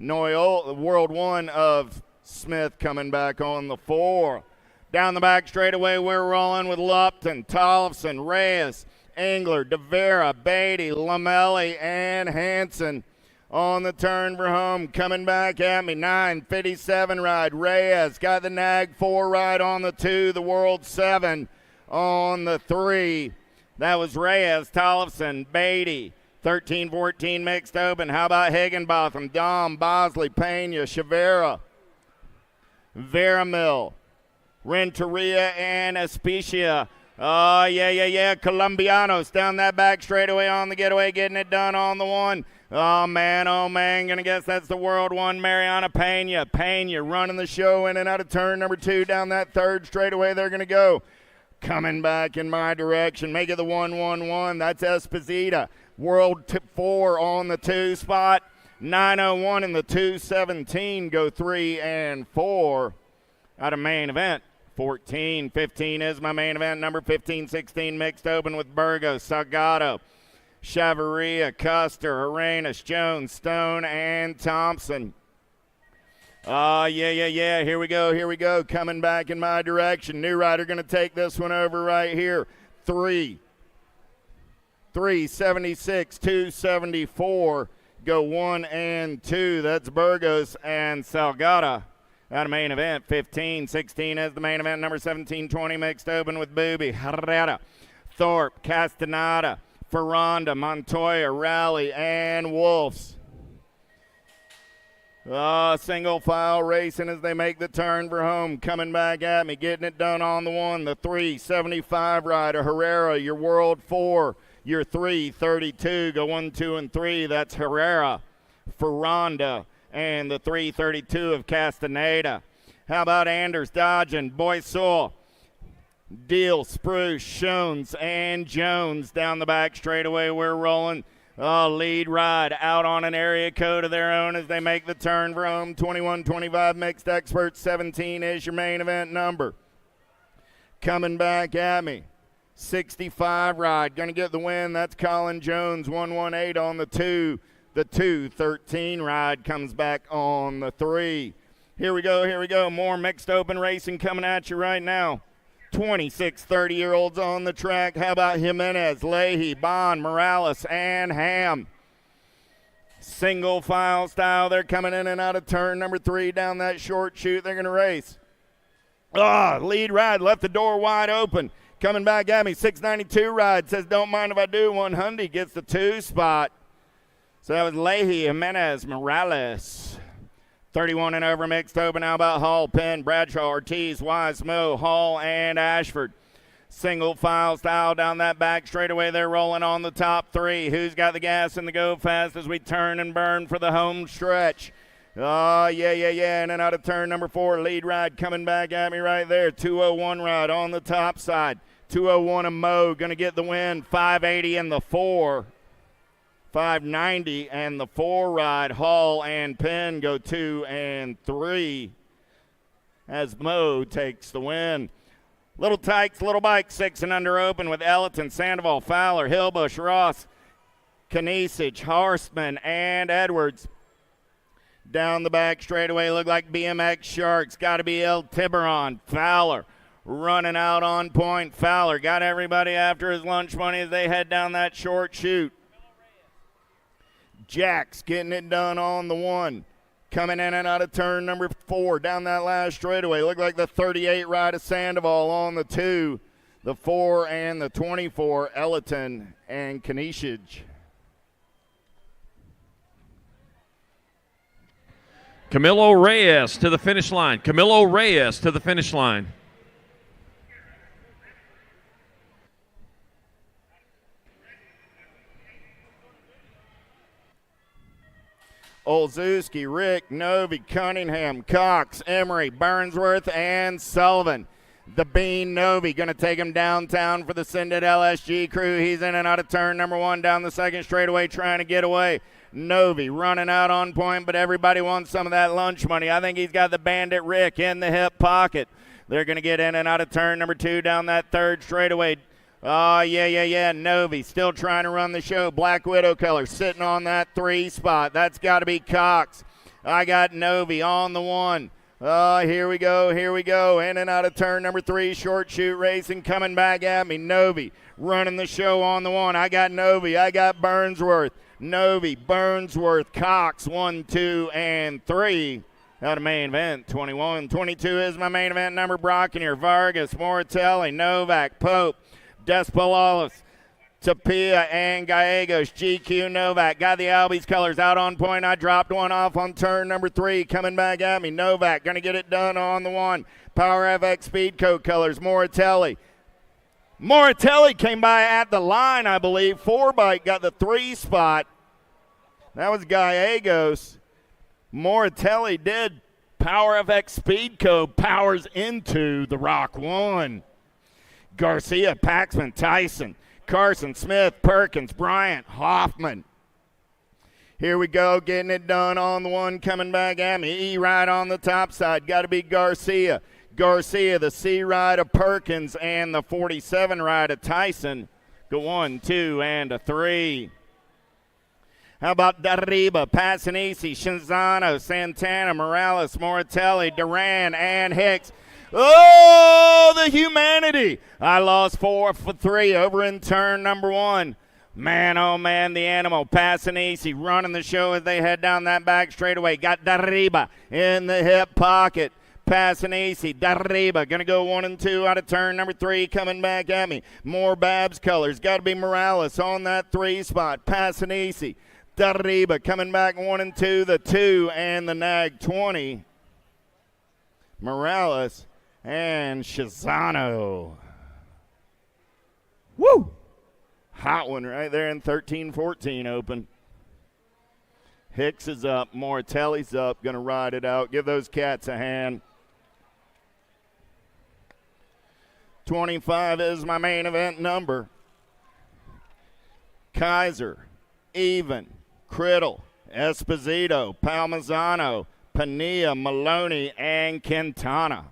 Noyola, World 1 of Smith coming back on the 4. Down the back straightaway, we're rolling with Lupton, Tollefson, Reyes, Engler, DeVera, Beatty, Lamelli, and Hanson. On the turn for home, coming back at me, 9:57 ride. Reyes got the Nag 4 ride on the 2, the World 7 on the 3. That was Reyes, Tollefson, Beatty. 13-14 mixed open. How about Higginbotham, Dom, Bosley, Pena, Chavera, Veramill, Renteria, and Especia. Oh, yeah. Colombianos down that back straightaway on the getaway, getting it done on the 1. Oh, man. Gonna guess that's the World 1, Mariana Pena. Pena running the show in and out of turn number 2 down that 3rd straightaway. They're gonna go. Coming back in my direction. Make it the 1-1-1. That's Esposito. World 4 on the 2 spot. 9:01 in the 2:17 go 3 and 4 out of main event. 14-15 is my main event. Number 15-16 mixed open with Burgos, Salgado, Chavarria, Custer, Arenas, Jones, Stone, and Thompson. Yeah. Here we go. Coming back in my direction. New rider going to take this one over right here. 376, 274. Go 1 and 2. That's Burgos and Salgado. Out of main event. 15-16 is the main event. Number 17-20 mixed open with Booby, Herrera, Thorpe, Castaneda, Ferranda, Montoya, Rally, and Wolves. Single file racing as they make the turn for home. Coming back at me, getting it done on the 1. The 375 rider, Herrera, your World 4. Your 332, go 1, 2, and 3. That's Herrera, Ferranda, and the 332 of Castaneda. How about Anders, Dodgen, Boysoul, Deal, Spruce, Shones, and Jones down the back straightaway. We're rolling. Lead ride out on an area code of their own as they make the turn for home. 21-25 mixed experts. 17 is your main event number. Coming back at me. 65 ride, going to get the win. That's Colin Jones, 118 on the 2. The 213 ride comes back on the 3. Here we go. More mixed open racing coming at you right now. 26 30-year-olds on the track. How about Jimenez, Leahy, Bond, Morales, and Ham? Single file style. They're coming in and out of turn number 3 down that short chute. They're going to race. Lead ride left the door wide open. Coming back at me, 692 ride. Says, don't mind if I do. 100 gets the 2 spot. So that was Leahy, Jimenez, Morales. 31 and over mixed open. How about Hall, Penn, Bradshaw, Ortiz, Wise, Moe, Hall, and Ashford. Single file style down that back straightaway. They're rolling on the top three. Who's got the gas and the go fast as we turn and burn for the home stretch? Oh, yeah. In and out of turn number 4. Lead ride coming back at me right there. 201 ride on the top side. 201 and Moe going to get the win. 580 in the 4. 590 and the 4 ride. Hall and Penn go 2 and 3 as Moe takes the win. Little Tykes, Little Bike, 6 and under open with Ellerton, Sandoval, Fowler, Hillbush, Ross, Kanisich, Horstman, and Edwards. Down the back straightaway, look like BMX Sharks. Got to be El Tiburon. Fowler running out on point. Fowler got everybody after his lunch money as they head down that short chute. Jack's getting it done on the 1. Coming in and out of turn number 4 down that last straightaway. Look like the 38 ride of Sandoval on the 2. The 4 and the 24, Ellerton and Kanishij. Camilo Reyes to the finish line. Camilo Reyes to the finish line. Olszewski, Rick, Novi, Cunningham, Cox, Emery, Burnsworth, and Sullivan. The Bean Novi going to take him downtown for the Syndit LSG crew. He's in and out of turn number 1 down the second straightaway trying to get away. Novi running out on point, but everybody wants some of that lunch money. I think he's got the Bandit Rick in the hip pocket. They're going to get in and out of turn number 2 down that third straightaway. Oh, yeah. Novi still trying to run the show. Black Widow color sitting on that 3 spot. That's got to be Cox. I got Novi on the 1. Oh, here we go. In and out of turn number 3. Short chute racing coming back at me. Novi running the show on the 1. I got Novi. I got Burnsworth. Novi, Burnsworth, Cox, 1, 2, and 3. Out of main event, 21. 22 is my main event number. Brockenier, Vargas, Moratelli, Novak, Pope, Despolalis, Tapia, and Gallegos. GQ Novak got the Albies colors out on point. I dropped one off on turn number 3. Coming back at me. Novak going to get it done on the 1. Power FX Speedcoat colors. Moratelli came by at the line, I believe. 4 bike got the 3 spot. That was Gallegos. Moratelli did. Power FX Speedcoat powers into the Rock 1. Garcia, Paxman, Tyson, Carson, Smith, Perkins, Bryant, Hoffman. Here we go, getting it done on the 1, coming back at me. E-ride on the top side, got to be Garcia. Garcia, the C ride of Perkins, and the 47 ride of Tyson. Go 1, 2, and a 3. How about Dariba, Passanisi, Shinzano, Santana, Morales, Moratelli, Duran, and Hicks. Oh, the humanity. I lost 4 for 3 over in turn number 1. Man, oh man, the animal. Passanisi running the show as they head down that back straightaway. Got Dariba in the hip pocket. Passanisi, Dariba, going to go 1 and 2 out of turn number 3, coming back at me. More Babs colors. Got to be Morales on that 3 spot. Passanisi, Dariba coming back 1 and 2, the 2 and the Nag 20. Morales and Shizano. Woo! Hot one right there in 13-14 open. Hicks is up. Moratelli's up. Going to ride it out. Give those cats a hand. 25 is my main event number. Kaiser, Even, Criddle, Esposito, Palmazano, Pania, Maloney, and Quintana.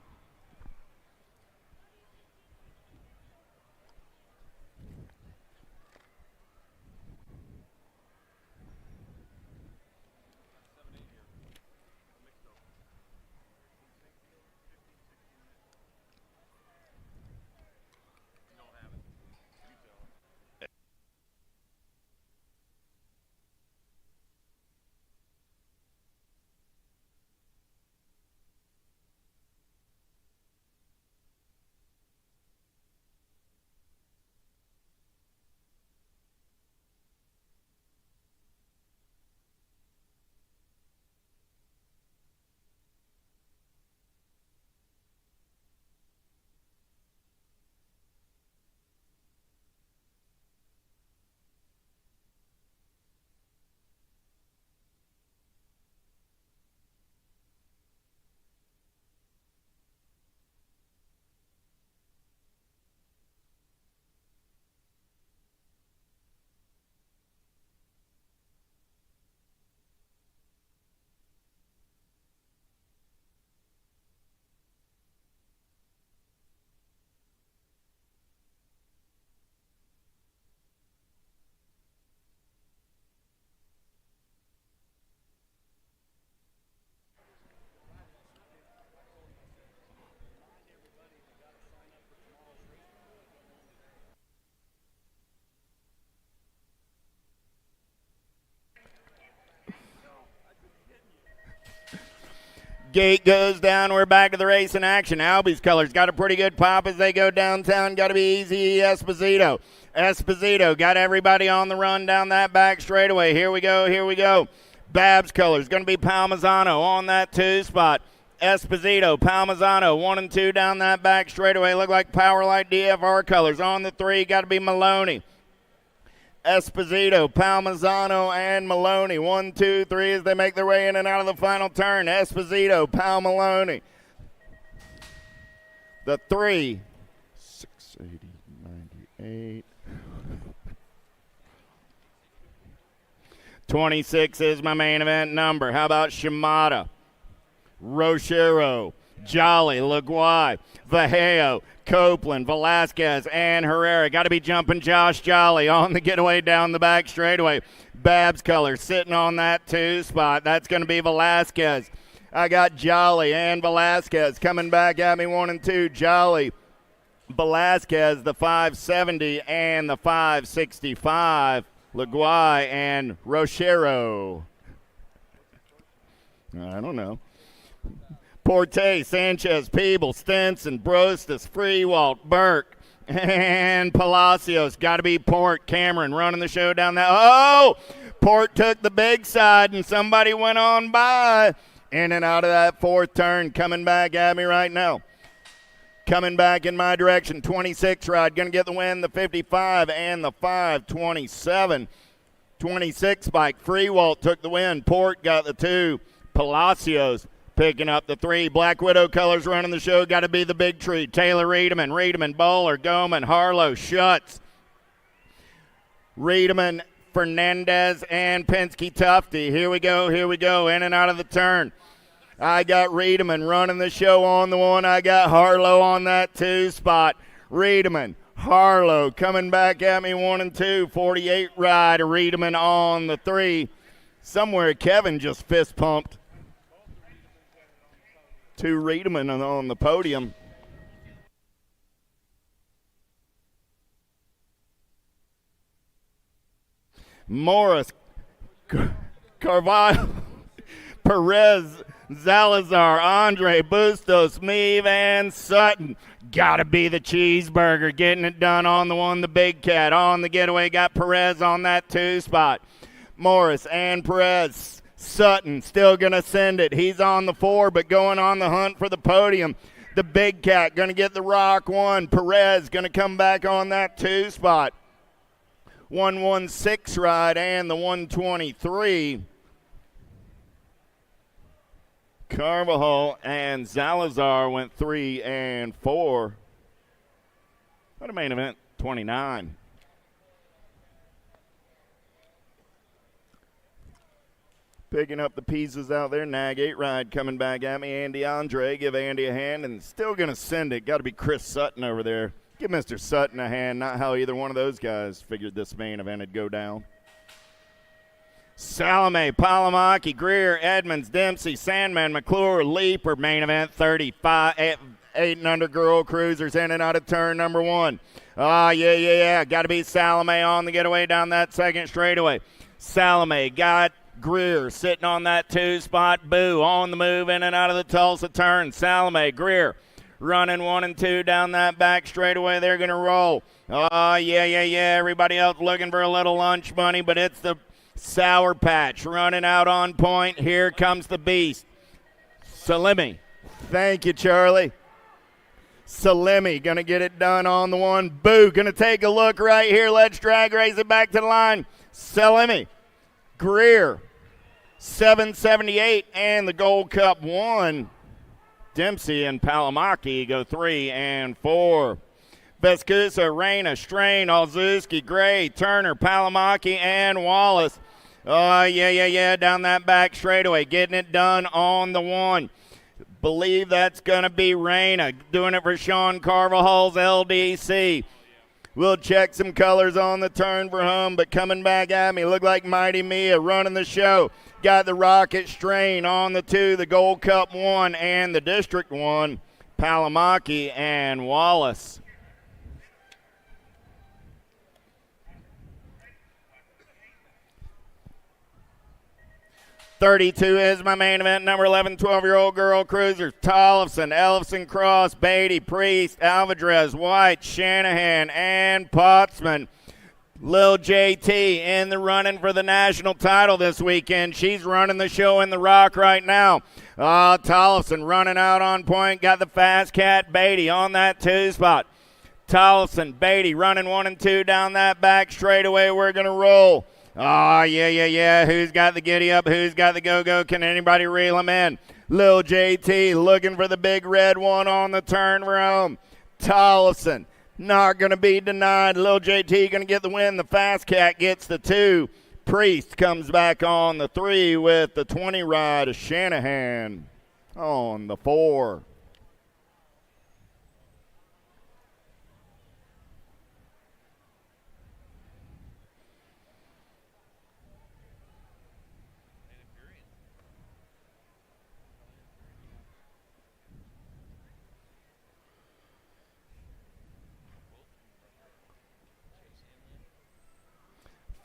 Gate goes down. We're back to the race in action. Albie's colors got a pretty good pop as they go downtown. Got to be easy, Esposito. Esposito got everybody on the run down that back straightaway. Here we go. Babs colors going to be Palmisano on that 2 spot. Esposito, Palmisano, 1 and 2 down that back straightaway. Look like Powerlight DFR colors. On the 3, got to be Maloney. Esposito, Palmisano, and Maloney. 1, 2, 3 as they make their way in and out of the final turn. Esposito, Pal Maloney. The 3, 680, 98. 26 is my main event number. How about Shimada, Rochero, Jolly, Laguay, Vallejo, Copeland, Velasquez, and Herrera. Got to be jumping Josh Jolly on the getaway down the back straightaway. Babs color sitting on that 2 spot. That's going to be Velasquez. I got Jolly and Velasquez coming back at me 1 and 2. Jolly, Velasquez, the 570 and the 565. Laguay and Rochero. I don't know. Porte, Sanchez, Peeble, Stinson, Brostas, Freewalt, Burke, and Palacios. Got to be Port. Cameron running the show down that. Oh! Port took the big side, and somebody went on by. In and out of that 4th turn. Coming back at me right now. Coming back in my direction. 26 ride. Going to get the win. The 55 and the 527. 26 bike. Freewalt took the win. Port got the 2. Palacios picking up the 3. Black Widow colors running the show. Got to be the big tree. Taylor Riedemann, Bowler, Goman, Harlow, Schutz. Riedemann, Fernandez, and Penske Tufty. Here we go. In and out of the turn. I got Riedemann running the show on the 1. I got Harlow on that 2 spot. Riedemann, Harlow coming back at me 1 and 2. 48 ride. Riedemann on the 3. Somewhere Kevin just fist pumped. 2 Riedemann on the podium. Morris, Carvalho, Perez, Zalazar, Andre, Bustos, Meave, and Sutton. Gotta be the cheeseburger. Getting it done on the 1, the big cat. On the getaway, got Perez on that 2 spot. Morris and Perez. Sutton still going to send it. He's on the 4, but going on the hunt for the podium. The big cat going to get the rock 1. Perez going to come back on that 2 spot. 116 ride and the 123. Carvajal and Zalazar went 3 and 4. What a main event, 29. Picking up the pieces out there. Nag 8 ride coming back at me. Andy Andre, give Andy a hand, and still going to send it. Got to be Chris Sutton over there. Give Mr. Sutton a hand. Not how either one of those guys figured this main event would go down. Salome, Palomaki, Greer, Edmonds, Dempsey, Sandman, McClure, Leaper, main event 35, 8 and under girl cruisers in and out of turn number 1. Yeah. Got to be Salome on the getaway down that 2nd straightaway. Salome got Greer sitting on that 2 spot. Boo on the move in and out of the Tulsa turn. Salome, Greer running 1 and 2 down that back straightaway. They're going to roll. Yeah. Everybody else looking for a little lunch money, but it's the Sour Patch running out on point. Here comes the beast. Salimi. Thank you, Charlie. Salimi going to get it done on the 1. Boo going to take a look right here. Let's drag race it back to the line. Salimi. Greer. 778 and the Gold Cup 1. Dempsey and Palomaki go 3 and 4. Vescusa, Reyna, Strain, Olszewski, Gray, Turner, Palomaki, and Wallace. Yeah, down that back straightaway. Getting it done on the 1. Believe that's going to be Reyna. Doing it for Sean Carvajal's LDC. We'll check some colors on the turn for home, but coming back at me, look like Mighty Mia running the show. Got the Rocket Strain on the 2, the Gold Cup 1, and the District 1. Palomaki and Wallace. 32 is my main event. Number 11, 12-year-old girl cruisers. Tollefson, Ellefson, Cross, Beatty, Priest, Alvarez, White, Shanahan, and Potsman. Lil JT in the running for the national title this weekend. She's running the show in the Rock right now. Tollefson running out on point. Got the fast cat Beatty on that 2 spot. Tollefson, Beatty running 1 and 2 down that back straightaway. We're going to roll. Yeah. Who's got the giddy up? Who's got the go-go? Can anybody reel him in? Lil JT looking for the big red one on the turn room. Tollefson not going to be denied. Lil JT going to get the win. The fast cat gets the 2. Priest comes back on the 3 with the 20 ride of Shanahan on the 4.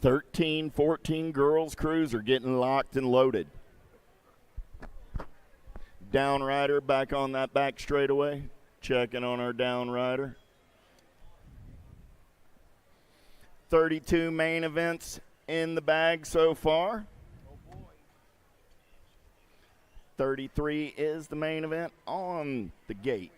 Thirteen, 14 girls cruiser getting locked and loaded. Down rider back on that back straightaway. Checking on our down rider. 32 main events in the bag so far. 33 is the main event on the gate.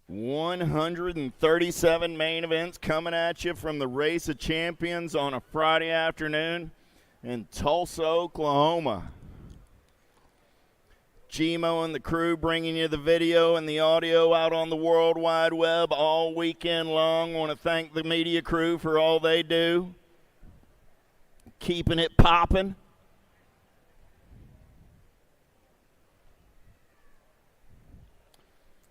$137 main events coming at you from the Race of Champions on a Friday afternoon in Tulsa, Oklahoma. Gmo and the crew bringing you the video and the audio out on the World Wide Web all weekend long. Want to thank the media crew for all they do, keeping it popping.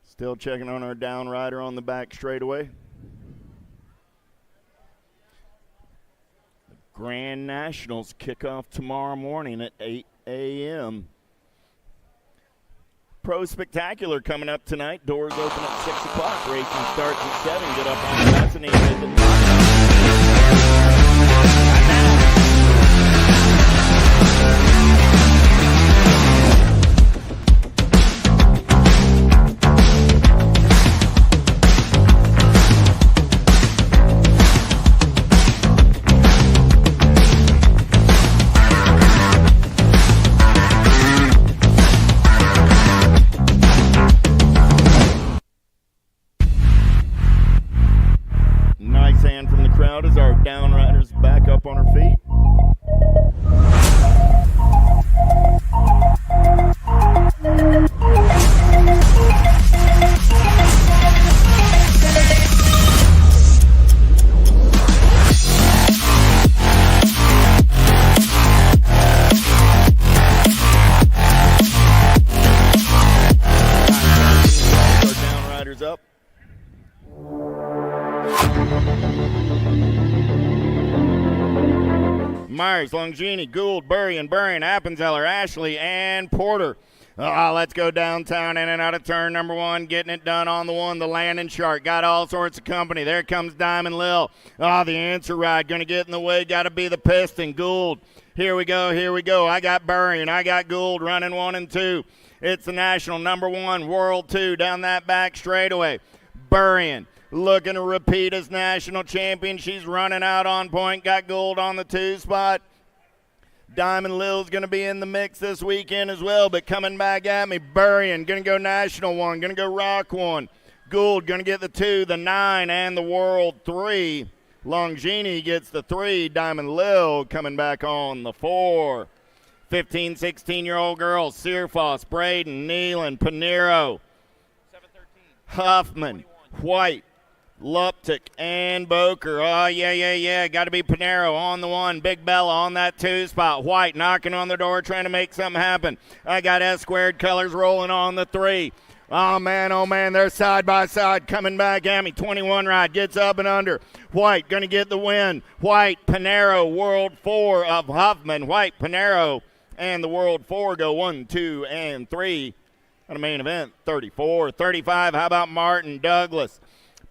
Still checking on our down rider on the back straightaway. The Grand Nationals kick off tomorrow morning at 8 a.m. Pro Spectacular coming up tonight. Doors open at 6 o'clock. Racing starts at 7. Get up on the mezzanine. As our down riders back up on her feet. Our down riders up. Myers, Longini, Gould, Burrian, Appenzeller, Ashley, and Porter. Let's go downtown, in and out of turn number 1, getting it done on the 1, the landing shark. Got all sorts of company. There comes Diamond Lil. The answer ride going to get in the way. Got to be the piston. Gould. Here we go. I got Burrian. I got Gould running 1 and 2. It's the national number 1, World 2 down that back straightaway. Burrian. Looking to repeat as national champion. She's running out on point. Got Gould on the 2 spot. Diamond Lil's going to be in the mix this weekend as well, but coming back at me, Burrian going to go national 1, going to go rock 1. Gould going to get the 2, the 9, and the world 3. Longini gets the 3. Diamond Lil coming back on the 4. 15, 16-year-old girls, Searfoss, Braden, Nealon, Pinero, Huffman, White, Luptic, and Boker. Yeah. Got to be Pinero on the 1. Big Bella on that 2 spot. White knocking on the door, trying to make something happen. I got S-squared colors rolling on the 3. Oh, man, they're side by side coming back at me. 21 ride, gets up and under. White going to get the win. White, Panero, World 4 of Huffman. White, Panero, and the World 4 go 1, 2, and 3. On the main event, 34. 35, how about Martin, Douglas,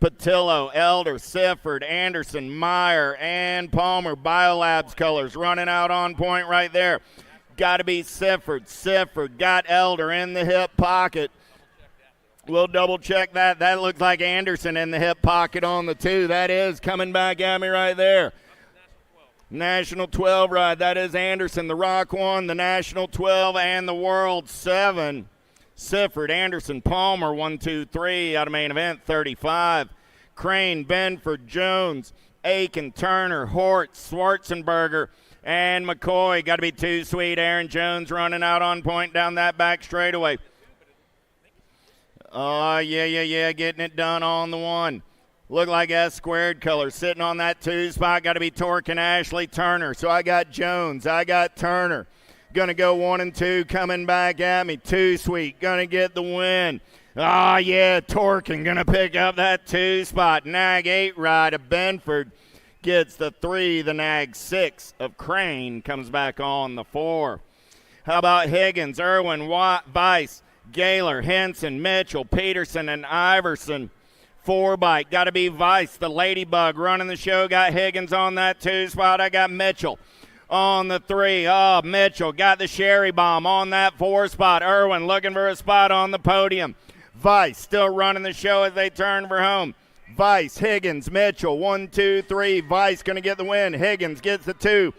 Patillo, Elder, Sifford, Anderson, Meyer, and Palmer. Biolabs colors running out on point right there. Got to be Sifford. Sifford got Elder in the hip pocket. We'll double check that. That looks like Anderson in the hip pocket on the 2. That is coming back at me right there. National 12 ride. That is Anderson. The Rock 1, the National 12, and the World 7. Sifford, Anderson, Palmer, 1, 2, 3 out of main event, 35. Crane, Benford, Jones, Aiken, Turner, Hort, Schwarzenberger, and McCoy. Got to be too sweet. Aaron Jones running out on point down that back straightaway. Oh, yeah, getting it done on the 1. Look like S squared color sitting on that 2 spot. Got to be Torque and Ashley Turner. So I got Jones. I got Turner. Going to go 1 and 2 coming back at me. Too sweet. Going to get the win. Oh, yeah, Torkin going to pick up that 2 spot. Nag 8 ride of Benford gets the 3. The Nag 6 of Crane comes back on the 4. How about Higgins, Irwin, Weiss, Gaylor, Henson, Mitchell, Peterson, and Iverson. 4 bike. Got to be Weiss, the Ladybug, running the show. Got Higgins on that 2 spot. I got Mitchell on the 3. Oh, Mitchell got the Sherry Bomb on that 4 spot. Irwin looking for a spot on the podium. Weiss still running the show as they turn for home. Weiss, Higgins, Mitchell, 1, 2, 3. Weiss going to get the win. Higgins gets the 2.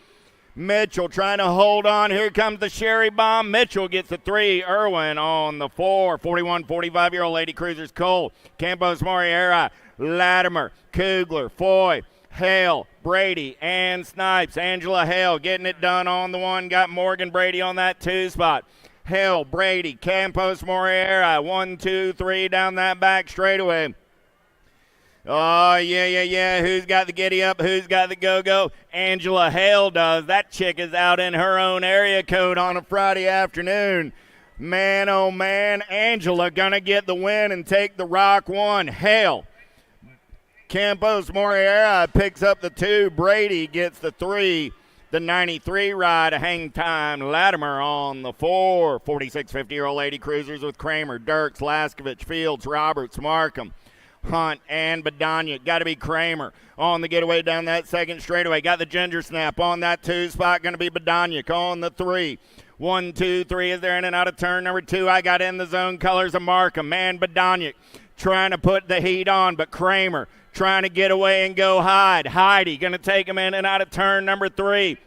Mitchell trying to hold on. Here comes the Sherry Bomb. Mitchell gets the 3. Irwin on the 4. 41, 45-year-old Lady Cruisers Cole, Campos, Moriera, Latimer, Kugler, Foy, Hale, Brady, and Snipes. Angela Hale getting it done on the 1. Got Morgan Brady on that 2 spot. Hale, Brady, Campos, Moriera, 1, 2, 3 down that back straightaway. Oh, yeah. Who's got the giddy up? Who's got the go-go? Angela Hale does. That chick is out in her own area code on a Friday afternoon. Man, oh, man. Angela going to get the win and take the Rock 1. Hale. Campos Moriera picks up the 2. Brady gets the 3. The 93 ride, a hang time. Latimer on the 4. 46, 50-year-old Lady Cruisers with Kramer, Dirks, Laskovich, Fields, Roberts, Markham, Hunt, and Badanya. Got to be Kramer on the getaway down that second straightaway. Got the Ginger Snap on that 2 spot. Going to be Badanya on the 3. 1, 2, 3 is there in and out of turn number 2. I got in the zone colors of Markham. Man, Badanya trying to put the heat on, but Kramer trying to get away and go hide. Heidi going to take him in and out of turn number 3.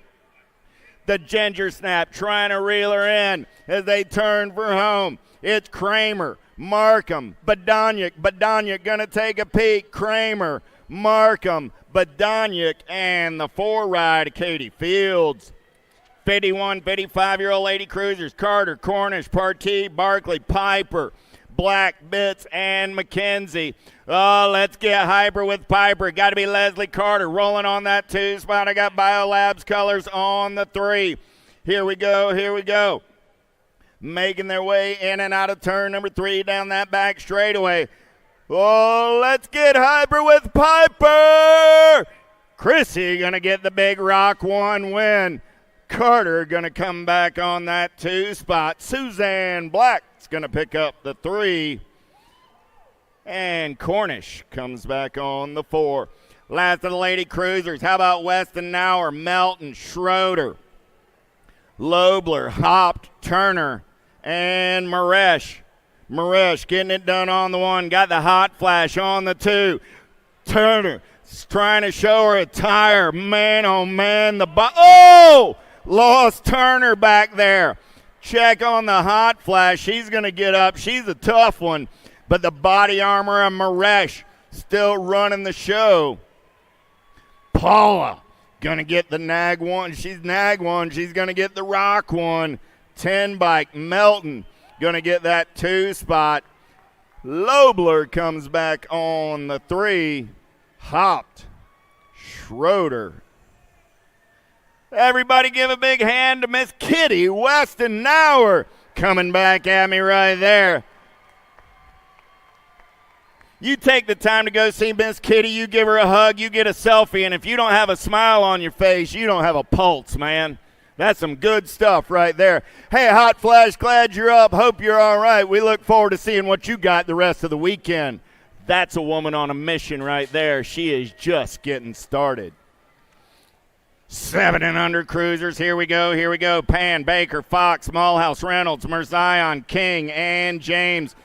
The Ginger Snap trying to reel her in as they turn for home. It's Kramer, Markham, Badanyuk. Badanyuk going to take a peek. Kramer, Markham, Badanyuk, and the 4 ride, Katie Fields. 51, 55-year-old Lady Cruisers, Carter, Cornish, Partee, Barkley, Piper, Black, Bitts, and McKenzie. Oh, let's get hyper with Piper. Got to be Leslie Carter rolling on that 2 spot. I got Biolabs colors on the 3. Here we go. Making their way in and out of turn number 3 down that back straightaway. Oh, let's get hyper with Piper. Chrissy going to get the big Rock 1 win. Carter going to come back on that 2 spot. Suzanne Black's going to pick up the 3. And Cornish comes back on the 4. Last of the Lady Cruisers. How about Weston Nauer, Melton, Schroeder, Lobler, Hopt, Turner, and Maresh. Maresh getting it done on the 1. Got the hot flash on the 2. Turner trying to show her a tire. Man, oh, man. Lost Turner back there. Check on the hot flash. She's going to get up. She's a tough one. But the body armor of Maresh still running the show. Paula going to get the Nag 1. She's Nag 1. She's going to get the Rock 1. 10 bike. Melton going to get that 2 spot. Lobler comes back on the 3. Hopped. Schroeder. Everybody give a big hand to Miss Kitty Weston Nauer coming back at me right there. You take the time to go see Miss Kitty, you give her a hug, you get a selfie, and if you don't have a smile on your face, you don't have a pulse, man. That's some good stuff right there. Hey, Hot Flash, glad you're up. Hope you're all right. We look forward to seeing what you got the rest of the weekend. That's a woman on a mission right there. She is just getting started. 7 and under cruisers. Here we go. Pan, Baker, Fox, Mulhouse, Reynolds, Merzion, King, and James.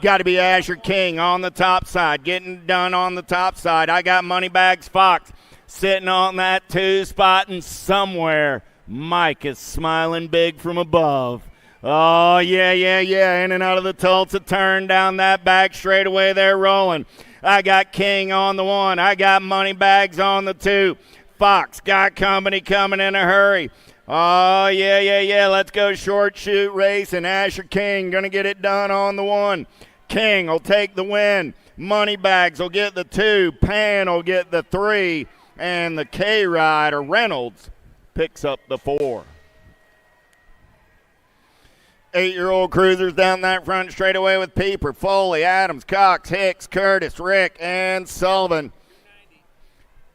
Got to be Asher King on the top side. Getting done on the top side. I got Moneybags Fox sitting on that 2 spot, and somewhere Mike is smiling big from above. Oh, yeah. In and out of the Tulsa turn down that back straightaway. They're rolling. I got King on the 1. I got Moneybags on the 2. Fox got company coming in a hurry. Oh, yeah. Let's go short shoot race, and Asher King going to get it done on the 1. King will take the win. Moneybags will get the 2. Pan will get the 3. And the K-Ride, or Reynolds, picks up the 4. 8-year-old cruisers down that front straightaway with Pieper, Foley, Adams, Cox, Hicks, Curtis, Rick, and Sullivan.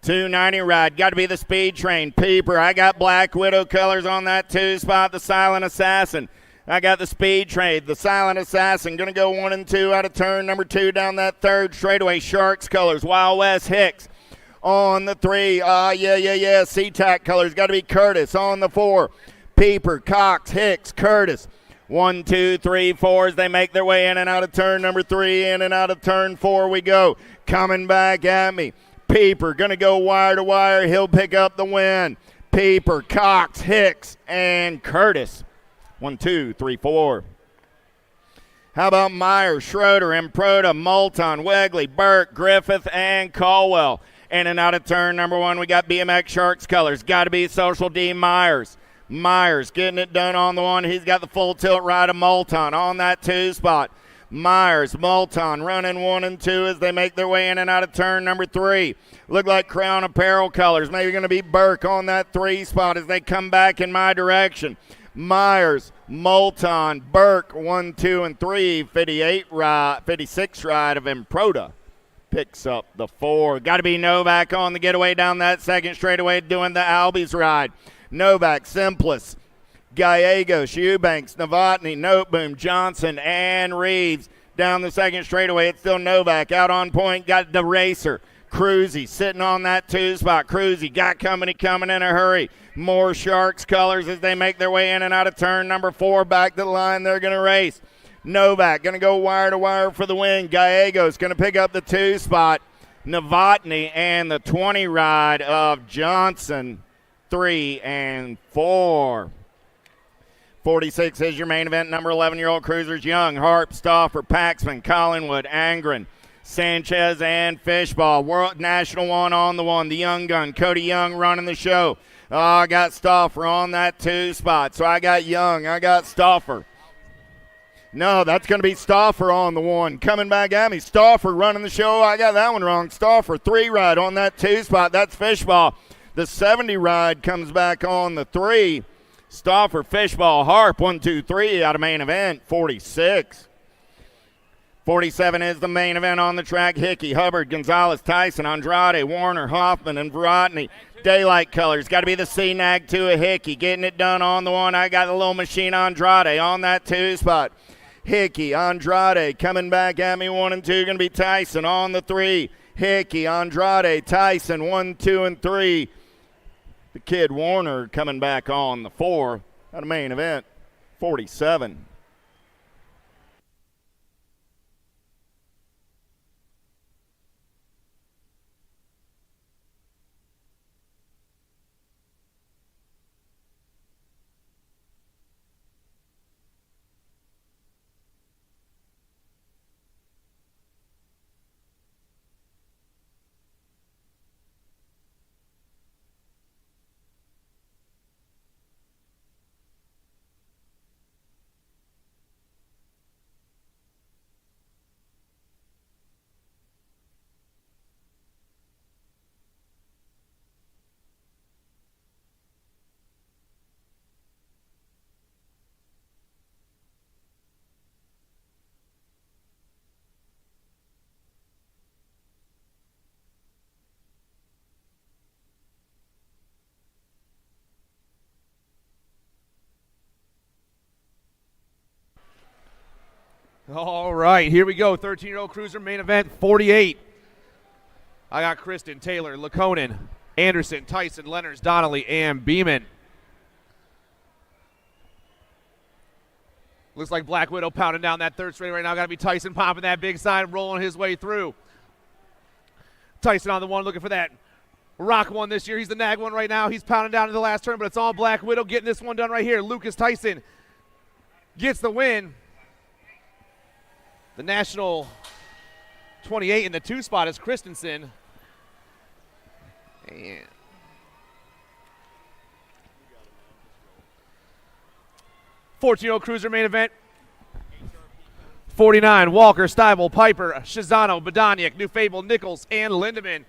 290 ride. Got to be the speed train. Pieper. I got Black Widow colors on that 2 spot. The Silent Assassin. I got the speed train. The Silent Assassin. Going to go 1 and 2 out of turn number 2 down that 3rd straightaway. Sharks colors. Wild West Hicks. On the 3. Yeah. SeaTac colors. Got to be Curtis. On the 4. Pieper, Cox, Hicks, Curtis. 1, 2, 3, 4 as they make their way in and out of turn number 3. In and out of turn 4 we go. Coming back at me. Pieper going to go wire to wire. He'll pick up the win. Pieper, Cox, Hicks, and Curtis. 1, 2, 3, 4. How about Meyer, Schroeder, Improda, Moulton, Wegley, Burke, Griffith, and Caldwell. In and out of turn number 1, we got BMX Sharks colors. Got to be Social D Myers. Myers getting it done on the 1. He's got the full tilt ride of Moulton on that 2 spot. Myers, Moulton running 1 and 2 as they make their way in and out of turn number 3. Look like Crown Apparel colors. Maybe going to be Burke on that 3 spot as they come back in my direction. Myers, Moulton, Burke, 1, 2, and 3. 56 ride of Improda picks up the 4. Got to be Novak on the getaway down that 2nd straightaway doing the Albies ride. Novak, Simplus, Gallegos, Eubanks, Novotny, Noteboom, Johnson, and Reeves. Down the 2nd straightaway, it's still Novak. Out on point, got the racer. Cruzy sitting on that 2 spot. Cruzy got company coming in a hurry. More Sharks colors as they make their way in and out of turn number 4. Back to the line, they're going to race. Novak going to go wire to wire for the win. Gallegos going to pick up the 2 spot. Novotny and the 20 ride of Johnson. 3 and 4. 46 is your main event. Number 11-year-old cruisers: Young, Harp, Stauffer, Paxman, Collingwood, Angren, Sanchez, and Fishball. World National 1 on the 1. The Young Gun, Cody Young, running the show. I got Stauffer on that 2 spot. So I got Young. I got Stauffer. No, that's going to be Stauffer on the 1. Coming back at me. Stauffer running the show. I got that one wrong. Stauffer 3 ride on that 2 spot. That's Fishball. The 70 ride comes back on the 3. Stauffer, Fishball, Harp, 1, 2, 3 out of main event. 46. 47 is the main event on the track. Hickey, Hubbard, Gonzalez, Tyson, Andrade, Warner, Hoffman, and Verotny. Daylight colors. Got to be the C-Nag 2 of Hickey. Getting it done on the 1. I got the little machine Andrade on that 2 spot. Hickey, Andrade coming back at me. 1 and 2 going to be Tyson on the 3. Hickey, Andrade, Tyson, 1, 2, and 3. The kid Warner coming back on the 4 out of main event. 47. All right, here we go. 13-year-old cruiser main event 48. I got Kristen, Taylor, Laconin, Anderson, Tyson, Leonards, Donnelly, and Beeman. Looks like Black Widow pounding down that third straight right now. Got to be Tyson popping that big side, rolling his way through. Tyson on the one, looking for that rock one this year. He's the nag one right now. He's pounding down to the last turn, but it's all Black Widow getting this one done right here. Lucas Tyson gets the win. The national 28 in the 2 spot is Christensen. And 14-year-old cruiser main event. 49, Walker, Stiebel, Piper, Shizano, Badaniak, New Fable, Nichols, and Lindemann.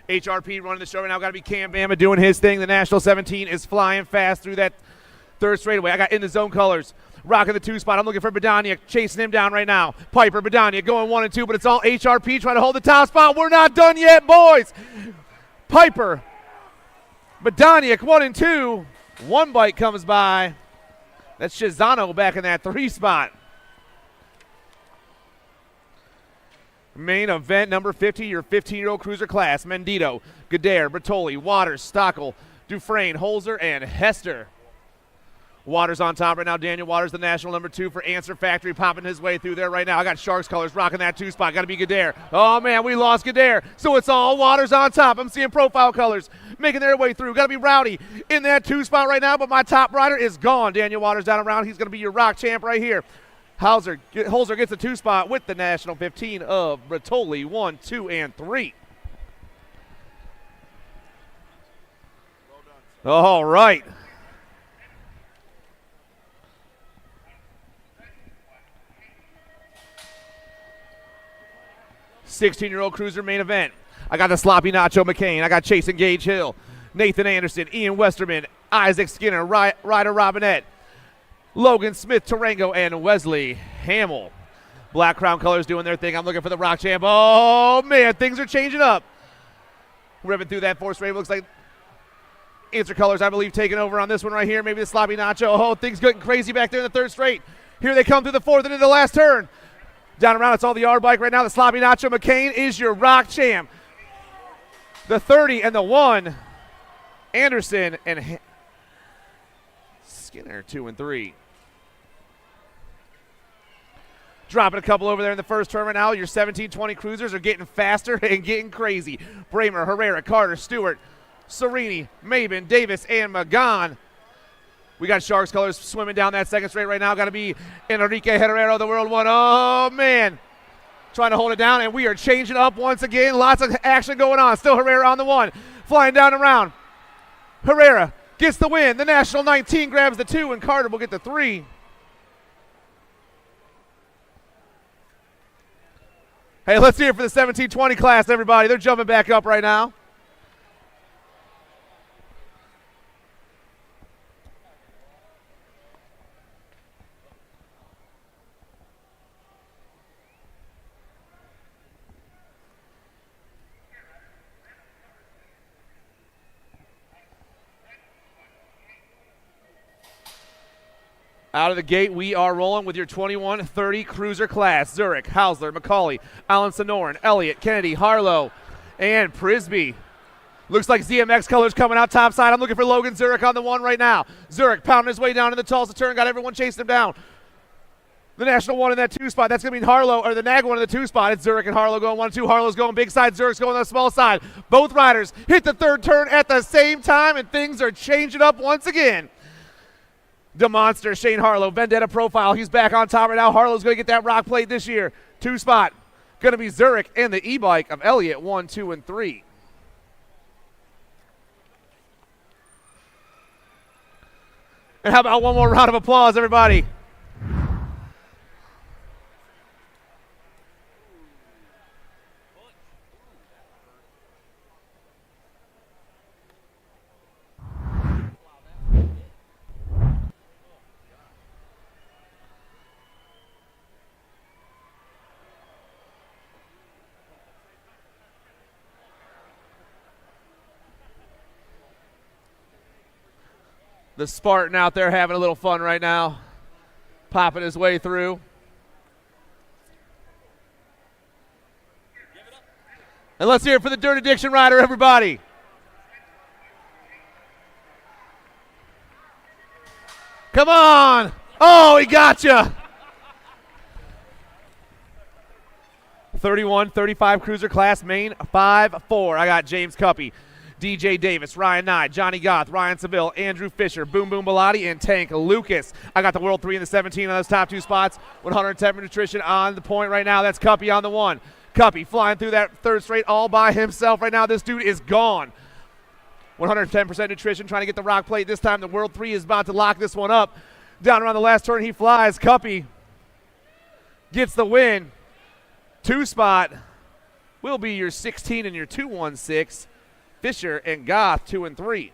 HRP running the show right now. Got to be Cam Bama doing his thing. The national 17 is flying fast through that third straightaway. I got in the zone colors. Rocking the 2 spot. I'm looking for Badaniak, chasing him down right now. Piper, Badaniak going 1 and 2, but it's all HRP trying to hold the top spot. We're not done yet, boys. Piper, Badaniak 1 and 2. One bike comes by. That's Shizano back in that 3 spot. Main event number 50, your 15-year-old cruiser class. Mendito, Gadare, Bertoli, Waters, Stockel, Dufresne, Holzer, and Hester. Waters on top right now. Daniel Waters, the national number 2 for Answer Factory, popping his way through there right now. I got Sharks colors rocking that 2 spot. Got to be Gadare. Oh, man, we lost Gadare. So it's all Waters on top. I'm seeing profile colors making their way through. Got to be Rowdy in that 2 spot right now, but my top rider is gone. Daniel Waters down around. He's going to be your rock champ right here. Holzer gets the 2 spot with the national 15 of Bertoli 1, 2, and 3. All right. $16-year-old cruiser main event. I got the Sloppy Nacho McCain. I got Chase and Gage Hill, Nathan Anderson, Ian Westerman, Isaac Skinner, Ryder Robinette, Logan Smith, Tarango, and Wesley Hamill. Black Crown colors doing their thing. I'm looking for the rock champ. Oh, man, things are changing up. Ripping through that 4th straight. Looks like Answer colors, I believe, taking over on this one right here. Maybe the Sloppy Nacho. Oh, things getting crazy back there in the 3rd straight. Here they come through the 4th and into the last turn. Down around, it's all the R bike right now. The Sloppy Nacho McCain is your rock champ. The 30 and the 1, Anderson and Skinner 2 and 3. Dropping a couple over there in the 1st turn right now. Your 17-20 cruisers are getting faster and getting crazy. Bramer, Herrera, Carter, Stewart, Serini, Maben, Davis, and Magan. We got Sharks colors swimming down that 2nd straight right now. Got to be Enrique Herrero, the World 1. Oh, man. Trying to hold it down, and we are changing up once again. Lots of action going on. Still Herrera on the 1. Flying down around. Herrera gets the win. The national 19 grabs the 2, and Carter will get the 3. Hey, let's hear it for the 17-20 class, everybody. They're jumping back up right now. Out of the gate, we are rolling with your 21-30 cruiser class. Zurich, Hausler, McCauley, Alan Sonoran, Elliott, Kennedy, Harlow, and Prisby. Looks like ZMX colors coming out top side. I'm looking for Logan Zurich on the 1 right now. Zurich pounding his way down in the Tulsa turn. Got everyone chasing him down. The national 1 in that 2 spot. That's going to be Harlow, or the nag 1 in the 2 spot. It's Zurich and Harlow going 1-2. Harlow's going big side. Zurich's going on the small side. Both riders hit the 3rd turn at the same time, and things are changing up once again. The monster, Shane Harlow, Vendetta profile. He's back on top right now. Harlow's going to get that rock plate this year. 2 spot. Going to be Zurich and the e-bike of Elliott, 1, 2, and 3. And how about one more round of applause, everybody? The Spartan out there having a little fun right now, popping his way through. And let's hear it for the Dirt Addiction rider, everybody. Come on. Oh, he got you. 31-35 cruiser class, main 5-4. I got James Cuppy, DJ Davis, Ryan Nye, Johnny Goth, Ryan Seville, Andrew Fisher, Boom Boom Bilotti, and Tank Lucas. I got the World 3 and the 17 on those top two spots. 110 for nutrition on the point right now. That's Cuppy on the one. Cuppy flying through that third straight all by himself right now. This dude is gone. 110% nutrition, trying to get the rock plate. This time the World 3 is about to lock this one up. Down around the last turn, he flies. Cuppy gets the win. Two spot will be your 16 and your 216. Fisher and Goth 2 and 3.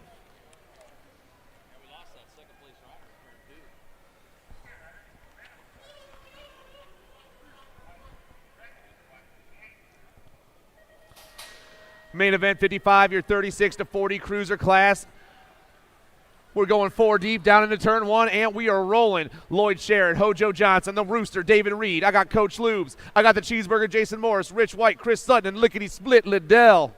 Main event 55, your 36-40 cruiser class. We're going 4 deep down into turn 1, and we are rolling. Lloyd Sherrod, Hojo Johnson, the Rooster, David Reed. I got Coach Lubes. I got the Cheeseburger, Jason Morris, Rich White, Chris Sutton, and Lickety Split Liddell.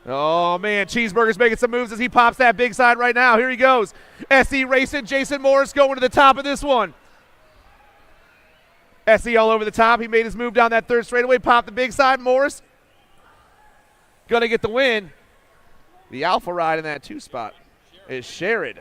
Oh, man, Cheeseburger's making some moves as he pops that big side right now. Here he goes. SE racing, Jason Morris going to the top of this one. SE all over the top. He made his move down that third straightaway, popped the big side. Morris gonna get the win. The alpha ride in that 2 spot is Sherrod.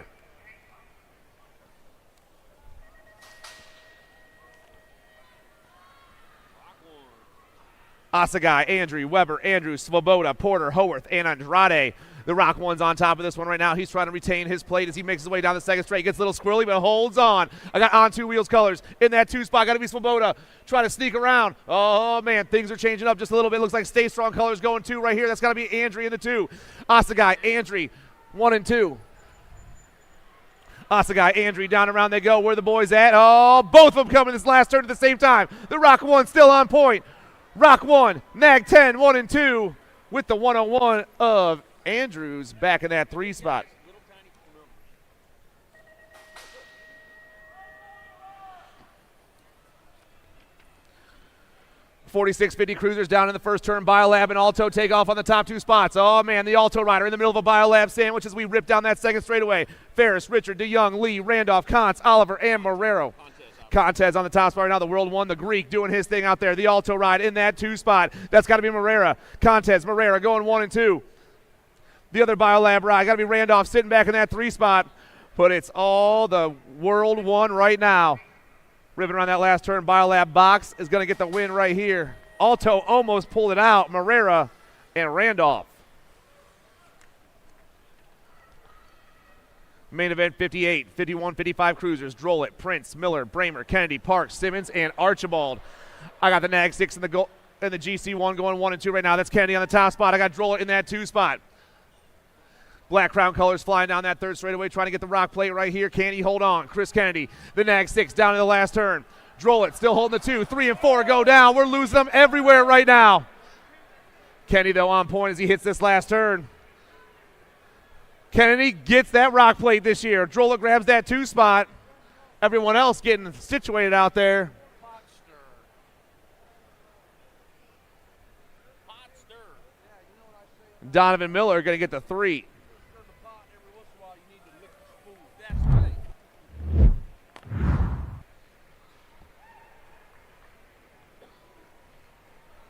Asagai, Andrew, Weber, Andrew, Svoboda, Porter, Howarth, and Andrade. The Rock One's on top of this one right now. He's trying to retain his plate as he makes his way down the second straight. Gets a little squirrely, but holds on. I got on 2 wheels colors in that 2 spot. Got to be Svoboda. Trying to sneak around. Oh, man, things are changing up just a little bit. Looks like Stay Strong colors going 2 right here. That's got to be Andrew in the 2. Asagai, Andrew, 1 and 2. Asagai, Andrew, down around they go. Where the boys at? Oh, both of them coming this last turn at the same time. The Rock One still on point. Rock 1, Nag 10, 1 and 2 with the 101 of Andrews back in that 3 spot. .4650 cruisers down in the first turn. Biolab and Alto take off on the top 2 spots. Oh, man, the Alto rider in the middle of a Biolab sandwich as we rip down that second straightaway. Ferris, Richard, DeYoung, Lee, Randolph, Kantz, Oliver, and Marrero. Contez on the top spot right now. The World 1, the Greek doing his thing out there. The Alto ride in that 2 spot. That's got to be Marrera. Contez, Marrera going 1 and 2. The other Biolab ride, got to be Randolph sitting back in that 3 spot. But it's all the World 1 right now. Ripping around that last turn. Biolab box is going to get the win right here. Alto almost pulled it out. Marrera and Randolph. Main event 58, 51, 55 cruisers. Drollett, Prince, Miller, Bramer, Kennedy, Parks, Simmons, and Archibald. I got the Nag 6 and the GC1 going 1 and 2 right now. That's Kennedy on the top spot. I got Drollett in that 2 spot. Black Crown colors flying down that third straightaway, trying to get the rock plate right here. Can he hold on? Chris Kennedy, the Nag 6 down in the last turn. Drollett still holding the 2. 3 and 4 go down. We're losing them everywhere right now. Kennedy, though, on point as he hits this last turn. Kennedy gets that rock plate this year. Drollett grabs that 2 spot. Everyone else getting situated out there. Donovan Miller going to get the 3.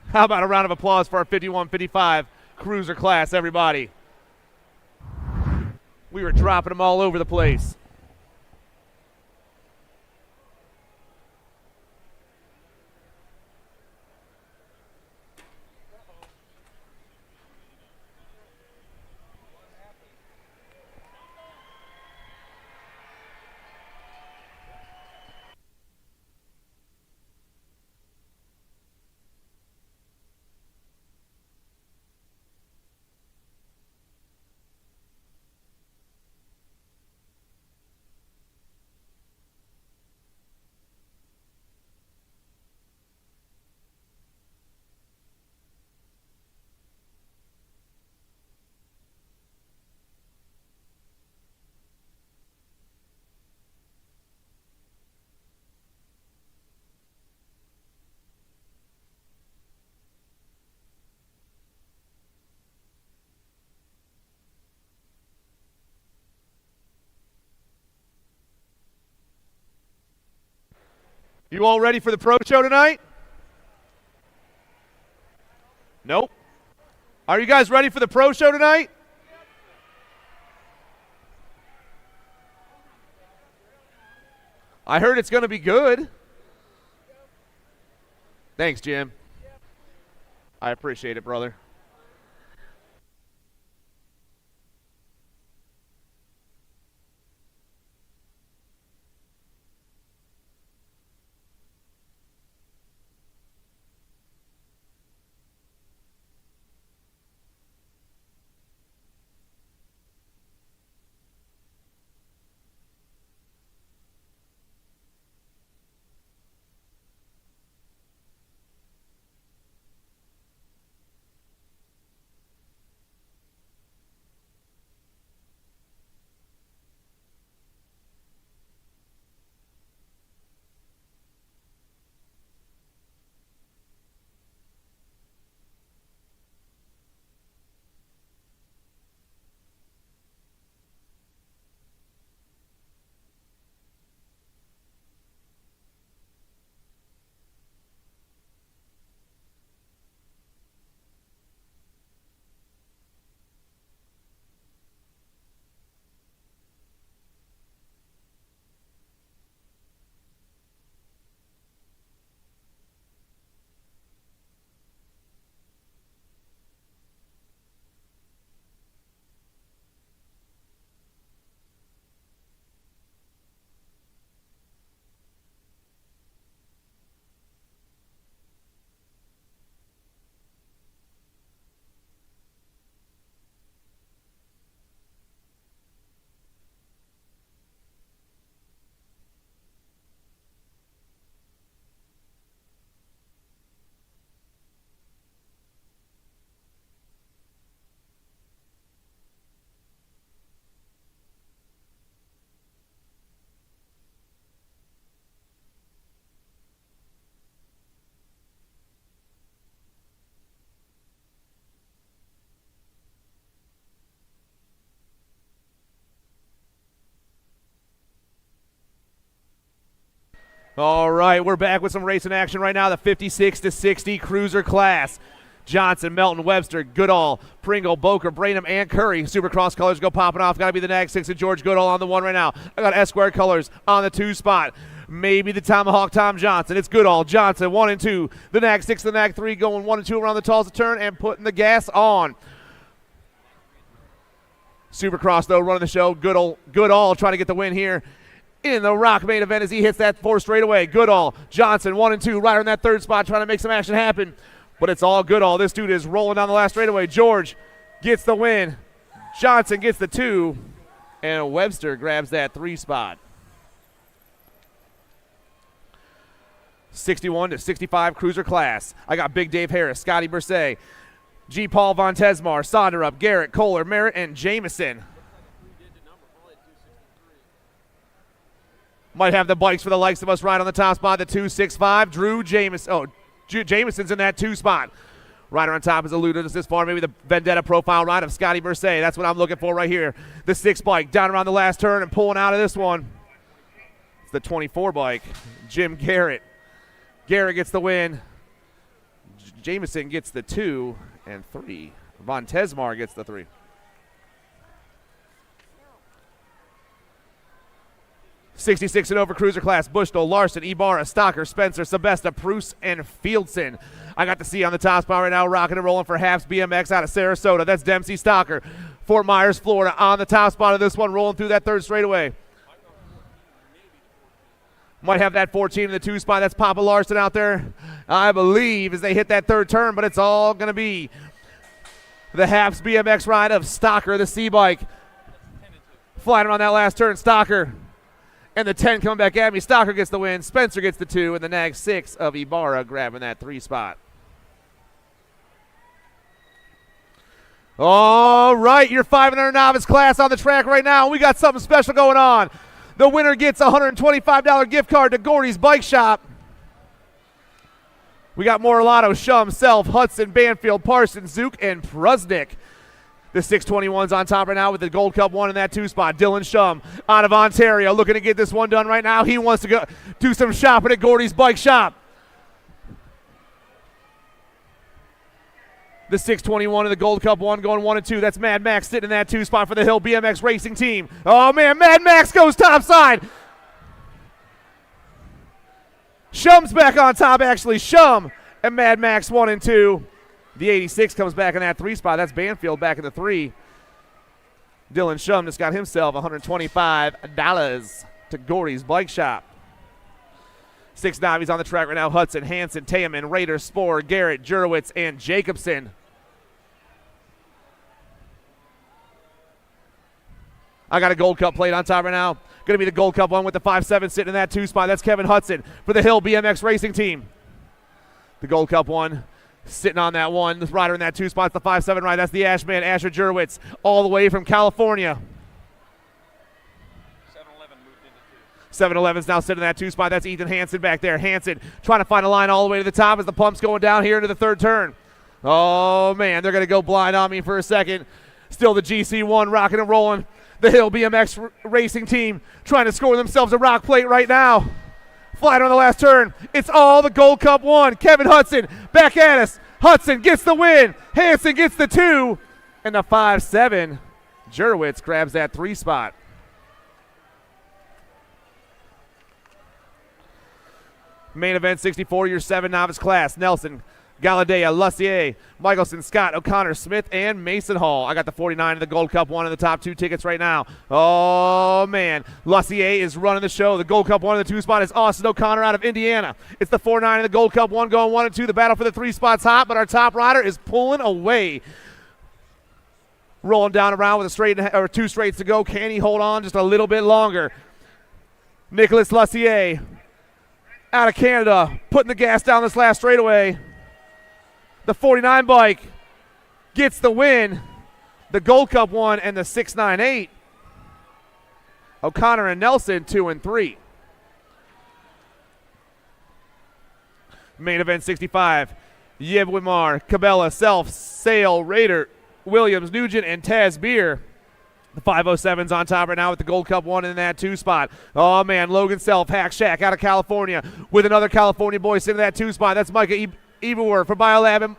How about a round of applause for our 51-55 cruiser class, everybody? We were dropping them all over the place. You all ready for the pro show tonight? Nope. Are you guys ready for the pro show tonight? I heard it's going to be good. Thanks, Jim. I appreciate it, brother. All right, we're back with some racing action right now. The 56-60 cruiser class. Johnson, Melton, Webster, Goodall, Pringle, Boker, Branham, and Curry. Supercross colors go popping off. Got to be the Nag 6 and George Goodall on the one right now. I got Esquire colors on the 2 spot. Maybe the Tomahawk Tom Johnson. It's Goodall, Johnson, 1 and 2. The Nag 6 and the Nag 3 going 1 and 2 around the Tulsa turn and putting the gas on. Supercross, though, running the show. Goodall trying to get the win here in the Rock main event as he hits that 4 straightaway. Goodall, Johnson, 1 and 2, right on that 3rd spot, trying to make some action happen. But it's all Goodall. This dude is rolling down the last straightaway. George gets the win. Johnson gets the 2. And Webster grabs that 3 spot. 61-65 cruiser class. I got Big Dave Harris, Scotty Bursay, G. Paul Von Tesmar, Sonderup, Garrett, Kohler, Merritt, and Jameson. Might have the bikes for the likes of us right on the top spot. The 265, Drew Jameson. Oh, Jameson's in that 2 spot. Rider on top is eluded us this far. Maybe the Vendetta profile ride of Scotty Bursay. That's what I'm looking for right here. The 6 bike down around the last turn and pulling out of this one. It's the 24 bike, Jim Garrett. Garrett gets the win. Jameson gets the 2 and 3. Von Tesmar gets the 3. 66 and over cruiser class. Bushnell, Larson, Ibarra, Stocker, Spencer, Sebesta, Pruce, and Fieldson. I got to see on the top spot right now, rocking and rolling for Haps BMX out of Sarasota. That's Dempsey Stocker. Fort Myers, Florida, on the top spot of this one, rolling through that 3rd straightaway. Might have that 14 in the 2 spot. That's Papa Larson out there, I believe, as they hit that 3rd turn, but it's all going to be the Haps BMX ride of Stocker, the C-bike. Flying around that last turn, Stocker. And the 10 coming back at me. Stocker gets the win. Spencer gets the 2. And the Nag 6 of Ibarra grabbing that 3 spot. All right, your 500 novice class on the track right now. We got something special going on. The winner gets a $125 gift card to Gordy's Bike Shop. We got Moralato, Shum, Self, Hudson, Banfield, Parsons, Zook, and Prusnick. The 621's on top right now with the Gold Cup 1 in that 2 spot. Dylan Shum out of Ontario looking to get this one done right now. He wants to go do some shopping at Gordy's Bike Shop. The 621 in the Gold Cup 1 going 1 and 2. That's Mad Max sitting in that 2 spot for the Hill BMX Racing Team. Oh, man, Mad Max goes topside. Shum's back on top, actually. Shum and Mad Max 1 and 2. The 86 comes back in that 3 spot. That's Banfield back in the 3. Dylan Shum just got himself $125 to Gordy's Bike Shop. 6 Navies on the track right now. Hudson, Hansen, Teeman, Rader, Spoor, Garrett, Jurowitz, and Jacobson. I got a Gold Cup plate on top right now. Going to be the Gold Cup 1 with the 5.7 sitting in that 2 spot. That's Kevin Hudson for the Hill BMX Racing Team. The Gold Cup 1 sitting on that 1. This rider in that 2 spot, the 5.7 ride. That's the Ashman, Asher Jurowitz, all the way from California. 7-Eleven's now sitting in that 2 spot. That's Ethan Hansen back there. Hansen trying to find a line all the way to the top as the pump's going down here into the 3rd turn. Oh, man, they're going to go blind on me for a second. Still the GC1 rocking and rolling. The Hill BMX Racing Team trying to score themselves a rock plate right now. Flying on the last turn. It's all the Gold Cup 1. Kevin Hudson back at us. Hudson gets the win. Hansen gets the 2. And the 5.7. Jurowitz grabs that 3 spot. Main event 64, your 7 novice class. Nelson, Galladay, Lussier, Michelson, Scott, O'Connor, Smith, and Mason Hall. I got the 49 in the Gold Cup 1 in the top 2 tickets right now. Oh, man. Lussier is running the show. The Gold Cup 1 in the 2 spot is Austin O'Connor out of Indiana. It's the 4.9 in the Gold Cup 1 going 1 and 2. The battle for the 3 spot's hot, but our top rider is pulling away. Rolling down around with a straight or 2 straights to go. Can he hold on just a little bit longer? Nicholas Lussier out of Canada, putting the gas down this last straightaway. The 49 bike gets the win. The Gold Cup 1 and the 6.98. O'Connor and Nelson 2 and 3. Main event 65. Yeb Wimar, Cabela, Self, Sale, Rader, Williams, Nugent, and Taz Beer. The 5.07's on top right now with the Gold Cup 1 in that 2 spot. Oh, man, Logan Self, Hack Shack out of California with another California boy sitting in that 2 spot. That's Micah Eberwer for Biolab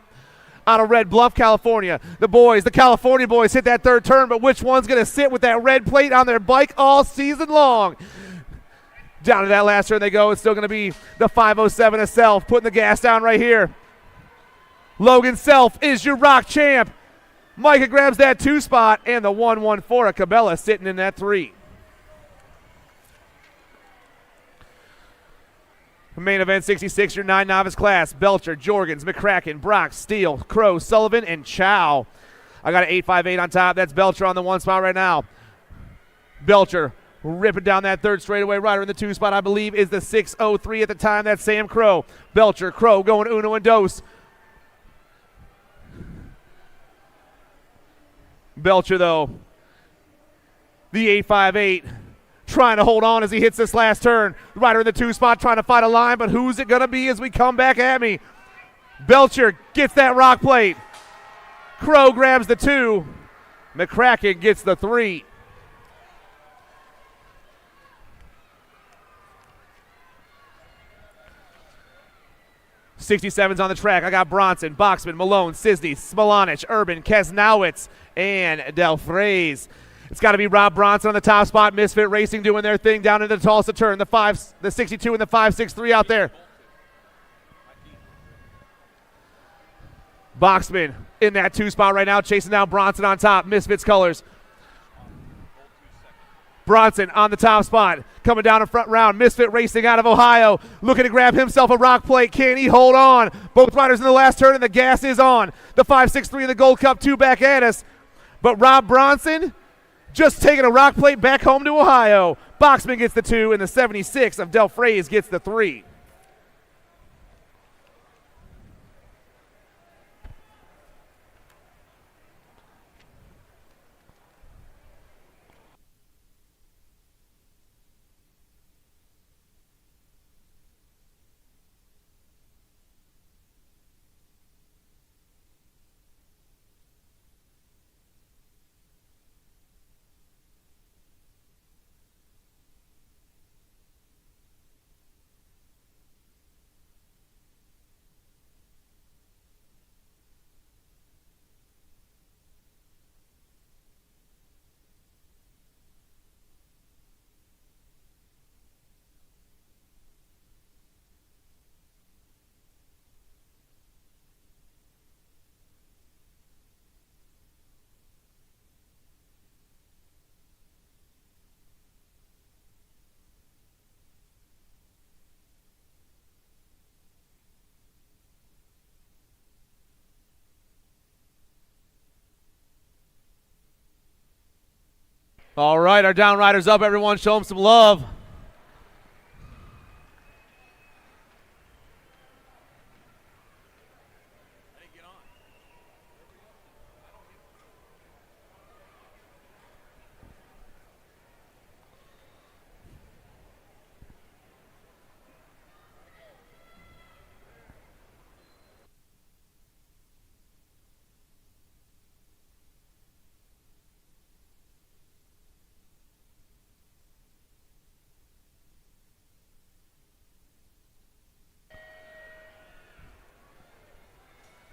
out of Red Bluff, California. The California boys hit that 3rd turn, but which one's going to sit with that red plate on their bike all season long? Down to that last turn they go. It's still going to be the 5.07 of Self putting the gas down right here. Logan Self is your rock champ. Micah grabs that 2 spot, and the 1.14 of Cabela sitting in that 3. Main event 66, your 9 novice class. Belcher, Jorgens, McCracken, Brock, Steele, Crow, Sullivan, and Chow. I got an 8.58 on top. That's Belcher on the 1 spot right now. Belcher ripping down that 3rd straightaway. Rider in the 2 spot, I believe, is the 6.03 at the time. That's Sam Crow. Belcher, Crow going uno and dos. Belcher, though, the 8.58, trying to hold on as he hits this last turn. Rider in the 2 spot trying to fight a line, but who's it going to be as we come back at me? Belcher gets that rock plate. Crow grabs the 2. McCracken gets the 3. '67's on the track. I got Bronson, Boxman, Malone, Sisney, Smolanich, Urban, Kesnowitz, and Delfrays. It's got to be Rob Bronson on the top spot. Misfit Racing doing their thing down into the Tulsa turn. The 62 and the 5.63 out there. Boxman in that 2 spot right now, chasing down Bronson on top. Misfits colors. Bronson on the top spot, coming down in front round. Misfit Racing out of Ohio, looking to grab himself a rock plate. Can he hold on? Both riders in the last turn, and the gas is on. The 5.63 of the Gold Cup 2 back at us. But Rob Bronson just taking a rock plate back home to Ohio. Boxman gets the 2, and the 76 of Delfrays gets the 3. All right, our down riders up, everyone. Show them some love.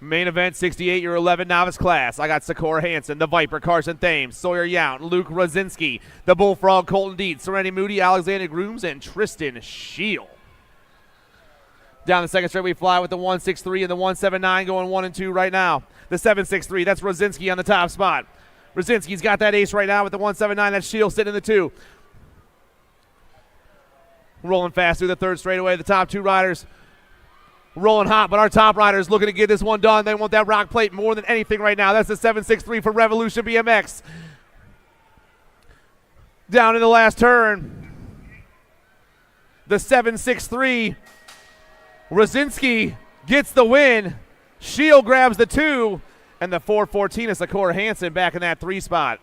Main event, 68, 11 novice class. I got Sakura Hansen, the Viper, Carson Thames, Sawyer Yount, Luke Rosinski, the Bullfrog, Colton Dietz, Serenity Moody, Alexander Grooms, and Tristan Scheel. Down the second straight, we fly with the 163 and the 179 going 1 and 2 right now. The 763, that's Rosinski on the top spot. Rosinski's got that ace right now with the 179. That's Scheel sitting in the 2. Rolling fast through the third straightaway. The top 2 riders rolling hot, but our top riders looking to get this one done. They want that rock plate more than anything right now. That's the 763 for Revolution BMX. Down in the last turn, the 763. Rosinski gets the win. Scheel grabs the 2, and the 414 is Sakura Hansen back in that 3 spot.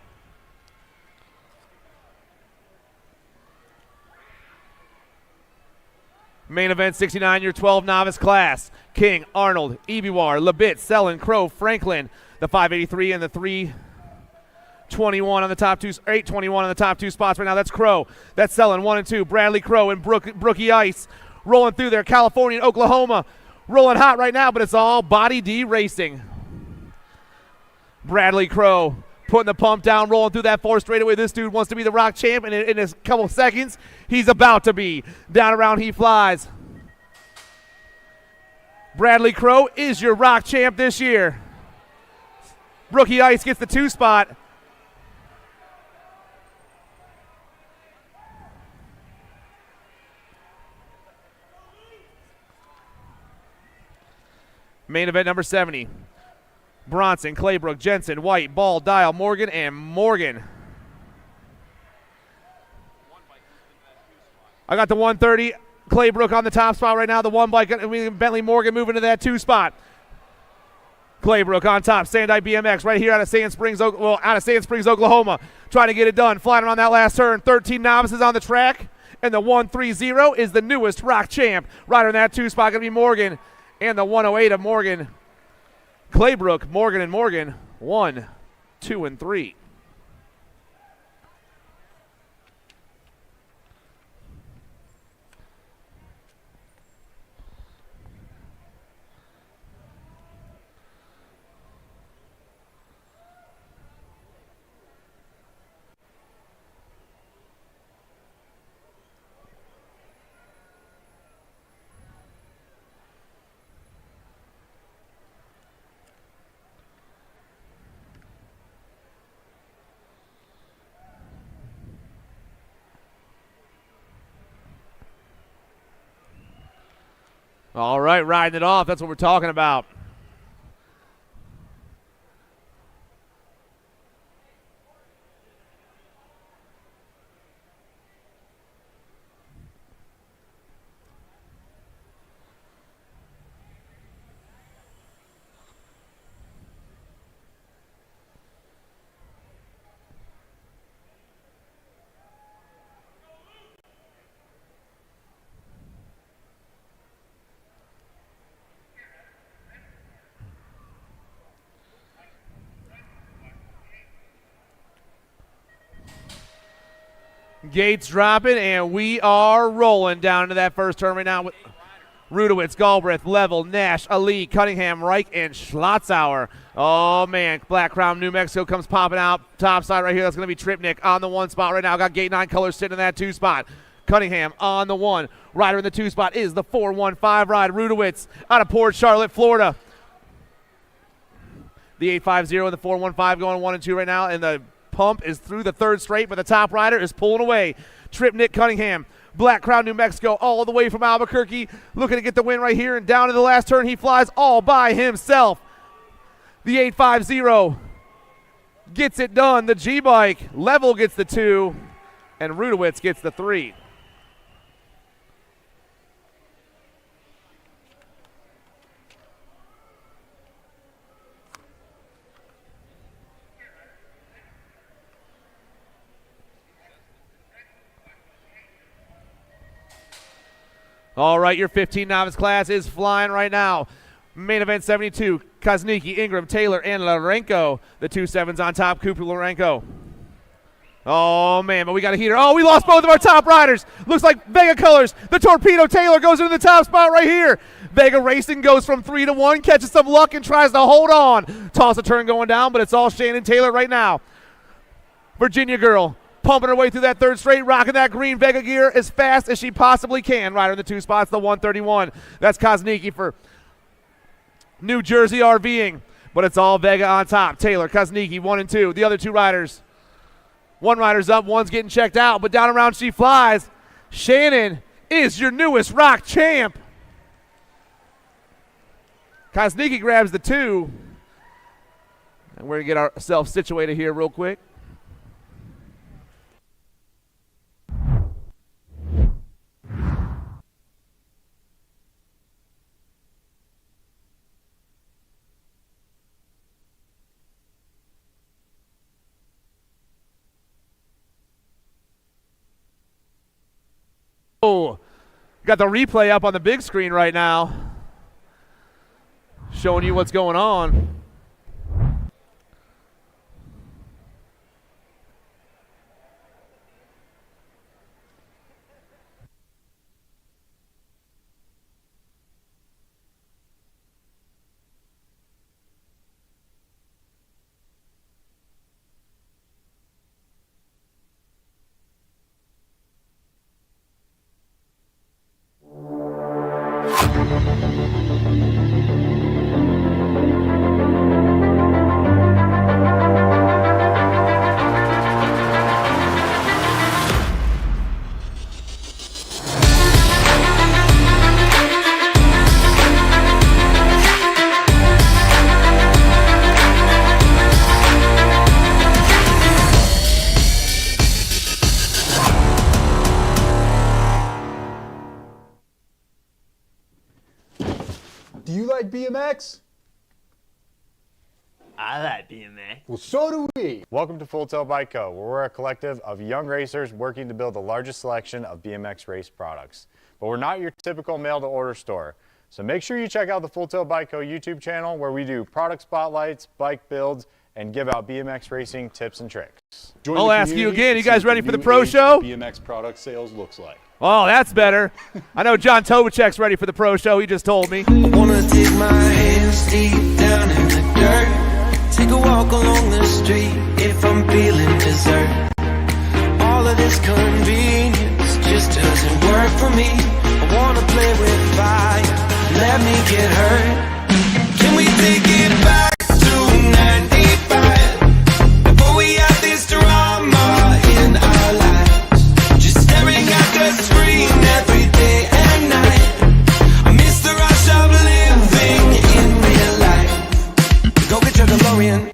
Main event, 69, 12 novice class. King, Arnold, Ibiwar, Labit, Sellen, Crow, Franklin. The 583 and the 321 on the top 2, 821 on the top 2 spots right now. That's Crow. That's Sellen, 1 and 2. Bradley Crow and Brookie Ice rolling through there. California and Oklahoma rolling hot right now, but it's all Body D Racing. Bradley Crow putting the pump down, rolling through that 4 straightaway. This dude wants to be the rock champ, and in a couple seconds, he's about to be. Down around he flies. Bradley Crow is your rock champ this year. Brookie Ice gets the 2 spot. Main event number 70. Bronson, Claybrook, Jensen, White, Ball, Dial, Morgan, and Morgan. I got the 130, Claybrook on the top spot right now. The 1 bike, Bentley Morgan moving to that 2 spot. Claybrook on top, Sandite BMX right here out of Sand Springs, Oklahoma. Trying to get it done, flying around that last turn. 13 novices on the track, and the 130 is the newest rock champ. Right on that 2 spot, going to be Morgan, and the 108 of Morgan. Claybrook, Morgan, and Morgan, 1, 2, and 3. All right, riding it off. That's what we're talking about. Gates dropping, and we are rolling down into that first turn right now with Rudowitz, Galbraith, Level, Nash, Ali, Cunningham, Reich, and Schlotzauer. Oh, man. Black Crown, New Mexico comes popping out. Top side right here. That's going to be Tripnick on the 1 spot right now. Got Gate 9 colors sitting in that 2 spot. Cunningham on the 1. Rider in the 2 spot is the 415 ride. Rudowitz out of Port Charlotte, Florida. The 850 and the 415 going 1 and 2 right now, and the pump is through the 3rd straight, but the top rider is pulling away. Tripnick Cunningham, Black Crown, New Mexico, all the way from Albuquerque, looking to get the win right here, and down to the last turn, he flies all by himself. The 850 gets it done. The G-Bike. Level gets the 2, and Rudowitz gets the 3. All right, your 15 novice class is flying right now. Main event 72, Kosnicki, Ingram, Taylor, and Larenko. The 2-7s on top, Cooper Larenko. Oh, man, but we got a heater. Oh, we lost both of our top riders. Looks like Vega colors. The Torpedo Taylor goes into the top spot right here. Vega Racing goes from 3 to 1, catches some luck and tries to hold on. Toss a turn going down, but it's all Shannon Taylor right now. Virginia girl. Pumping her way through that third straight, rocking that green Vega gear as fast as she possibly can. Rider in the 2 spots, the 131. That's Kosnicki for New Jersey RVing. But it's all Vega on top. Taylor, Kosnicki, 1 and 2. The other 2 riders. One rider's up, one's getting checked out, but down around she flies. Shannon is your newest rock champ. Kosnicki grabs the 2. And we're going to get ourselves situated here real quick. Oh, got the replay up on the big screen right now, showing you what's going on. Do you like BMX? I like BMX. Well, so do we. Welcome to Full Tilt Bike Co., where we're a collective of young racers working to build the largest selection of BMX race products. But we're not your typical mail-to-order store. So make sure you check out the Full Tilt Bike Co. YouTube channel, where we do product spotlights, bike builds, and give out BMX racing tips and tricks. I'll ask you again, you guys ready for the pro show? BMX product sales looks like. Oh, that's better. I know John Tovacek's ready for the pro show. He just told me. I wanna dig my hands deep down in the dirt. Take a walk along the street if I'm feeling dessert. All of this convenience just doesn't work for me. I wanna play with fire. Let me get hurt. Can we take it back to 95? Before we had this drama in our lives. Just staring at the screen every day and night. I miss the rush of living in real life. Go get your DeLorean.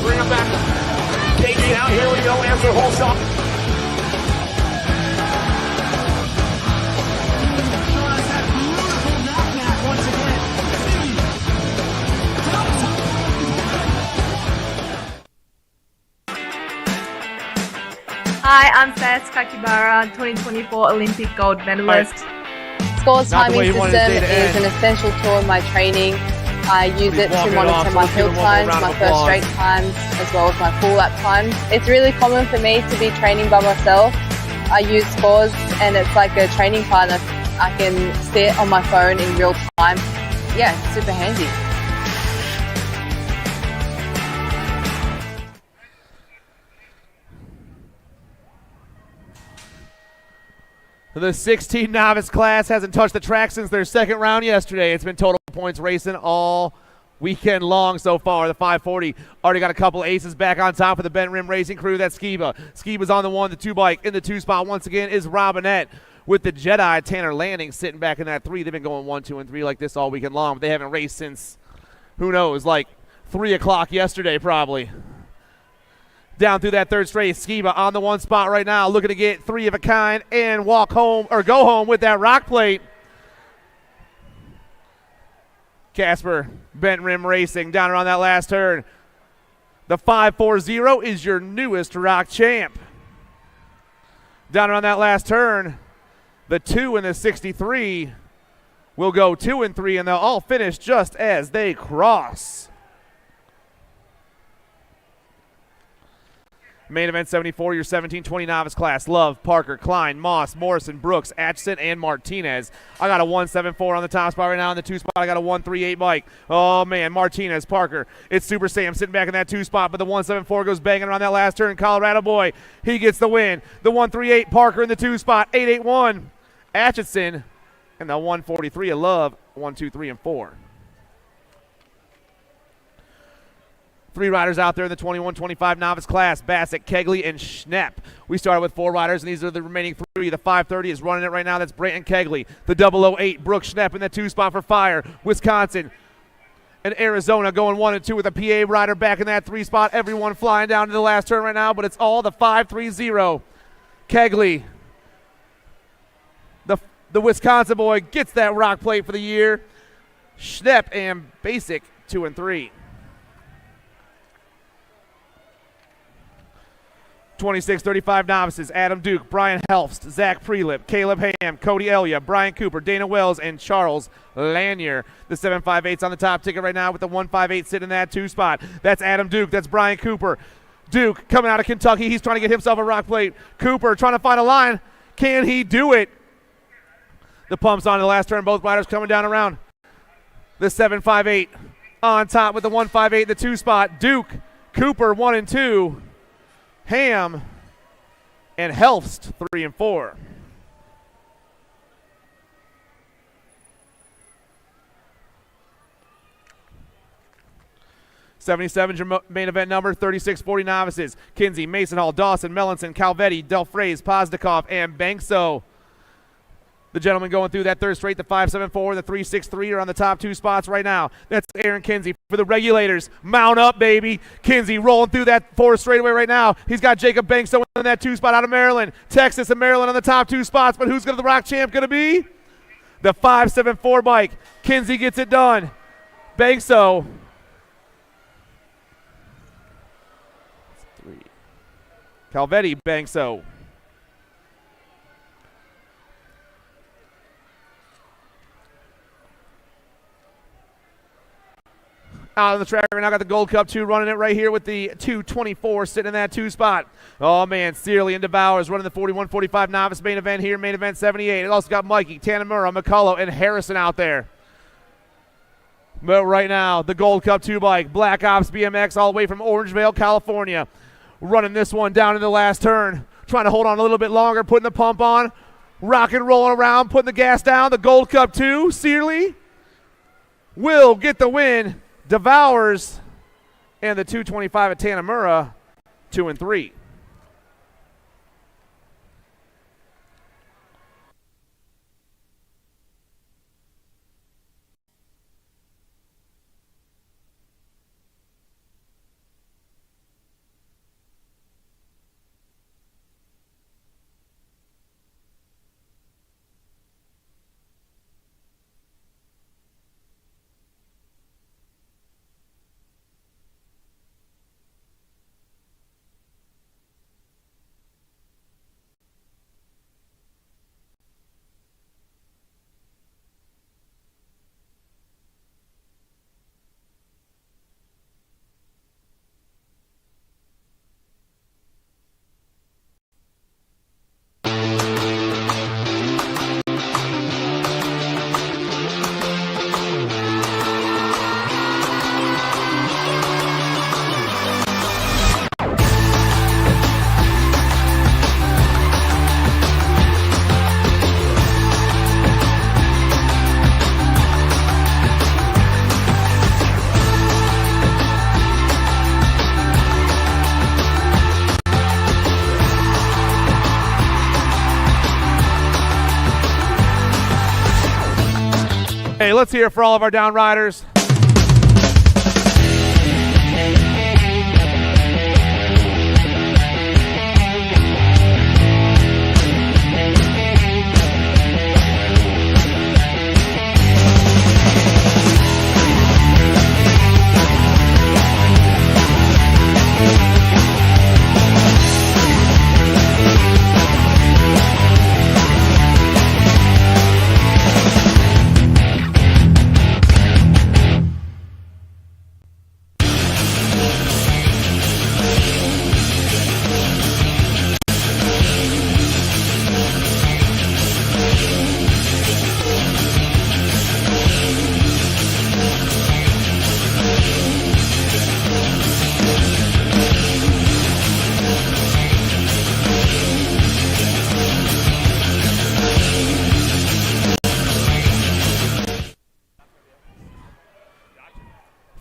Bring him back. KG out here with you. Answer wholesale. I'm Seth Kakibara, 2024 Olympic gold medalist. Scores Not the way timing you wanted system the day to is an end. essential tool in my training. I use it to walking it off, monitor so my let's give hill him one more times, round my of first applause. straight times, as well as my full lap times. It's really common for me to be training by myself. I use scores and it's like a training partner. I can sit on my phone in real time. Yeah, it's super handy. The 16 novice class hasn't touched the track since their second round yesterday. It's been total points racing all weekend long so far. The 540 already got a couple aces back on top of the bent rim racing crew. That's Skiba. Skiba's on the 1, the 2 bike. In the 2 spot once again is Robinette with the Jedi. Tanner Lanning sitting back in that 3. They've been going 1, 2, and 3 like this all weekend long, but they haven't raced since, who knows, like 3 o'clock yesterday probably. Down through that third straight, Skiba on the 1 spot right now, looking to get 3 of a kind and walk home or go home with that rock plate. Casper, bent rim racing down around that last turn. The 540 is your newest rock champ. Down around that last turn, the 2 and the 63 will go 2 and 3, and they'll all finish just as they cross. Main event 74, your 1720 novice class. Love, Parker, Klein, Moss, Morrison, Brooks, Atchison, and Martinez. I got a 174 on the top spot right now. In the 2 spot, I got a 138 bike. Oh, man, Martinez, Parker. It's Super Sam sitting back in that 2 spot, but the 174 goes banging around that last turn. Colorado boy, he gets the win. The 138, Parker in the 2 spot. 881, Atchison, and the 143 of Love. 1, 2, 3, and 4. 3 riders out there in the 21-25 novice class, Bassett, Kegley, and Schnepp. We started with 4 riders, and these are the remaining 3. The 530 is running it right now. That's Brayton Kegley. The 008, Brooke Schnepp in the 2 spot for Fire. Wisconsin and Arizona going 1 and 2 with a PA rider back in that 3 spot. Everyone flying down to the last turn right now, but it's all the 530. Kegley, the Wisconsin boy, gets that rock plate for the year. Schnepp and Basic 2 and 3. 26-35 novices, Adam Duke, Brian Helfst, Zach Prelip, Caleb Ham, Cody Elia, Brian Cooper, Dana Wells, and Charles Lanier. The 758's on the top ticket right now with the 158 sitting in that 2 spot. That's Adam Duke. That's Brian Cooper. Duke coming out of Kentucky. He's trying to get himself a rock plate. Cooper trying to find a line. Can he do it? The pumps on the last turn. Both riders coming down around. The 758 on top with the 158 in the 2 spot. Duke, Cooper 1 and 2. Ham and Helfst 3 and 4. '77's your main event number. 36-40 novices. Kinsey, Mason Hall, Dawson, Mellinson, Calvetti, Delfrays, Pozdakov, and Bankso. The gentleman going through that third straight, the 574, the 363 are on the top 2 spots right now. That's Aaron Kinsey for the regulators. Mount up, baby. Kinsey rolling through that 4th straightaway right now. He's got Jacob Bankso in that 2 spot out of Maryland. Texas and Maryland on the top 2 spots, but who's going to the rock champ going to be? The 574 bike. Kinsey gets it done. Bankso. 3. Calvetti, Bankso. Out on the track right now, got the Gold Cup 2 running it right here with the 224 sitting in that 2 spot. Oh, man, Searly and Devours running the 41-45 novice main event here, main event 78. It also got Mikey, Tanamura, McCullough, and Harrison out there. But right now, the Gold Cup 2 bike, Black Ops BMX all the way from Orangevale, California. Running this one down in the last turn. Trying to hold on a little bit longer, putting the pump on. Rock and rolling around, putting the gas down. The Gold Cup 2, Searly will get the win. Devours and the 225 at Tanamura, 2 and 3. Hey, let's hear it for all of our down riders.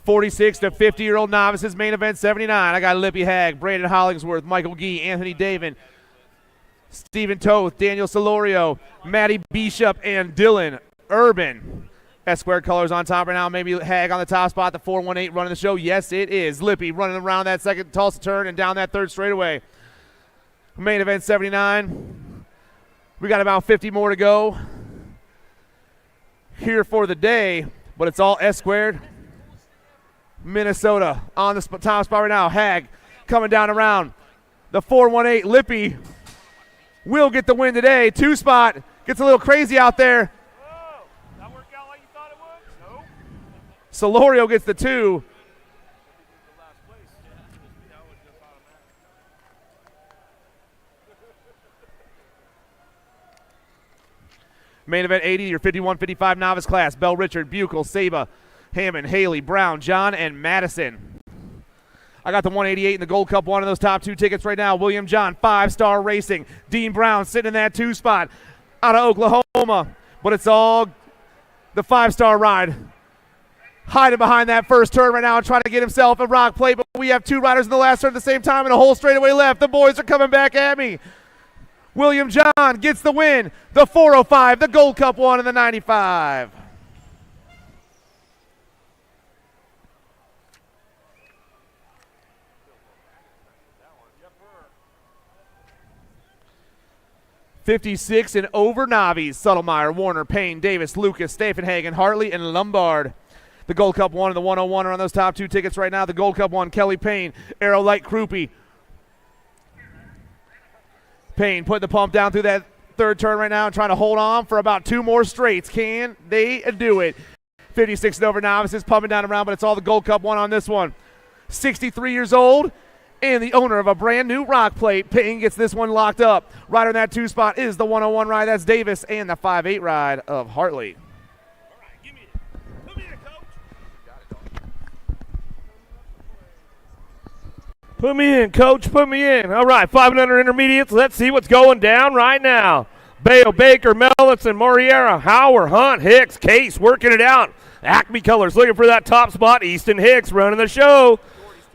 .46 to 50-year-old novices, main event 79. I got Lippy Hag, Brandon Hollingsworth, Michael Gee, Anthony Davin, Stephen Toth, Daniel Solorio, Matty Bishop, and Dylan Urban. S-squared colors on top right now. Maybe Hag on the top spot, the 418 running the show. Yes, it is. Lippy running around that second Tulsa turn and down that third straightaway. Main event 79. We got about 50 more to go here for the day, but it's all S-squared. Minnesota on the top spot right now. Hag coming down around. The 418 Lippy will get the win today. Two spot gets a little crazy out there. Whoa, that worked out like you thought it would? Nope. Solorio gets the 2. Main event 80, your 51-55 novice class. Bell Richard, Buchel, Saba, Hammond, Haley, Brown, John, and Madison. I got the 188 in the Gold Cup, one of those top 2 tickets right now. William John, 5-star racing. Dean Brown sitting in that 2 spot out of Oklahoma. But it's all the 5-star ride. Hiding behind that first turn right now and trying to get himself a rock plate. But we have 2 riders in the last turn at the same time and a whole straightaway left. The boys are coming back at me. William John gets the win. The 405, the Gold Cup one, and the 95. .56 and over Navies, Suttlemeyer, Warner, Payne, Davis, Lucas, Staffenhagen, Hartley, and Lombard. The Gold Cup 1 and the 101 are on those top 2 tickets right now. The Gold Cup 1, Kelly Payne, Arrow Light Krupe. Payne putting the pump down through that third turn right now and trying to hold on for about 2 more straights. Can they do it? 56 and over Novices pumping down around, but it's all the Gold Cup 1 on this one. 63 years old and the owner of a brand new rock plate. Payne gets this one locked up. Rider in that 2 spot is the 101 ride. That's Davis, and the 5-8 ride of Hartley. Put me in, coach. Put me in. All right, 500 intermediates. Let's see what's going down right now. Bale, Baker, Mellinson, Moriera, Howard, Hunt, Hicks, Case working it out. Acme Colors looking for that top spot. Easton Hicks running the show.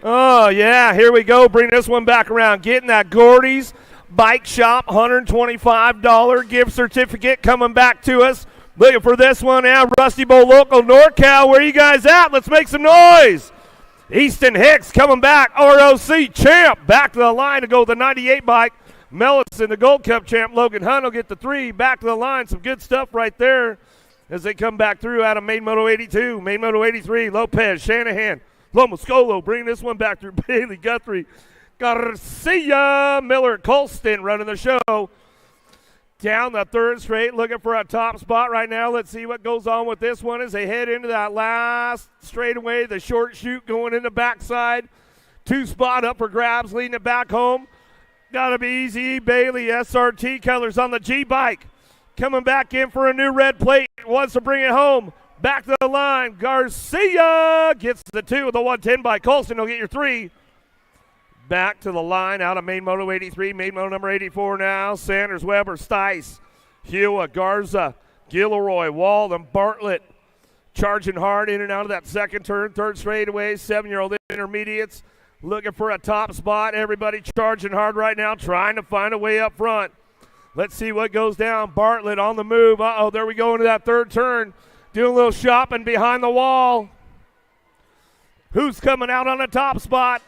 Oh, yeah, here we go. Bring this one back around. Getting that Gordy's Bike Shop $125 gift certificate coming back to us. Looking for this one now. Rusty Bowl Local NorCal. Where you guys at? Let's make some noise. Easton Hicks coming back. ROC champ. Back to the line to go with the 98 bike. Mellison, the Gold Cup champ. Logan Hunt will get the 3. Back to the line. Some good stuff right there as they come back through out of Main Moto 82. Main Moto 83. Lopez, Shanahan, Lomascolo. Bring this one back through Bailey, Guthrie, Garcia, Miller, Colston running the show. Down the third straight, looking for a top spot right now. Let's see what goes on with this one as they head into that last straightaway. The short chute going in the backside. 2 spot up for grabs, leading it back home. Gotta be easy. Bailey, SRT colors on the G bike. Coming back in for a new red plate. Wants to bring it home. Back to the line. Garcia gets the 2 with the 110 bike. Colston will get your 3. Back to the line out of Main Moto 83. Main Moto number 84 now. Sanders, Weber, Stice, Hewa, Garza, Gilroy, Walden, Bartlett. Charging hard in and out of that second turn. Third straightaway. 7-year-old intermediates looking for a top spot. Everybody charging hard right now, trying to find a way up front. Let's see what goes down. Bartlett on the move. Uh-oh, there we go into that third turn. Doing a little shopping behind the wall. Who's coming out on the top spot?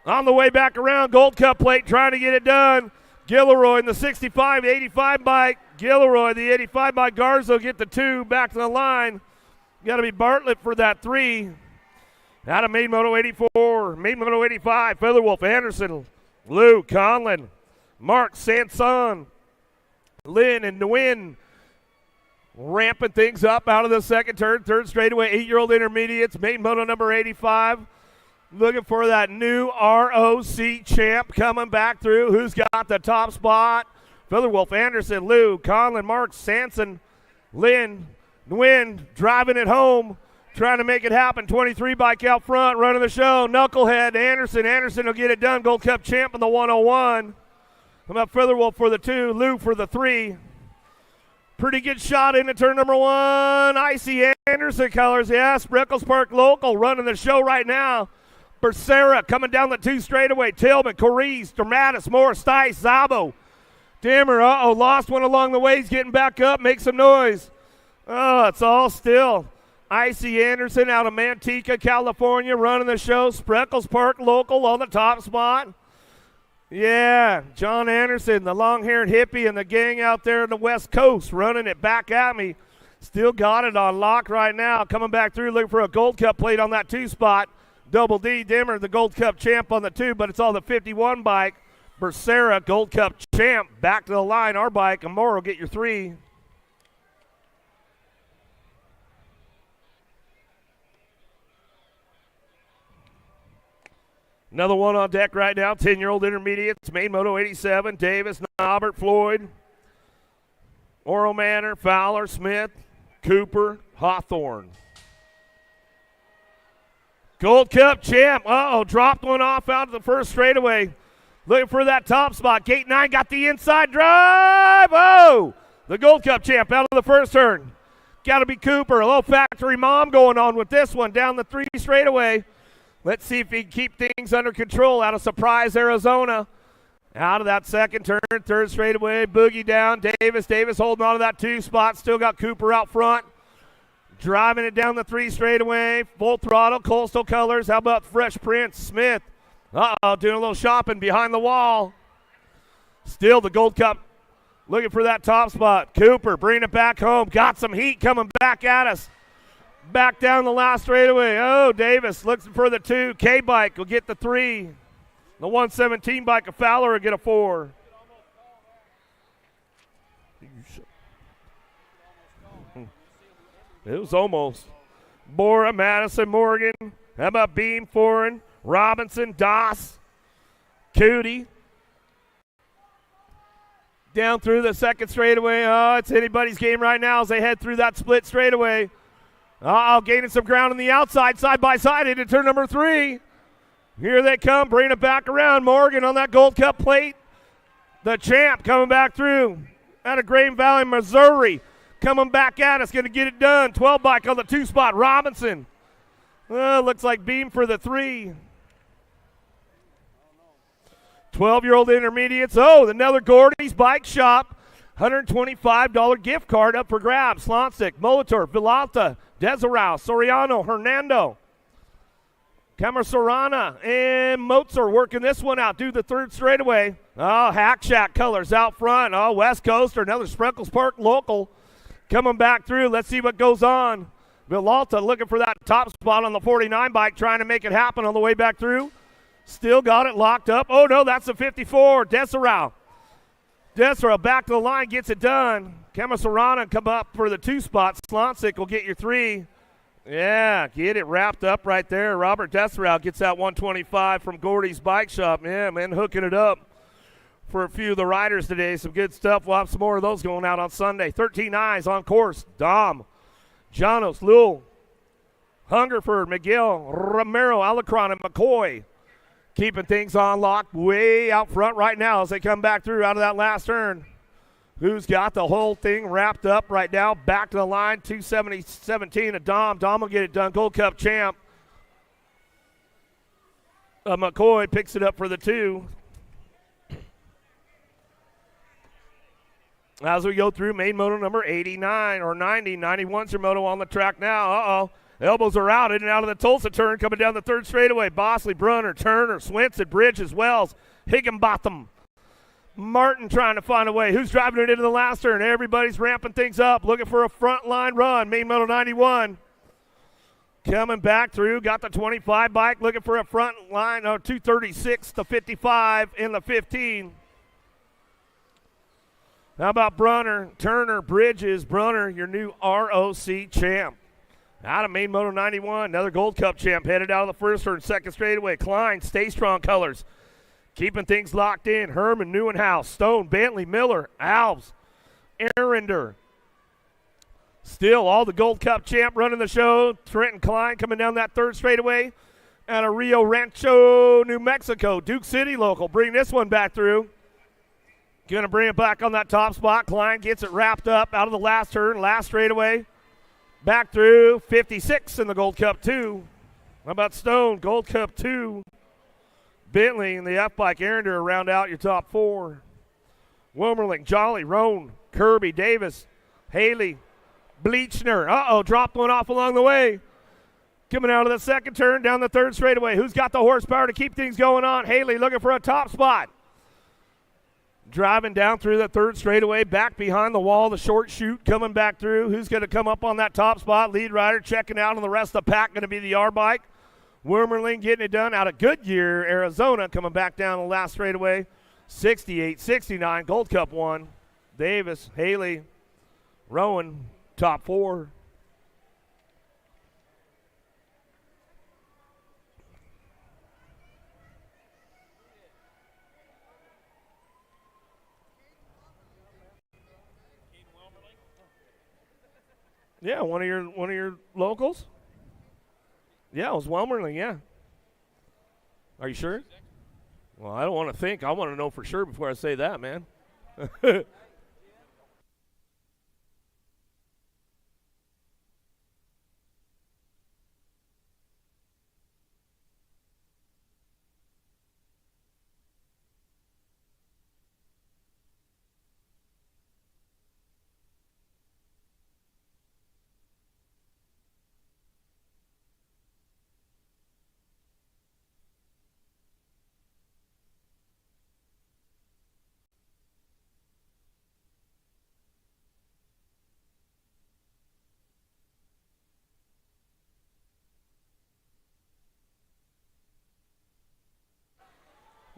On the way back around, Gold Cup plate, trying to get it done. Gilroy in the 65, 85 bike. Gilroy, the 85 bike. Garza get the 2 back to the line. Got to be Bartlett for that 3. Out of Main Moto 84, Main Moto 85, Featherwolf Anderson, Lou Conlon, Mark Sanson, Lynn and Nguyen ramping things up out of the second turn. Third straightaway, 8-year-old intermediates, Main Moto number 85. Looking for that new ROC champ coming back through. Who's got the top spot? Featherwolf Anderson, Lou, Conlon, Mark Sanson, Lynn, Nguyen driving it home. Trying to make it happen. 23 bike out front, running the show. Knucklehead, Anderson. Anderson will get it done. Gold Cup champ in the 101. How about Featherwolf for the 2, Lou for the 3. Pretty good shot into turn number 1. Icy Anderson colors. Yeah, Spreckles Park local running the show right now. Becerra coming down the 2 straightaway. Tillman, Coriz, Dramatis, Morris, Stice, Zabo. Dimmer, lost one along the way. He's getting back up. Make some noise. Oh, it's all still. Icy Anderson out of Manteca, California, running the show. Spreckles Park local on the top spot. Yeah, John Anderson, the long-haired hippie and the gang out there on the West Coast running it back at me. Still got it on lock right now. Coming back through looking for a Gold Cup plate on that 2 spot. Double D Dimmer, the Gold Cup champ on the 2, but it's all the 51 bike. Becerra, Gold Cup champ, back to the line. Our bike, Amoro, get your 3. Another one on deck right now, 10-year-old intermediates, Main Moto 87, Davis, Nobbert, Floyd, Oro Manor, Fowler, Smith, Cooper, Hawthorne. Gold Cup champ, dropped one off out of the first straightaway. Looking for that top spot. Gate 9 got the inside drive. Oh, the Gold Cup champ out of the first turn. Got to be Cooper. A little factory mom going on with this one down the 3 straightaway. Let's see if he can keep things under control out of Surprise, Arizona. Out of that second turn, third straightaway, boogie down. Davis holding on to that 2 spot. Still got Cooper out front. Driving it down the 3 straightaway. Full throttle, Coastal Colors. How about Fresh Prince? Smith. Doing a little shopping behind the wall. Still the Gold Cup looking for that top spot. Cooper bringing it back home. Got some heat coming back at us. Back down the last straightaway. Oh, Davis looking for the 2. K-Bike will get the 3. The 117 bike of Fowler will get a 4. It was almost. Bora, Madison, Morgan. How about Beam, Foreign, Robinson, Doss, Cootie. Down through the second straightaway. Oh, it's anybody's game right now as they head through that split straightaway. Gaining some ground on the outside, side by side into turn number 3. Here they come, bringing it back around. Morgan on that Gold Cup plate. The champ coming back through out of Green Valley, Missouri. Coming back at us, going to get it done. 12 bike on the 2 spot, Robinson. Looks like Beam for the 3. 12-year-old intermediates. Another Gordy's Bike Shop. $125 gift card up for grabs. Slonstick, Molitor, Villalta, Desirao, Soriano, Hernando, Camarsorana, and Mozart working this one out. Do the 3rd straightaway. Hack Shack colors out front. West Coaster, another Spreckles Park local coming back through. Let's see what goes on. Villalta looking for that top spot on the 49 bike, trying to make it happen on the way back through. Still got it locked up. Oh, no, that's a 54. Desirao back to the line, gets it done. Camarsorana come up for the 2 spot. Slonsic will get your 3. Yeah, get it wrapped up right there. Robert Desirao gets that 125 from Gordy's Bike Shop. Yeah, man, hooking it up for a few of the riders today. Some good stuff. We'll have some more of those going out on Sunday. 13 eyes on course. Dom, Janos, Lul, Hungerford, Miguel, Romero, Alacron, and McCoy. Keeping things on lock way out front right now as they come back through out of that last turn. Who's got the whole thing wrapped up right now? Back to the line, 270-17 to Dom. Dom will get it done. Gold Cup champ. McCoy picks it up for the 2. As we go through main moto number 89 or 90, 91's your moto on the track now. Uh-oh. Elbows are out, in and out of the Tulsa turn, coming down the third straightaway. Bosley, Brunner, Turner, Swinson, Bridges, Wells, Higginbotham. Martin trying to find a way. Who's driving it into the last turn? Everybody's ramping things up, looking for a front line run. Main moto 91. Coming back through, got the 25 bike, looking for a front line, 236 to 55 in the 15. How about Brunner, Turner, Bridges, Brunner, your new ROC champ. Out of main moto 91, another Gold Cup champ headed out of the first turn, second straightaway. Klein, Stay Strong colors. Keeping things locked in. Herman, Newenhouse, Stone, Bentley, Miller, Alves, Arender. Still all the Gold Cup champ running the show. Trenton Klein coming down that third straightaway out of Rio Rancho, New Mexico. Duke City local. Bring this one back through. Going to bring it back on that top spot. Klein gets it wrapped up out of the last turn, last straightaway. Back through 56 in the Gold Cup 2. How about Stone, Gold Cup 2. Bentley and the F-Bike Arender round out your top 4. Wilmerling, Jolly, Roan, Kirby, Davis, Haley, Bleachner. Uh-oh, dropped one off along the way. Coming out of the second turn, down the third straightaway. Who's got the horsepower to keep things going on? Haley looking for a top spot. Driving down through the third straightaway, back behind the wall, the short chute coming back through. Who's going to come up on that top spot? Lead rider checking out, and the rest of the pack going to be the R-Bike. Wormerling getting it done out of Goodyear, Arizona, coming back down the last straightaway. 68-69, Gold Cup 1. Davis, Haley, Rowan, top 4. Yeah, one of your locals. Yeah, it was Welmerling, yeah. Are you sure? Well, I don't want to think. I want to know for sure before I say that, man.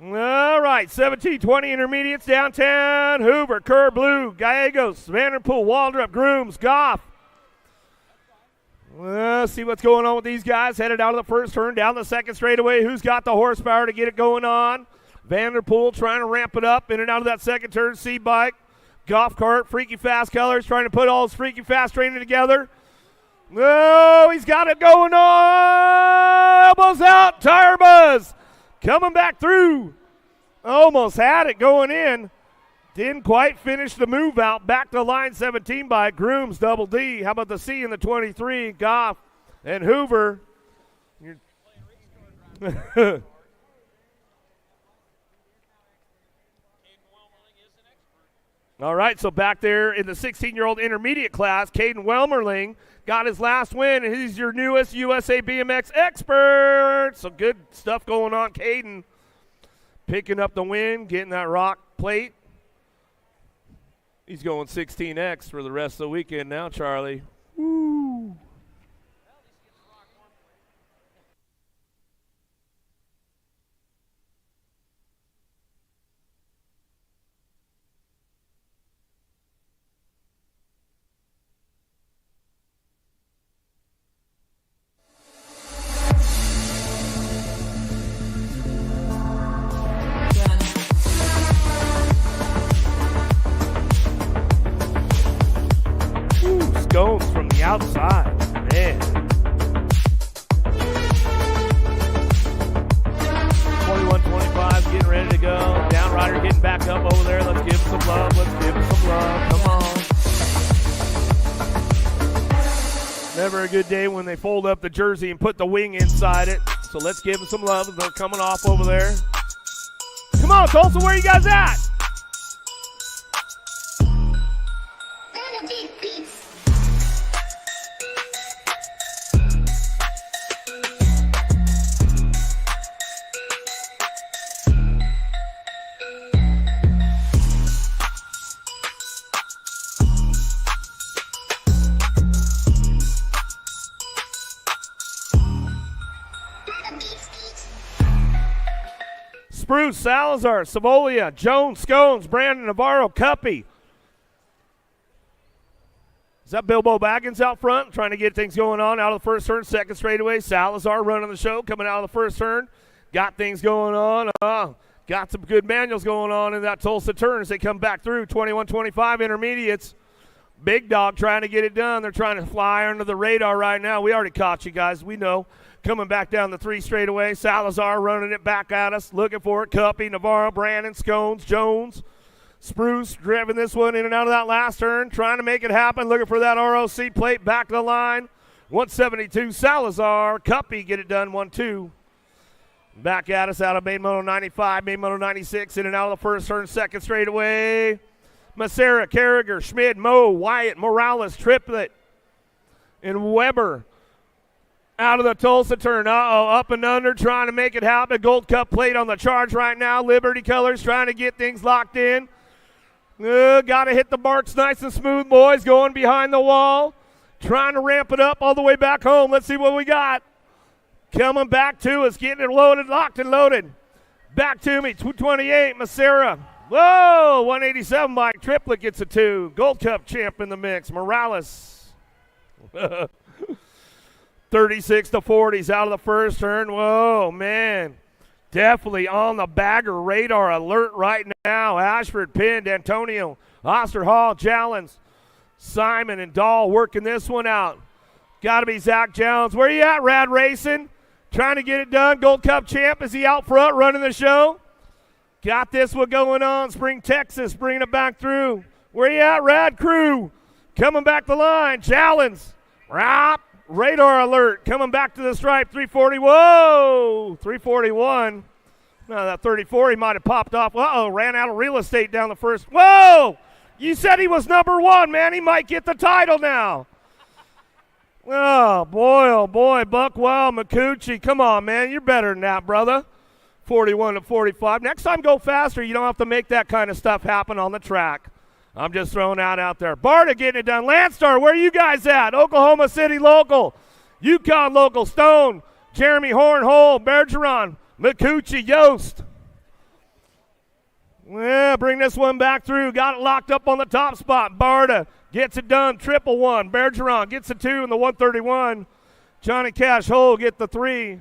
All right, 17-20 intermediates downtown. Hoover, Kerr, Blue, Gallegos, Vanderpool, Waldrop, Grooms, Goff. Let's see what's going on with these guys. Headed out of the first turn, down the second straightaway. Who's got the horsepower to get it going on? Vanderpool trying to ramp it up in and out of that second turn. C-Bike, Golf Cart, Freaky Fast Colors trying to put all his Freaky Fast training together. Oh, he's got it going on. Elbows out, tire buzz. Coming back through. Almost had it going in. Didn't quite finish the move out. Back to line 17 by Grooms, Double D. How about the C in the 23? Goff and Hoover. All right, so back there in the 16-year-old intermediate class, Caden Welmerling got his last win, and he's your newest USA BMX expert. So good stuff going on. Caden picking up the win, getting that rock plate. He's going 16X for the rest of the weekend now, Charlie. Woo. Scones from the outside, man. 21-25, getting ready to go. Downrider getting back up over there. Let's give him some love. Let's give him some love. Come on. Never a good day when they fold up the jersey and put the wing inside it. So let's give them some love. They're coming off over there. Come on, Tulsa, where you guys at? Spruce, Salazar, Savolia, Jones, Scones, Brandon, Navarro, Cuppy. Is that Bilbo Baggins out front trying to get things going on out of the first turn? Second straightaway. Salazar running the show, coming out of the first turn. Got things going on. Got some good manuals going on in that Tulsa turn as they come back through. 21-25 intermediates. Big Dog trying to get it done. They're trying to fly under the radar right now. We already caught you guys. We know. Coming back down the 3 straightaway. Salazar running it back at us. Looking for it. Cuppy, Navarro, Brandon, Scones, Jones. Spruce driving this one in and out of that last turn, trying to make it happen, looking for that ROC plate back to the line. 172, Salazar. Cuppy get it done, 1-2. Back at us out of main moto 95, main moto 96, in and out of the first turn, second straightaway. Macera, Carragher, Schmid, Moe, Wyatt, Morales, Triplet, and Weber out of the Tulsa turn. Up and under, trying to make it happen. Gold Cup plate on the charge right now. Liberty Colors trying to get things locked in. Got to hit the marks nice and smooth, boys. Going behind the wall. Trying to ramp it up all the way back home. Let's see what we got. Coming back to us, getting it loaded, locked and loaded. Back to me, 228, Macera. Whoa, 187, Mike Triplet gets a 2. Gold Cup champ in the mix, Morales. 36-40s out of the first turn. Whoa, man. Definitely on the bagger radar alert right now. Ashford pinned Antonio, Osterhall, Jallens, Simon, and Dahl working this one out. Got to be Zach Jones. Where you at, Rad Racing? Trying to get it done. Gold Cup champ. Is he out front running the show? Got this one going on. Spring Texas bringing it back through. Where you at, Rad Crew? Coming back the line. Jallens. Radar alert. Coming back to the stripe. 340. Whoa! 341. No, that 34 he might have popped off. Ran out of real estate down the first. Whoa! You said he was number 1, man. He might get the title now. Oh, boy. Buckwell, McCucci. Come on, man. You're better than that, brother. 41-45. Next time, go faster. You don't have to make that kind of stuff happen on the track. I'm just throwing that out there. Barta getting it done. Landstar, where are you guys at? Oklahoma City local. Yukon local. Stone, Jeremy Horn, Hole, Bergeron, McCucci, Yost. Yeah, bring this one back through. Got it locked up on the top spot. Barta gets it done. 111. Bergeron gets the 2 in the 131. Johnny Cash, Hole get the 3.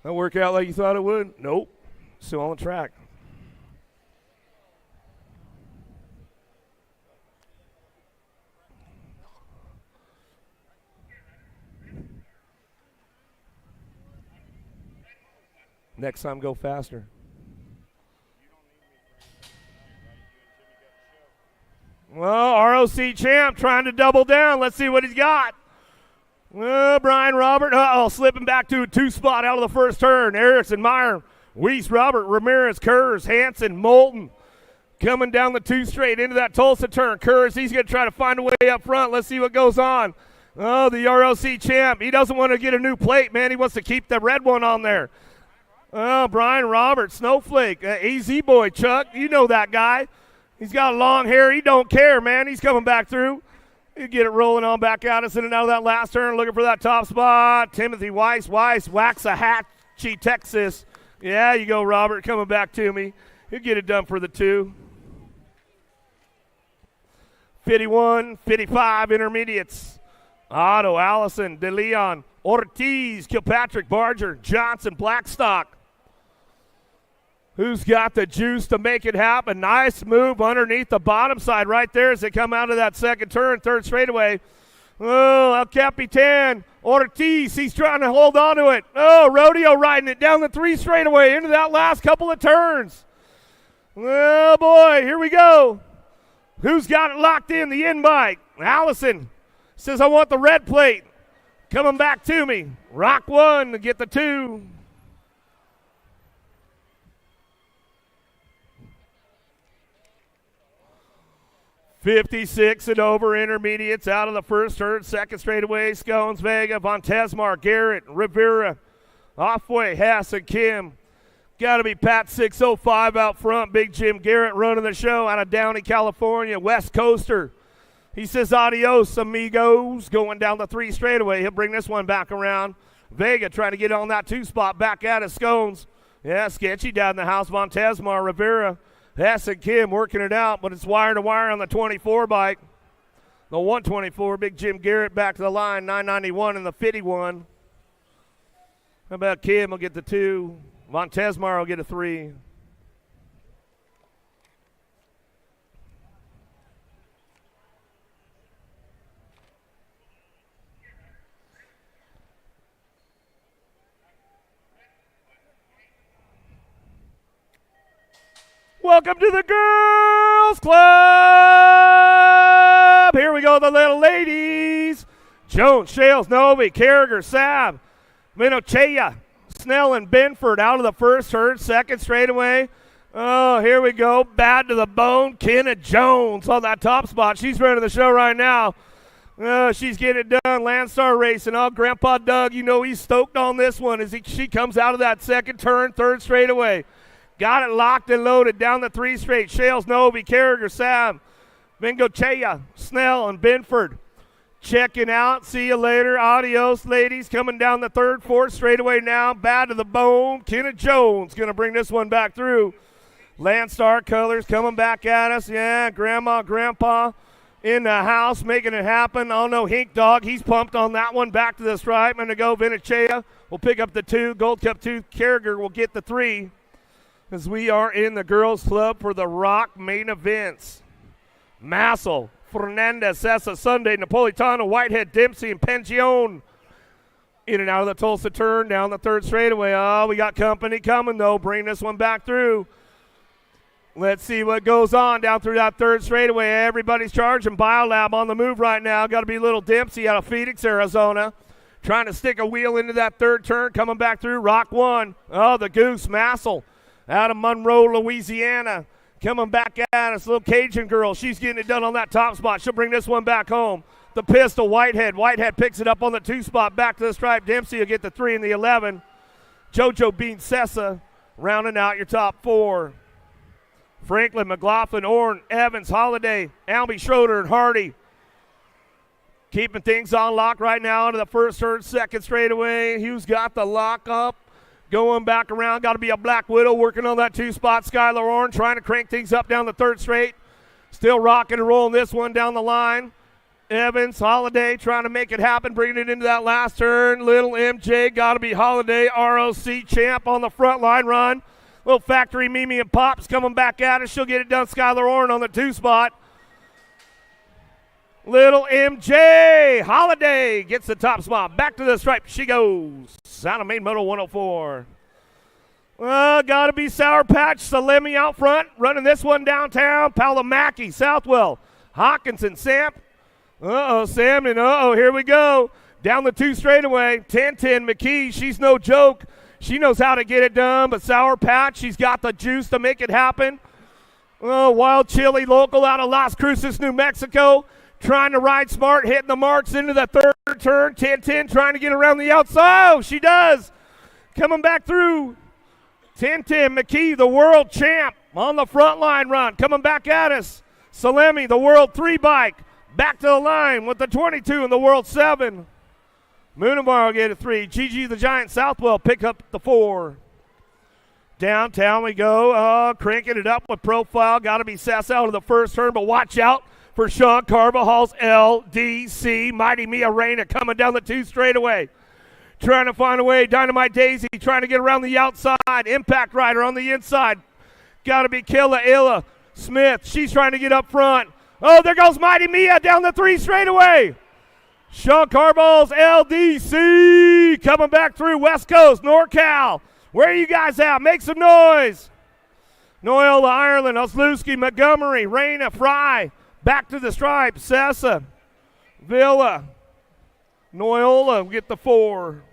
That work out like you thought it would? Nope. Still on the track. Next time, go faster. Well, ROC champ trying to double down. Let's see what he's got. Well, Brian Robert, slipping back to a 2 spot out of the first turn. Erickson, Meyer, Weiss, Robert, Ramirez, Kurz, Hanson, Moulton. Coming down the 2 straight into that Tulsa turn. Kurz, he's going to try to find a way up front. Let's see what goes on. Oh, the ROC champ. He doesn't want to get a new plate, man. He wants to keep the red one on there. Oh, Brian Roberts, Snowflake, AZ boy, Chuck. You know that guy. He's got long hair. He don't care, man. He's coming back through. You get it rolling on back at us in and out of that last turn, looking for that top spot. Timothy Weiss, Waxahachie, Texas. Yeah, you go, Robert, coming back to me. He'll get it done for the 2. 51, 55 intermediates. Otto, Allison, De Leon, Ortiz, Kilpatrick, Barger, Johnson, Blackstock. Who's got the juice to make it happen? Nice move underneath the bottom side right there as they come out of that second turn, third straightaway. Oh, El Capitan, Ortiz, he's trying to hold on to it. Oh, Rodeo riding it down the 3 straightaway into that last couple of turns. Oh, boy, here we go. Who's got it locked in? The in-bike. Allison says, I want the red plate. Coming back to me. Rock 1 to get the 2. $56 and over intermediates out of the first turn. Second straightaway, Scones, Vega, Vontesmar, Garrett, Rivera, Offway, Hass, and Kim. Got to be Pat 605 out front. Big Jim Garrett running the show out of Downey, California. West Coaster. He says, adios, amigos. Going down the 3 straightaway. He'll bring this one back around. Vega trying to get on that 2 spot back out of Scones. Yeah, sketchy down in the house. Montezmar, Rivera, Hess, and Kim working it out, but it's wire to wire on the 24 bike. The 124, Big Jim Garrett back to the line, 991 in the 51. How about Kim will get the 2. Montezmar will get a 3. Welcome to the Girls Club. Here we go, the little ladies. Jones, Shales, Novi, Carragher, Saab, Minochea, Snell, and Benford out of the first turn, second straightaway. Oh, here we go. Bad to the bone. Kenna Jones on that top spot. She's running the show right now. She's getting it done. Landstar racing. Oh, Grandpa Doug, you know he's stoked on this one as she comes out of that second turn, third straightaway. Got it locked and loaded down the 3 straight. Shales, Novi, Carragher, Sam, Bengochea, Snell, and Benford. Checking out. See you later. Adios, ladies. Coming down the third, fourth straightaway now. Bad to the bone. Kenna Jones going to bring this one back through. Landstar Colors coming back at us. Yeah, Grandma, Grandpa in the house making it happen. Oh, no, Hink Dog. He's pumped on that one. Back to the stripe. And to go, Vinachea will pick up the 2. Gold Cup 2. Carragher will get the 3. As we are in the Girls Club for the Rock main events. Massel, Fernandez, Sessa, Sunday, Napolitano, Whitehead, Dempsey, and Pension. In and out of the Tulsa turn, down the third straightaway. Oh, we got company coming, though. Bring this one back through. Let's see what goes on down through that third straightaway. Everybody's charging. Biolab on the move right now. Got to be little Dempsey out of Phoenix, Arizona. Trying to stick a wheel into that third turn. Coming back through. Rock 1. Oh, the Goose, Massel. Out of Monroe, Louisiana. Coming back at us, little Cajun girl. She's getting it done on that top spot. She'll bring this one back home. The pistol, Whitehead. Whitehead picks it up on the 2 spot. Back to the stripe. Dempsey will get the 3 and the 11. JoJo Bean Sessa rounding out your top 4. Franklin, McLaughlin, Orn, Evans, Holiday, Albie Schroeder, and Hardy. Keeping things on lock right now into the first, third, second straightaway. Hughes got the lock up. Going back around, got to be a Black Widow working on that 2 spot. Skylar Orn trying to crank things up down the third straight. Still rocking and rolling this one down the line. Evans, Holiday trying to make it happen, bringing it into that last turn. Little MJ, got to be Holiday, ROC champ on the front line run. Little Factory Mimi and Pops coming back at us. She'll get it done. Skylar Orn on the 2 spot. Little MJ, Holiday gets the top spot. Back to the stripe she goes. Out of main moto 104. Got to be Sour Patch, Salemi out front. Running this one downtown. Palomaki, Southwell, Hawkinson, Samp. Sam, and here we go. Down the 2 straightaway. 10-10 McKee, she's no joke. She knows how to get it done, but Sour Patch, she's got the juice to make it happen. Wild Chili local out of Las Cruces, New Mexico. Trying to ride smart, hitting the marks into the third turn. 10-10 trying to get around the outside. Oh, she does. Coming back through. 10-10 McKee, the world champ on the front line run. Coming back at us. Salemi, the world 3 bike. Back to the line with the 22 and the world 7. Moonamar will get a 3. Gigi the Giant Southwell pick up the 4. Downtown we go. Cranking it up with profile. Got to be Sass out of the first turn, but watch out for Sean Carvajal's LDC. Mighty Mia Reina coming down the 2 straightaway. Trying to find a way. Dynamite Daisy trying to get around the outside. Impact Rider on the inside. Got to be Killa Illa Smith. She's trying to get up front. Oh, there goes Mighty Mia down the 3 straightaway. Sean Carvajal's LDC coming back through West Coast, NorCal. Where are you guys at? Make some noise. Noyola, Ireland, Osluski, Montgomery, Reina, Fry. Back to the stripe, Sessa, Villa, Noyola get the 4.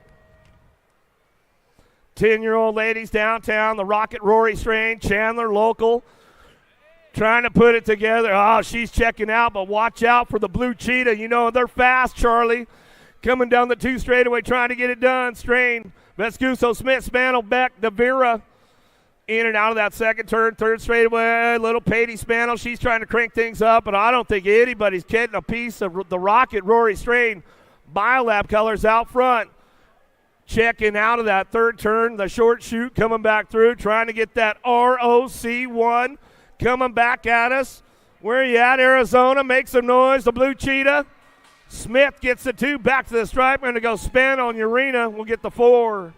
10-year-old ladies downtown, the Rocket Rory Strain, Chandler local, trying to put it together. Oh, she's checking out, but watch out for the Blue Cheetah. You know, they're fast, Charlie. Coming down the 2 straightaway, trying to get it done. Strain, Vescuso, Smith, Spanel, Beck, Devira. In and out of that second turn, third straightaway. Little Patty Spanel, she's trying to crank things up, but I don't think anybody's getting a piece of the Rocket Rory Strain. Biolab colors out front. checking out of that third turn, the short chute coming back through, trying to get that ROC1 coming back at us. Where you at, Arizona? Make some noise, the blue cheetah. Smith gets the 2 back to the stripe. We're going to go spin on Urena. We'll get the 4.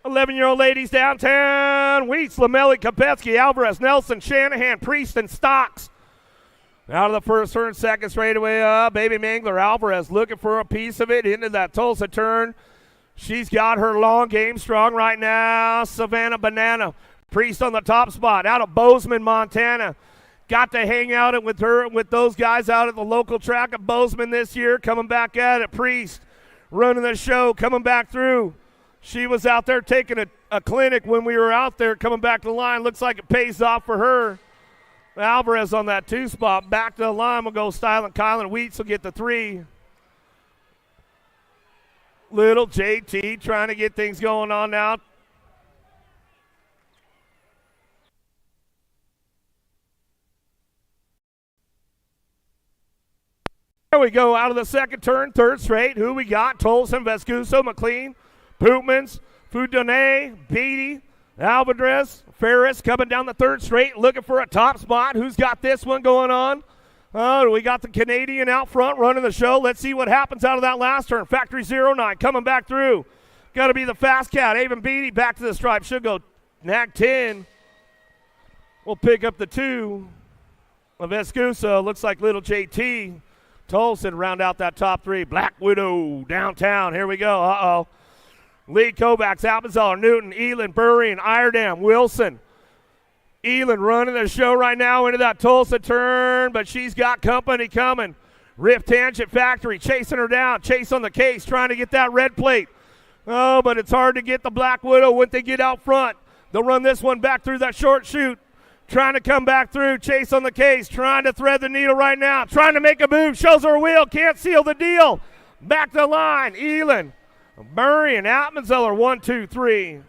11-year-old ladies downtown. Wheats, Lamelli, Kopetsky, Alvarez, Nelson, Shanahan, Priest, and Stocks. Out of the first turn, second straightaway up. Baby Mangler, Alvarez looking for a piece of it into that Tulsa turn. She's got her long game strong right now. Savannah Banana. Priest on the top spot. Out of Bozeman, Montana. Got to hang out with her, with those guys out at the local track at Bozeman this year. Coming back at it. Priest running the show, coming back through. She was out there taking a clinic when we were out there, coming back to the line. Looks like it pays off for her. Alvarez on that 2 spot. Back to the line. We'll go Styling Kylan. Wheats will get the 3. Little JT trying to get things going on now. There we go. Out of the second turn, third straight. Who we got? Tolson, Vescuso, McLean, Pootmans, Foudonnet, Beatty, Alvarez, Ferris coming down the third straight, looking for a top spot. Who's got this one going on? We got the Canadian out front running the show. Let's see what happens out of that last turn. Factory 09 coming back through. Got to be the fast cat. Avon Beatty back to the stripe. Should go nag 10. We'll pick up the 2 of Vescuso. Looks like little JT. Tolson round out that top 3. Black Widow downtown. Here we go. Uh-oh. Lee Kovacs, Alpenzell, Newton, Elin, Burry, and Iredam, Wilson. Elin running the show right now into that Tulsa turn, but she's got company coming. Rift Tangent Factory chasing her down. Chase on the case, trying to get that red plate. Oh, but it's hard to get the Black Widow when they get out front. They'll run this one back through that short chute. Trying to come back through. Chase on the case. Trying to thread the needle right now. Trying to make a move. Shows her a wheel. Can't seal the deal. Back to the line. Elin, Burry, and Atmanzeller. 1, 2, 3.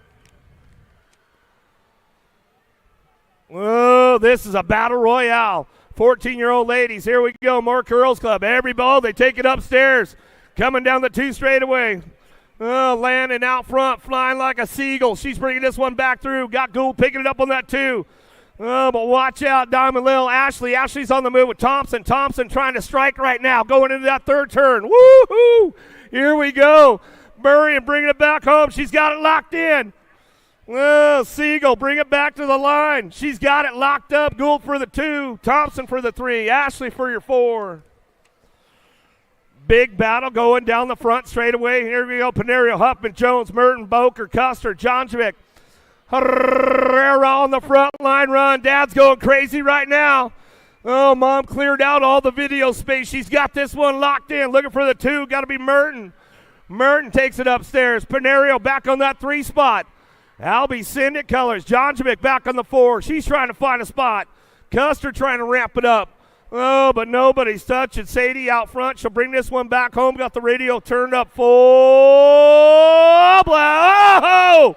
Whoa, this is a battle royale. 14-year-old ladies. Here we go. More Curls Club. Every ball, they take it upstairs. Coming down the 2 straightaway. Landing out front. Flying like a seagull. She's bringing this one back through. Got Gould picking it up on that 2. Oh, but watch out, Diamond Lil. Ashley's on the move with Thompson. Thompson trying to strike right now, going into that third turn. Woo-hoo! Here we go. Burry and bringing it back home. She's got it locked in. Oh, Siegel, bring it back to the line. She's got it locked up. Gould for the 2. Thompson for the 3. Ashley for your 4. Big battle going down the front straightaway. Here we go. Panerio, Huffman, Jones, Merton, Boker, Custer, Jonjovic. Herrera on the front line run. Dad's going crazy right now. Oh, Mom cleared out all the video space. She's got this one locked in. Looking for the 2. Got to be Merton. Merton takes it upstairs. Panerio back on that 3 spot. Albie Syndic colors. Jonjovic back on the 4. She's trying to find a spot. Custer trying to ramp it up. Oh, but nobody's touching. Sadie out front. She'll bring this one back home. Got the radio turned up full. Oh!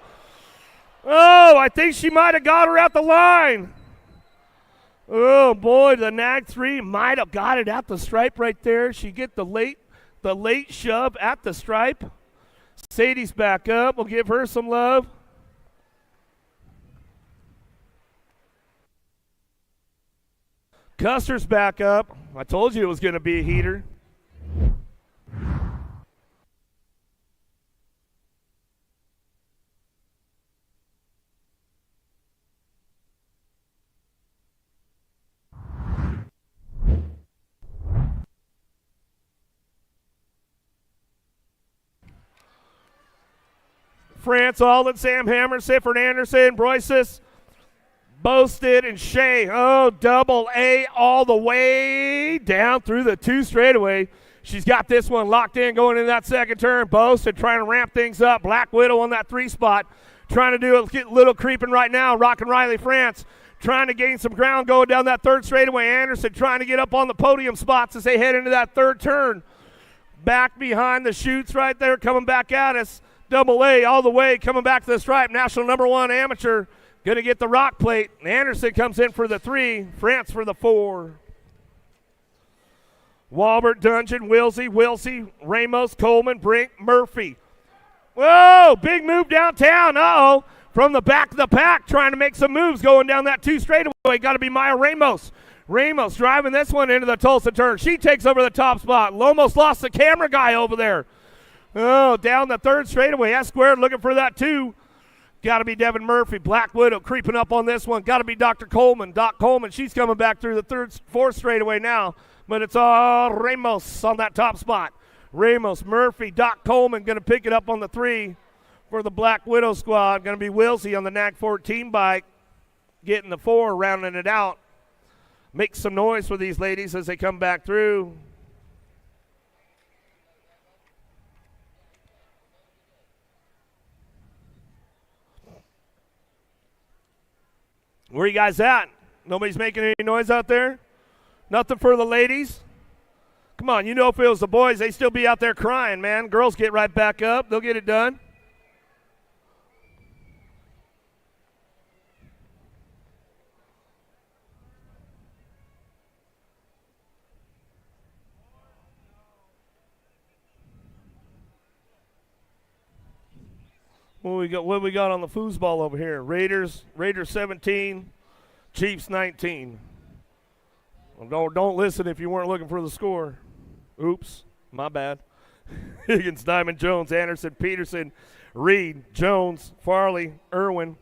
Oh, I think she might have got her at the line. Oh, boy, the nag 3 might have got it at the stripe right there. She get the late shove at the stripe. Sadie's back up. We'll give her some love. Custer's back up. I told you it was going to be a heater. France, Alden, Sam Hammer, Sifford Anderson, Broyces, Boasted, and Shea. Oh, double A all the way down through the 2 straightaway. She's got this one locked in going into that second turn. Boasted trying to ramp things up. Black Widow on that 3 spot. Trying to do a little creeping right now. Rockin' Riley France trying to gain some ground going down that 3rd straightaway. Anderson trying to get up on the podium spots as they head into that 3rd turn. Back behind the chutes right there coming back at us. Double A all the way, coming back to the stripe. National #1 amateur, going to get the rock plate. Anderson comes in for the 3, France for the 4. Walbert, Dungeon, Wilsey, Ramos, Coleman, Brink, Murphy. Whoa, big move downtown. Uh-oh. From the back of the pack, trying to make some moves going down that 2 straightaway. Got to be Maya Ramos. Ramos driving this one into the Tulsa turn. She takes over the top spot. Almost lost the camera guy over there. Oh, down the 3rd straightaway. S squared looking for that 2. Got to be Devin Murphy. Black Widow creeping up on this one. Got to be Dr. Coleman. Doc Coleman, she's coming back through the 4th straightaway now. But it's all Ramos on that top spot. Ramos, Murphy, Doc Coleman going to pick it up on the 3 for the Black Widow squad. Going to be Wilsey on the NAC 14 bike, getting the 4, rounding it out. Make some noise for these ladies as they come back through. Where you guys at? Nobody's making any noise out there? Nothing for the ladies? Come on, you know if it was the boys, they'd still be out there crying, man. Girls get right back up. They'll get it done. What we got on the foosball over here? Raiders 17, Chiefs 19. Well, don't listen if you weren't looking for the score. Oops, my bad. Higgins, Diamond, Jones, Anderson, Peterson, Reed, Jones, Farley, Irwin.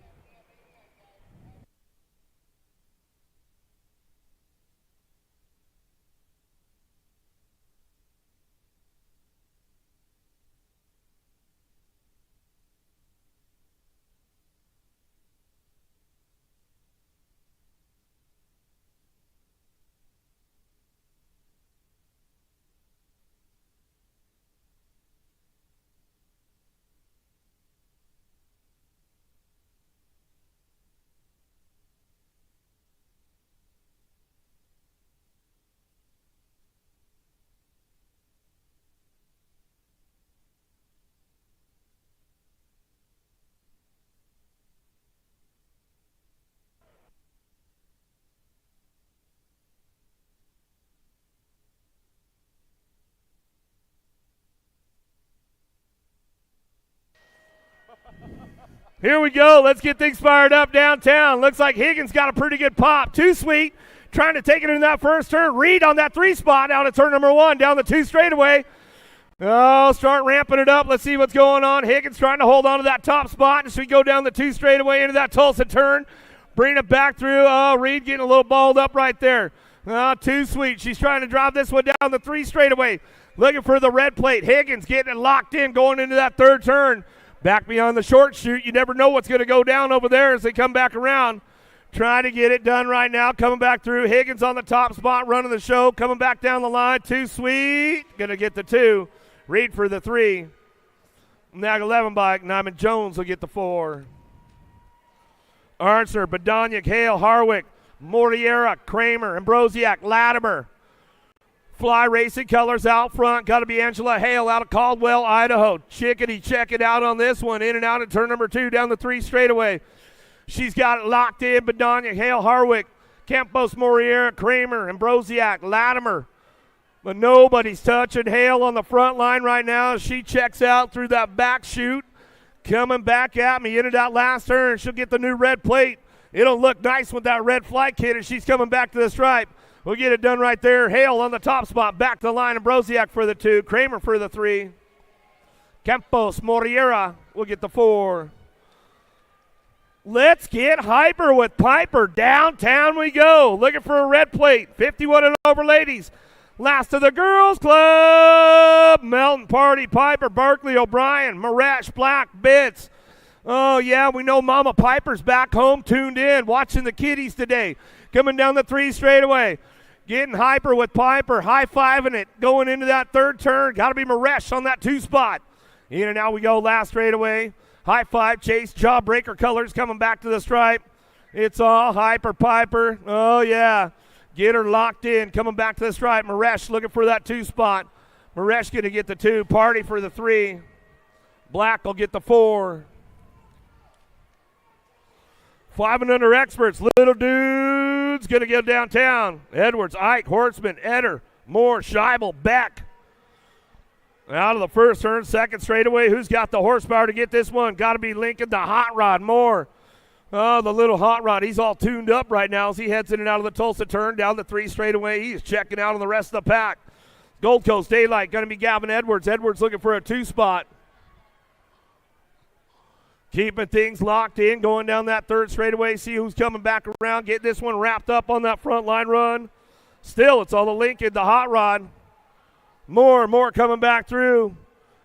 Here we go. Let's get things fired up downtown. Looks like Higgins got a pretty good pop. Too sweet. Trying to take it in that first turn. Reed on that 3 spot down to turn number 1. Down the 2 straightaway. Oh, start ramping it up. Let's see what's going on. Higgins trying to hold on to that top spot as we go down the 2 straightaway into that Tulsa turn. Bring it back through. Oh, Reed getting a little balled up right there. Oh, too sweet. She's trying to drive this one down the 3 straightaway. Looking for the red plate. Higgins getting it locked in going into that 3rd turn. Back beyond the short chute. You never know what's going to go down over there as they come back around. Trying to get it done right now. Coming back through. Higgins on the top spot, running the show. Coming back down the line. Too sweet. Going to get the 2. Reed for the 3. NAG 11 bike. Nyman Jones will get the 4. Arnser, Badoniak, Hale, Harwick, Mortiera, Kramer, Ambrosiak, Latimer. Fly Racing colors out front. Got to be Angela Hale out of Caldwell, Idaho. Chickadee check it out on this one. In and out at turn number 2 down the 3 straightaway. She's got it locked in. Badoniak, Hale, Harwick, Campos, Moriera, Kramer, Ambrosiak, Latimer. But nobody's touching Hale on the front line right now. She checks out through that back chute. Coming back at me into that last turn. She'll get the new red plate. It'll look nice with that red flight kit as she's coming back to the stripe. We'll get it done right there. Hale on the top spot. Back to the line. Ambrosiak for the 2. Kramer for the 3. Campos, Moriera will get the 4. Let's get hyper with Piper. Downtown we go. Looking for a red plate. 51 and over ladies. Last of the girls club. Melton, Party, Piper, Berkeley, O'Brien, Maresh, Black, Bits. Oh, yeah, we know Mama Piper's back home, tuned in, watching the kiddies today. Coming down the 3 straightaway. Getting hyper with Piper, high-fiving it, going into that 3rd turn. Got to be Maresh on that 2 spot. In and out we go, last straightaway. High five, Chase, Jawbreaker colors coming back to the stripe. It's all hyper Piper. Oh, yeah. Get her locked in, coming back to the stripe. Maresh looking for that 2 spot. Maresh going to get the 2. Party for the 3. Black will get the 4. 5 and under experts. Little dude's going to go downtown. Edwards, Ike, Horseman, Eder, Moore, Scheibel, Beck. Out of the first turn, second straightaway. Who's got the horsepower to get this one? Got to be Lincoln, the hot rod. Moore. Oh, the little hot rod. He's all tuned up right now as he heads in and out of the Tulsa turn down the 3 straightaway. He's checking out on the rest of the pack. Gold Coast Daylight going to be Gavin Edwards. Edwards looking for a 2 spot. Keeping things locked in, going down that 3rd straightaway. See who's coming back around. Get this one wrapped up on that front line run. Still, it's all the Lincoln, the hot rod. Moore coming back through.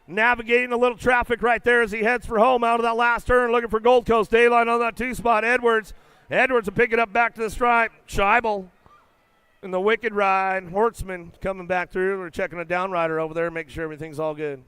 Navigating a little traffic right there as he heads for home out of that last turn, looking for Gold Coast Daylight on that 2 spot. Edwards will pick it up back to the stripe. Scheibel in the wicked ride. Hortzman coming back through. We're checking a downrider over there, making sure everything's all good.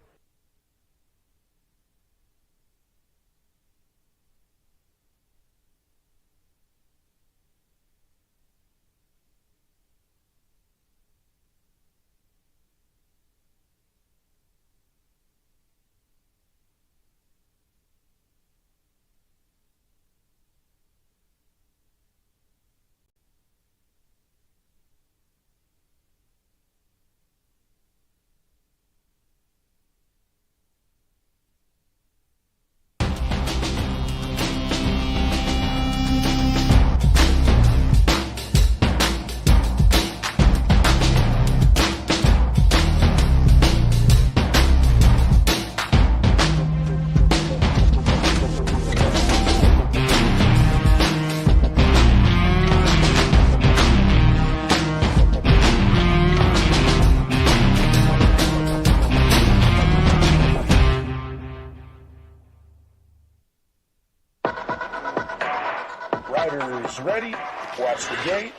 Riders ready. Watch the gate.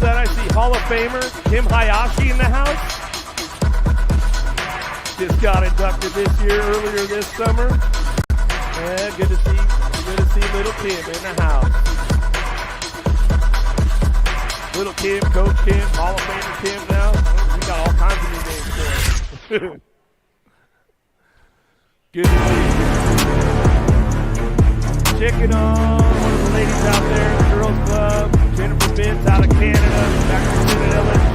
That I see Hall of Famer Kim Hayashi in the house. Just got inducted earlier this summer. Yeah, good to see little Kim in the house. Little Kim, Coach Kim, Hall of Famer Kim now. We got all kinds of new names for him. Good to see you. Checking on one of the ladies out there in the girls club. Jennifer Binns out of Canada. Back to Senate LSG.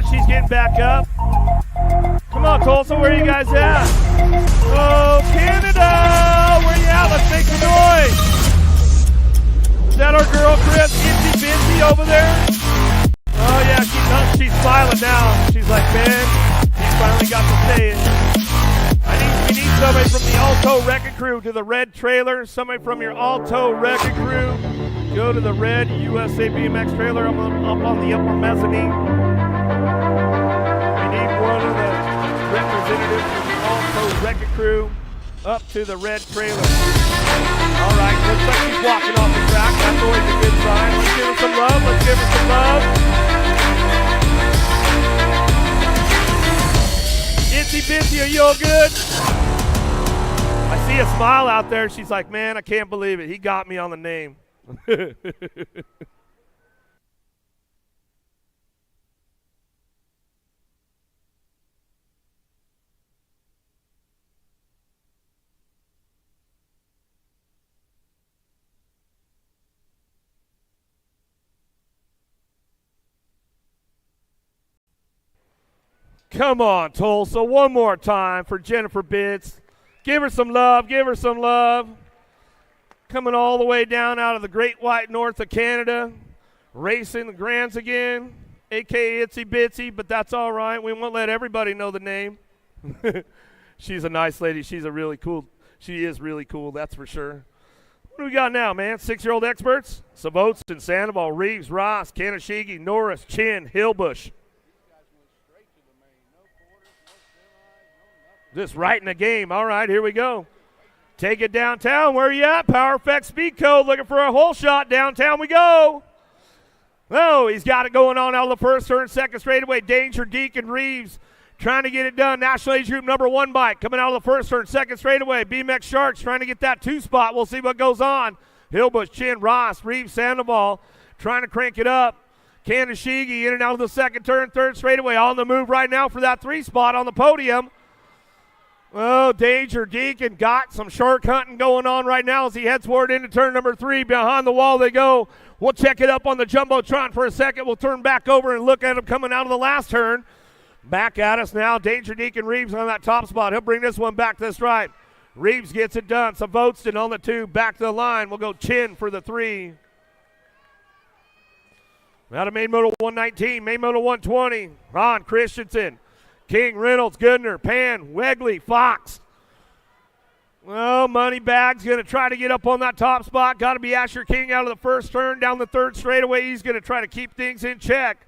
She's getting back up. Come on, Tulsa, where are you guys at? Oh, Canada! Where you at? Let's make some noise. Is that our girl, Chris? Itsy Bitsy over there? Oh, yeah, she's smiling now. She's like, man, he finally got to say it. We need somebody from the Alto Wrecking Crew to the red trailer. Somebody from your Alto Wrecking Crew. Go to the red USA BMX trailer up on the upper mezzanine. One of the representatives from the Alto Wrecking Crew up to the red trailer. All right, looks like she's walking off the track. That's always a good sign. Let's give her some love. Let's give her some love. Itsy Bitsy, are you all good? I see a smile out there. She's like, man, I can't believe it. He got me on the name. Come on, Tulsa, one more time for Jennifer Bitts. Give her some love, give her some love. coming all the way down out of the Great White North of Canada, racing the Grands again, a.k.a. Itsy Bitsy, but that's all right. We won't let everybody know the name. She's a nice lady. She is really cool, that's for sure. What do we got now, man? 6-year-old experts? Savotston, Sandoval, Reeves, Ross, Kanashigi, Norris, Chin, Hillbush. Just right in the game. All right, here we go. Take it downtown. Where are you at? Power Effect Speed Code looking for a hole shot. Downtown we go. Oh, he's got it going on out of the first turn, second straightaway. Danger, Deacon, Reeves trying to get it done. National Age Group number 1 bike coming out of the first turn, second straightaway. BMX Sharks trying to get that 2 spot. We'll see what goes on. Hillbush, Chin, Ross, Reeves, Sandoval trying to crank it up. Kanashigi in and out of the second turn, third straightaway. On the move right now for that 3 spot on the podium. Oh, Danger, Deacon got some shark hunting going on right now as he heads forward into turn number 3. Behind the wall they go. We'll check it up on the Jumbotron for a second. We'll turn back over and look at him coming out of the last turn. Back at us now. Danger, Deacon, Reeves on that top spot. He'll bring this one back to the stripe. Reeves gets it done. Savotston on the 2. Back to the line. We'll go Chin for the 3. Out of main moto 119, main moto 120. Ron Christensen. King, Reynolds, Goodner, Pan, Wegley, Fox. Well, Moneybag's going to try to get up on that top spot. Got to be Asher King out of the first turn down the third straightaway. He's going to try to keep things in check.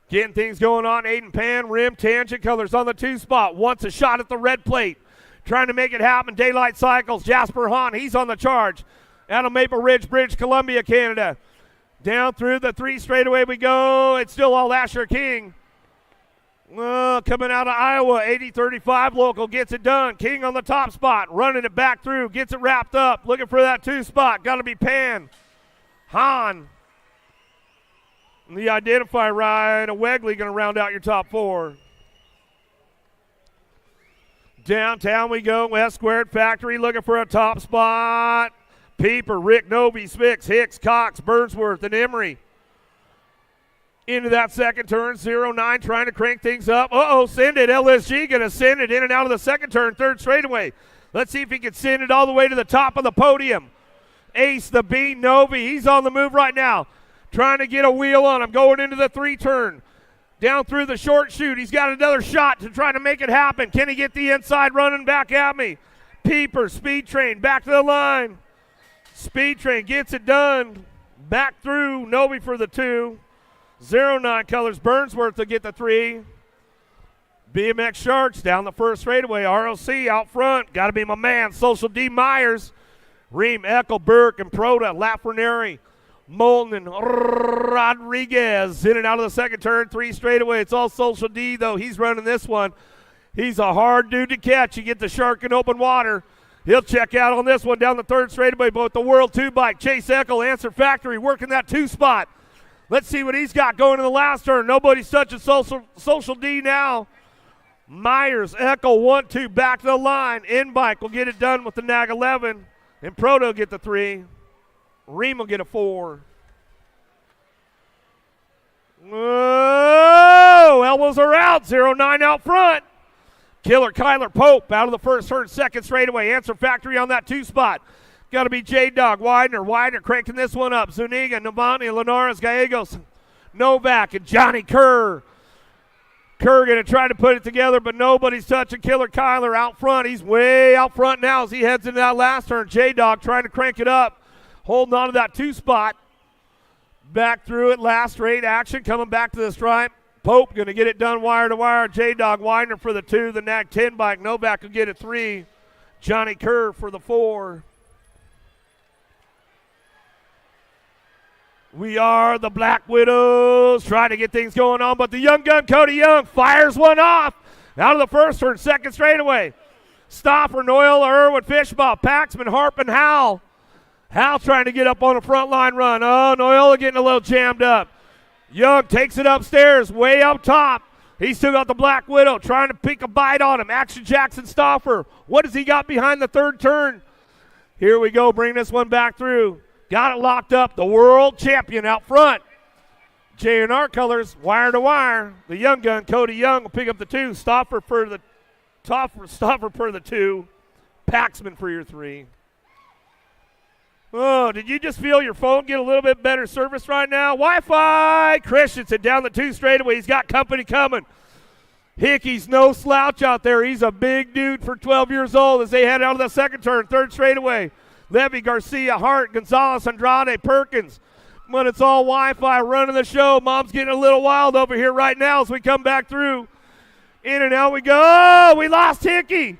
Getting things going on. Aiden Pan, Rim, Tangent Colors on the 2 spot. Wants a shot at the red plate. Trying to make it happen. Daylight Cycles. Jasper Hahn, he's on the charge. Out of Maple Ridge Bridge, Columbia, Canada. Down through the 3 straightaway we go. It's still all Asher King. Coming out of Iowa, 80-35 local, gets it done. King on the top spot, running it back through, gets it wrapped up, looking for that 2 spot. Got to be Pan. Hahn. The identify ride, a Wegley going to round out your top 4. Downtown we go, West Squared Factory looking for a top spot. Peeper, Rick, Novy, Spix, Hicks, Cox, Burnsworth, and Emery. Into that second turn, 0-9, trying to crank things up. Send it. LSG going to send it in and out of the second turn, third straightaway. Let's see if he can send it all the way to the top of the podium. Ace, the Bean, Novi, he's on the move right now. Trying to get a wheel on him, going into the 3 turn. Down through the short chute. He's got another shot to try to make it happen. Can he get the inside running back at me? Peeper, Speed Train, back to the line. Speed Train gets it done. Back through, Novi for the 2. 0-9 Colors, Burnsworth to get the 3. BMX Sharks down the first straightaway. ROC out front. Got to be my man, Social D Myers. Ream, Eckel, Burke, and Proda, Lafreniere, Moulton, and Rodriguez. In and out of the second turn, 3 straightaway. It's all Social D, though. He's running this one. He's a hard dude to catch. You get the shark in open water. He'll check out on this one down the third straightaway, but the World 2 bike. Chase Eckel, Answer Factory, working that 2 spot. Let's see what he's got going in the last turn. Nobody's touching Social D now. Myers, Eckel, 1-2, back to the line. In-bike will get it done with the NAG 11. And Proto will get the 3. Ream will get a 4. Whoa! Elbows are out. 0-9 out front. Killer Kyler Pope out of the first turn, second straightaway. Answer Factory on that 2 spot. Got to be J-Dog, Widener cranking this one up. Zuniga, Novani, Linares, Gallegos, Novak, and Johnny Kerr. Kerr going to try to put it together, but nobody's touching Killer Kyler out front. He's way out front now as he heads into that last turn. J-Dog trying to crank it up, holding on to that 2 spot. Back through it, last straight action, coming back to the stripe. Pope going to get it done wire to wire. J-Dog, Widener for the 2. The NAG 10 bike. Novak will get a 3. Johnny Kerr for the 4. We are the Black Widows, trying to get things going on, but the young gun, Cody Young, fires one off out of the first turn, second straightaway. Stopper, Noel, Irwin, Fishbaugh, Paxman, Harp, and Howell. Howell trying to get up on a front line run. Oh, Noel getting a little jammed up. Young takes it upstairs, way up top. He's still got the Black Widow, trying to pick a bite on him. Action Jackson Stoffer. What has he got behind the third turn? Here we go, bring this one back through. Got it locked up, the world champion out front. J&R Colors, wire to wire. The young gun, Cody Young, will pick up the 2. Stoffer for the 2. Paxman for your 3. Oh, did you just feel your phone get a little bit better service right now? Wi-Fi! Christensen down the 2 straightaway. He's got company coming. Hickey's no slouch out there. He's a big dude for 12 years old as they head out of the second turn, 3rd straightaway. Levy, Garcia, Hart, Gonzalez, Andrade, Perkins. But it's all Wi-Fi running the show. Mom's getting a little wild over here right now as we come back through. In and out we go. Oh, we lost Hickey.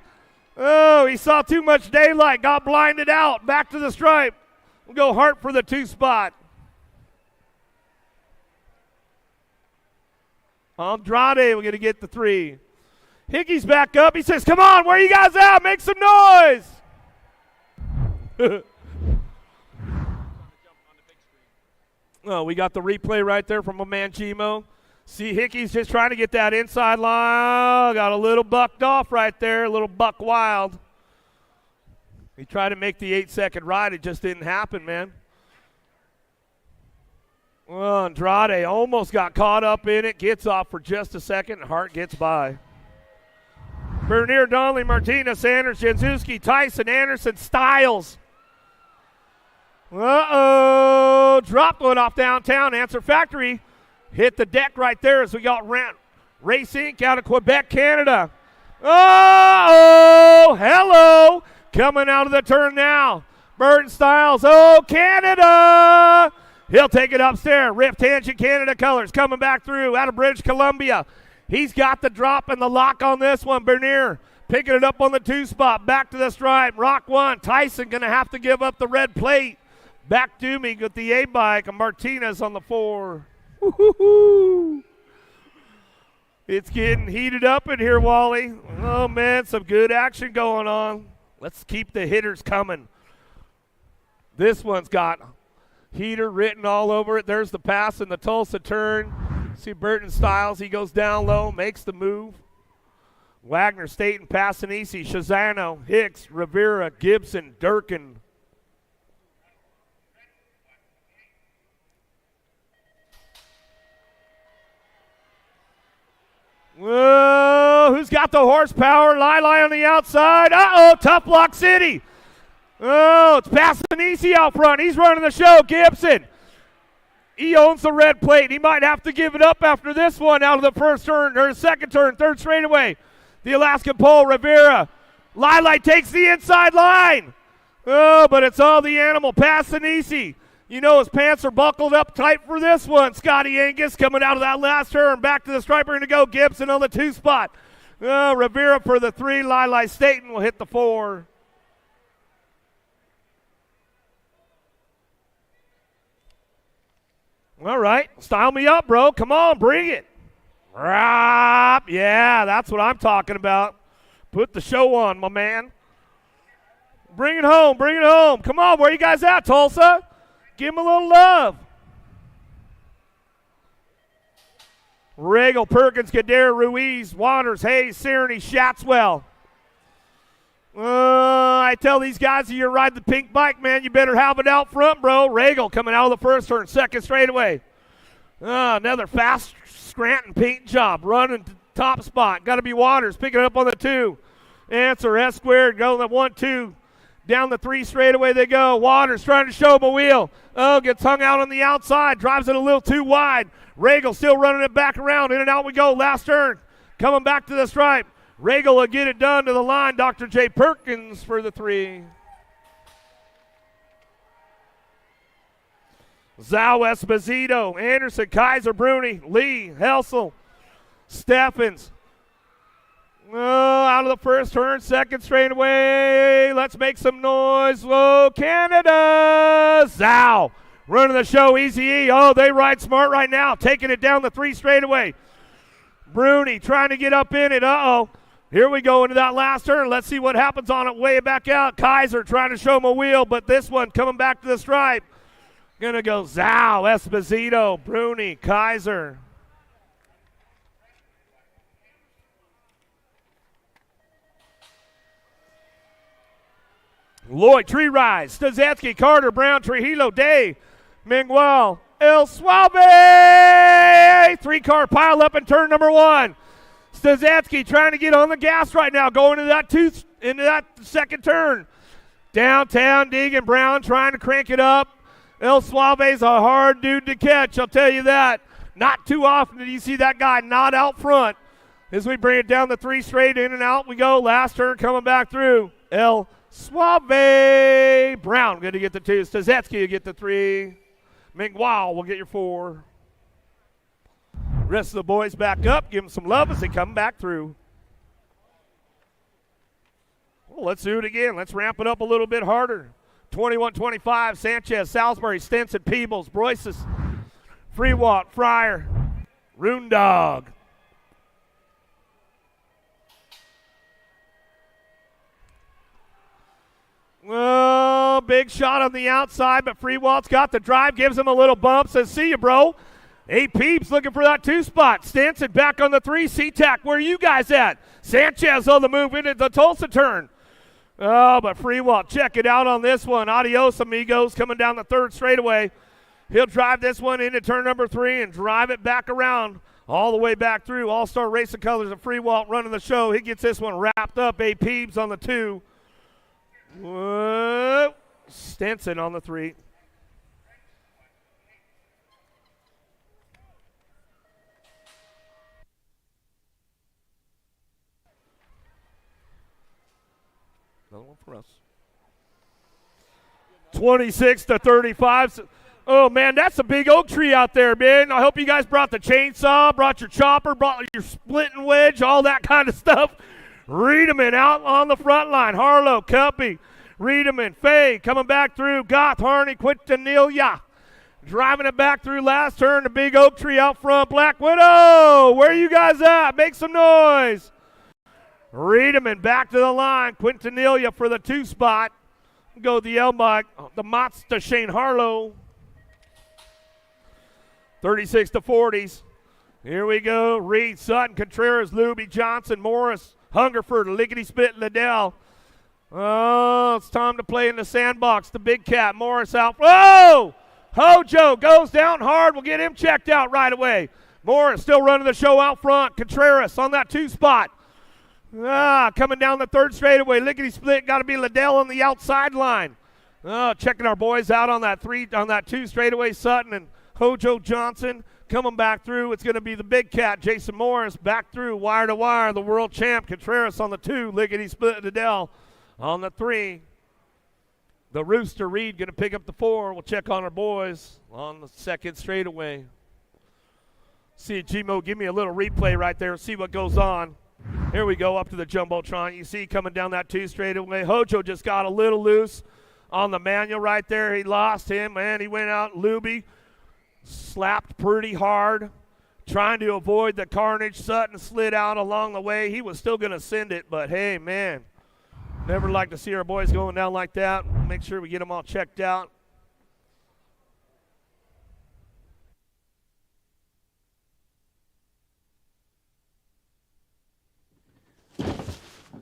Oh, he saw too much daylight, got blinded out. Back to the stripe. We'll go Hart for the 2 spot. Andrade, we're going to get the 3. Hickey's back up. He says, come on, where are you guys at? Make some noise. Oh, we got the replay right there from my man Chimo. See, Hickey's just trying to get that inside line. Got a little bucked off right there, a little buck wild. He tried to make the 8-second ride. It just didn't happen, man. Well, Andrade almost got caught up in it. Gets off for just a second, and Hart gets by. Bernier, Donnelly, Martinez, Sanders, Janczewski, Tyson, Anderson, Styles. Uh-oh. Dropped one off downtown. Answer Factory hit the deck right there as we got Race Inc. out of Quebec, Canada. Oh, hello. Coming out of the turn now. Burton Styles. Oh, Canada. He'll take it upstairs. Rift Tangent Canada colors coming back through out of British Columbia. He's got the drop and the lock on this one. Bernier picking it up on the 2 spot. Back to the stripe. Rock 1. Tyson going to have to give up the red plate. Back to me with the A-bike. And Martinez on the 4. Woo-hoo-hoo. It's getting heated up in here, Wally. Oh, man, some good action going on. Let's keep the hitters coming. This one's got heater written all over it. There's the pass in the Tulsa turn. See Burton Styles. He goes down low, makes the move. Wagner, Staten, Passanisi, Shazano, Hicks, Rivera, Gibson, Durkin. Whoa, who's got the horsepower? Lili on the outside. Uh-oh, Tough Block City. Oh, it's Passanisi out front. He's running the show. Gibson. He owns the red plate. He might have to give it up after this one out of the first turn, or second turn, 3rd straightaway. The Alaskan pole, Rivera. Lili takes the inside line. Oh, but it's all the animal. Passanisi. You know his pants are buckled up tight for this one. Scotty Angus coming out of that last turn. Back to the striper going to go. Gibson on the 2 spot. Rivera for the 3. Lili Staten will hit the 4. All right. Style me up, bro. Come on, bring it. Yeah, that's what I'm talking about. Put the show on, my man. Bring it home. Bring it home. Come on, where you guys at, Tulsa? Give him a little love. Regal, Perkins, Gadara, Ruiz, Waters, Hayes, Cerny, Shatswell. I tell these guys, if you ride the pink bike, man, you better have it out front, bro. Regal coming out of the first turn, 2nd straightaway. Another fast Scranton paint job, running to top spot. Got to be Waters, picking it up on the 2. Answer, S squared, go the 1-2. Down the 3 straightaway they go. Waters trying to show him a wheel. Oh, gets hung out on the outside. Drives it a little too wide. Regal still running it back around. In and out we go. Last turn. Coming back to the stripe. Regal will get it done to the line. Dr. J. Perkins for the 3. Zhao Esposito. Anderson, Kaiser, Bruni, Lee, Helsel, Steffens. Out of the first turn, 2nd straightaway. Let's make some noise. Whoa, Canada. Zhao running the show, Easy E. Oh, they ride smart right now, taking it down the 3 straightaway. Bruni trying to get up in it. Uh-oh. Here we go into that last turn. Let's see what happens on it way back out. Kaiser trying to show him a wheel, but this one coming back to the stripe. Gonna go Zhao, Esposito, Bruni, Kaiser. Lloyd, Tree Rise, Stazetsky, Carter, Brown, Trujillo, Day, Miguel, El Suave. 3-car pile up in turn number 1. Stazetsky trying to get on the gas right now, going into that 2nd turn. Downtown, Deegan Brown trying to crank it up. El Suave's a hard dude to catch, I'll tell you that. Not too often do you see that guy not out front. As we bring it down the 3 straight, in and out we go. Last turn coming back through. El Suave. Brown going to get the 2. Stazetsky will get the 3. Mingwao will get your 4. Rest of the boys back up. Give them some love as they come back through. Well, let's do it again. Let's ramp it up a little bit harder. 21-25, Sanchez, Salisbury, Stinson, Peebles, Broyces, Freewalk, Fryer, Roondog. Oh, big shot on the outside, but Freewalt's got the drive, gives him a little bump, says, see you, bro. 8 Peeps looking for that 2 spot. Stinson back on the 3. SeaTac, where are you guys at? Sanchez on the move into the Tulsa turn. Oh, but Freewalt, check it out on this one. Adios, amigos, coming down the 3rd straightaway. He'll drive this one into turn number 3 and drive it back around all the way back through. All-Star Racing Colors of Freewalt running the show. He gets this one wrapped up. 8 Peeps on the 2. Whoa. Stinson on the 3. Another one for us. 26-35. Oh, man, that's a big oak tree out there, man. I hope you guys brought the chainsaw, brought your chopper, brought your splitting wedge, all that kind of stuff. Reedman out on the front line. Harlow, Cuppy, Reedman, Fay coming back through. Goth, Harney, Quintanilla. Driving it back through last turn. The big oak tree out front. Black Widow, where are you guys at? Make some noise. Reedman back to the line. Quintanilla for the 2 spot. Go the Elmike, the Mazda Shane Harlow. 36-40s. Here we go. Reed, Sutton, Contreras, Luby, Johnson, Morris, Hungerford, Lickety Spit, Liddell. Oh, it's time to play in the sandbox. The big cat, Morris out. Oh! Hojo goes down hard. We'll get him checked out right away. Morris still running the show out front. Contreras on that 2 spot. Coming down the 3rd straightaway. Lickety Split, got to be Liddell on the outside line. Checking our boys out on that 2 straightaway. Sutton and Hojo Johnson coming back through. It's going to be the big cat, Jason Morris, back through wire to wire. The world champ, Contreras on the 2. Lickety Split, Liddell on the 3. The Rooster Reed going to pick up the 4. We'll check on our boys on the 2nd straightaway. See, Gmo, give me a little replay right there. See what goes on. Here we go up to the Jumbotron. You see coming down that 2 straightaway. Hojo just got a little loose on the manual right there. He lost him, and he went out. Luby slapped pretty hard, trying to avoid the carnage. Sutton slid out along the way. He was still going to send it, but hey, man, never like to see our boys going down like that. Make sure we get them all checked out.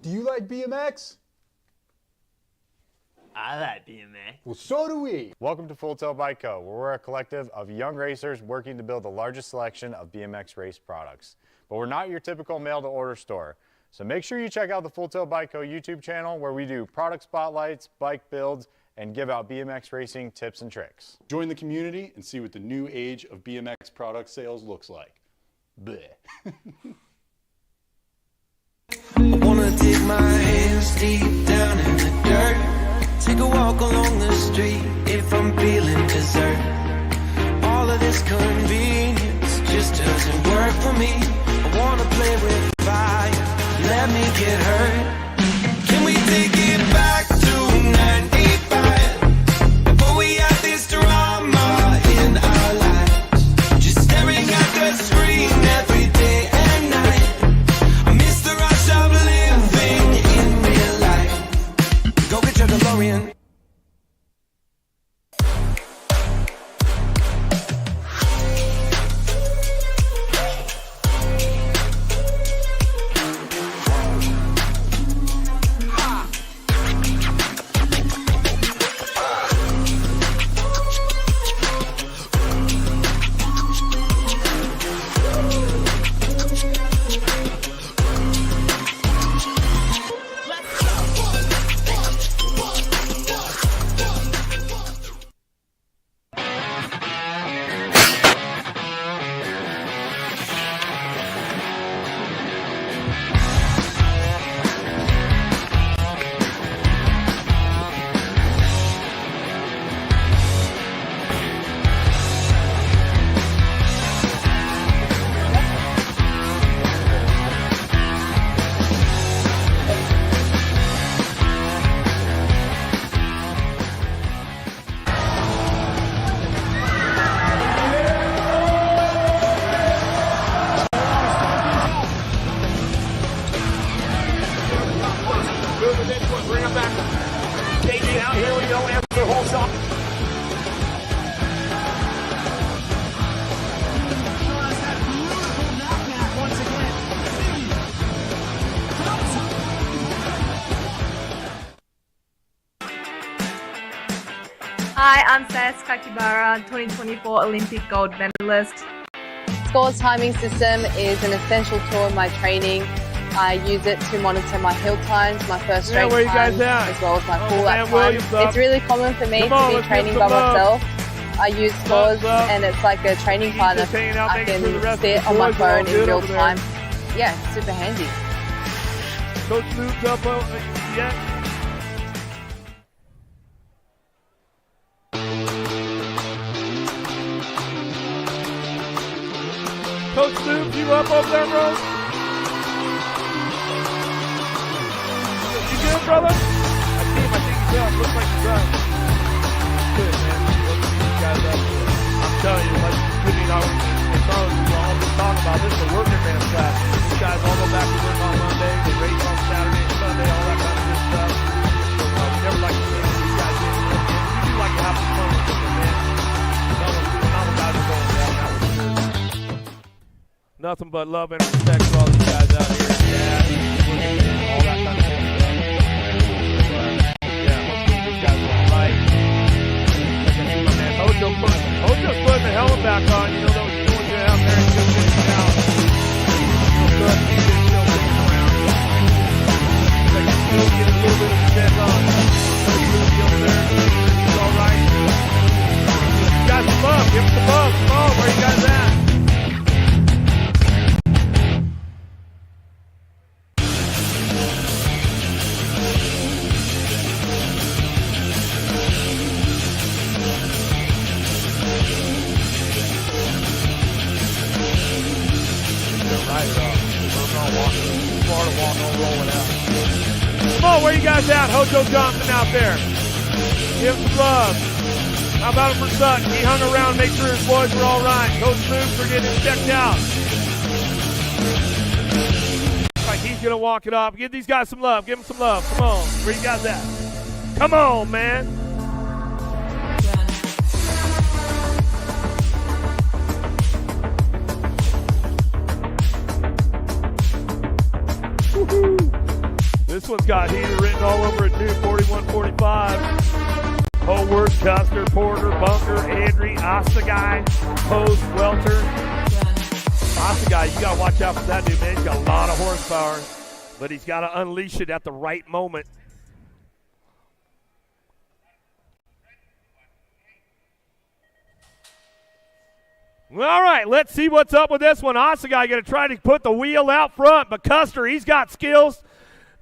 Do you like BMX? I like BMX. Well, so do we. Welcome to Full Tilt Bike Co., where we're a collective of young racers working to build the largest selection of BMX race products. But we're not your typical mail-to-order store. So make sure you check out the Full Tilt Bike Co. YouTube channel, where we do product spotlights, bike builds, and give out BMX racing tips and tricks. Join the community and see what the new age of BMX product sales looks like. Bleh. I wanna dig my hands deep down in the dirt. Take a walk along the street if I'm feeling dessert. All of this convenience just doesn't work for me. I wanna play with fire, let me get hurt. Can we take it back to 95? Before we had this drama in our lives, just staring at the screen every day and night. I miss the rush of living in real life. Go get your DeLorean. I'm Ses Kakibara, 2024 Olympic gold medalist. Scores timing system is an essential tool in my training. I use it to monitor my hill times, my first straight where you guys times, at? as well as my full lap Williams times. up. It's really common for me Come on, to let's be training give by some love. myself. I use scores and it's like a training partner. hanging out, I making sure the rest can of sit the on my boys are all phone in good real over there. time. Yeah, it's super handy. Coach moves up. Yeah. Coach moves you up over there, bro. You good, brother? I see him. I think he's up. Looks like he's up. Good, man. Let's see these guys up. I'm telling you, like Jimmy and I we'll all be talking about this. The working man class. These guys all go back to work on Monday. They race on Saturday and Sunday, all that kind of good stuff. So, we never like to see these guys in. We do like to have some fun with them, man. None of the guys are going down now. Nothing but love and respect for all these guys out here. Yeah, all that kind of good stuff. Yeah, hopefully these guys are all right. Like I see my man Hojo's putting the helmet back on. You know those doing good out there and still getting out. Real good. He's still looking around. Like he's still getting a little bit of a step on. Over there. He's all right. You guys some love. Give him some love. Come on, where you guys at? Come on, where you guys at? Hojo Johnson out there. Give him some love. How about him for Sutton? He hung around, make sure his boys were all right. Coach Moves are getting checked out. Like he's going to walk it off. Give these guys some love. Give them some love. Come on. Where you guys at? Come on, man. This one's got heater written all over it, too. 41-45. Howard, Custer, Porter, Bunker, Andry, Ostagai, Post, Welter. Ostagai, you got to watch out for that dude, man. He's got a lot of horsepower, but he's got to unleash it at the right moment. All right, let's see what's up with this one. Ostagai going to try to put the wheel out front, but Custer, he's got skills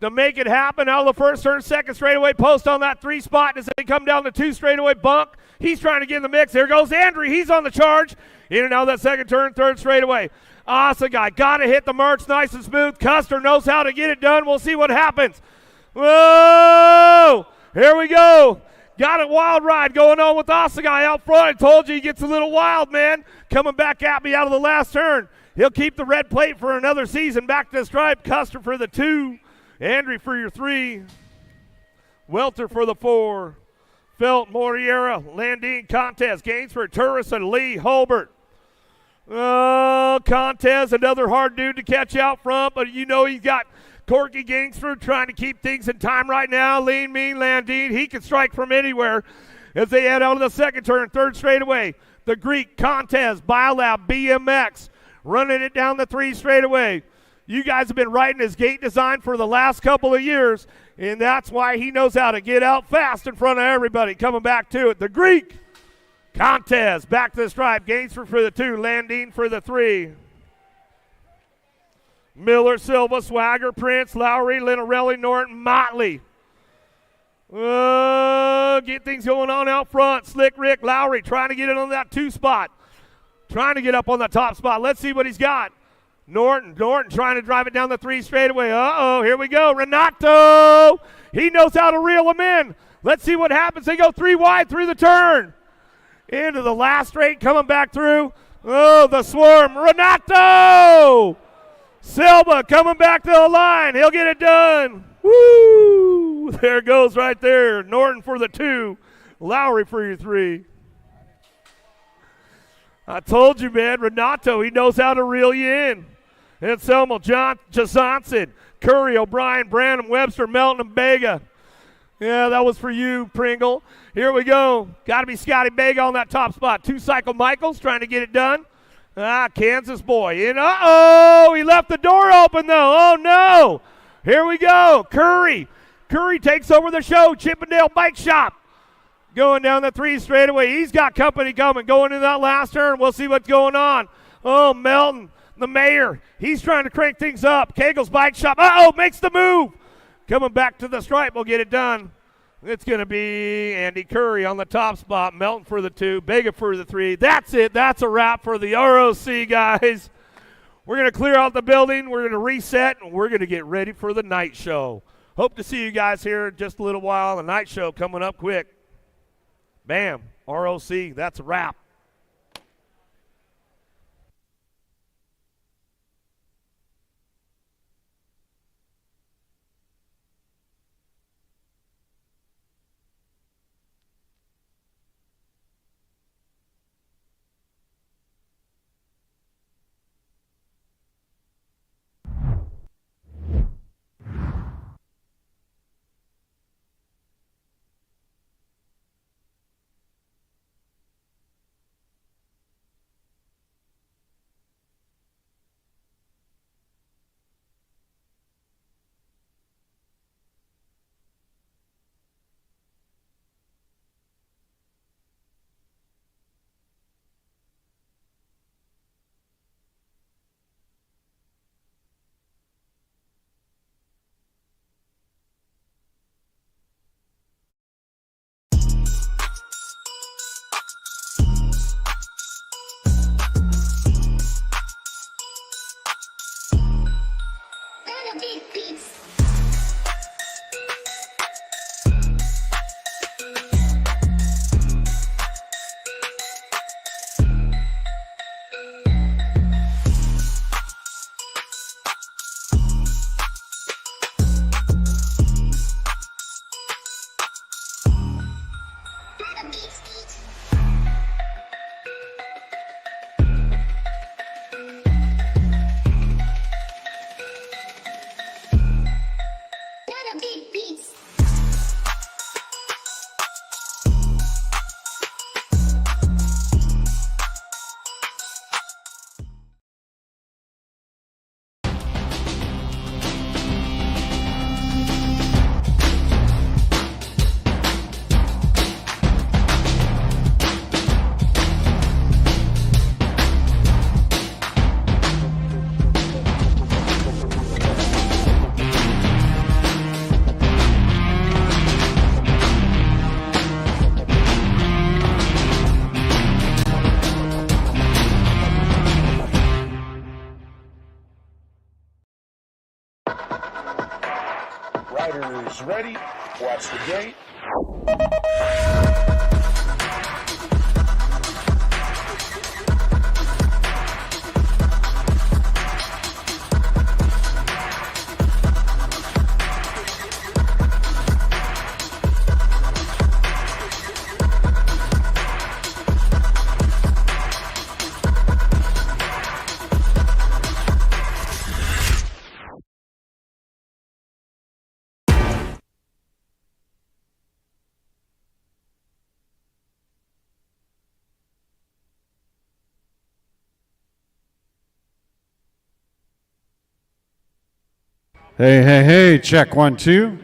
to make it happen. Out of the first turn, second straightaway post on that 3 spot as they come down the 2 straightaway bunk. He's trying to get in the mix. There goes Andrew. He's on the charge. In and out of that second turn, third straightaway. Ostagai got to hit the marks nice and smooth. Custer knows how to get it done. We'll see what happens. Whoa! Here we go. Got a wild ride going on with Ostagai out front. I told you he gets a little wild, man. Coming back at me out of the last turn. He'll keep the red plate for another season. Back to the stripe. Custer for the 2. Andrew for your 3. Welter for the 4. Felt, Moriera, Landine, Contest, Gainsford, Turrison, Lee, Holbert. Contest, another hard dude to catch out front, but you know he's got Corky Gainsford trying to keep things in time right now. Lean, Mean, Landine, he can strike from anywhere as they head out of the second turn, third straightaway. The Greek, Contest, Biolab, BMX, running it down the 3 straightaway. You guys have been riding his gate design for the last couple of years, and that's why he knows how to get out fast in front of everybody. Coming back to it, the Greek Contest, back to the stripe. Gainsford for the 2, Landine for the 3. Miller, Silva, Swagger, Prince, Lowry, Linarelli, Norton, Motley. Get things going on out front. Slick Rick, Lowry trying to get it on that 2 spot. Trying to get up on the top spot. Let's see what he's got. Norton trying to drive it down the 3 straightaway. Uh-oh, here we go. Renato, he knows how to reel him in. Let's see what happens. They go 3 wide through the turn. Into the last straight, coming back through. Oh, the swarm. Renato! Silva coming back to the line. He'll get it done. Woo! There it goes right there. Norton for the 2. Lowry for your 3. I told you, man, Renato, he knows how to reel you in. Anselmo, Johnson, Curry, O'Brien, Branham, Webster, Melton, and Bega. Yeah, that was for you, Pringle. Here we go. Got to be Scotty Bega on that top spot. Two-cycle Michaels trying to get it done. Kansas boy. And uh-oh, he left the door open, though. Oh, no. Here we go. Curry. Curry takes over the show. Chippendale Bike Shop. Going down the 3 straightaway. He's got company coming. Going in that last turn. We'll see what's going on. Oh, Melton, the mayor. He's trying to crank things up. Kegel's Bike Shop. Uh-oh, makes the move. Coming back to the stripe. We'll get it done. It's going to be Andy Curry on the top spot. Melton for the 2. Bega for the 3. That's it. That's a wrap for the ROC, guys. We're going to clear out the building. We're going to reset, and we're going to get ready for the night show. Hope to see you guys here in just a little while. The night show coming up quick. Bam. ROC. That's a wrap. Riders ready. Watch the gate. Hey, check 1, 2.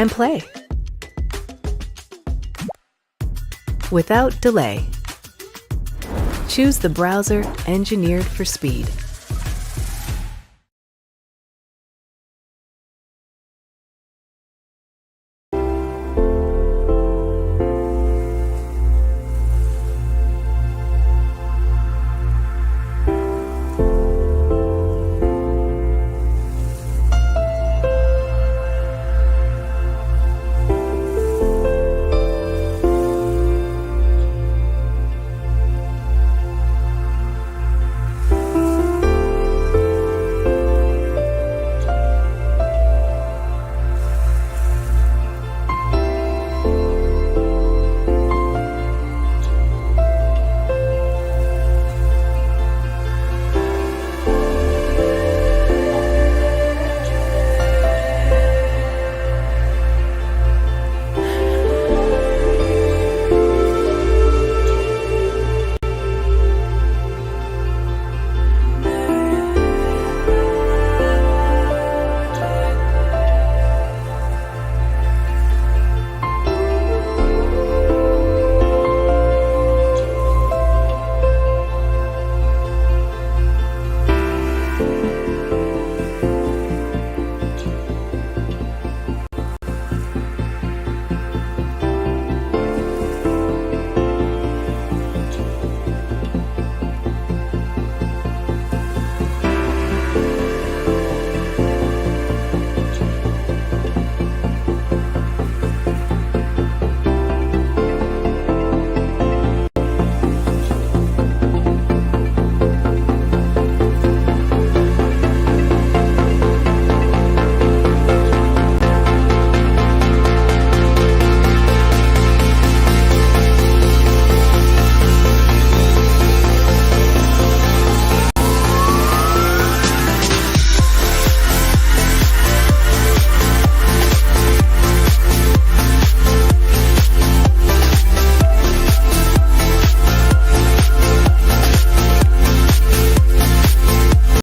and play without delay. Choose the browser engineered for speed.